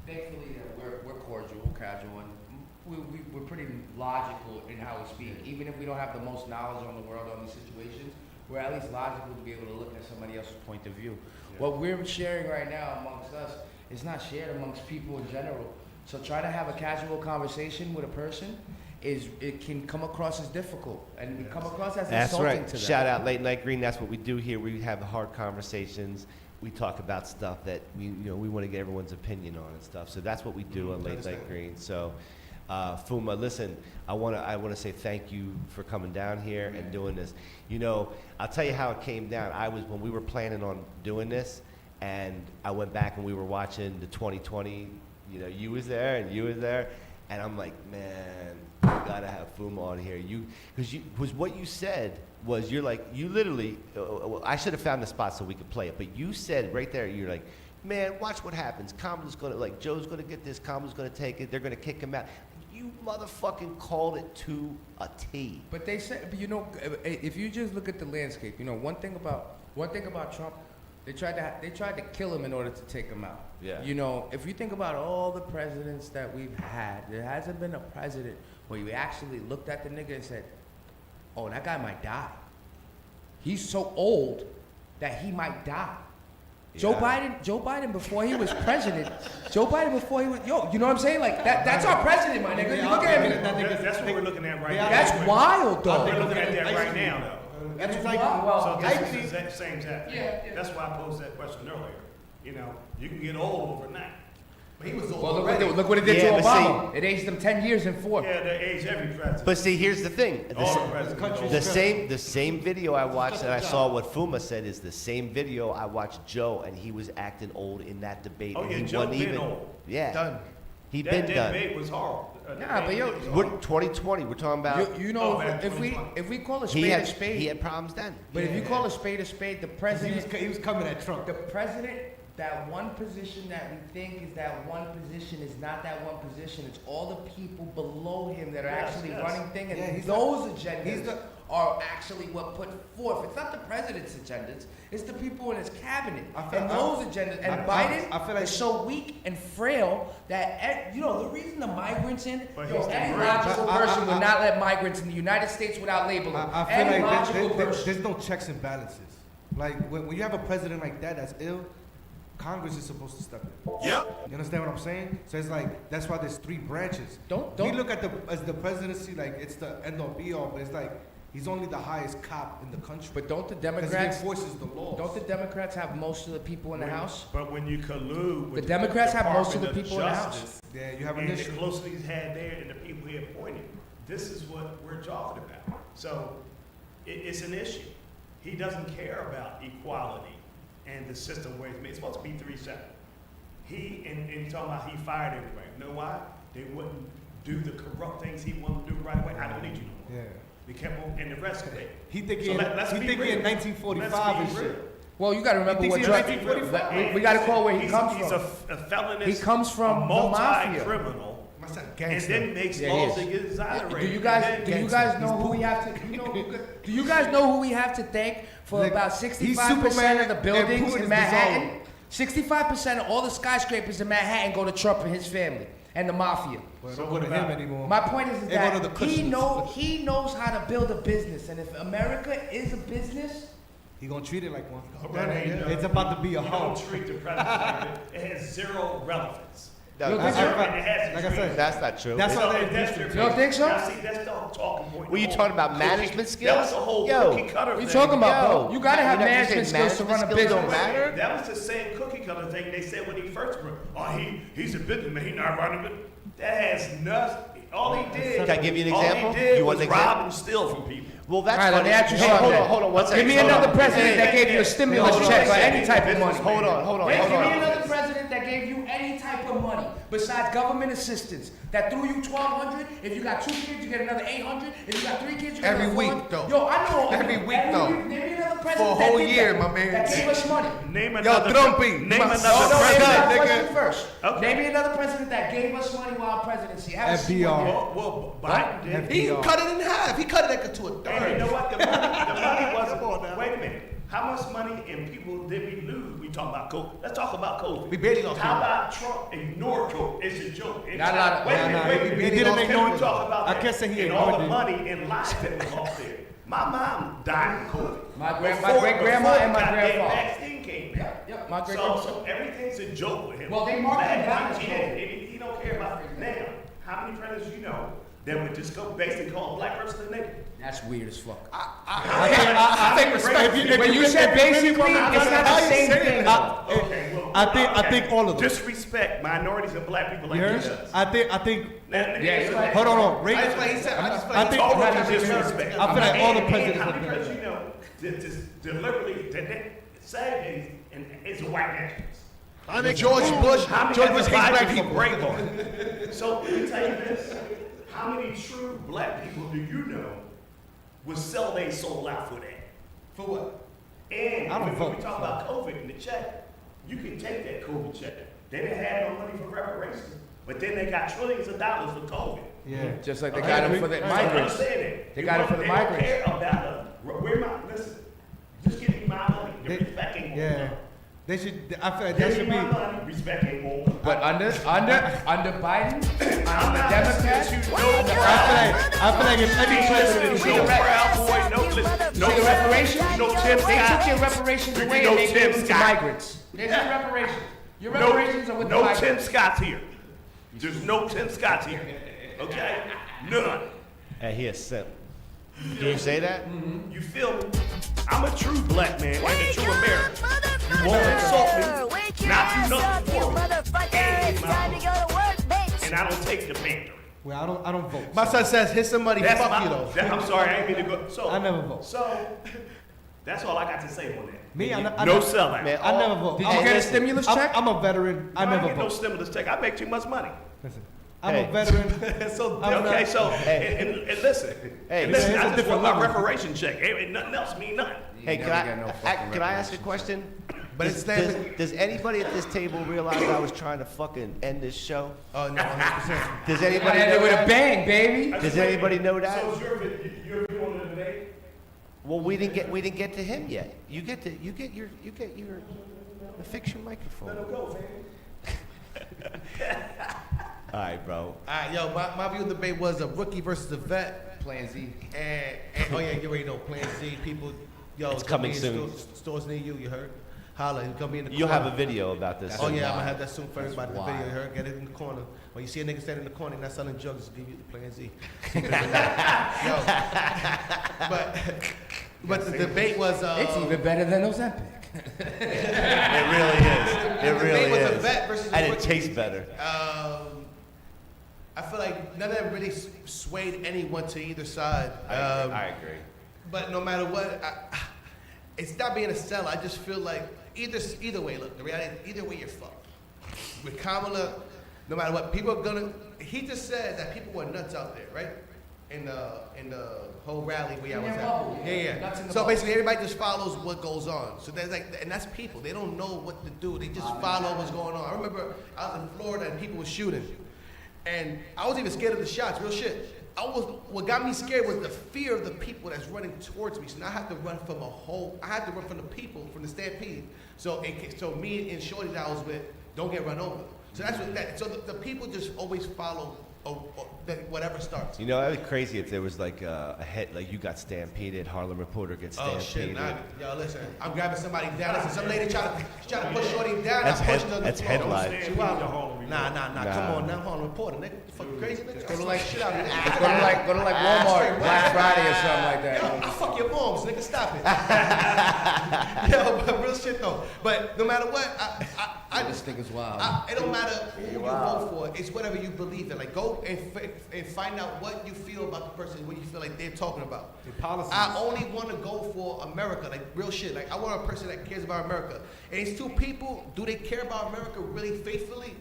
Thankfully, we're cordial, we're casual, and we're pretty logical in how we speak. Even if we don't have the most knowledge on the world on these situations, we're at least logical to be able to look at somebody else's point of view. Yeah. What we're sharing right now amongst us is not shared amongst people in general. So try to have a casual conversation with a person. It can come across as difficult and come across as That's insulting right. to them. Shout out Late Night Green. That's what we do here. We have hard conversations. We talk about stuff that we want to get everyone's opinion on and stuff. So that's what we do on Late Night Green. So, Fuma, listen, I want to say thank you for coming down here and doing this. I'll tell you how it came down. When we were planning on doing this, and I went back and we were watching the 2020. You was there and you was there, and I'm like, man, I gotta have Fuma on here. Because what you said was you literally. I should have found the spot so we could play it. But you said right there, you're like, man, watch what happens. Kamala's gonna Joe's gonna get this. Kamala's gonna take it. They're gonna kick him out. You motherfucking called it to a T. But they said, if you just look at the landscape, one thing about Trump, they tried to kill him in order to take him out. Yeah. If you think about all the presidents that we've had, there hasn't been a president where you actually looked at the nigga and said, oh, that guy might die. He's so old that he might die. Yeah. Joe Biden before he was president, you know what I'm saying? Like that's our president, my nigga. You look at him. That's what we're looking at right now. That's wild, though. We're looking at that right now, though. That's wild. So this is the same time. Yeah. That's why I posed that question earlier. You can get old overnight. He was old Well, already. look what it did Yeah, to but Obama. It aged him 10 years and 4. Yeah, they age every president. But see, here's the thing. All the presidents. The same video I watched and I saw what Fuma said is the same video I watched Joe and he was acting old in that debate. Oh, and yeah, he Joe wasn't been even old. Yeah. Done. He'd That been done. debate was horrible. Nah, but yo, We're 2020. We're talking about. you know, Oh, man, if we call a he spade had a spade, he had problems then. but if you call a spade, the president, He was coming at Trump. the president, that one position that we think is that one position is not that one position. It's all the people below him that are actually running things, and Yeah, those agendas are actually what put forth. It's not the president's agendas; it's the people in his cabinet and those agendas. And Biden I feel like is so weak and frail that the reason the migrants in. But Yo, he's the any great- logical person would not let migrants in the United States without labeling. I feel Any like logical person. there's no checks and balances. Like when you have a president like that that's ill, Congress is supposed to step in. Yep. You understand what I'm saying? So it's like that's why there's 3 branches. Don't we look at the presidency like it's the end all be all, but it's like he's only the highest cop in the country. But don't the 'Cause Democrats he enforces the laws. Don't the Democrats have most of the people in the House? But when you collude with The Democrats have most of the Department people in the House. Justice, Yeah, you have an and the issue. closer he's had there and the people he appointed, this is what we're talking about. So it's an issue. He doesn't care about equality and the system where it's supposed to be 3-7. And he's talking about he fired everybody. You know why? They wouldn't do the corrupt things he wanted to do right away. I don't need you no more. Yeah. They kept on, and the rest of it. He thinking So let's be in real. 1945 and Let's be real. shit. Well, you got to remember He what thinks drug. he's 1945. We got to call where he comes He's from. a felonist. He comes from a the mafia. multi-criminal. That's a And gangster. then makes Yeah, he laws is. that get exonerated. Do you guys Gangster. know who we have to? Do you guys know who we have to thank for Like, about he's 65% Superman of the and buildings Putin in is Manhattan? 65% of all the skyscrapers in Manhattan go to Trump and his family and the mafia. Well, don't go to him anymore. My point is They go to that the he Kushers. he knows how to build a business, and if America is a business, He gonna treat it like one. Yeah. It's about to be a You home. don't treat the president like that. It has zero relevance. No, Look, that's, I- Zero, and it has like I said, that's not true. That's So why if that's they your You don't think so? Now, see, that's the whole talking point. Were you The talking about whole management cookie- skills? That was the whole Yo. cookie cutter what are you thing. talking about, Yo, bro? You gotta have you're not gonna management say skills to run a management skills business. don't matter? That was the same cookie cutter thing they said when he first run. Oh, he's a businessman. He's not running it. That has nothing. All he did. Can I give you an all example? he did You want was an example? rob and steal from people. Well, that's All right, let funny. me ask you Hey, something. hold on, one second. Give me Hold another on. president that Hey, gave you a hey, stimulus hold on, check or hey, any type of business money. Hold on, hold on, Hey, hold give me on. another president that gave you any type of money besides government assistance. That threw you $1,200. If you got 2 kids, you get another $800. If you got 3 kids, you get Every another week, $400. though. Yo, I know. Every week, though. Name me another For president a whole that did year, that, my man. that gave us money. Name another. Trumpy. Name My another son. No, answer president. that nigga. question first. Okay. Name me another president that gave us money while presidency. Have a seat FDR. with him. Well, Biden did. He And cut it in half. He cut it to a third. you know what? The money wasn't. Wait a minute. How much money and people did we lose? We talking about COVID. Let's talk about COVID. We barely lost How COVID. about Trump ignored COVID? It's a joke. It's Not a lot of- wait a Nah, minute, nah, wait a he minute. didn't Can ignore we it. talk about I that? can't say he and all ignored the it. money and lives that was lost there. My mom died in COVID. My great-grandma and my before the goddamn grandfather. vaccine came out. Yep, my So great-grandfather. everything's a joke with him. Well, they marked him down as He COVID. he don't care about it. Now, how many presidents you know that would just go basically call a black person a nigga? That's weird as fuck. I think respect. When you said basically, it's not the same thing. Okay, well, I think all of them. disrespect minorities and black people like You he heard? does. I think. Yeah, you're right. Hold on. Ray, That's what he said. I just I think Total disrespect. I feel like all the And presidents how look many like presidents you know that just deliberately say and is a white nationalist? I think George Bush. George Bush hates black people. Braveheart. So let me tell you this: how many true black people do you know would sell their soul out for that? For what? And I don't when vote. we talk about COVID and the check, you can take that COVID check. They didn't have no money for reparations, but then they got trillions of dollars for COVID. Yeah. Just like they Okay, got him for the so migrants. understand it. They got it for the They migrants. don't care about where my listen. Just give me my money. The respect ain't Yeah. more. They should. I feel like that Give should me my be. money. Respect ain't more. But under Biden, I'm the not Democrats, listening to you. I feel like if any president No Proud Boy, no see the reparations? no Tim They Scott. took your reparations away No and they Tim gave them to Scott. migrants. There's your reparations. Your reparations are with the No migrants. Tim Scott's here. There's no Tim Scott's here. Okay? None. And he is simp. Can you say that? You feel me? I'm a true black man and a true American. You won't insult me, not do nothing for me. And came out, and I don't take the pandering. Well, I don't vote. My son says, hit somebody, That's fuck my, you though. I'm sorry, I ain't mean to go. So I never vote. So that's all I got to say on that. Me, I no never- sellout. Man, I never vote. Did you get a stimulus check? I'm a veteran. I No, never get no vote. stimulus check. I make too much money. Listen, I'm a veteran. So I'm okay, not- so and listen, and listen. it's a I just different want my level. reparation check. Ain't nothing else mean nothing. Hey, can I ask a question? But does, does anybody at this table realize I was trying to fucking end this show? Oh no, 100%. Does anybody End know it with that? a bang, baby. Does anybody know that? So your view on the debate? Well, we didn't get to him yet. You get your fix your microphone. Let him go, man. All right, bro. All right, yo, my view of the debate was a rookie versus a vet. Plan Z. And oh yeah, you already know Plan Z. People, yo, It's gonna coming be in soon. Stores near you heard? Holla, it's gonna be in the You'll corner. have a video about this. Oh soon. yeah, I'm gonna have that soon for everybody. The wild. video, you heard? Get it in the corner. When you see a nigga standing in the corner, not selling drugs, give you the Plan Z. but the debate was. It's even better than Ozempic. It really is. It The really debate was a is. vet versus a And it rookie. tastes better. I feel like none of them really swayed anyone to either side. I agree. But no matter what, it's not being a seller. I just feel like either way, look, the reality, either way you're fucked. With Kamala, no matter what, people are gonna. He just said that people were nuts out there, right? In the whole rally where I was at. Yeah. So basically, everybody just follows what goes on. So there's like, and that's people. They don't know what to do. They just follow what's going on. I remember I was in Florida and people were shooting, and I was even scared of the shots. Real shit. What got me scared was the fear of the people that's running towards me. So now I have to run from I have to run from the people, from the stampede. So me and Shorty that I was with don't get run over. So that's what that. So the people just always follow whatever starts. You know, that'd be crazy if there was like a hit, like you got stampeded, Harlem Reporter gets Oh stampeded. shit! Yo, listen, I'm grabbing somebody down. Listen, some lady try to push Shorty down. That's I pushed her on the that's floor. headline. She wild. Nah. Come on, now Harlem Reporter, nigga. Fucking crazy nigga. Go to like shit out of here. go to like Walmart, Black Friday or something like that. Yo, I'll fuck your moms, nigga. Stop it. Yo, but real shit though. But no matter what, I This thing is wild. it don't matter who you vote for. It's whatever you believe in. Like go and find out what you feel about the person, what you feel like they're talking about. I only want to go for America, like real shit. Like I want a person that cares about America. And these two people, do they care about America really faithfully?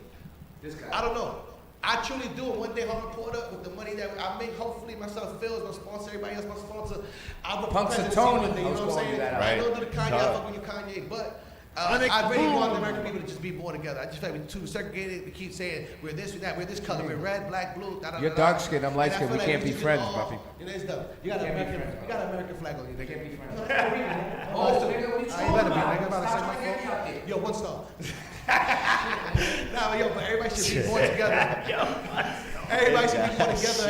This guy. I don't know. I truly do. And one day, Harlem Reporter, with the money that I make, hopefully myself, Phil is my sponsor, everybody else my sponsor. I'll go for presidency Punxsutawney. one day, you know what I'm saying? I don't do the Kanye, I fuck with you Kanye, but I really want the American people to just be more together. I just feel like we're too segregated. We keep saying we're this, we're that, we're this color, we're red, black, blue. You're dark skinned, I'm light skinned. We can't be friends, my people. You know, it's dumb. You got an American flag on you, nigga. Can't be friends. Oh, nigga, what are you you talking better be, about? nigga. About to Stop say my trying to get me out phone. there. Yo, 1 star. Nah, but yo, but everybody should be more together. Everybody should be more together.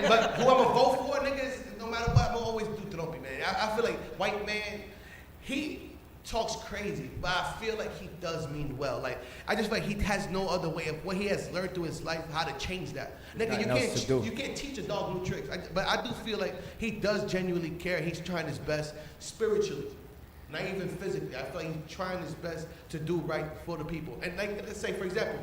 But who I'm gonna vote for, niggas, no matter what, I'm gonna always do Trumpy, man. I feel like white man, he talks crazy, but I feel like he does mean well. Like I just feel like he has no other way of what he has learned through his life how to change that. Nigga, you can't teach a dog new tricks. But I do feel like he does genuinely care. He's trying his best spiritually, not even physically. I feel like he's trying his best to do right for the people. And like let's say, for example,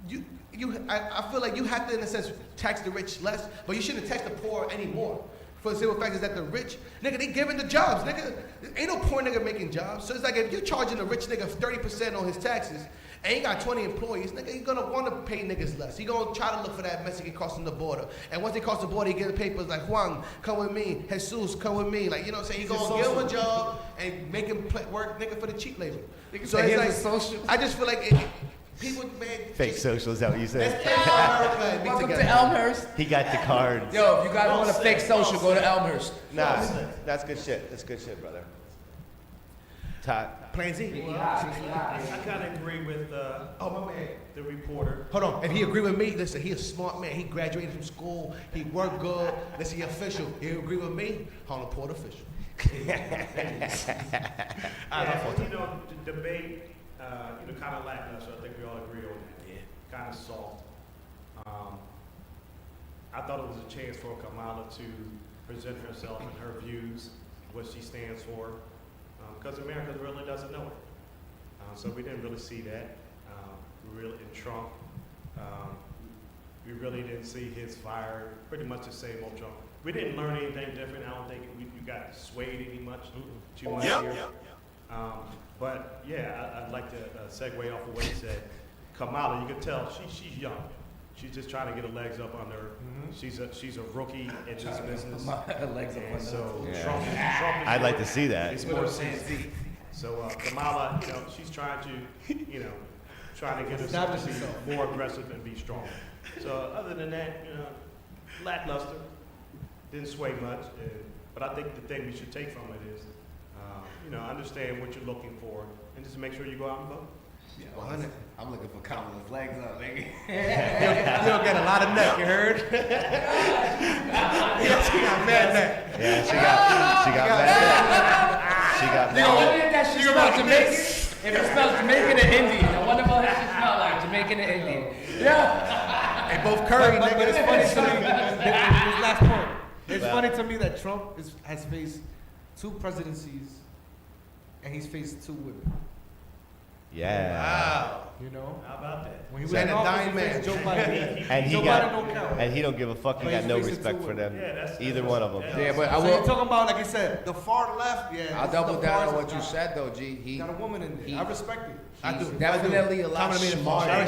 I feel like you have to, in a sense, tax the rich less, but you shouldn't tax the poor anymore. For the simple fact is that the rich, nigga, they giving the jobs, nigga. Ain't no poor nigga making jobs. So it's like if you're charging a rich nigga 30% on his taxes, and he got 20 employees, nigga, he's gonna wanna pay niggas less. He gonna try to look for that Mexican crossing the border. And once they cross the border, he get the papers like, Juan, come with me. Jesus, come with me. Like, you know what I'm saying? He's gonna give him a job and make him work, nigga, for the cheap labor. So it's like, I just feel like people, man. Fake social, is that what you said? Let's play for America and be Welcome together. to Elmhurst. He got the cards. Yo, if you guys want a fake social, go to Elmhurst. Nah, that's good shit. That's good shit, brother. Todd. Plan Z. I kind of agree with the reporter. Hold on. If he agree with me, listen, he a smart man. He graduated from school. He worked good. Listen, he official. He agree with me, Harlem Reporter official. The debate, kind of lackluster. I think we all agree on that. Yeah. Kind of soft. I thought it was a chance for Kamala to present herself and her views, what she stands for, because America really doesn't know her. So we didn't really see that. really in Trump. We really didn't see his fire, pretty much the same old Trump. We didn't learn anything different. I don't think we got swayed any much too much here. But yeah, I'd like to segue off of what he said. Kamala, you can tell she's young. She's just trying to get her legs up under her. She's a rookie in this business. Legs up under so Yeah. Trump is I'd like to see that. It's more seasoned. So Kamala, she's trying to, trying to get herself to be more aggressive and be strong. So other than that, lackluster, didn't sway much. But I think the thing we should take from it is, understand what you're looking for, and just make sure you go out and vote. Yeah, 100. I'm looking for Kamala's legs up, nigga. You'll get a lot of neck, you heard? She got mad neck. Yeah, she got mad. She got I wonder mad. if that shit smells Jamaican. If it smells Jamaican or Indian. I wonder what that shit smells like, Jamaican or Indian. Yeah. They both curry, But nigga. it's funny to me. This last point. It's funny to me that Trump has faced 2 presidencies, and he's faced 2 women. Yeah. Wow. You know? How about that? When he was in office, he faced Joe Biden. And Joe Biden don't count. and he don't give a fuck. He But got he's no facing respect 2 for them. Yeah, that's Either one of them. Yeah, but I So will. you're talking about, like I said, the far left, yeah. I'll it's double the down far on what you left. said, though, G. He Got a woman in there. I respect it. He's definitely a lot Kamala made it far. smarter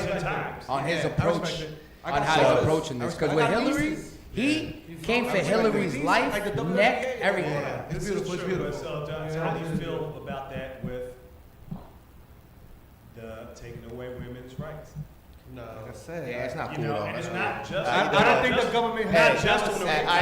on his Yeah, I approach, respect it. I on got how brothers. he's approaching this. Because with I got Hillary, nieces. he came for I respect Hillary's it. life, Like the WWE, neck, yeah. everything. Yeah. It's beautiful. It's beautiful. So, John, how do you feel about that with the taking away women's rights? No, like I said. Yeah, it's not You cool know, though. and it's not just. I don't think the government has just on the I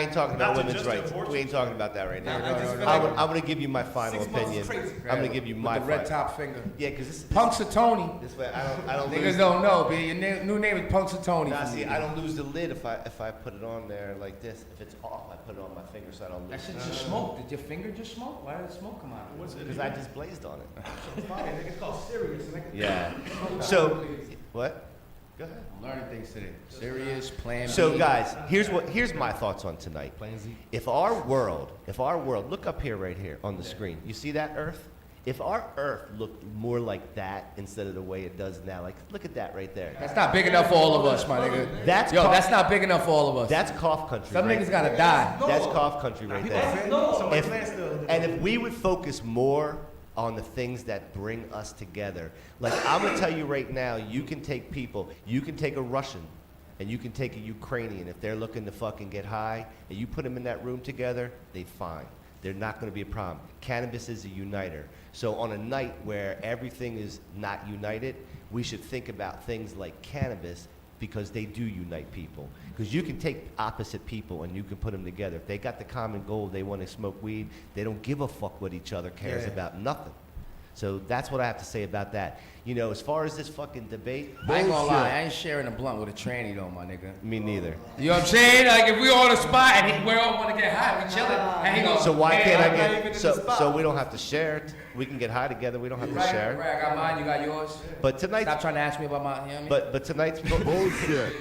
ain't talking about not women's just rights. abortion. We ain't talking about that right now. I just feel like I'm gonna give you my final 6 months opinion. is crazy. I'm gonna give you my With the red final. top finger. Yeah, because this Punxsutawney. this way I don't Niggas lose. don't know, but your new name is Punxsutawney. Nah, for see, me. I don't lose the lid if I put it on there like this. If it's off, I put it on my finger so I don't That lose shit it. just smoked. Did your finger just smoke? Why did smoke come out? Because I just blazed on it. It's fine. It's called serious. Yeah. So, what? Go ahead. I'm learning things today. Serious plan. So B. guys, here's my thoughts on tonight. Plan Z. If our world, look up here right here on the screen. You see that Earth? If our Earth looked more like that instead of the way it does now, like look at that right there. That's not big enough for all of us, my nigga. That's not big enough for all of us. That's cough country. Some right niggas there. gotta die. That's cough country right there. If we would focus more on the things that bring us together. Like I'm gonna tell you right now, you can take people, you can take a Russian and you can take a Ukrainian if they're looking to fucking get high and you put them in that room together, they fine. They're not gonna be a problem. Cannabis is a uniter. So on a night where everything is not united, we should think about things like cannabis because they do unite people. Because you can take opposite people and you can put them together. If they got the common goal, they want to smoke weed, they don't give a fuck what each other cares about, nothing. So that's what I have to say about that. You know, as far as this fucking debate, I ain't gonna bullshit. lie, I ain't sharing a blunt with a tranny though, my nigga. Me neither. You know what I'm saying? Like if we on a spot and we all want to get high, we chilling, and he goes, So why hey, can't I I'm not even get, in so, the spot. so we don't have to share it? We can get high together, we don't have to Right, share. right, I got mine, you got yours. But tonight's, Stop trying to ask me about my, you know what I mean? but tonight's bullshit.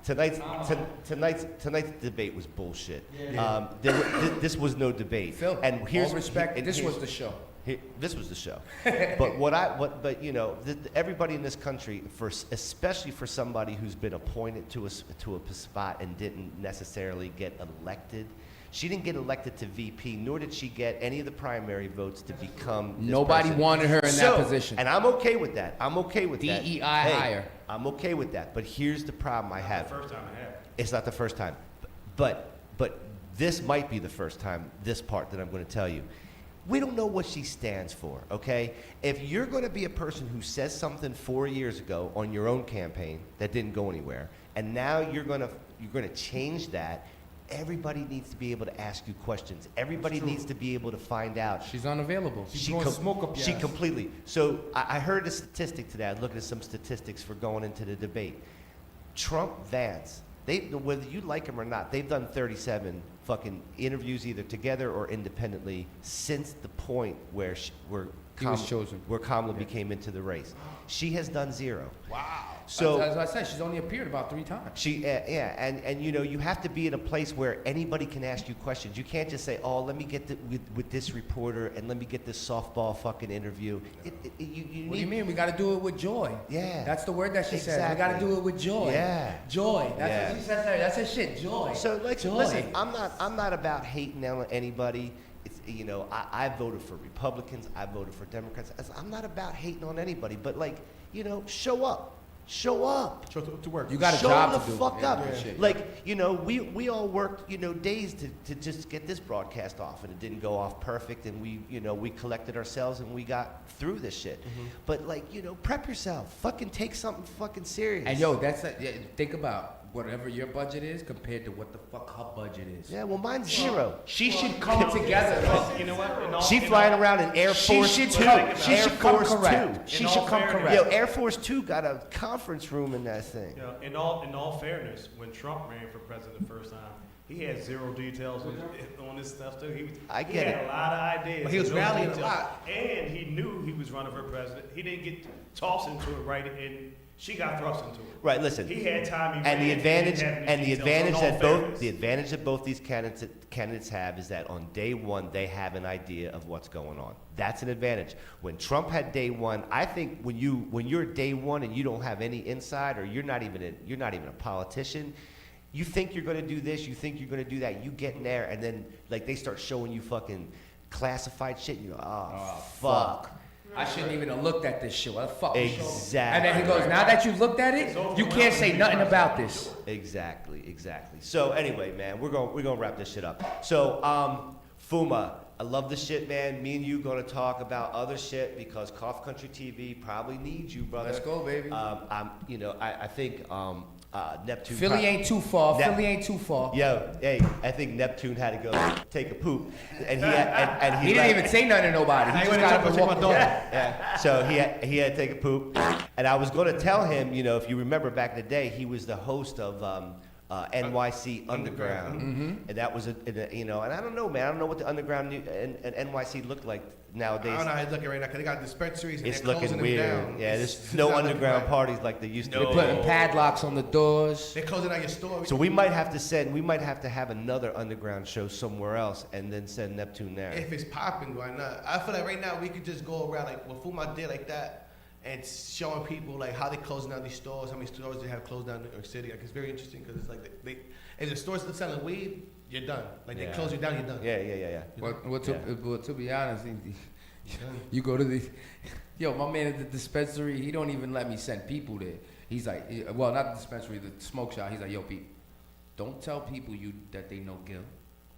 Tonight's debate was bullshit. This was no debate. Phil, and here's all respect, and this here's- was the show. This was the show. But you know, everybody in this country, especially for somebody who's been appointed to a spot and didn't necessarily get elected. She didn't get elected to VP, nor did she get any of the primary votes to become this Nobody person. wanted her in that position. And I'm okay with that. I'm okay with that. DEI Hey, hire. I'm okay with that. But here's the problem I have. First time I had. It's not the first time. But this might be the first time, this part that I'm going to tell you. We don't know what she stands for, okay? If you're going to be a person who says something 4 years ago on your own campaign that didn't go anywhere, and now you're going to change that, everybody needs to be able to ask you questions. Everybody needs to be able to find out. She's unavailable. She She completely. So I heard a statistic today. I was looking at some statistics for going into the debate. Trump, Vance, whether you like him or not, they've done 37 fucking interviews either together or independently since the point where He was chosen. where Kamala became into the race. She has done 0. Wow. So as I said, she's only appeared about 3 times. Yeah, and you know, you have to be in a place where anybody can ask you questions. You can't just say, oh, let me get with this reporter and let me get this softball fucking interview. What do you mean? We got to do it with joy. Yeah. That's the word that she said. We got to do it with joy. Yeah. Joy. That's what she said there. That's her shit. Joy. So joy. Listen, I'm not about hating on anybody. It's, you know, I voted for Republicans. I voted for Democrats. I'm not about hating on anybody, but like, you know, show up. Show up. Show to work. You got a Show job the to do. fuck up. Yeah. Like, you know, we all worked, you know, days to just get this broadcast off, and it didn't go off perfect, and we collected ourselves and we got through this shit. But like, you know, prep yourself. Fucking take something fucking serious. And yo, think about whatever your budget is compared to what the fuck her budget is. Yeah, well, mine's zero. She should come together. You know what? She flying around in Air Force Two. She should come correct. She should come correct. Yo, Air Force Two got a conference room in that thing. You know, in all fairness, when Trump ran for president the first time, he had zero details on this stuff too. He had a lot of ideas. But he was rallying a lot. And he knew he was running for president. He didn't get tossed into it right, and she got thrust into it. Right. Listen. He had time. And the advantage that both these candidates have is that on day one they have an idea of what's going on. That's an advantage. When Trump had day one, I think when you're day one and you don't have any inside, or you're not even a politician, you think you're going to do this, you think you're going to do that, you get in there, and then like they start showing you fucking classified shit, and you go, oh fuck. I shouldn't even have looked at this shit. What the fuck? Exactly. And then he goes, now that you've looked at it, you can't say nothing about this. Exactly. So anyway, man, we're gonna wrap this shit up. So, Fuma, I love this shit, man. Me and you gonna talk about other shit because Cough Country TV probably needs you, brother. Let's go, baby. I think Neptune. Philly ain't too far. Philly ain't too far. Yo, hey, I think Neptune had to go take a poop, and he didn't even say nothing to nobody. He just got up and walked. Yeah. So he had to take a poop, and I was going to tell him, you know, if you remember back in the day, he was the host of NYC Underground, and that was and I don't know, man. I don't know what the Underground and NYC looked like nowadays. I don't know how it's looking right now because they got dispensaries and it's they're looking closing weird. them down. Yeah, there's no underground parties like they used to. They're putting padlocks on the doors. They're closing down your store. So we might have to have another underground show somewhere else and then send Neptune there. If it's popping, why not? I feel like right now we could just go around like what Fuma did like that and showing people like how they closing down these stores, how many stores they have closed down in New York City. Like it's very interesting because it's like if the store's selling weed, you're done. Like they close you down, you're done. Yeah. Well, to be honest, you go to the, my man at the dispensary, he don't even let me send people there. He's like, well, not the dispensary, the smoke shop. He's like, yo, Pete, don't tell people that they know Gil.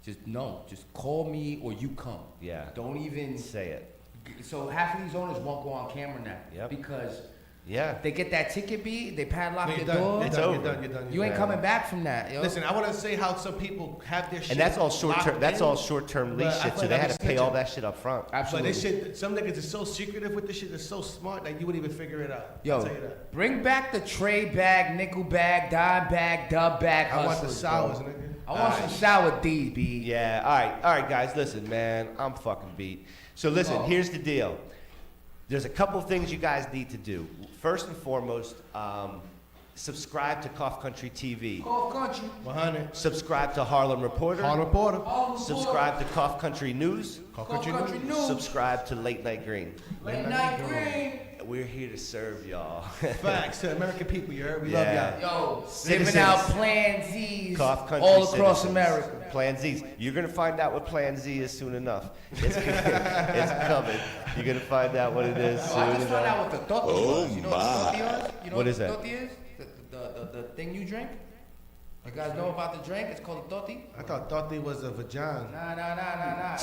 Just call me or you come. Yeah. Don't even say it. So half of these owners won't go on camera now because Yeah. They get that ticket beat, they padlock You're their door. It's over. You're done. You ain't coming back from that, yo. Listen, I want to say how some people have their shit. And that's all short term. That's in, all short term lease shit. So they had to pay all that shit up front. Absolutely. But this shit, some niggas is so secretive with this shit. They're so smart that you wouldn't even figure it out. Yo, I'll tell you that. bring back the trade bag, nickel bag, dime bag, dub bag. I want the hustlers, sours, bro. nigga. I want some sour D's, B. Yeah. All right, guys. Listen, man. I'm fucking beat. So listen. Here's the deal. There's a couple things you guys need to do. First and foremost, subscribe to Cough Country TV. Cough Country. 100. Subscribe to Harlem Reporter. Harlem Reporter. Subscribe to Cough Country News. Cough Country News. Subscribe to Late Night Green. Late Night Green. We're here to serve y'all. Facts to American people, you heard? We love y'all. Yo, Citizens. giving out Plan Z's Cough Country all across citizens. America. Plan Z's. You're going to find out what Plan Z is soon enough. It's coming. You're going to find out what it is soon I just found out enough. what the torti was. You know what the torti is? You know What is the that? torti is? The thing you drink? You guys know about the drink? It's called a torti. I thought torti was a vagina. Nah.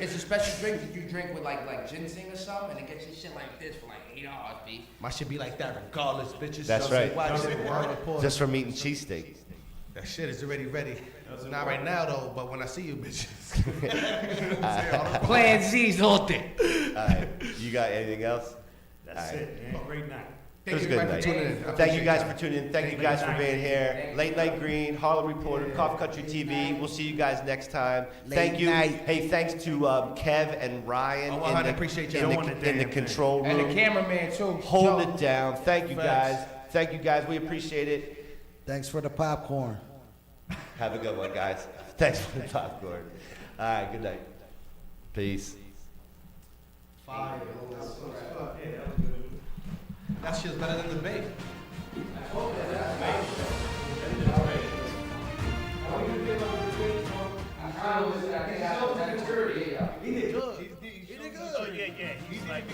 It's a special drink that you drink with like ginseng or something, and it gets you shit like this for like $8, B. My shit be like that regardless, bitches. That's right. Watch it, Harlem Reporter. Just from eating cheesesteak. That shit is already ready. Not right now though, but when I see you bitches. Plan Z's all day. All right. You got anything else? That's it, man. Great night. It was a good night. Thank you guys for tuning in. Thank you guys for being here. Late Night Green, Harlem Reporter, Coffee Country TV. We'll see you guys next time. Thank you. Hey, thanks to Kev and Ryan in the control room. And the cameraman too. Holding it down. Thank you guys. Thank you guys. We appreciate it. Thanks for the popcorn. Have a good one, guys. Thanks for the popcorn. All right, good night. Peace. Fire. That shit's better than the bait. He did good. He did good. Oh, yeah. He's like.